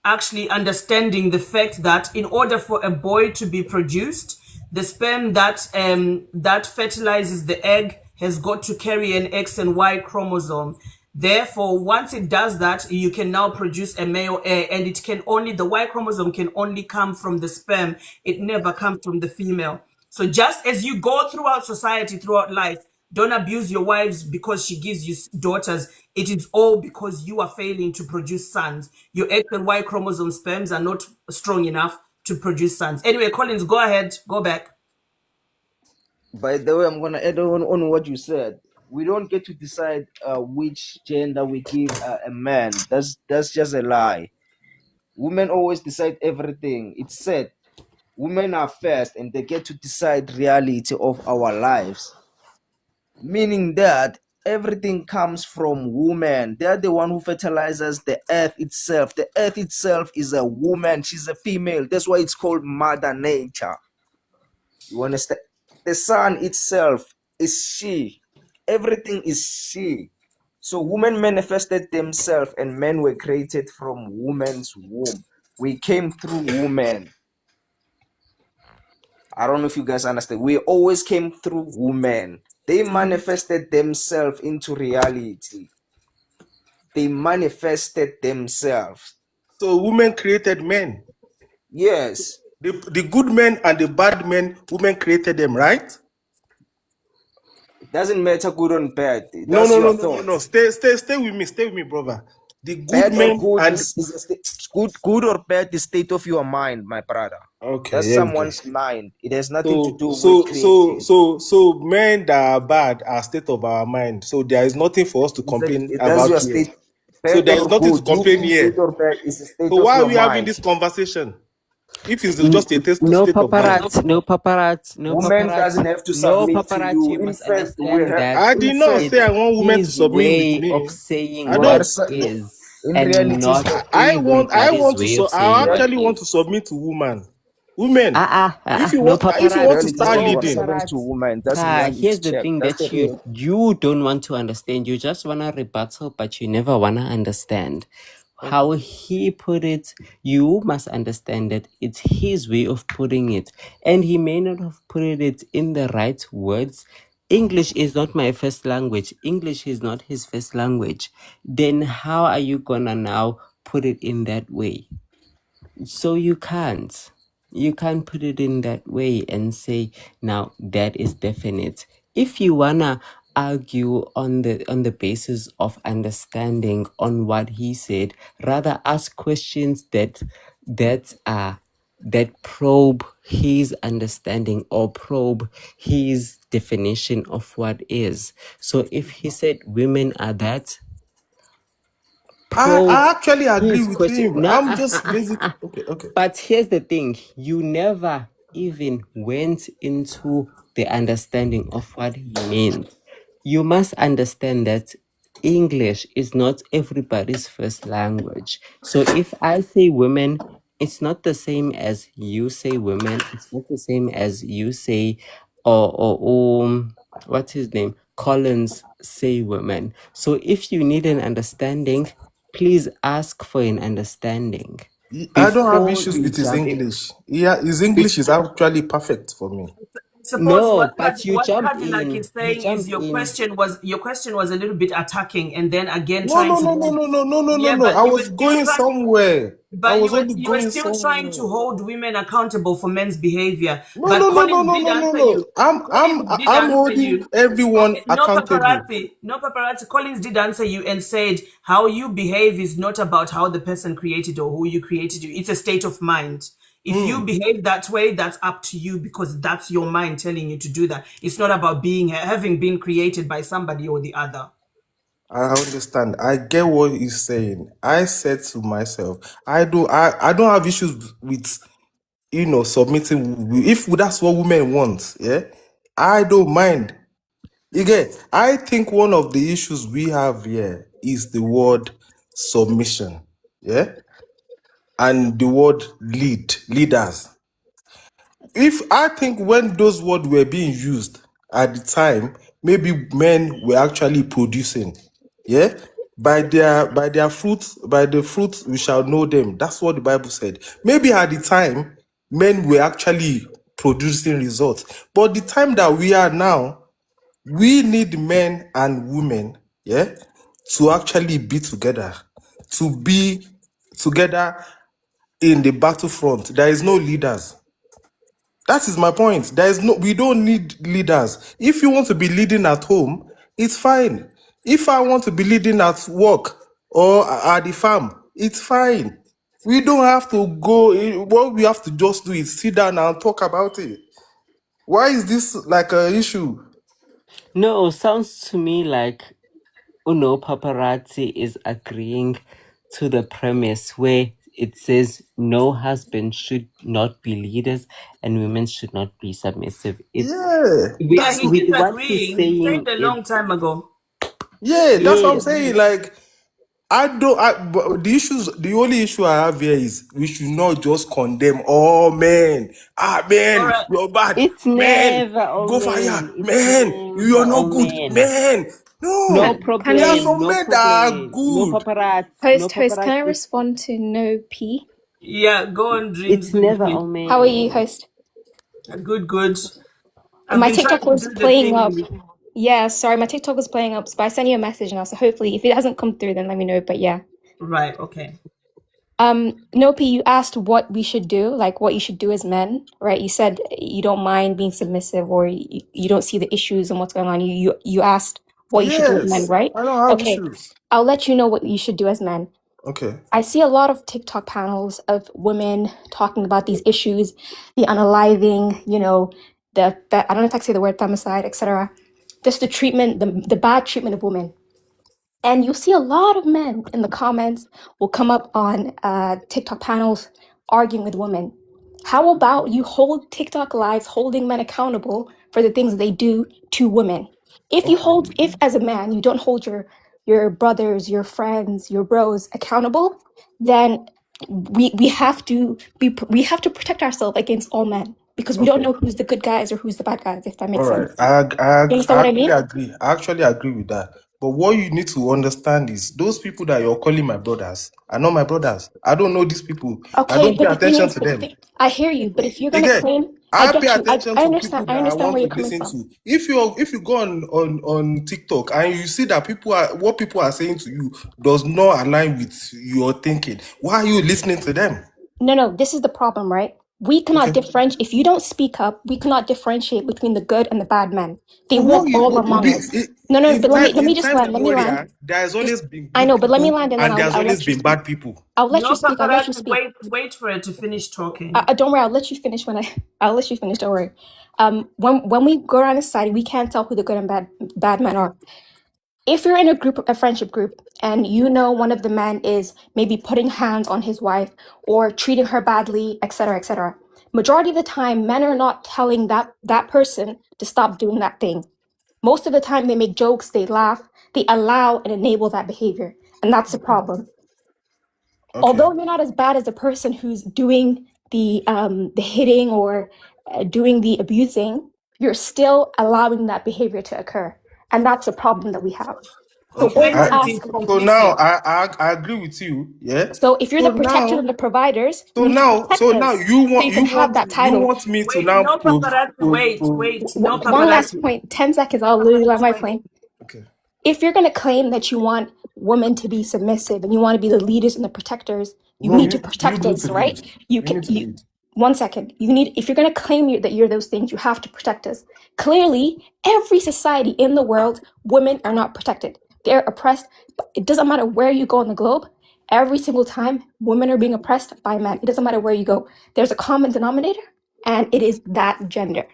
Speaker 1: actually understanding the fact that in order for a boy to be produced, the sperm that fertilizes the egg has got to carry an X and Y chromosome. Therefore, once it does that, you can now produce a male heir, and the Y chromosome can only come from the sperm. It never comes from the female. So just as you go throughout society, throughout life, don't abuse your wives because she gives you daughters. It is all because you are failing to produce sons. Your X and Y chromosome sperms are not strong enough to produce sons. Anyway, Collins, go ahead. Go back.
Speaker 17: By the way, I'm gonna add on what you said. We don't get to decide which gender we give a man. That's just a lie. Women always decide everything. It's said women are first and they get to decide reality of our lives. Meaning that everything comes from women. They're the one who fertilizes the earth itself. The earth itself is a woman. She's a female. That's why it's called Mother Nature. You understand? The sun itself is she. Everything is she. So women manifested themselves and men were created from woman's womb. We came through women. I don't know if you guys understand. We always came through women. They manifested themselves into reality. They manifested themselves.
Speaker 15: So women created men.
Speaker 17: Yes.
Speaker 15: The good men and the bad men, women created them, right?
Speaker 17: It doesn't matter good or bad.
Speaker 15: No,
Speaker 17: That's
Speaker 15: no,
Speaker 17: your
Speaker 15: no, no, no,
Speaker 17: thought.
Speaker 15: no. Stay with me, brother. The good
Speaker 17: Bad or
Speaker 15: men
Speaker 17: good
Speaker 15: and
Speaker 17: is a good or bad the state of your mind, my brother.
Speaker 15: okay,
Speaker 17: That's
Speaker 15: here we go.
Speaker 17: someone's mind. It has nothing to do with
Speaker 15: So
Speaker 17: creating.
Speaker 15: men that are bad are state of our mind. So there is nothing for us to complain
Speaker 17: That's your
Speaker 15: about here.
Speaker 17: state.
Speaker 15: So
Speaker 17: Bad
Speaker 15: there is
Speaker 17: or
Speaker 15: nothing to
Speaker 17: good. You
Speaker 15: complain
Speaker 17: being
Speaker 15: here.
Speaker 17: good or bad is a state
Speaker 15: So
Speaker 17: of
Speaker 15: why are
Speaker 17: your
Speaker 15: we having
Speaker 17: mind.
Speaker 15: this conversation? If it's
Speaker 12: N-
Speaker 15: just a
Speaker 12: No
Speaker 15: state of mind.
Speaker 12: paparazzi, no paparazzi, no
Speaker 17: Woman doesn't
Speaker 12: paparazzi,
Speaker 17: have to
Speaker 12: no
Speaker 17: submit to
Speaker 12: paparazzi.
Speaker 17: you.
Speaker 12: You
Speaker 17: In
Speaker 12: must
Speaker 17: fact, we
Speaker 12: understand
Speaker 17: have.
Speaker 12: that
Speaker 15: I
Speaker 17: In
Speaker 15: did not
Speaker 17: fact,
Speaker 15: say I want women to
Speaker 12: his
Speaker 15: submit with
Speaker 12: way
Speaker 15: me.
Speaker 12: of saying
Speaker 15: I
Speaker 17: you are.
Speaker 15: don't.
Speaker 12: what is,
Speaker 17: In
Speaker 12: and
Speaker 17: reality,
Speaker 12: not
Speaker 15: I
Speaker 12: even daddy's way of
Speaker 15: I
Speaker 12: saying what
Speaker 15: actually want to
Speaker 12: is.
Speaker 15: submit to women. If you
Speaker 12: No
Speaker 15: want to
Speaker 17: reality,
Speaker 12: paparazzi,
Speaker 15: start
Speaker 12: no
Speaker 17: you are
Speaker 15: leading,
Speaker 17: submitting to
Speaker 12: paparazzi.
Speaker 17: woman. That's reality
Speaker 12: Here's the
Speaker 17: check.
Speaker 12: thing
Speaker 17: That's the
Speaker 12: that
Speaker 17: real.
Speaker 12: you don't want to understand. You just wanna rebuttal, but you never wanna understand. How he put it, you must understand that it's his way of putting it, and he may not have put it in the right words. English is not my first language. English is not his first language. Then how are you gonna now put it in that way? So you can't put it in that way and say now that is definite. If you wanna argue on the basis of understanding on what he said, rather ask questions that probe his understanding or probe his definition of what is. So if he said women are that, probe
Speaker 15: I actually agree
Speaker 12: his
Speaker 15: with
Speaker 12: question.
Speaker 15: him.
Speaker 12: No,
Speaker 15: I'm just basic. Okay.
Speaker 12: but here's the thing: you never even went into the understanding of what he means. You must understand that English is not everybody's first language. So if I say women, it's not the same as you say women. It's not the same as you say, what's his name? Collins say women. So if you need an understanding, please ask for an understanding
Speaker 15: I don't have
Speaker 12: before
Speaker 15: issues
Speaker 12: you
Speaker 15: with his
Speaker 12: jump in.
Speaker 15: English. Yeah, his English is actually perfect for me.
Speaker 1: Suppose
Speaker 12: No, but you
Speaker 1: what
Speaker 12: jump
Speaker 1: Cadillac
Speaker 12: in.
Speaker 1: is
Speaker 12: You
Speaker 1: saying is
Speaker 12: jump in.
Speaker 1: your question was a little bit attacking, and then again
Speaker 15: No,
Speaker 1: trying
Speaker 15: no,
Speaker 1: to
Speaker 15: no, no,
Speaker 1: hold.
Speaker 15: no, no, no, no, no,
Speaker 1: Yeah,
Speaker 15: no.
Speaker 1: but
Speaker 15: I
Speaker 1: you were
Speaker 15: was
Speaker 1: still
Speaker 15: going
Speaker 1: trying.
Speaker 15: somewhere. I
Speaker 1: But
Speaker 15: was only
Speaker 1: you were
Speaker 15: going
Speaker 1: still trying to
Speaker 15: somewhere.
Speaker 1: hold women accountable for men's behavior.
Speaker 15: No,
Speaker 1: But
Speaker 15: no, no, no,
Speaker 1: Collins
Speaker 15: no,
Speaker 1: did
Speaker 15: no, no,
Speaker 1: answer
Speaker 15: no.
Speaker 1: you.
Speaker 15: I'm
Speaker 1: Collins did
Speaker 15: I'm
Speaker 1: answer
Speaker 15: holding
Speaker 1: you.
Speaker 15: everyone
Speaker 1: Okay, no
Speaker 15: accountable.
Speaker 1: paparazzi, no paparazzi. Collins did answer you and said how you behave is not about how the person created or who you created you. It's a state of mind. If you behave that way, that's up to you because that's your mind telling you to do that. It's not about having been created by somebody or the other.
Speaker 15: I understand. I get what he's saying. I said to myself, I don't have issues with submitting. If that's what women want, yeah, I don't mind. Again, I think one of the issues we have here is the word submission, yeah, and the word leaders. If I think when those words were being used at the time, maybe men were actually producing, yeah. By their fruits, by the fruits we shall know them. That's what the Bible said. Maybe at the time, men were actually producing results. But the time that we are now, we need men and women, yeah, to actually be together, to be together in the battlefront. There is no leaders. That is my point. We don't need leaders. If you want to be leading at home, it's fine. If I want to be leading at work or at the farm, it's fine. We don't have to go. What we have to just do is sit down and talk about it. Why is this like an issue?
Speaker 12: No, sounds to me like paparazzi is agreeing to the premise where it says no husband should not be leaders and women should not be submissive. It's
Speaker 15: Yeah,
Speaker 1: Yeah,
Speaker 15: that's
Speaker 1: he is
Speaker 12: with what he's
Speaker 1: agreeing. He said
Speaker 12: saying.
Speaker 1: a long time ago.
Speaker 15: that's what I'm
Speaker 12: Yes.
Speaker 15: saying. Like, but the only issue I have here is we should not just condemn all men.
Speaker 1: All
Speaker 15: Men,
Speaker 1: right.
Speaker 15: you're bad.
Speaker 12: It's
Speaker 15: Men,
Speaker 12: never all
Speaker 15: go fire.
Speaker 12: men. It's
Speaker 15: Men,
Speaker 12: never
Speaker 15: you're
Speaker 12: all
Speaker 15: not good.
Speaker 12: men.
Speaker 15: Men,
Speaker 12: No
Speaker 15: no.
Speaker 14: Can
Speaker 15: There are
Speaker 14: I
Speaker 12: problem.
Speaker 15: some
Speaker 12: No
Speaker 15: men that are
Speaker 12: problem. No
Speaker 15: good.
Speaker 12: paparazzi. No
Speaker 14: host? Can I
Speaker 12: paparazzi.
Speaker 14: respond to No P?
Speaker 1: Yeah, go on, Dreams.
Speaker 12: It's never all
Speaker 14: How are you,
Speaker 12: men.
Speaker 14: host?
Speaker 1: Good, good. I've
Speaker 14: My
Speaker 1: been trying
Speaker 14: TikTok
Speaker 1: to
Speaker 14: was
Speaker 1: do the
Speaker 14: playing up.
Speaker 1: thing.
Speaker 14: Yeah, sorry, my TikTok was playing up, but I sent you a message now, so hopefully if it hasn't come through then let me know, but yeah.
Speaker 1: Right, okay.
Speaker 14: Nopi, you asked what we should do, like what you should do as men, right? You said you don't mind being submissive or you don't see the issues and what's going on. You asked what you should do as men,
Speaker 15: Yes,
Speaker 14: right?
Speaker 15: I don't have
Speaker 14: Okay,
Speaker 15: issues.
Speaker 14: I'll let you know what you should do as men.
Speaker 15: Okay.
Speaker 14: I see a lot of TikTok panels of women talking about these issues, the unaliving, I don't know if I can say the word femicide, etc. Just the treatment, the bad treatment of women. And you'll see a lot of men in the comments will come up on TikTok panels arguing with women. How about you hold TikTok lives holding men accountable for the things they do to women? If as a man you don't hold your brothers, your friends, your bros accountable, then we have to protect ourselves against all men because we don't
Speaker 15: Okay.
Speaker 14: know who's the good guys or who's the bad guys. If that
Speaker 15: All
Speaker 14: makes
Speaker 15: right.
Speaker 14: sense,
Speaker 15: I
Speaker 14: you understand what I
Speaker 15: actually
Speaker 14: mean?
Speaker 15: agree. I actually agree with that. But what you need to understand is those people that you're calling my brothers are not my brothers. I don't know these people. I
Speaker 14: Okay,
Speaker 15: don't pay
Speaker 14: but the thing
Speaker 15: attention
Speaker 14: is,
Speaker 15: to them.
Speaker 14: I hear you, but if you're gonna
Speaker 15: Again,
Speaker 14: claim, I
Speaker 15: I pay
Speaker 14: get you.
Speaker 15: attention
Speaker 14: I
Speaker 15: to people
Speaker 14: understand. I
Speaker 15: that I
Speaker 14: understand
Speaker 15: want
Speaker 14: where
Speaker 15: to
Speaker 14: you're coming
Speaker 15: listen
Speaker 14: from.
Speaker 15: to. If you go on TikTok and you see that what people are saying to you does not align with your thinking, why are you listening to them?
Speaker 14: No, this is the problem, right? We cannot differentiate. If you don't speak up, we cannot differentiate between the good and the bad men. They
Speaker 15: No,
Speaker 14: walk all among us. No, but let me just land. Let me land.
Speaker 15: there has
Speaker 14: Just
Speaker 15: always been
Speaker 14: I
Speaker 15: good
Speaker 14: know, but let me
Speaker 15: people
Speaker 14: land and then
Speaker 15: and there has
Speaker 14: I'll
Speaker 15: always
Speaker 14: let you
Speaker 15: been
Speaker 14: speak.
Speaker 15: bad people.
Speaker 14: I'll let you
Speaker 1: No,
Speaker 14: speak. I'll let you
Speaker 1: paparazzi,
Speaker 14: speak.
Speaker 1: wait for her to finish talking.
Speaker 14: Don't worry. I'll let you finish I'll let you finish. Don't worry. When we go around a society, we can't tell who the good and bad men are. If you're in a friendship group, and you know one of the men is maybe putting hands on his wife or treating her badly, etc., etc., majority of the time, men are not telling that person to stop doing that thing. Most of the time, they make jokes, they laugh, they allow and enable that behavior, and that's the problem.
Speaker 15: Okay.
Speaker 14: Although you're not as bad as the person who's doing the hitting or doing the abusing, you're still allowing that behavior to occur, and that's the problem that we have. So
Speaker 15: Okay.
Speaker 14: always ask.
Speaker 15: So now I agree with you. Yeah.
Speaker 14: So if you're
Speaker 15: So
Speaker 14: the protector
Speaker 15: now
Speaker 14: and the providers, you
Speaker 15: so
Speaker 14: need to
Speaker 15: now
Speaker 14: protect
Speaker 15: so now
Speaker 14: us
Speaker 15: you
Speaker 14: so
Speaker 15: want
Speaker 14: you can have that title.
Speaker 15: me to
Speaker 1: Wait,
Speaker 15: now
Speaker 1: no paparazzi, wait, no
Speaker 14: One last
Speaker 1: paparazzi.
Speaker 14: point, 10 seconds, I'll literally land my plane.
Speaker 15: Okay.
Speaker 14: If you're going to claim that you want women to be submissive and you want to be the leaders and the protectors, you
Speaker 15: No,
Speaker 14: need to
Speaker 15: you
Speaker 14: protect
Speaker 15: need
Speaker 14: us,
Speaker 15: to
Speaker 14: right?
Speaker 15: lead.
Speaker 14: You
Speaker 15: You
Speaker 14: can.
Speaker 15: need to lead.
Speaker 14: 1 second. If you're going to claim that you're those things, you have to protect us. Clearly, every society in the world, women are not protected. They're oppressed. But it doesn't matter where you go on the globe. Every single time, women are being oppressed by men. It doesn't matter where you go. There's a common denominator, and it is that gender.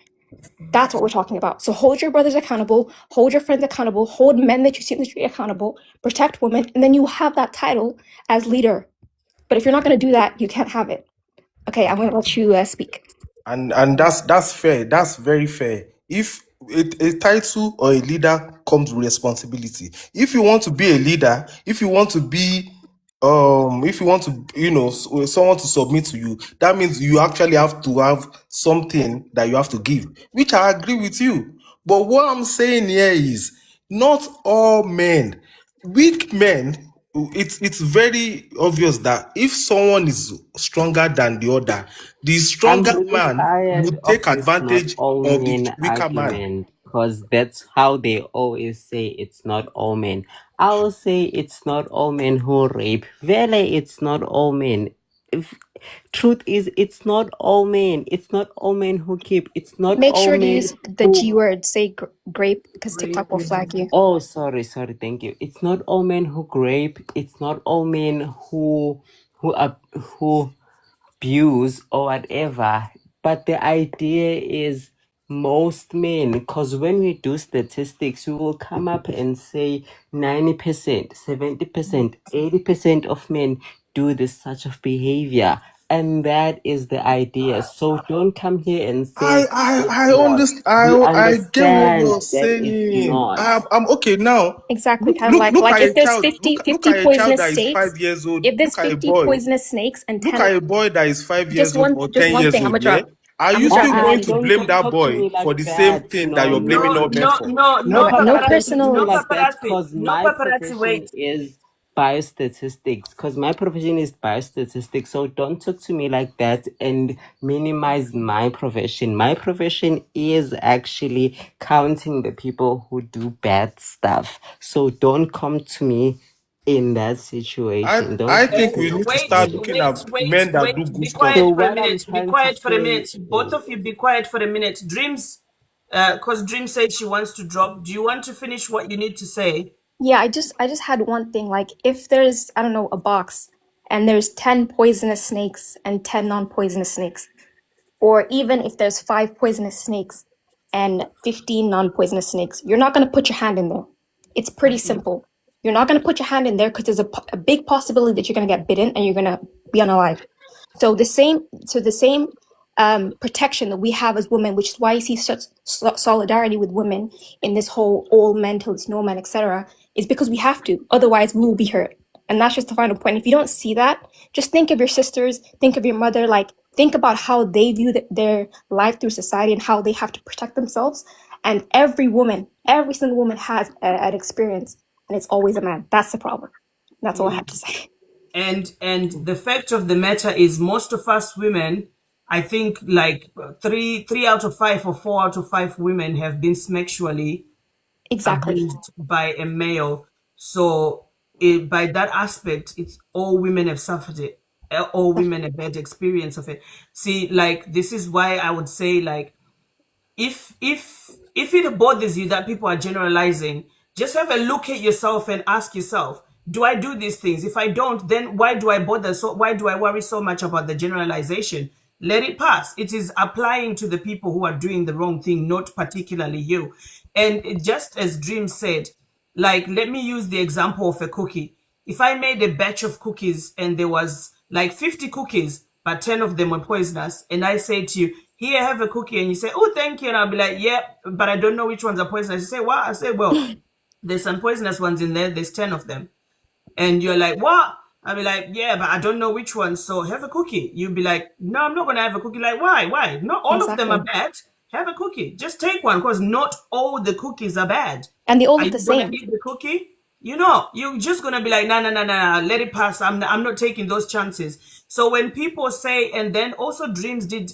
Speaker 14: That's what we're talking about. So hold your brothers accountable, hold your friends accountable, hold men that you see in the street accountable, protect women, and then you have that title as leader. But if you're not going to do that, you can't have it. Okay, I'm going to let you speak.
Speaker 15: And that's fair. That's very fair. If a title or a leader comes with responsibility. If you want to be a leader, if you want to be if you want to someone to submit to you, that means you actually have to have something that you have to give, which I agree with you. But what I'm saying here is not all men, weak men, it's very obvious that if someone is stronger than the other, the
Speaker 12: I'm
Speaker 15: stronger
Speaker 12: really
Speaker 15: man
Speaker 12: tired
Speaker 15: would
Speaker 12: of
Speaker 15: take
Speaker 12: this not
Speaker 15: advantage
Speaker 12: all
Speaker 15: of the
Speaker 12: men
Speaker 15: weaker man.
Speaker 12: argument because that's how they always say it's not all men. I will say it's not all men who rape. Vele, it's not all men. If, truth is, it's not all men. It's not all men who keep. It's not
Speaker 14: Make
Speaker 12: all
Speaker 14: sure to
Speaker 12: men
Speaker 14: use the
Speaker 12: who.
Speaker 14: G word, say grape, because TikTok will flag you.
Speaker 12: Oh, sorry, thank you. It's not all men who rape. It's not all men who abuse or whatever. But the idea is most men, because when we do statistics, we will come up and say 90%, 70%, 80% of men do this such of behavior. And that is the idea. So don't come here and say it's not. We
Speaker 15: I get what
Speaker 12: understand
Speaker 15: you're
Speaker 12: that it's
Speaker 15: saying.
Speaker 12: not.
Speaker 15: I'm okay now.
Speaker 14: Exactly,
Speaker 15: Look,
Speaker 14: kind of
Speaker 15: look, look
Speaker 14: like
Speaker 15: at
Speaker 14: if
Speaker 15: a
Speaker 14: there's
Speaker 15: child.
Speaker 14: 50,
Speaker 15: Look
Speaker 14: 50
Speaker 15: at a child
Speaker 14: poisonous
Speaker 15: that is
Speaker 14: snakes,
Speaker 15: 5 years old.
Speaker 14: if there's
Speaker 15: Look at a
Speaker 14: 50
Speaker 15: boy.
Speaker 14: poisonous snakes and
Speaker 15: Look
Speaker 14: 10,
Speaker 15: at a boy that is 5 years old or
Speaker 14: just
Speaker 15: 10
Speaker 14: one
Speaker 15: years
Speaker 14: thing, I'm
Speaker 15: old.
Speaker 14: gonna
Speaker 15: Yeah.
Speaker 14: drop.
Speaker 15: Are
Speaker 14: I'm
Speaker 15: you
Speaker 14: gonna drop
Speaker 15: still
Speaker 14: my
Speaker 15: going
Speaker 12: Uh-uh,
Speaker 15: to
Speaker 14: thing.
Speaker 15: blame
Speaker 12: don't
Speaker 15: that
Speaker 12: talk to
Speaker 15: boy
Speaker 12: me
Speaker 15: for
Speaker 12: like
Speaker 15: the same
Speaker 12: that.
Speaker 15: thing that
Speaker 12: No,
Speaker 15: you're blaming
Speaker 1: No,
Speaker 15: all men
Speaker 1: no,
Speaker 15: for?
Speaker 1: no,
Speaker 12: no,
Speaker 1: no
Speaker 12: but
Speaker 14: No
Speaker 12: don't talk
Speaker 1: paparazzi,
Speaker 12: to me
Speaker 1: no
Speaker 14: personal.
Speaker 12: like that
Speaker 1: paparazzi,
Speaker 12: because
Speaker 1: no
Speaker 12: my
Speaker 1: paparazzi.
Speaker 12: profession
Speaker 1: Wait,
Speaker 12: is biostatistics. Because my profession is biostatistics. So don't talk to me like that and minimize my profession. My profession is actually counting the people who do bad stuff. So don't come to me in that situation. Don't
Speaker 15: I
Speaker 12: come
Speaker 15: think
Speaker 12: to
Speaker 15: we
Speaker 12: me
Speaker 15: need to
Speaker 12: that
Speaker 15: start
Speaker 12: way.
Speaker 15: looking at men that do good
Speaker 1: Be
Speaker 15: stuff.
Speaker 12: So
Speaker 1: quiet for a
Speaker 12: what I'm
Speaker 1: minute. Be
Speaker 12: trying to
Speaker 1: quiet for a
Speaker 12: say
Speaker 1: minute. Both
Speaker 12: is
Speaker 1: of you, be quiet for a minute. Dreams, because Dream said she wants to drop. Do you want to finish what you need to say?
Speaker 14: Yeah, I just had one thing. Like if there's, I don't know, a box and there's 10 poisonous snakes and 10 non-poisonous snakes, or even if there's 5 poisonous snakes and 15 non-poisonous snakes, you're not going to put your hand in there. It's pretty simple. You're not going to put your hand in there because there's a big possibility that you're going to get bitten and you're going to be unalive. So the same protection that we have as women, which is why you see such solidarity with women in this whole all men till it's no man, etc., is because we have to. Otherwise, we will be hurt. And that's just the final point. If you don't see that, just think of your sisters, think of your mother, like think about how they view their life through society and how they have to protect themselves. And every woman, every single woman has an experience, and it's always a man. That's the problem. That's all I have to say.
Speaker 1: And the fact of the matter is, most of us women, I think, like three out of five or 4 out of 5 women have been sexually
Speaker 14: Exactly.
Speaker 1: abused by a male. So by that aspect, it's all women have suffered it. all women have had experience of it. See, like, this is why I would say, like, if it bothers you that people are generalizing, just have a look at yourself and ask yourself, do I do these things? If I don't, then why do I bother? So why do I worry so much about the generalization? Let it pass. It is applying to the people who are doing the wrong thing, not particularly you. And just as Dream said, like, let me use the example of a cookie. If I made a batch of cookies and there was like 50 cookies, but 10 of them were poisonous, and I say to you, here, have a cookie, and you say, oh, thank you, and I'll be like, yeah, but I don't know which ones are poisonous. You say, what? I say, well, there's some poisonous ones in there. There's 10 of them. And you're like, what? I'll be like, yeah, but I don't know which one. So have a cookie. You'll be like, no, I'm not going to have a cookie. Like, why? Why? Not all of them are bad. Have a cookie. Just take one, because not all the cookies are bad.
Speaker 14: And they all
Speaker 1: Are
Speaker 14: look
Speaker 1: you
Speaker 14: the
Speaker 1: going
Speaker 14: same.
Speaker 1: to eat the cookie? You know, you're just going to be like, no, let it pass. I'm not taking those chances. So when people say, and then also Dreams did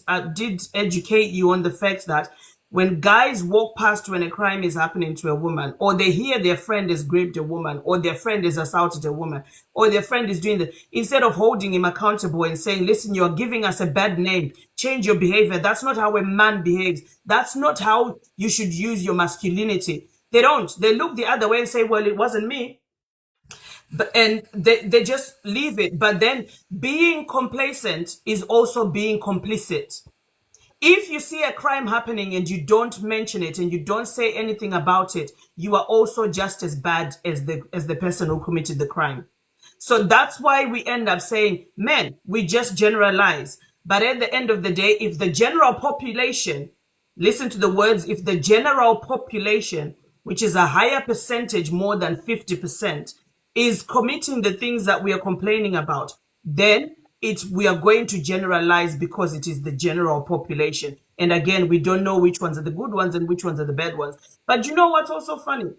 Speaker 1: educate you on the fact that when guys walk past when a crime is happening to a woman, or they hear their friend has raped a woman, or their friend has assaulted a woman, or their friend is doing that, instead of holding him accountable and saying, listen, you're giving us a bad name, change your behavior. That's not how a man behaves. That's not how you should use your masculinity. They don't. They look the other way and say, well, it wasn't me. And they just leave it. But then being complacent is also being complicit. If you see a crime happening and you don't mention it and you don't say anything about it, you are also just as bad as the person who committed the crime. So that's why we end up saying, men, we just generalize. But at the end of the day, if the general population, listen to the words, if the general population, which is a higher percentage, more than 50%, is committing the things that we are complaining about, then we are going to generalize because it is the general population. And again, we don't know which ones are the good ones and which ones are the bad ones. But you know what's also funny?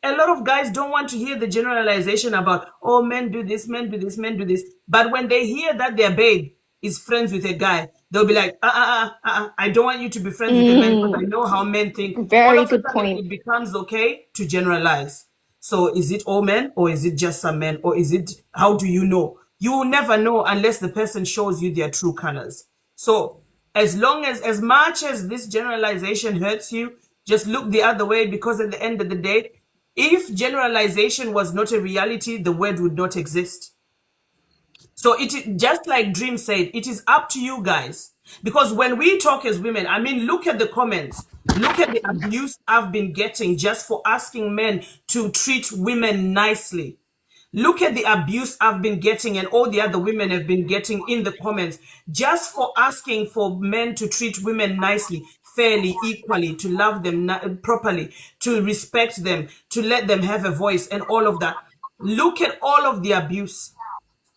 Speaker 1: A lot of guys don't want to hear the generalization about, oh, men do this, men do this, men do this. But when they hear that their babe is friends with a guy, they'll be like, I don't want you to be friends with a man because I know how men think. All
Speaker 14: Very
Speaker 1: of a
Speaker 14: good
Speaker 1: sudden,
Speaker 14: point.
Speaker 1: it becomes okay to generalize. So is it all men, or is it just some men, or is it, how do you know? You will never know unless the person shows you their true colors. So as much as this generalization hurts you, just look the other way, because at the end of the day, if generalization was not a reality, the word would not exist. So it, just like Dream said, it is up to you guys. Because when we talk as women, I mean, look at the comments. Look at the abuse I've been getting just for asking men to treat women nicely. Look at the abuse I've been getting and all the other women have been getting in the comments just for asking for men to treat women nicely, fairly, equally, to love them properly, to respect them, to let them have a voice and all of that. Look at all of the abuse.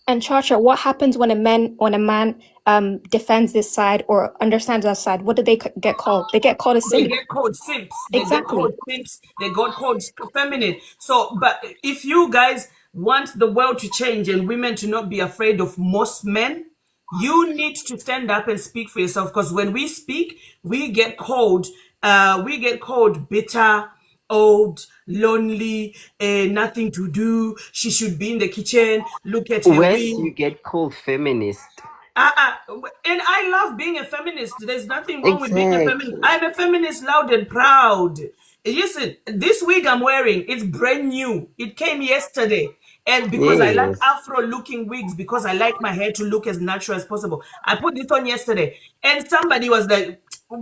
Speaker 14: And Chacha, what happens when a man defends this side or understands that side? What do they get called? They get called a
Speaker 1: They
Speaker 14: simp.
Speaker 1: get called simps. They get
Speaker 14: Exactly.
Speaker 1: called simps. They got called feminine. So, but if you guys want the world to change and women to not be afraid of most men, you need to stand up and speak for yourself. Because when we speak, we get called bitter, old, lonely, nothing to do. She should be in the kitchen. Look at her
Speaker 12: Worse,
Speaker 1: wing.
Speaker 12: you get called feminist.
Speaker 1: And I love being a feminist. There's nothing wrong with being a feminist.
Speaker 12: Exactly.
Speaker 1: I'm a feminist loud and proud. Listen, this wig I'm wearing, it's brand new. It came yesterday. And because I like
Speaker 12: Yes.
Speaker 1: Afro-looking wigs, because I like my hair to look as natural as possible, I put this on yesterday. And somebody was like,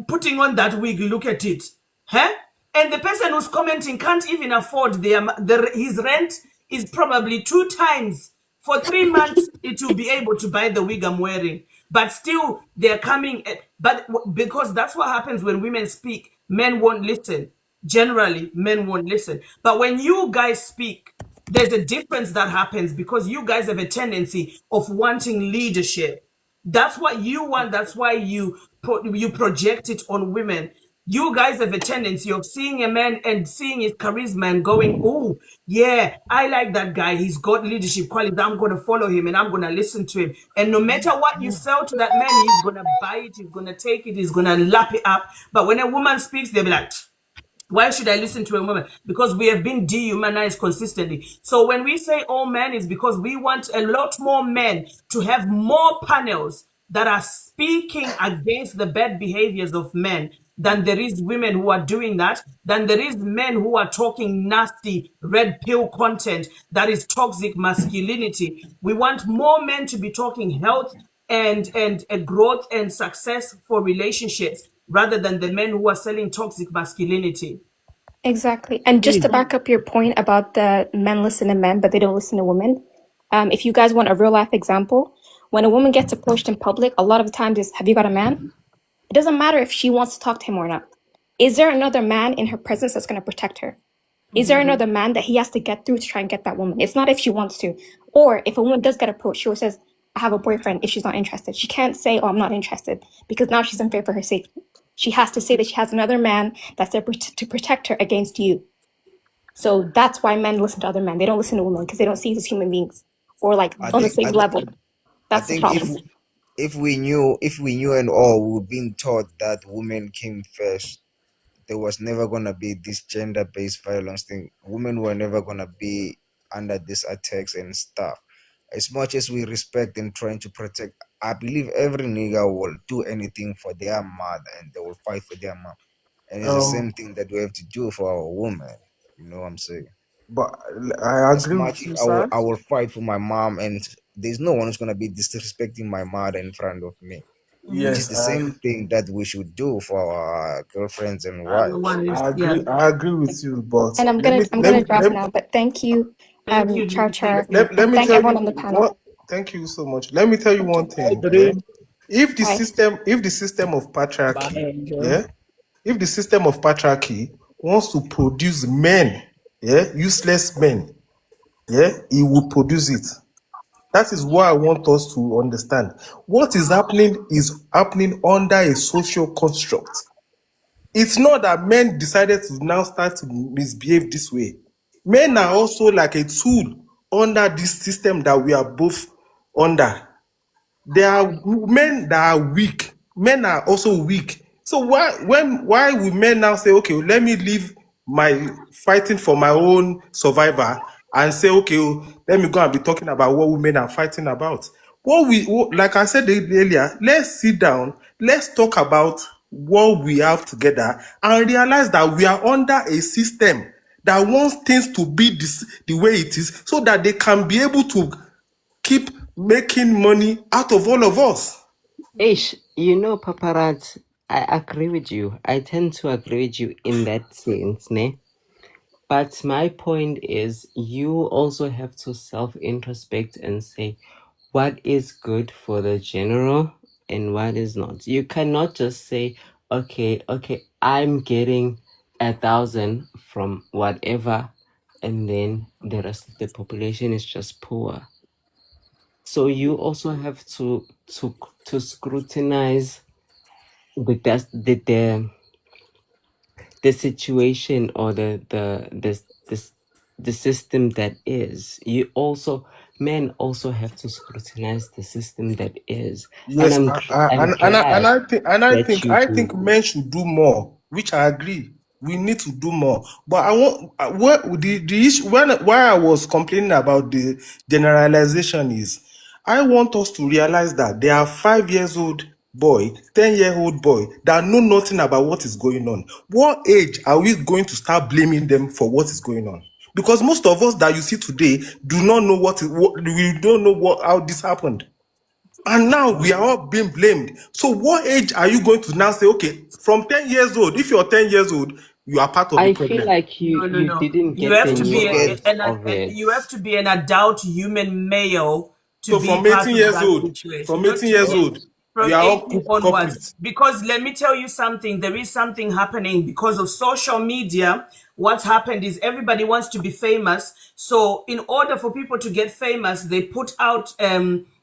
Speaker 1: putting on that wig, look at it. Huh? And the person who's commenting can't even afford his rent is probably 2 times. For 3 months, it will be able to buy the wig I'm wearing. But still, they're coming. But because that's what happens when women speak, men won't listen. Generally, men won't listen. But when you guys speak, there's a difference that happens because you guys have a tendency of wanting leadership. That's what you want. That's why you project it on women. You guys have a tendency of seeing a man and seeing his charisma and going, oh, yeah, I like that guy. He's got leadership qualities. I'm going to follow him and I'm going to listen to him. And no matter what you sell to that man, he's going to buy it. He's going to take it. He's going to lap it up. But when a woman speaks, they'll be like, Why should I listen to a woman? Because we have been dehumanized consistently. So when we say all men, it's because we want a lot more men to have more panels that are speaking against the bad behaviors of men than there is women who are doing that, than there is men who are talking nasty red pill content that is toxic masculinity. We want more men to be talking health and growth and success for relationships rather than the men who are selling toxic masculinity.
Speaker 14: Exactly. And just to back up your point about the men listen to men, but they don't listen to women. If you guys want a real life example, when a woman gets approached in public, a lot of the times is, have you got a man? It doesn't matter if she wants to talk to him or not. Is there another man in her presence that's going to protect her? Is there another man that he has to get through to try and get that woman? It's not if she wants to. Or if a woman does get approached, she always says, I have a boyfriend if she's not interested. She can't say, oh, I'm not interested, because now she's in fear for her safety. She has to say that she has another man that's there to protect her against you. So that's why men listen to other men. They don't listen to women because they don't see us as human beings or like
Speaker 17: I
Speaker 14: on the
Speaker 17: think
Speaker 14: same level.
Speaker 17: I
Speaker 14: That's the
Speaker 17: think
Speaker 14: problem.
Speaker 17: if we knew and all we've been taught that women came first, there was never gonna be this gender-based violence thing. Women were never gonna be under these attacks and stuff. As much as we respect and trying to protect, I believe every nigga will do anything for their mother and they will fight for their mom. And it's the same thing that we have to do for our women. You know what I'm saying?
Speaker 15: But I
Speaker 17: As
Speaker 15: agree
Speaker 17: much
Speaker 15: with
Speaker 17: if
Speaker 15: you,
Speaker 17: I will,
Speaker 15: sir.
Speaker 17: I will fight for my mom, and there's no one who's gonna be disrespecting my mother in front of me. Which is
Speaker 15: Yes,
Speaker 17: the same thing that we should do for our girlfriends and wives.
Speaker 1: Yeah.
Speaker 15: I agree with you, but
Speaker 14: And I'm gonna drop now, but thank you,
Speaker 1: Thank you,
Speaker 14: Char Char,
Speaker 15: let
Speaker 14: and
Speaker 15: me
Speaker 14: thank
Speaker 15: tell you
Speaker 14: everyone on the panel.
Speaker 15: what. Thank you so much. Let me tell you one thing. Yeah,
Speaker 13: Dream.
Speaker 14: Bye.
Speaker 15: if the system of
Speaker 13: Bye,
Speaker 15: patriarchy,
Speaker 13: Angel.
Speaker 15: yeah, if the system of patriarchy wants to produce men, yeah, useless men, yeah, it will produce it. That is why I want us to understand what is happening under a social construct. It's not that men decided to now start to misbehave this way. Men are also like a tool under this system that we are both under. There are men that are weak. Men are also weak. So why will men now say, okay, let me leave my fighting for my own survivor and say, okay, let me go and be talking about what women are fighting about? Like I said earlier, let's sit down, let's talk about what we have together and realize that we are under a system that wants things to be the way it is so that they can be able to keep making money out of all of us.
Speaker 12: Ish, you know, paparazzi, I agree with you. I tend to agree with you in that sense, ne? But my point is, you also have to self-introspect and say, what is good for the general and what is not. You cannot just say, okay, I'm getting 1,000 from whatever, and then the rest of the population is just poor. So you also have to scrutinize the situation or the system that is. Men also have to scrutinize the system that is. And
Speaker 15: Yes,
Speaker 12: I'm glad that you
Speaker 15: I
Speaker 12: do.
Speaker 15: think men should do more, which I agree. We need to do more. But I want what the issue why I was complaining about the generalization is I want us to realize that there are 5 years old boy, 10-year-old boy that know nothing about what is going on. What age are we going to start blaming them for what is going on? Because most of us that you see today do not know we don't know how this happened. And now we are all being blamed. So what age are you going to now say, okay, from 10 years old, if you're 10 years old, you are part of the
Speaker 12: I feel
Speaker 15: problem?
Speaker 12: like
Speaker 1: No, no,
Speaker 12: you
Speaker 1: no.
Speaker 12: didn't
Speaker 1: You
Speaker 12: get
Speaker 1: have
Speaker 12: the
Speaker 1: to be
Speaker 12: nuance of it.
Speaker 1: you have to be an adult human male to
Speaker 15: So
Speaker 1: be
Speaker 15: from
Speaker 1: part
Speaker 15: 18
Speaker 1: of
Speaker 15: years
Speaker 1: that
Speaker 15: old,
Speaker 1: situation.
Speaker 15: from
Speaker 1: Not
Speaker 15: 18
Speaker 1: to
Speaker 15: years
Speaker 1: be
Speaker 15: old, we
Speaker 1: from
Speaker 15: are all
Speaker 1: 18 onwards.
Speaker 15: culprits.
Speaker 1: Because let me tell you something, there is something happening because of social media. What's happened is everybody wants to be famous. So in order for people to get famous, they put out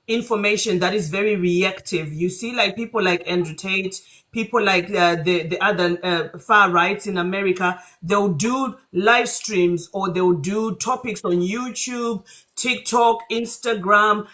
Speaker 1: information that is very reactive. You see, like people like Andrew Tate, people like the other far rights in America, they'll do live streams or they'll do topics on YouTube, TikTok, Instagram,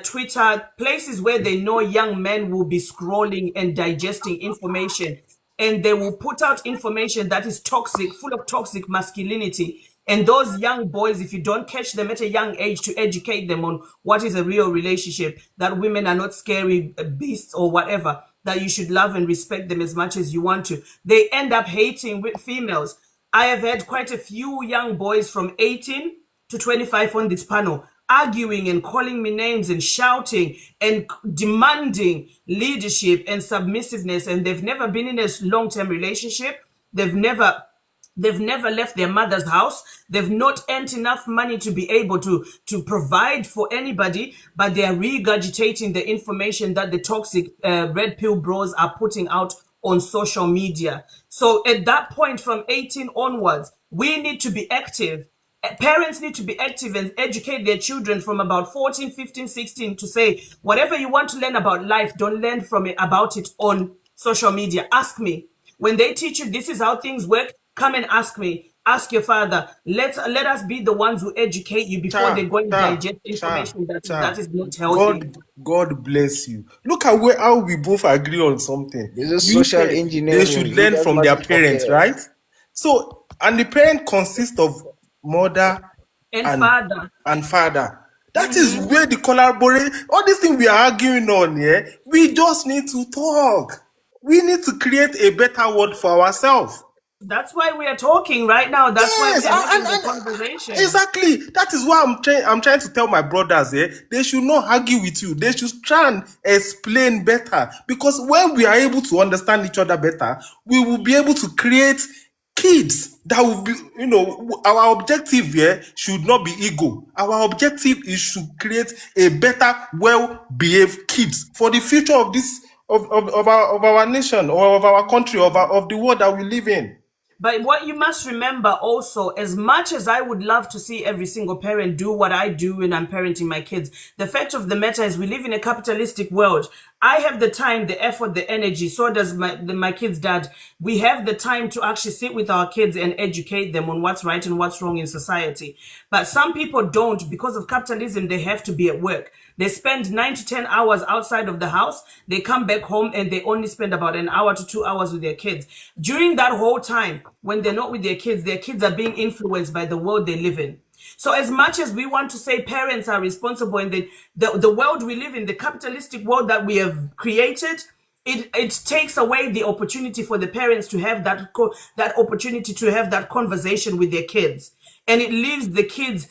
Speaker 1: Twitter, places where they know young men will be scrolling and digesting information. and they will put out information that is toxic, full of toxic masculinity. And those young boys, if you don't catch them at a young age to educate them on what is a real relationship, that women are not scary beasts or whatever, that you should love and respect them as much as you want to, they end up hating with females. I have had quite a few young boys from 18 to 25 on this panel arguing and calling me names and shouting and demanding leadership and submissiveness, and they've never been in a long-term relationship. They've never left their mother's house. They've not earned enough money to be able to provide for anybody, but they are regurgitating the information that the toxic red pill bros are putting out on social media. So at that point, from 18 onwards, we need to be active. Parents need to be active and educate their children from about 14, 15, 16 to say, whatever you want to learn about life, don't learn about it on social media. Ask me. When they teach you this is how things work, come and ask me. Ask your father. Let us be the ones who educate you before they go and digest information that is not healthy.
Speaker 15: God bless you. Look at how we both agree on something.
Speaker 17: This is social engineering.
Speaker 15: They should learn from their parents, right? So, and the parent consists of mother
Speaker 1: and father.
Speaker 15: That is where the collaborate. All these things we are arguing on, yeah. We just need to talk. We need to create a better world for ourselves.
Speaker 1: That's why we are talking right now. That's why we are having the conversation.
Speaker 15: Exactly. That is why I'm trying to tell my brothers, they should not argue with you. They should try and explain better. Because when we are able to understand each other better, we will be able to create kids that will be, our objective here should not be ego. Our objective is to create a better, well-behaved kids for the future of this of our nation or of our country, of the world that we live in.
Speaker 1: But what you must remember also, as much as I would love to see every single parent do what I do when I'm parenting my kids, the fact of the matter is we live in a capitalistic world. I have the time, the effort, the energy. So does my kid's dad. We have the time to actually sit with our kids and educate them on what's right and what's wrong in society. But some people don't. Because of capitalism, they have to be at work. They spend 9 to 10 hours outside of the house. They come back home and they only spend about an hour to 2 hours with their kids. During that whole time, when they're not with their kids are being influenced by the world they live in. So as much as we want to say parents are responsible in the world we live in, the capitalistic world that we have created, it takes away the opportunity for the parents to have that opportunity to have that conversation with their kids. And it leaves the kids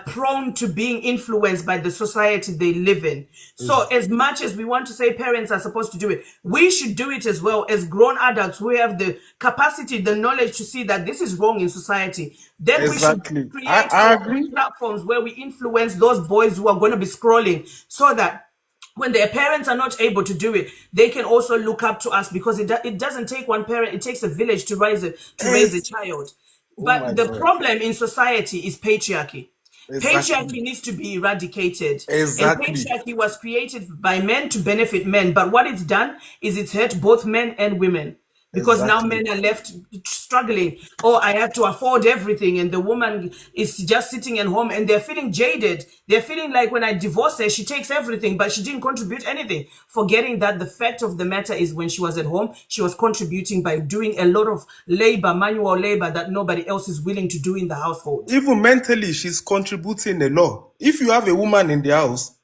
Speaker 1: prone to being influenced by the society they live in. So as much as we want to say parents are supposed to do it, we should do it as well as grown adults who have the capacity, the knowledge to see that this is wrong in society. Then we should create our own platforms where we influence those boys who are going to be scrolling, so that when their parents are not able to do it, they can also look up to us, because it doesn't take one parent, it takes a village to raise a child. But the problem in society is patriarchy. Patriarchy needs to be eradicated. And patriarchy was created by men to benefit men. But what it's done is it's hurt both men and women. Because now men are left struggling. Oh, I have to afford everything. And the woman is just sitting at home and they're feeling jaded. They're feeling like when I divorce her, she takes everything, but she didn't contribute anything. Forgetting that the fact of the matter is when she was at home, she was contributing by doing a lot of labor, manual labor that nobody else is willing to do in the household.
Speaker 15: Even mentally, she's contributing a lot. If you have a woman in the house,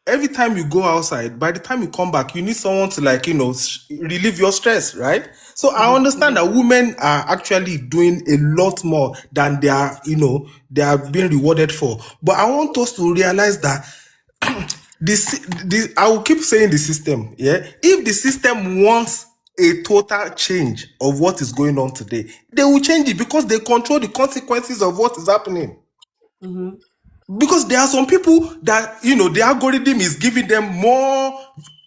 Speaker 15: every time you go outside, by the time you come back, you need someone to relieve your stress, right? So I understand that women are actually doing a lot more than they are being rewarded for. But I want us to realize that I will keep saying the system, if the system wants a total change of what is going on today, they will change it because they control the consequences of what is happening. Because there are some people that the algorithm is giving them more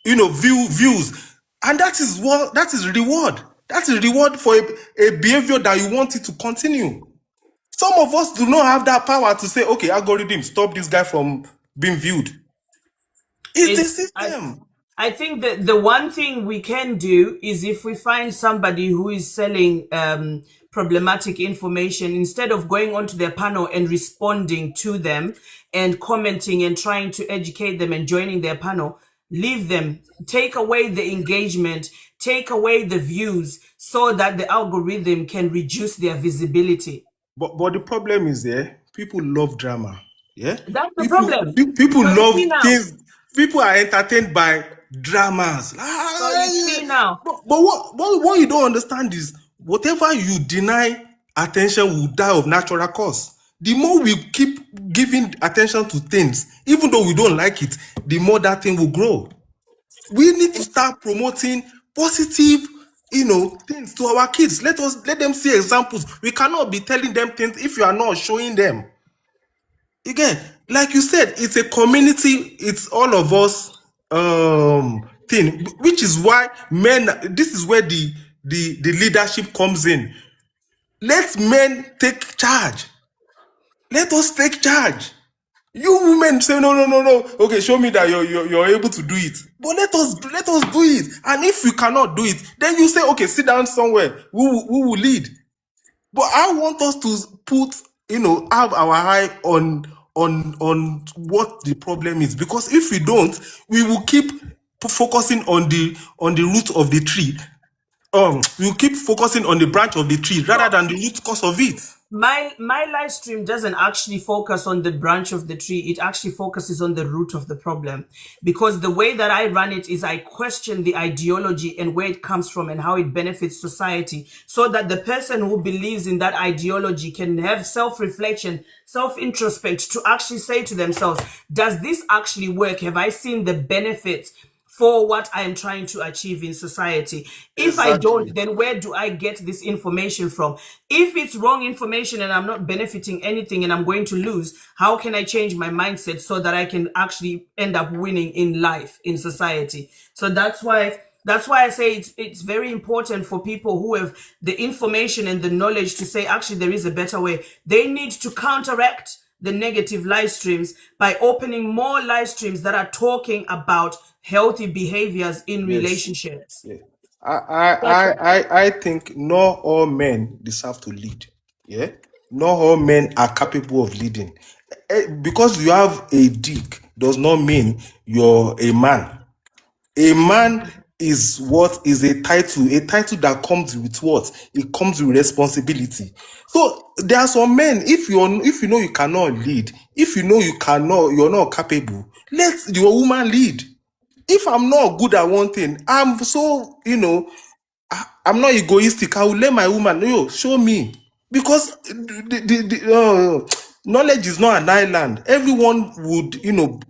Speaker 15: views, and that is reward. That is reward for a behavior that you want it to continue. Some of us do not have that power to say, okay, algorithm, stop this guy from being viewed. It's the system.
Speaker 1: I think that the one thing we can do is, if we find somebody who is selling problematic information, instead of going onto their panel and responding to them and commenting and trying to educate them and joining their panel, Leave them. Take away the engagement. Take away the views so that the algorithm can reduce their visibility.
Speaker 15: But the problem is people love drama. Yeah,
Speaker 1: That's the problem.
Speaker 15: people
Speaker 1: So you see
Speaker 15: love
Speaker 1: now.
Speaker 15: things. People are entertained by dramas.
Speaker 1: So you see now.
Speaker 15: But what you don't understand is whatever you deny attention will die of natural cause. The more we keep giving attention to things, even though we don't like it, the more that thing will grow. We need to start promoting positive, things to our kids. Let them see examples. We cannot be telling them things if you are not showing them. Again, like you said, it's a community, it's all of us thing, which is why this is where the leadership comes in. Let men take charge. Let us take charge. You women say no. Okay, show me that you're able to do it. But let us do it. And if you cannot do it, then you say, okay, sit down somewhere. Who will lead? But I want us to put, have our eye on what the problem is, because if we don't, we will keep focusing on the root of the tree. We'll keep focusing on the branch of the tree rather than the root cause of it.
Speaker 1: My live stream doesn't actually focus on the branch of the tree. It actually focuses on the root of the problem, because the way that I run it is I question the ideology and where it comes from and how it benefits society, so that the person who believes in that ideology can have self-reflection, self-introspect, to actually say to themselves, does this actually work? Have I seen the benefits for what I am trying to achieve in society? If I don't, then where do I get this information from? If it's wrong information and I'm not benefiting anything and I'm going to lose, how can I change my mindset so that I can actually end up winning in life, in society? So that's why I say it's very important for people who have the information and the knowledge to say, actually, there is a better way. They need to counteract the negative live streams by opening more live streams that are talking about healthy behaviors in relationships.
Speaker 15: Yeah. I think not all men deserve to lead. Yeah, not all men are capable of leading. Because you have a dick does not mean you're a man. A man is a title that comes with what? It comes with responsibility. So there are some men, if you know you cannot lead, if you know you're not capable, let your woman lead. If I'm not good at one thing, I'm not egoistic. I will let my woman show me, because knowledge is not an island. Everyone would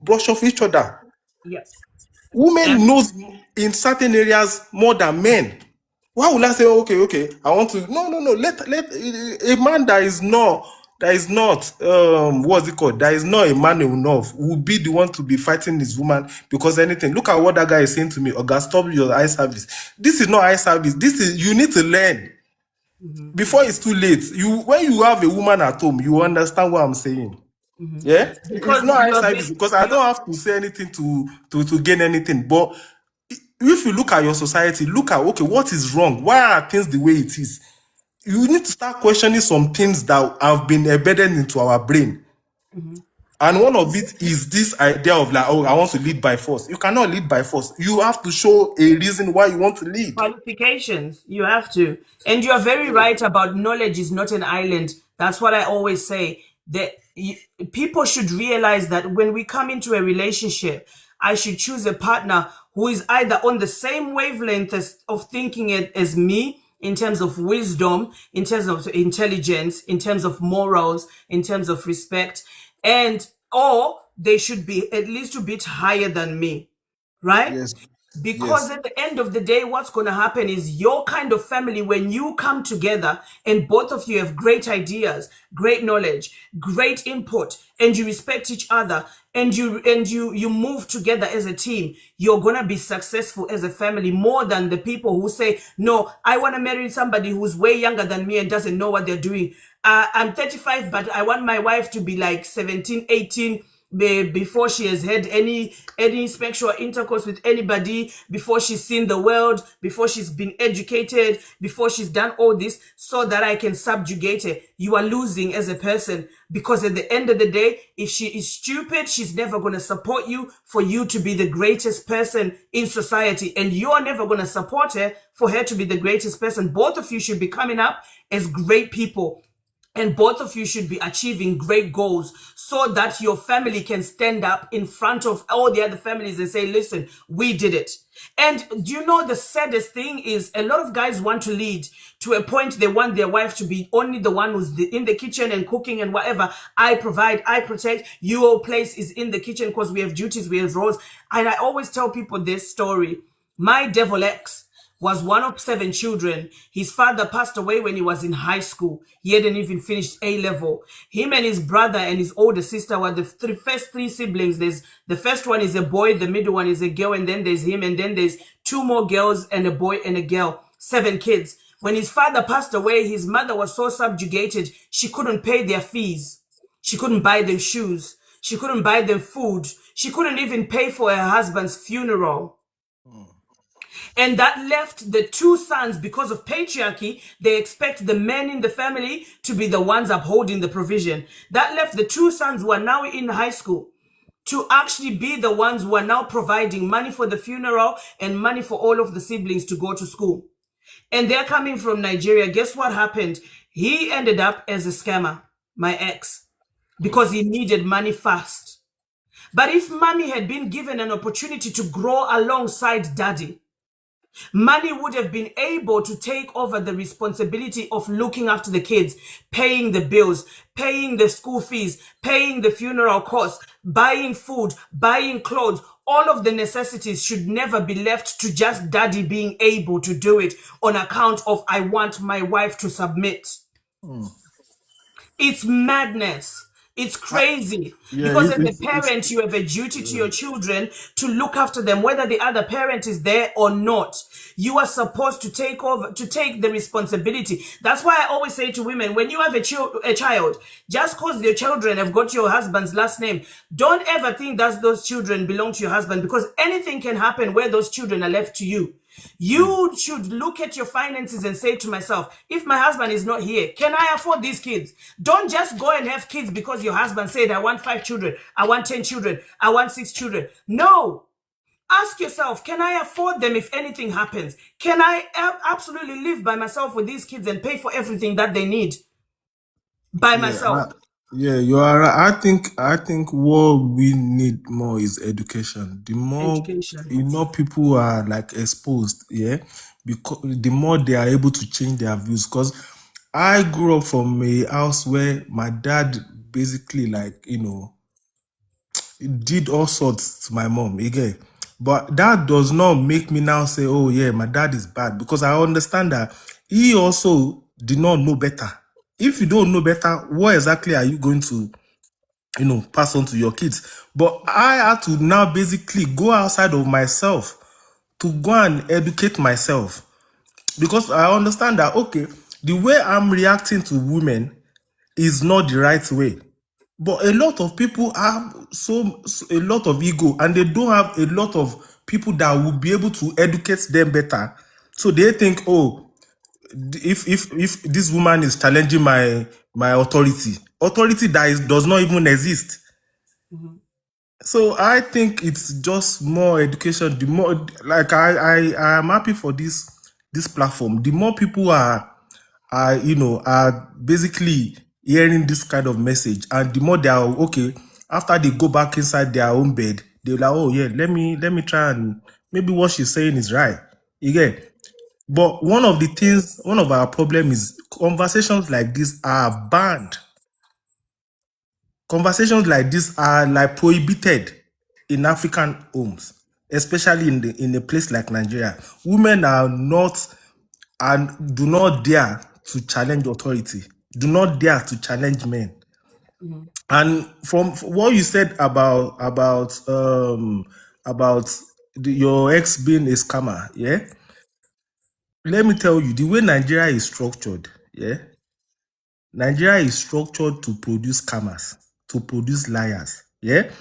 Speaker 15: brush off each other.
Speaker 1: Yes.
Speaker 15: Women knows in certain areas more than men. Why would I say okay? I want to no. Let a man that is not what's it called? That is not a man enough will be the one to be fighting his woman because anything. Look at what that guy is saying to me. Oga, stop your eye service. This is not eye service. This is you need to learn before it's too late. When you have a woman at home, you understand what I'm saying. Yeah,
Speaker 1: Because
Speaker 15: it's not eye service because I don't have to say anything to gain anything. But if you look at your society, look at what is wrong? Why are things the way it is? You need to start questioning some things that have been embedded into our brain. And one of it is this idea of I want to lead by force. You cannot lead by force. You have to show a reason why you want to lead.
Speaker 1: Qualifications, you have to. And you're very right about knowledge is not an island. That's what I always say. That people should realize that when we come into a relationship, I should choose a partner who is either on the same wavelength of thinking as me, in terms of wisdom, in terms of intelligence, in terms of morals, in terms of respect, or they should be at least a bit higher than me, right?
Speaker 15: Yes.
Speaker 1: Because at the end of the day, what's going to happen is your kind of family, when you come together and both of you have great ideas, great knowledge, great input, and you respect each other, and you move together as a team, you're going to be successful as a family more than the people who say, no, I want to marry somebody who's way younger than me and doesn't know what they're doing. I'm 35, but I want my wife to be like 17, 18, before she has had any sexual intercourse with anybody, before she's seen the world, before she's been educated, before she's done all this, so that I can subjugate her. You are losing as a person, because at the end of the day, if she is stupid, she's never going to support you for you to be the greatest person in society, and you're never going to support her for her to be the greatest person. Both of you should be coming up as great people, and both of you should be achieving great goals, so that your family can stand up in front of all the other families and say, listen, we did it. And do you know the saddest thing is, a lot of guys want to lead to a point they want their wife to be only the one who's in the kitchen and cooking and whatever. I provide, I protect. Your place is in the kitchen because we have duties, we have roles. And I always tell people this story. My devil ex was one of 7 children. His father passed away when he was in high school. He hadn't even finished A-level. Him and his brother and his older sister were the first 3 siblings. There's the first one is a boy, the middle one is a girl, and then there's him, and then there's 2 more girls and a boy and a girl. 7 kids. When his father passed away, his mother was so subjugated, she couldn't pay their fees. She couldn't buy them shoes. She couldn't buy them food. She couldn't even pay for her husband's funeral. And that left the 2 sons, because of patriarchy, they expect the men in the family to be the ones upholding the provision. That left the 2 sons who are now in high school to actually be the ones who are now providing money for the funeral and money for all of the siblings to go to school. And they're coming from Nigeria. Guess what happened? He ended up as a scammer, my ex, because he needed money fast. But if mommy had been given an opportunity to grow alongside daddy, Money would have been able to take over the responsibility of looking after the kids, paying the bills, paying the school fees, paying the funeral costs, buying food, buying clothes. All of the necessities should never be left to just daddy being able to do it on account of I want my wife to submit. It's madness. It's crazy.
Speaker 15: Yeah,
Speaker 1: Because as a
Speaker 15: it's
Speaker 1: parent, you have a duty to your children to look after them, whether the other parent is there or not. You are supposed to take over, to take the responsibility. That's why I always say to women, when you have a child, just because your children have got your husband's last name, don't ever think that those children belong to your husband, because anything can happen where those children are left to you. You should look at your finances and say to myself, if my husband is not here, can I afford these kids? Don't just go and have kids because your husband said, I want 5 children, I want 10 children, I want 6 children. No. Ask yourself, can I afford them if anything happens? Can I absolutely live by myself with these kids and pay for everything that they need by myself?
Speaker 15: Yeah, you are right. I think what we need more is education. The more people are like exposed, because the more they are able to change their views. Because I grew up from a house where my dad basically did all sorts to my mom again. But that does not make me now say, oh yeah, my dad is bad, because I understand that he also did not know better. If you don't know better, what exactly are you going to, pass on to your kids? But I had to now basically go outside of myself to go and educate myself, because I understand that, okay, the way I'm reacting to women is not the right way. But a lot of people have a lot of ego, and they don't have a lot of people that will be able to educate them better. So they think, oh, if this woman is challenging my authority that does not even exist. So I think it's just more education. The more, like, I am happy for this platform. The more people are basically hearing this kind of message, and the more they are okay, after they go back inside their own bed, they're like, oh yeah, let me try, and maybe what she's saying is right. But one of our problems is conversations like this are banned. Conversations like this are like prohibited in African homes, especially in a place like Nigeria. Women are not, and do not dare to challenge authority. Do not dare to challenge men. And from what you said about your ex being a scammer, let me tell you, the way Nigeria is structured, Nigeria is structured to produce scammers, to produce liars.
Speaker 19: Yeah.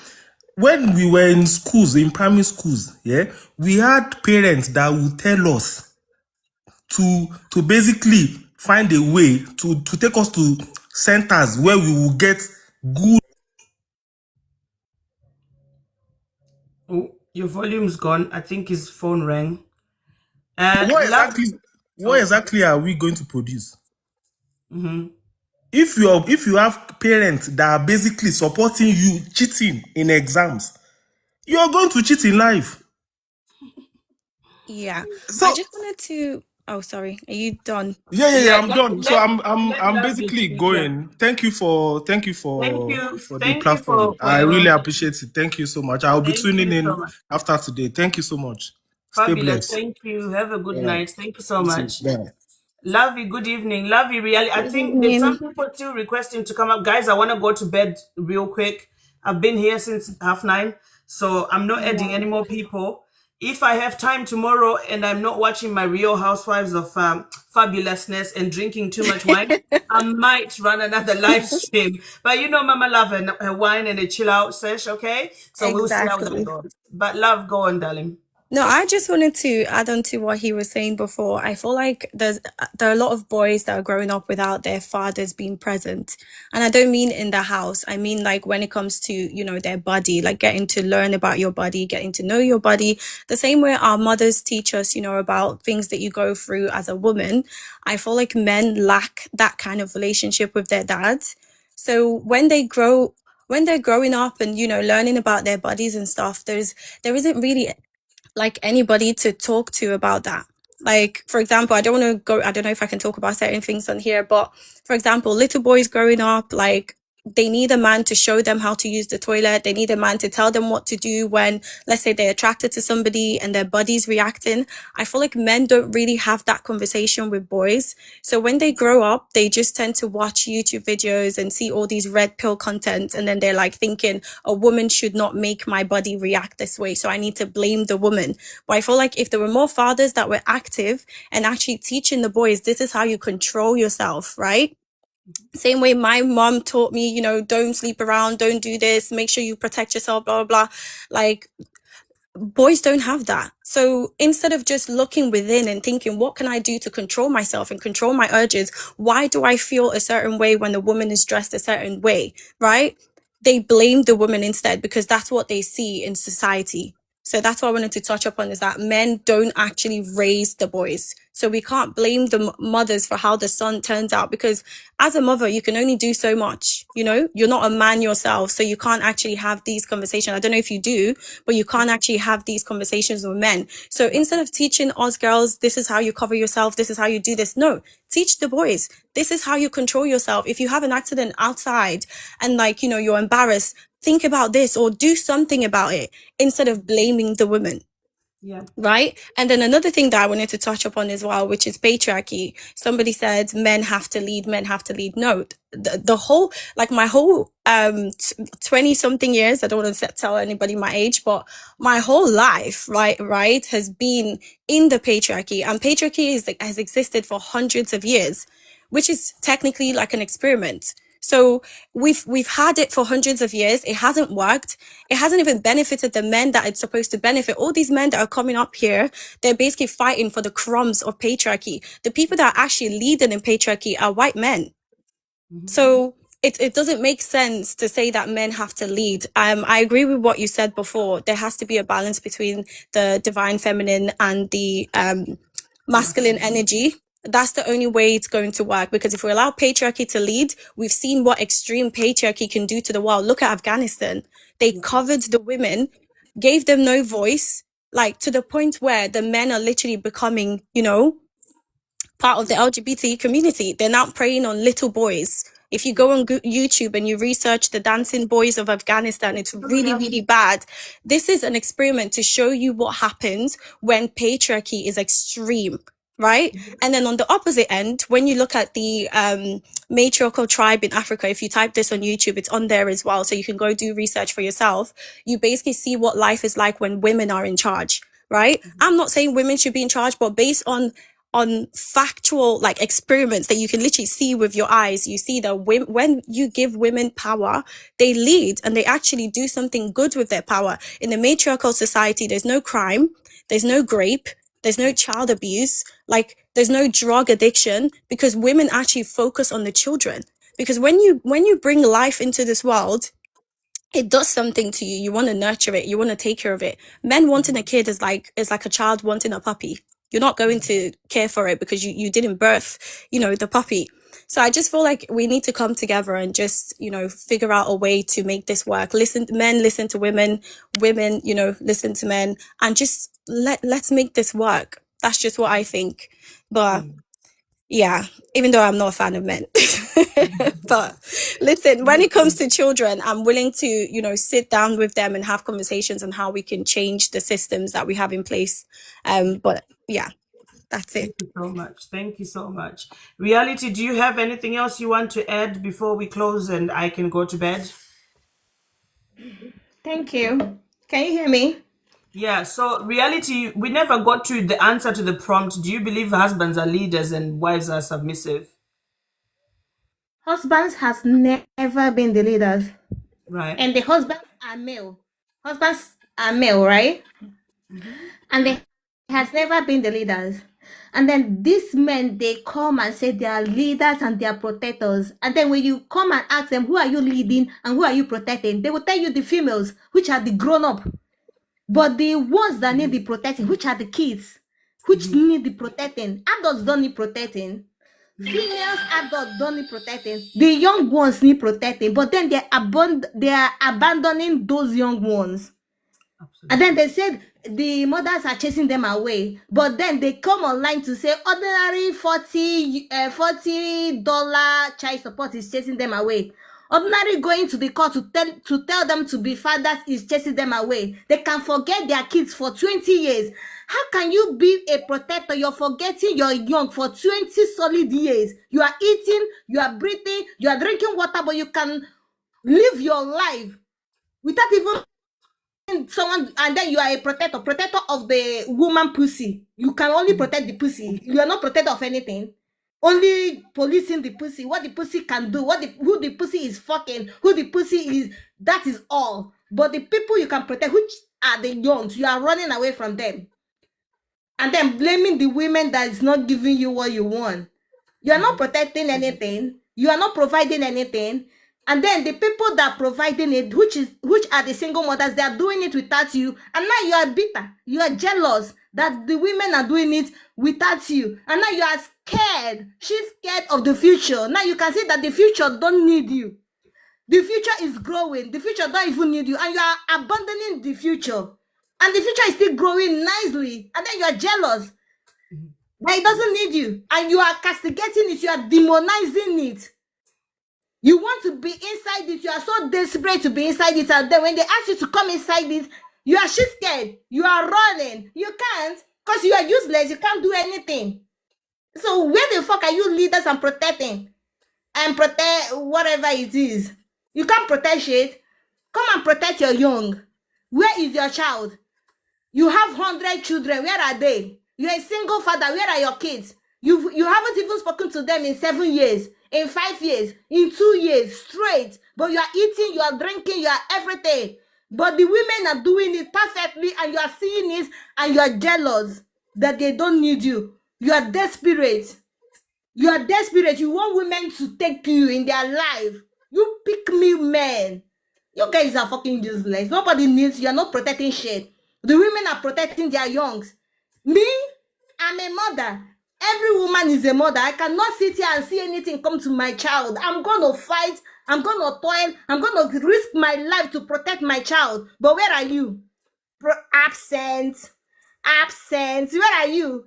Speaker 19: When we were in schools, in primary schools, yeah, we had parents that would tell us to basically find a way to take us to centers where we will get good.
Speaker 1: Oh, your volume's gone. I think his phone rang.
Speaker 19: What
Speaker 1: Love.
Speaker 19: exactly are we going to produce?
Speaker 1: Mm-hmm.
Speaker 19: If you have parents that are basically supporting you cheating in exams, you are going to cheat in life.
Speaker 21: Yeah.
Speaker 19: So
Speaker 21: I just wanted to. Oh, sorry. Are you done?
Speaker 19: yeah, I'm done. So
Speaker 1: Let
Speaker 19: I'm
Speaker 1: Lovely
Speaker 19: basically
Speaker 1: finish. Yeah.
Speaker 19: going. Thank you for the
Speaker 1: Thank you
Speaker 19: platform.
Speaker 1: for
Speaker 19: I really
Speaker 1: your.
Speaker 19: appreciate it. Thank you so much. I'll be
Speaker 1: Thank
Speaker 19: tuning
Speaker 1: you so
Speaker 19: in
Speaker 1: much.
Speaker 19: after today. Thank you so much. Stay
Speaker 1: Fabulous.
Speaker 19: blessed.
Speaker 1: Thank you. Have a good
Speaker 19: All right.
Speaker 1: night. Thank you so
Speaker 19: You too.
Speaker 1: much.
Speaker 19: Bye.
Speaker 1: Lovey, good evening. Lovey, really. I
Speaker 21: Good
Speaker 1: think there's some
Speaker 21: evening.
Speaker 1: people still requesting to come up. Guys, I want to go to bed real quick. I've been here since 9:30, so I'm not adding any more people. If I have time tomorrow and I'm not watching my Real Housewives of Fabulousness and drinking too much wine, I might run another live stream. But you know, Mama love her wine and a chill out sesh, okay? So we'll see how that
Speaker 21: Exactly.
Speaker 1: goes. But love, go on, darling.
Speaker 21: No, I just wanted to add on to what he was saying before. I feel like there are a lot of boys that are growing up without their fathers being present. And I don't mean in the house. I mean like when it comes to, you know, their body, like getting to learn about your body, getting to know your body. The same way our mothers teach us, you know, about things that you go through as a woman. I feel like men lack that kind of relationship with their dads. So when they're growing up and, you know, learning about their bodies and stuff, there isn't really like anybody to talk to about that. Like, for example, I don't know if I can talk about certain things on here, but for example, little boys growing up, like they need a man to show them how to use the toilet. They need a man to tell them what to do when, let's say, they're attracted to somebody and their body's reacting. I feel like men don't really have that conversation with boys. So when they grow up, they just tend to watch YouTube videos and see all these red pill content. And then they're like thinking a woman should not make my body react this way. So I need to blame the woman. But I feel like if there were more fathers that were active and actually teaching the boys, this is how you control yourself, right? Same way my mom taught me, you know, don't sleep around, don't do this, make sure you protect yourself, blah, blah, blah. Like, boys don't have that. So instead of just looking within and thinking, what can I do to control myself and control my urges? Why do I feel a certain way when the woman is dressed a certain way, right? They blame the woman instead because that's what they see in society. So that's what I wanted to touch upon is that men don't actually raise the boys. So we can't blame the mothers for how the son turns out because as a mother, you can only do so much. You know, you're not a man yourself. So you can't actually have these conversations. I don't know if you do, but you can't actually have these conversations with men. So instead of teaching us girls, this is how you cover yourself, this is how you do this. No, teach the boys. This is how you control yourself. If you have an accident outside and like, you know, you're embarrassed, think about this or do something about it instead of blaming the woman.
Speaker 1: Yeah.
Speaker 21: Right. And then another thing that I wanted to touch upon as well, which is patriarchy. Somebody said men have to lead, men have to lead. No, the whole, like my whole 20 something years, I don't want to tell anybody my age, but my whole life, right, has been in the patriarchy, and patriarchy has existed for hundreds of years, which is technically like an experiment. So we've had it for hundreds of years. It hasn't worked. It hasn't even benefited the men that it's supposed to benefit. All these men that are coming up here, they're basically fighting for the crumbs of patriarchy. The people that are actually leading in patriarchy are white men. So it doesn't make sense to say that men have to lead. I agree with what you said before. There has to be a balance between the divine feminine and the masculine energy. That's the only way it's going to work, because if we allow patriarchy to lead, we've seen what extreme patriarchy can do to the world. Look at Afghanistan. They covered the women, gave them no voice, like to the point where the men are literally becoming, you know, part of the LGBT community. They're now preying on little boys. If you go on YouTube and you research the dancing boys of Afghanistan, it's really, really bad. This is an experiment to show you what happens when patriarchy is extreme, right? And then on the opposite end, when you look at the matriarchal tribe in Africa, if you type this on YouTube, it's on there as well. So you can go do research for yourself. You basically see what life is like when women are in charge, right? I'm not saying women should be in charge, but based on on factual like experiments that you can literally see with your eyes. You see that when you give women power, they lead and they actually do something good with their power. In the matriarchal society, there's no crime, there's no rape, there's no child abuse, like there's no drug addiction, because women actually focus on the children. Because when you bring life into this world, it does something to you. You want to nurture it. You want to take care of it. Men wanting a kid is like a child wanting a puppy. You're not going to care for it because you didn't birth, the puppy. So I just feel like we need to come together and just, figure out a way to make this work. Men listen to women, women, listen to men, and just let's make this work. That's just what I think. But yeah, even though I'm not a fan of men. But listen, when it comes to children, I'm willing to, sit down with them and have conversations on how we can change the systems that we have in place. But yeah, that's it.
Speaker 1: Thank you so much. Thank you so much. Reality, do you have anything else you want to add before we close and I can go to bed?
Speaker 20: Thank you. Can you hear me?
Speaker 1: Yeah, so reality, we never got to the answer to the prompt. Do you believe husbands are leaders and wives are submissive?
Speaker 20: Husbands has never been the leaders.
Speaker 1: Right.
Speaker 20: And the husbands are male. Husbands are male, right? And they has never been the leaders. And then these men, they come and say they are leaders and they are protectors. And then when you come and ask them, who are you leading and who are you protecting? They will tell you the females, which are the grown-up. But the ones that need the protecting, which are the kids, which need the protecting. Adults don't need protecting. Females, adults don't need protecting. The young ones need protecting. But then they are abandoning those young ones. And then they said the mothers are chasing them away. But then they come online to say ordinary $40 child support is chasing them away. Ordinary going to the court to tell them to be fathers is chasing them away. They can forget their kids for 20 years. How can you be a protector? You're forgetting your young for 20 solid years. You are eating, you are breathing, you are drinking water, but you can live your life without even someone, and then you are a protector of the woman pussy. You can only protect the pussy. You are not protector of anything. Only policing the pussy, what the pussy can do, who the pussy is fucking, who the pussy is, that is all. But the people you can protect, which are the young, you are running away from them. And then blaming the women that is not giving you what you want. You are not protecting anything. You are not providing anything. And then the people that are providing it, which are the single mothers, they are doing it without you. And now you are bitter. You are jealous that the women are doing it without you. And now you are scared. She's scared of the future. Now you can see that the future don't need you. The future is growing. The future don't even need you. And you are abandoning the future. And the future is still growing nicely. And then you are jealous. But it doesn't need you. And you are castigating it. You are demonizing it. You want to be inside it. You are so desperate to be inside it. And then when they ask you to come inside it, you are shit scared. You are running. You can't because you are useless. You can't do anything. So where the fuck are you leaders and protecting? And protect whatever it is. You can't protect shit. Come and protect your young. Where is your child? You have 100 children. Where are they? You're a single father. Where are your kids? You haven't even spoken to them in 7 years, in 5 years, in 2 years straight. But you are eating, you are drinking, you are everything. But the women are doing it perfectly and you are seeing it and you are jealous that they don't need you. You are desperate. You are desperate. You want women to take you in their life. You pick me, man. You guys are fucking useless. Nobody needs you. You are not protecting shit. The women are protecting their youngs. Me, I'm a mother. Every woman is a mother. I cannot sit here and see anything come to my child. I'm going to fight. I'm going to toil. I'm going to risk my life to protect my child. But where are you? Absent. Where are you?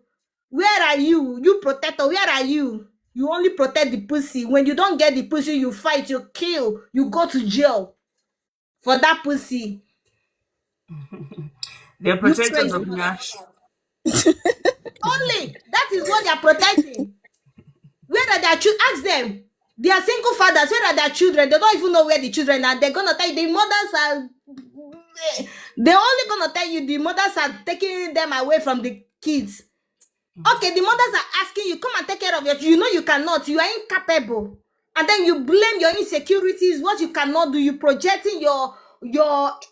Speaker 20: Where are you? You protector, where are you? You only protect the pussy. When you don't get the pussy, you fight, you kill, you go to jail for that pussy.
Speaker 1: They're protectors of Nash.
Speaker 20: Only that is what they are protecting. Where are their children? Ask them. They are single fathers. Where are their children? They don't even know where the children are. They're gonna tell you the mothers are. They're only gonna tell you the mothers are taking them away from the kids. Okay, the mothers are asking you, come and take care of your, you know you cannot, you are incapable. And then you blame your insecurities, what you cannot do, you projecting your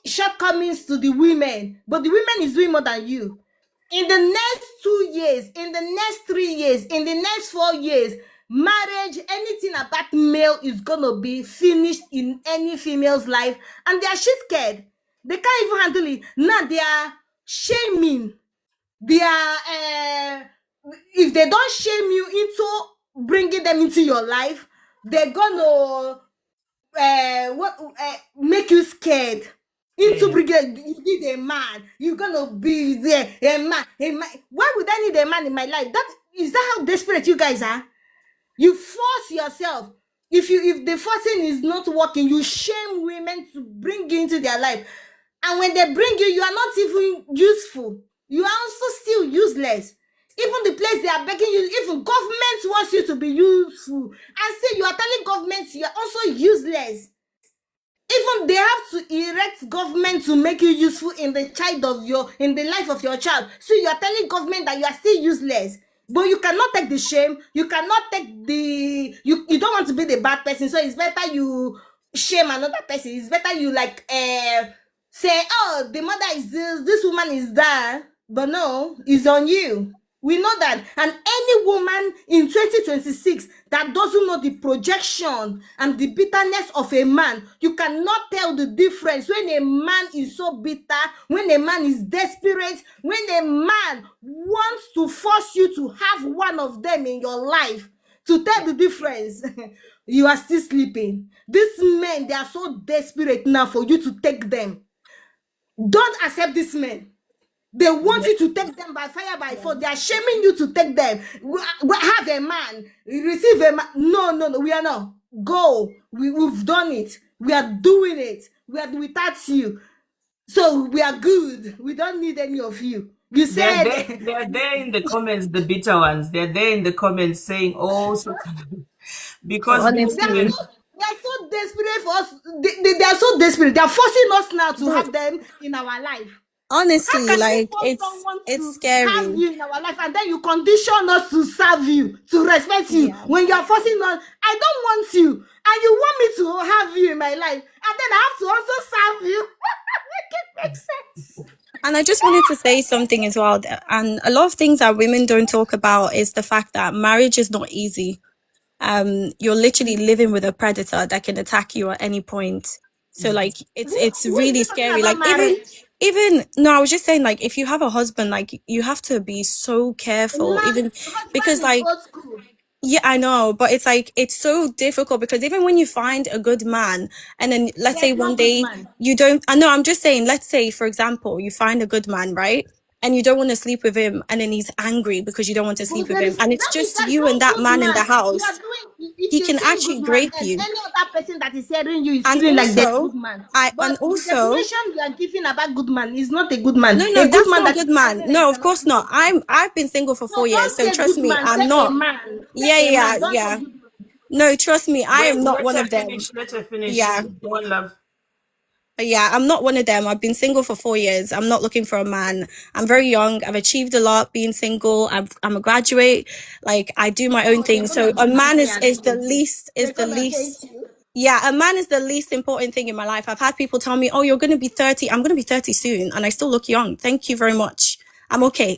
Speaker 20: shortcomings to the women. But the women is doing more than you. In the next 2 years, in the next 3 years, in the next 4 years, marriage, anything about male is gonna be finished in any female's life, and they are shit scared. They can't even handle it. Now they are shaming. They are if they don't shame you into bringing them into your life, they're gonna make you scared into bringing. You need a man, you're gonna be there, a man. Why would I need a man in my life? That is that how desperate you guys are? You force yourself. If the forcing is not working, you shame women to bring you into their life, and when they bring you, you are not even useful. You are also still useless. Even the place they are begging you, even government wants you to be useful, and still you are telling government you are also useless. Even they have to erect government to make you useful in the life of your child. So you are telling government that you are still useless. But you cannot take the shame. You cannot take the you don't want to be the bad person. So it's better you shame another person. It's better you say, oh, the mother is this woman is that. But no, it's on you. We know that. And any woman in 2026 that doesn't know the projection and the bitterness of a man, you cannot tell the difference when a man is so bitter, when a man is desperate, when a man wants to force you to have one of them in your life. To tell the difference, you are still sleeping. These men, they are so desperate now for you to take them. Don't accept these men. They want you to take them by fire, by force. They are shaming you to take them. Have a man, receive a man. No, we are not. Go. We've done it. We are doing it. We are without you. So we are good. We don't need any of you. You said
Speaker 1: they're there in the comments, the bitter ones. They're there in the comments saying, oh, so because these women,
Speaker 20: they are so desperate for us. They are so desperate. They are forcing us now to have them in our life.
Speaker 21: Honestly,
Speaker 20: how can
Speaker 21: like
Speaker 20: you force someone
Speaker 21: it's
Speaker 20: to
Speaker 21: scary.
Speaker 20: have you in our life, and then you condition us to serve you, to respect you?
Speaker 21: Yeah.
Speaker 20: When you are forcing us, I don't want you, and you want me to have you in my life, and then I have to also serve you. Make it make sense.
Speaker 21: And I just wanted to say something as well. And a lot of things that women don't talk about is the fact that marriage is not easy. You're literally living with a predator that can attack you at any point. So like it's really scary. Like even no, I was just saying, like, if you have a husband, like, you have to be so careful, even because like yeah, I know, but it's like it's so difficult because even when you find a good man, and then let's say one day you don't, I know, I'm just saying, let's say for example, you find a good man, right? And you don't want to sleep with him, and then he's angry because you don't want to sleep with him, and it's just you and that man in the house. He can actually grape you.
Speaker 20: Any other person that is hearing you is
Speaker 21: And
Speaker 20: feeling like they're a
Speaker 21: also,
Speaker 20: good man.
Speaker 21: and
Speaker 20: The
Speaker 21: also,
Speaker 20: definition you are giving about good man is not a good man.
Speaker 21: no,
Speaker 20: A good
Speaker 21: that's
Speaker 20: man
Speaker 21: not a
Speaker 20: that
Speaker 21: good
Speaker 20: is
Speaker 21: man. No, of course not. I've been single for 4 years,
Speaker 20: don't
Speaker 21: so
Speaker 20: say
Speaker 21: trust
Speaker 20: good
Speaker 21: me,
Speaker 20: man,
Speaker 21: I'm
Speaker 20: say a
Speaker 21: not.
Speaker 20: man.
Speaker 21: Yeah.
Speaker 20: Don't say good man.
Speaker 21: No, trust me, I am not
Speaker 1: let
Speaker 21: one
Speaker 1: her
Speaker 21: of them.
Speaker 1: finish. Let her finish.
Speaker 21: Yeah.
Speaker 1: Go on, love.
Speaker 21: Yeah, I'm not one of them. I've been single for 4 years. I'm not looking for a man. I'm very young. I've achieved a lot being single. I'm a graduate. Like, I do my own thing. So a man is the least. Yeah, a man is the least important thing in my life. I've had people tell me, oh, you're going to be 30. I'm going to be 30 soon, and I still look young. Thank you very much. I'm okay.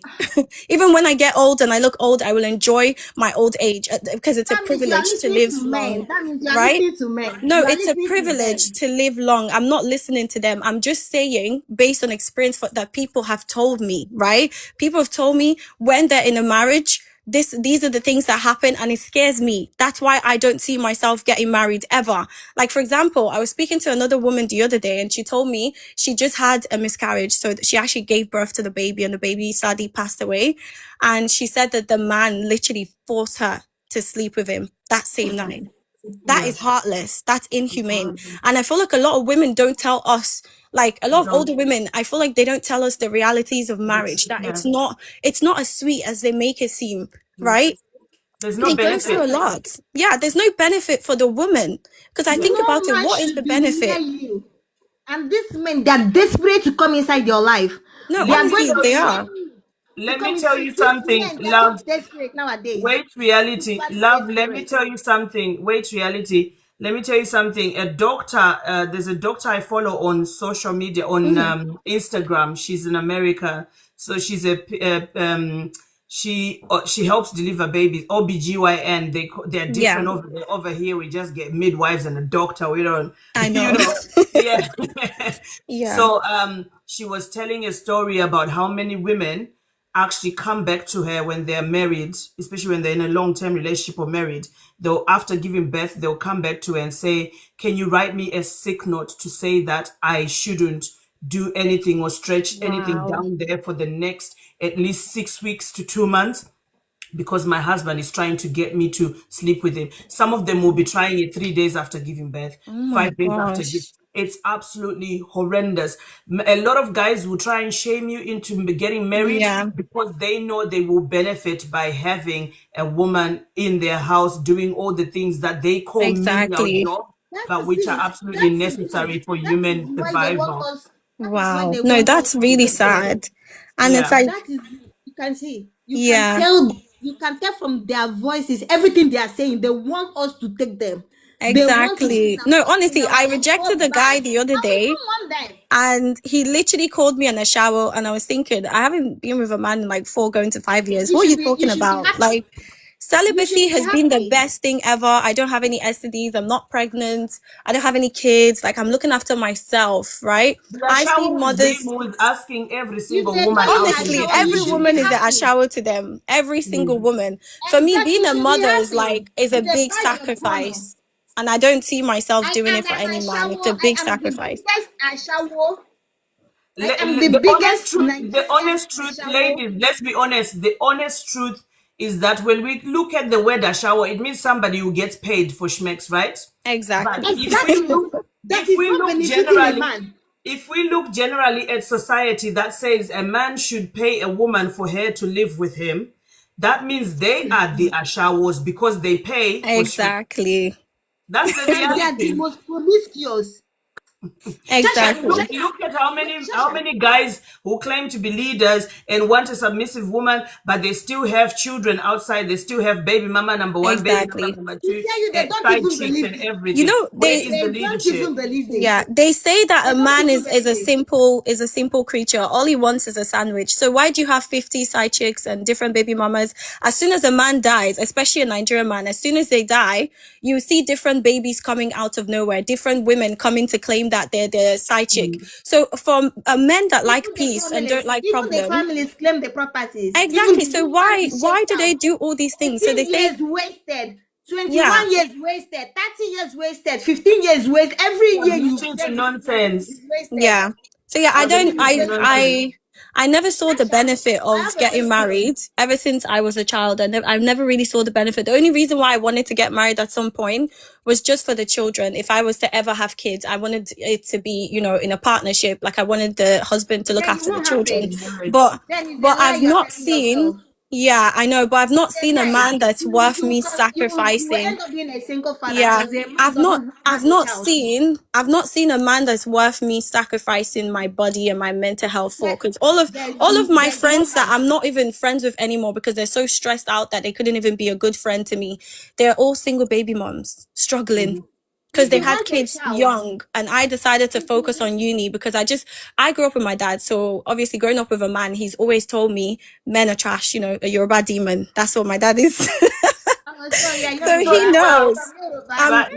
Speaker 21: Even when I get old and I look old, I will enjoy my old age because it's a privilege to live long,
Speaker 20: That means you are
Speaker 21: right?
Speaker 20: listening to men.
Speaker 21: No,
Speaker 20: You are
Speaker 21: it's a
Speaker 20: listening to
Speaker 21: privilege
Speaker 20: them.
Speaker 21: to live long. I'm not listening to them. I'm just saying, based on experience that people have told me, right? People have told me when they're in a marriage, these are the things that happen, and it scares me. That's why I don't see myself getting married ever. Like, for example, I was speaking to another woman the other day, and she told me she just had a miscarriage. So she actually gave birth to the baby, and the baby sadly passed away. And she said that the man literally forced her to sleep with him that same night. That is heartless. That's inhumane. And I feel like a lot of women don't tell us, like a lot of older women, I feel like they don't tell us the realities of marriage, that it's not as sweet as they make it seem, right?
Speaker 1: There's no
Speaker 21: They go
Speaker 1: benefit.
Speaker 21: through a lot. Yeah, there's no benefit for the woman. Because I think about it,
Speaker 20: man
Speaker 21: what is
Speaker 20: should
Speaker 21: the
Speaker 20: be
Speaker 21: benefit?
Speaker 20: near you. And these men, they are desperate to come inside your life.
Speaker 21: No,
Speaker 20: They are
Speaker 21: honestly,
Speaker 20: going to
Speaker 21: they
Speaker 20: shame
Speaker 21: are.
Speaker 20: you.
Speaker 1: let me
Speaker 20: Because
Speaker 1: tell
Speaker 20: you
Speaker 1: you
Speaker 20: see, these
Speaker 1: something,
Speaker 20: men, they're so
Speaker 1: love.
Speaker 20: desperate nowadays.
Speaker 1: Wait, reality,
Speaker 20: Super
Speaker 1: love. Let me
Speaker 20: desperate.
Speaker 1: tell you something. Wait, reality. Let me tell you something. A doctor. There's a doctor I follow on social media on Instagram. She's in America, so she's she helps deliver babies. OBGYN. They're
Speaker 21: Yeah,
Speaker 1: different over there. Over here, we just get midwives and a doctor. We don't,
Speaker 21: I
Speaker 1: you
Speaker 21: know.
Speaker 1: know. Yeah.
Speaker 21: Yeah.
Speaker 1: So she was telling a story about how many women actually come back to her when they're married, especially when they're in a long-term relationship or married. They'll, after giving birth, they'll come back to her and say, can you write me a sick note to say that I shouldn't do anything or stretch anything
Speaker 21: Wow.
Speaker 1: down there for the next at least 6 weeks to 2 months, because my husband is trying to get me to sleep with him. Some of them will be trying it 3 days after giving birth,
Speaker 21: Oh my
Speaker 1: 5 days after giving.
Speaker 21: gosh.
Speaker 1: It's absolutely horrendous. A lot of guys will try and shame you into getting married
Speaker 21: Yeah,
Speaker 1: because they know they will benefit by having a woman in their house doing all the things that they call menial
Speaker 21: exactly.
Speaker 1: jobs,
Speaker 20: That
Speaker 1: but
Speaker 20: is
Speaker 1: which are
Speaker 20: it.
Speaker 1: absolutely
Speaker 20: That is
Speaker 1: necessary
Speaker 20: it.
Speaker 1: for
Speaker 20: That is
Speaker 1: human
Speaker 20: why they want
Speaker 1: survival.
Speaker 20: us. That is why
Speaker 21: Wow.
Speaker 20: they
Speaker 21: No,
Speaker 20: want us
Speaker 21: that's
Speaker 20: to
Speaker 21: really
Speaker 20: take them.
Speaker 21: sad. And it's
Speaker 1: Yeah.
Speaker 21: like,
Speaker 20: That is it. You can see.
Speaker 21: yeah,
Speaker 20: You can tell from their voices, everything they are saying. They want us to take them. They want to sit
Speaker 21: exactly.
Speaker 20: and
Speaker 21: No,
Speaker 20: fuck in
Speaker 21: honestly,
Speaker 20: our
Speaker 21: I rejected the guy
Speaker 20: husband.
Speaker 21: the other
Speaker 20: And we
Speaker 21: day,
Speaker 20: don't want them.
Speaker 21: and he literally called me in a shower, and I was thinking, I haven't been with a man in like 4 going to 5 years.
Speaker 20: You
Speaker 21: What are
Speaker 20: should
Speaker 21: you
Speaker 20: be
Speaker 21: talking about?
Speaker 20: happy.
Speaker 21: Like,
Speaker 20: You should
Speaker 21: celibacy
Speaker 20: be
Speaker 21: has been the
Speaker 20: happy.
Speaker 21: best thing ever. I don't have any STDs. I'm not pregnant. I don't have any kids. Like, I'm looking after myself, right?
Speaker 1: The
Speaker 21: I see
Speaker 1: Ashawo is him
Speaker 21: mothers.
Speaker 1: who is asking every
Speaker 20: If
Speaker 1: single
Speaker 20: they
Speaker 1: woman
Speaker 20: call you
Speaker 1: out
Speaker 20: a
Speaker 1: in the
Speaker 21: Honestly,
Speaker 20: shower, you
Speaker 21: every
Speaker 20: should
Speaker 1: community.
Speaker 20: be
Speaker 21: woman is a
Speaker 20: happy.
Speaker 21: shower to them. Every single
Speaker 1: Mm.
Speaker 21: woman. For me,
Speaker 20: Exactly.
Speaker 21: being
Speaker 20: You
Speaker 21: a
Speaker 20: should be
Speaker 21: mother is
Speaker 20: happy.
Speaker 21: like is a
Speaker 20: It's a
Speaker 21: big
Speaker 20: badge of honor.
Speaker 21: sacrifice, and I don't see myself doing it for
Speaker 20: I'm
Speaker 21: any
Speaker 20: a
Speaker 21: man. It's
Speaker 20: shower.
Speaker 21: a
Speaker 20: I
Speaker 21: big
Speaker 20: am the
Speaker 21: sacrifice.
Speaker 20: biggest Ashawo. I am the
Speaker 1: The honest
Speaker 20: biggest
Speaker 1: truth, the
Speaker 20: Nigerian
Speaker 1: honest truth,
Speaker 20: Ashawo.
Speaker 1: ladies, let's be honest. The honest truth is that when we look at the word Ashawo, it means somebody who gets paid for schmecks, right? But
Speaker 21: Exactly.
Speaker 20: Exactly. That
Speaker 1: if
Speaker 20: is
Speaker 1: we
Speaker 20: not
Speaker 1: look
Speaker 20: benefiting a
Speaker 1: generally,
Speaker 20: man.
Speaker 1: if we look generally at society that says a man should pay a woman for her to live with him, that means they are the Ashawos because they pay for schmecks.
Speaker 21: Exactly.
Speaker 1: That's the
Speaker 20: And they are the
Speaker 1: reality.
Speaker 20: most promiscuous. Shasha,
Speaker 1: And
Speaker 21: Exactly.
Speaker 1: look at how
Speaker 20: Shasha.
Speaker 1: many guys who claim to be leaders and want a submissive woman, but they still have children outside. They still have baby mama number one, baby mama
Speaker 21: Exactly.
Speaker 1: number
Speaker 20: To
Speaker 1: two,
Speaker 20: tell you, they don't
Speaker 1: side
Speaker 20: even
Speaker 1: chicks
Speaker 20: believe
Speaker 1: and
Speaker 20: it.
Speaker 21: You
Speaker 1: everything.
Speaker 21: know,
Speaker 1: Where is the
Speaker 20: They don't even
Speaker 1: leadership?
Speaker 20: believe it.
Speaker 21: yeah, they say that
Speaker 20: They
Speaker 21: a
Speaker 20: don't
Speaker 21: man
Speaker 20: even
Speaker 21: is a
Speaker 20: believe it.
Speaker 21: simple creature. All he wants is a sandwich. So why do you have 50 side chicks and different baby mamas? As soon as a man dies, especially a Nigerian man, as soon as they die, you see different babies coming out of nowhere, different women coming to claim that they're the side chick. So from men that like peace and don't like
Speaker 20: Even the
Speaker 21: problem.
Speaker 20: families claim the properties. Even
Speaker 21: Exactly.
Speaker 20: the
Speaker 21: So
Speaker 20: woman is
Speaker 21: why
Speaker 20: chased
Speaker 21: do they
Speaker 20: out.
Speaker 21: do all these things? So
Speaker 20: 18
Speaker 21: they say,
Speaker 20: years wasted,
Speaker 21: yeah,
Speaker 20: 21 years wasted, 30 years wasted, 15 years wasted. Every year you
Speaker 1: Submitting to
Speaker 20: spend is
Speaker 1: nonsense.
Speaker 20: wasted.
Speaker 21: yeah. So yeah,
Speaker 1: Submitting to nonsense.
Speaker 21: I never saw the benefit
Speaker 20: I
Speaker 21: of
Speaker 20: have a
Speaker 21: getting
Speaker 20: question.
Speaker 21: married ever since I was a child. I never really saw the benefit. The only reason why I wanted to get married at some point was just for the children. If I was to ever have kids, I wanted it to be, in a partnership. Like I wanted the husband to look
Speaker 20: Then you
Speaker 21: after the
Speaker 20: won't have
Speaker 21: children.
Speaker 20: it.
Speaker 21: But
Speaker 20: Then it's
Speaker 21: but
Speaker 20: a lie
Speaker 21: I've
Speaker 20: you're
Speaker 21: not
Speaker 20: telling
Speaker 21: seen.
Speaker 20: yourself.
Speaker 21: Yeah, I know, but I've not
Speaker 20: It's a
Speaker 21: seen a
Speaker 20: lie.
Speaker 21: man that's worth me
Speaker 20: You will
Speaker 21: sacrificing.
Speaker 20: end up being a single father
Speaker 21: Yeah,
Speaker 20: because a man doesn't
Speaker 21: I've
Speaker 20: have a
Speaker 21: not
Speaker 20: child.
Speaker 21: seen a man that's worth me sacrificing my body and my mental health for. Because all of my
Speaker 20: There's
Speaker 21: friends that
Speaker 20: nobody.
Speaker 21: I'm not even friends with anymore because they're so stressed out that they couldn't even be a good friend to me. They're all single baby moms struggling because
Speaker 20: If
Speaker 21: they
Speaker 20: you
Speaker 21: had
Speaker 20: want a
Speaker 21: kids
Speaker 20: child,
Speaker 21: young, and I decided to focus on uni because I grew up with my dad. So obviously growing up with a man, he's always told me men are trash, a Yoruba demon. That's what my dad is.
Speaker 20: sorry, I
Speaker 21: So
Speaker 20: love
Speaker 21: he
Speaker 20: you.
Speaker 21: knows.
Speaker 1: But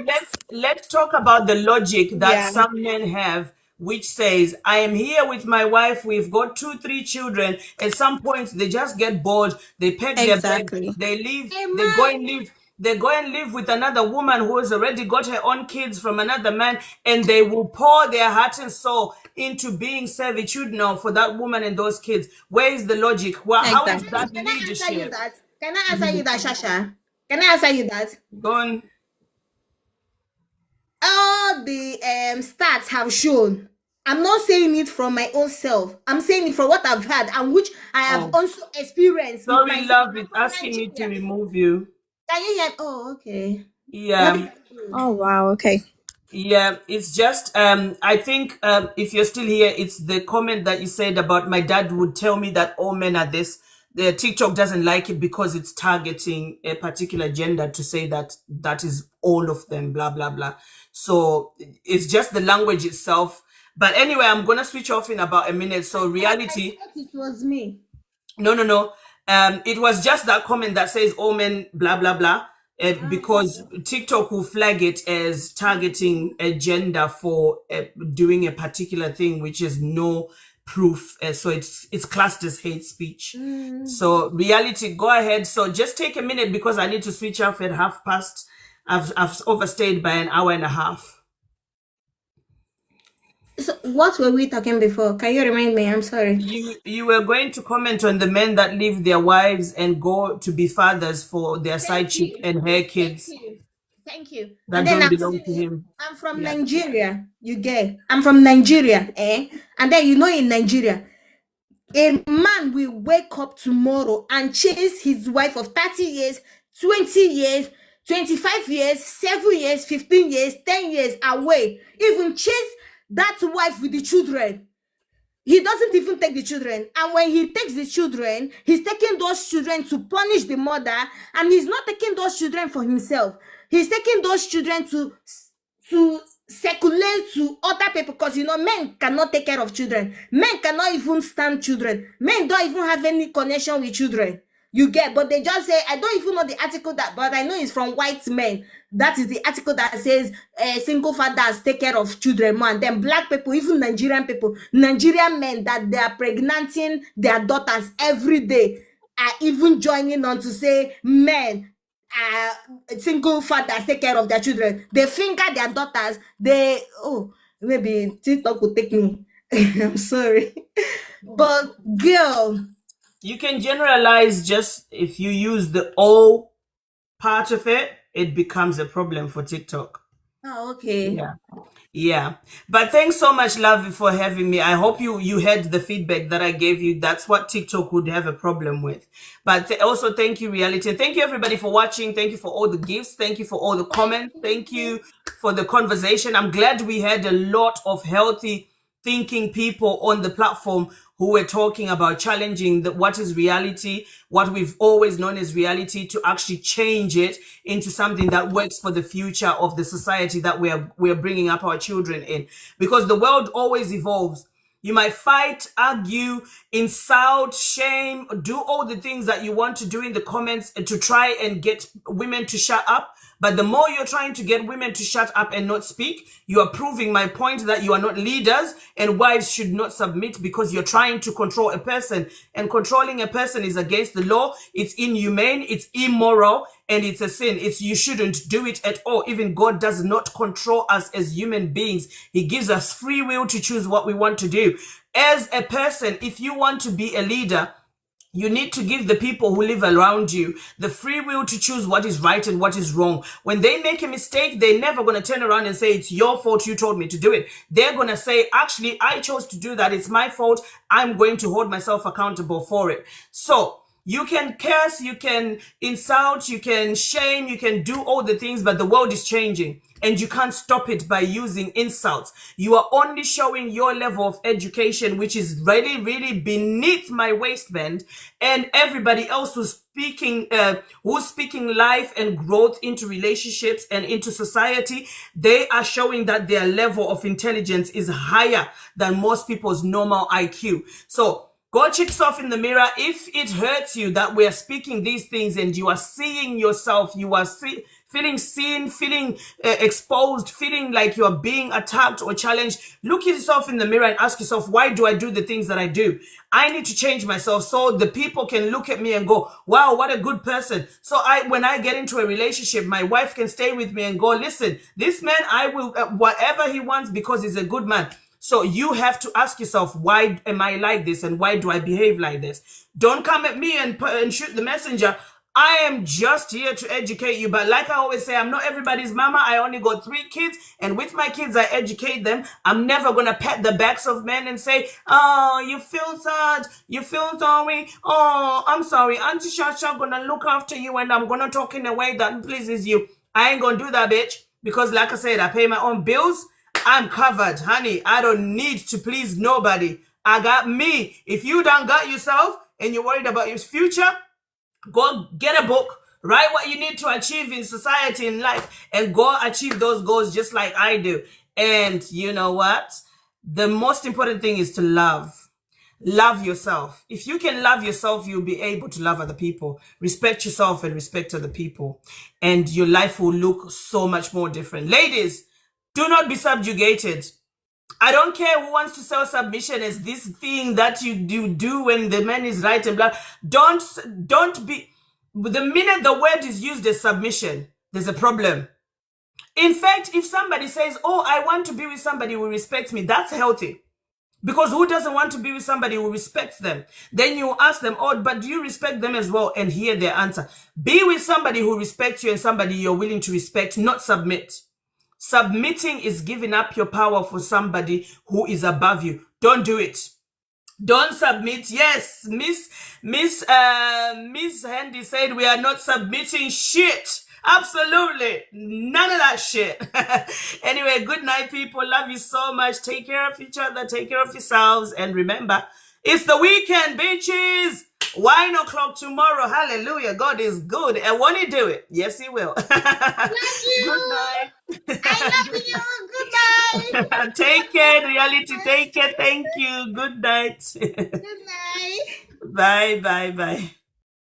Speaker 1: let's talk about the logic that
Speaker 21: Yeah,
Speaker 1: some men have, which says, I am here with my wife, we've got 2, 3 children. At some point they just get bored, they pack their bag,
Speaker 21: exactly.
Speaker 1: they leave, they go and live with another woman who has already got her own kids from another man, and they will pour their heart and soul into being servitudinal for that woman and those kids. Where is the logic? Well, how is
Speaker 21: Exactly.
Speaker 1: that
Speaker 20: Can I answer you
Speaker 1: leadership?
Speaker 20: that? Can I answer you that, Shasha? Can I answer you that?
Speaker 1: Go on.
Speaker 20: All the stats have shown. I'm not saying it from my own self. I'm saying it from what I've heard and which I have
Speaker 1: Oh,
Speaker 20: also experienced with
Speaker 1: sorry,
Speaker 20: myself.
Speaker 1: love, it's asking me to remove you.
Speaker 20: Can you hear? Oh, okay.
Speaker 1: Yeah.
Speaker 21: Oh wow, okay.
Speaker 1: Yeah, it's just I think if you're still here, it's the comment that you said about my dad would tell me that all men are this. the TikTok doesn't like it because it's targeting a particular gender to say that that is all of them, blah, blah, blah. So it's just the language itself. But anyway, I'm going to switch off in about a minute. So reality.
Speaker 20: I thought it was me.
Speaker 1: No. It was just that comment that says, oh men, blah, blah, blah. Because TikTok will flag it as targeting a gender for doing a particular thing, which is no proof. So it's classed as hate speech. So reality, go ahead. So just take a minute because I need to switch off at 1:30. I've overstayed by an hour and a half.
Speaker 20: So what were we talking before? Can you remind me? I'm sorry.
Speaker 1: You were going to comment on the men that leave their wives and go to be fathers for their side chick and her kids.
Speaker 20: Thank you.
Speaker 1: That
Speaker 20: And then
Speaker 1: don't belong to him.
Speaker 20: I'm from Nigeria. You get? I'm from Nigeria, And then in Nigeria, a man will wake up tomorrow and chase his wife of 30 years, 20 years, 25 years, 7 years, 15 years, 10 years away. Even chase that wife with the children. He doesn't even take the children. And when he takes the children, he's taking those children to punish the mother. And he's not taking those children for himself. He's taking those children to circulate to other people. Because, men cannot take care of children. Men cannot even stand children. Men don't even have any connection with children. You get, but they just say, I don't even know the article but I know it's from white men. That is the article that says single fathers take care of children more. And then black people, even Nigerian people, Nigerian men that they are pregnanting their daughters every day are even joining on to say men, single fathers take care of their children. They finger their daughters. Maybe TikTok will take me. I'm sorry. But girl,
Speaker 1: you can generalize. Just if you use the all part of it, it becomes a problem for TikTok.
Speaker 20: Oh, okay.
Speaker 1: Yeah. But thanks so much, Lovey, for having me. I hope you heard the feedback that I gave you. That's what TikTok would have a problem with. But also thank you, Reality. And thank you, everybody, for watching. Thank you for all the gifts. Thank you for all the comments. Thank you for the conversation. I'm glad we had a lot of healthy thinking people on the platform who were talking about challenging what is reality, what we've always known as reality, to actually change it into something that works for the future of the society that we're bringing up our children in. Because the world always evolves. You might fight, argue, insult, shame, do all the things that you want to do in the comments to try and get women to shut up. But the more you're trying to get women to shut up and not speak, you are proving my point that you are not leaders and wives should not submit because you're trying to control a person. And controlling a person is against the law. It's inhumane, it's immoral, and it's a sin. You shouldn't do it at all. Even God does not control us as human beings. He gives us free will to choose what we want to do. As a person, if you want to be a leader, you need to give the people who live around you the free will to choose what is right and what is wrong. When they make a mistake, they're never going to turn around and say, it's your fault, you told me to do it. They're going to say, actually, I chose to do that. It's my fault. I'm going to hold myself accountable for it. So you can curse, you can insult, you can shame, you can do all the things, but the world is changing. And you can't stop it by using insults. You are only showing your level of education, which is really, really beneath my waistband. And everybody else who's speaking life and growth into relationships and into society, they are showing that their level of intelligence is higher than most people's normal IQ. So go check yourself in the mirror. If it hurts you that we are speaking these things and you are seeing yourself, you are feeling seen, feeling exposed, feeling like you are being attacked or challenged, look at yourself in the mirror and ask yourself, why do I do the things that I do? I need to change myself so the people can look at me and go, wow, what a good person. So when I get into a relationship, my wife can stay with me and go, listen, this man, I will, whatever he wants because he's a good man. So you have to ask yourself, why am I like this? And why do I behave like this? Don't come at me and shoot the messenger. I am just here to educate you. But like I always say, I'm not everybody's mama. I only got 3 kids. And with my kids, I educate them. I'm never going to pat the backs of men and say, oh, you feel sad. You feel sorry. Oh, I'm sorry. Auntie Shasha going to look after you and I'm going to talk in a way that pleases you. I ain't going to do that, bitch. Because like I said, I pay my own bills. I'm covered, honey. I don't need to please nobody. I got me. If you don't got yourself, and you're worried about your future, go get a book, write what you need to achieve in society, in life, and go achieve those goals just like I do. And you know what? The most important thing is to love. Love yourself. If you can love yourself, you'll be able to love other people. Respect yourself and respect other people. And your life will look so much more different. Ladies, do not be subjugated. I don't care who wants to sell submission as this thing that you do when the man is right and blah. Don't be. The minute the word is used as submission, there's a problem. In fact, if somebody says, oh, I want to be with somebody who respects me, that's healthy. Because who doesn't want to be with somebody who respects them? Then you ask them, oh, but do you respect them as well? And hear their answer. Be with somebody who respects you and somebody you're willing to respect, not submit. Submitting is giving up your power for somebody who is above you. Don't do it. Don't submit. Yes, Miss Handy said we are not submitting shit. Absolutely. None of that shit. Anyway, good night, people. Love you so much. Take care of each other. Take care of yourselves. And remember, it's the weekend, bitches. 1 o'clock tomorrow. Hallelujah. God is good. And won't he do it? Yes, he will.
Speaker 20: Love you.
Speaker 1: Good night.
Speaker 20: I love you. Good night.
Speaker 1: Take care, reality. Take care. Thank you. Good night.
Speaker 20: Good night.
Speaker 1: Bye, bye, bye.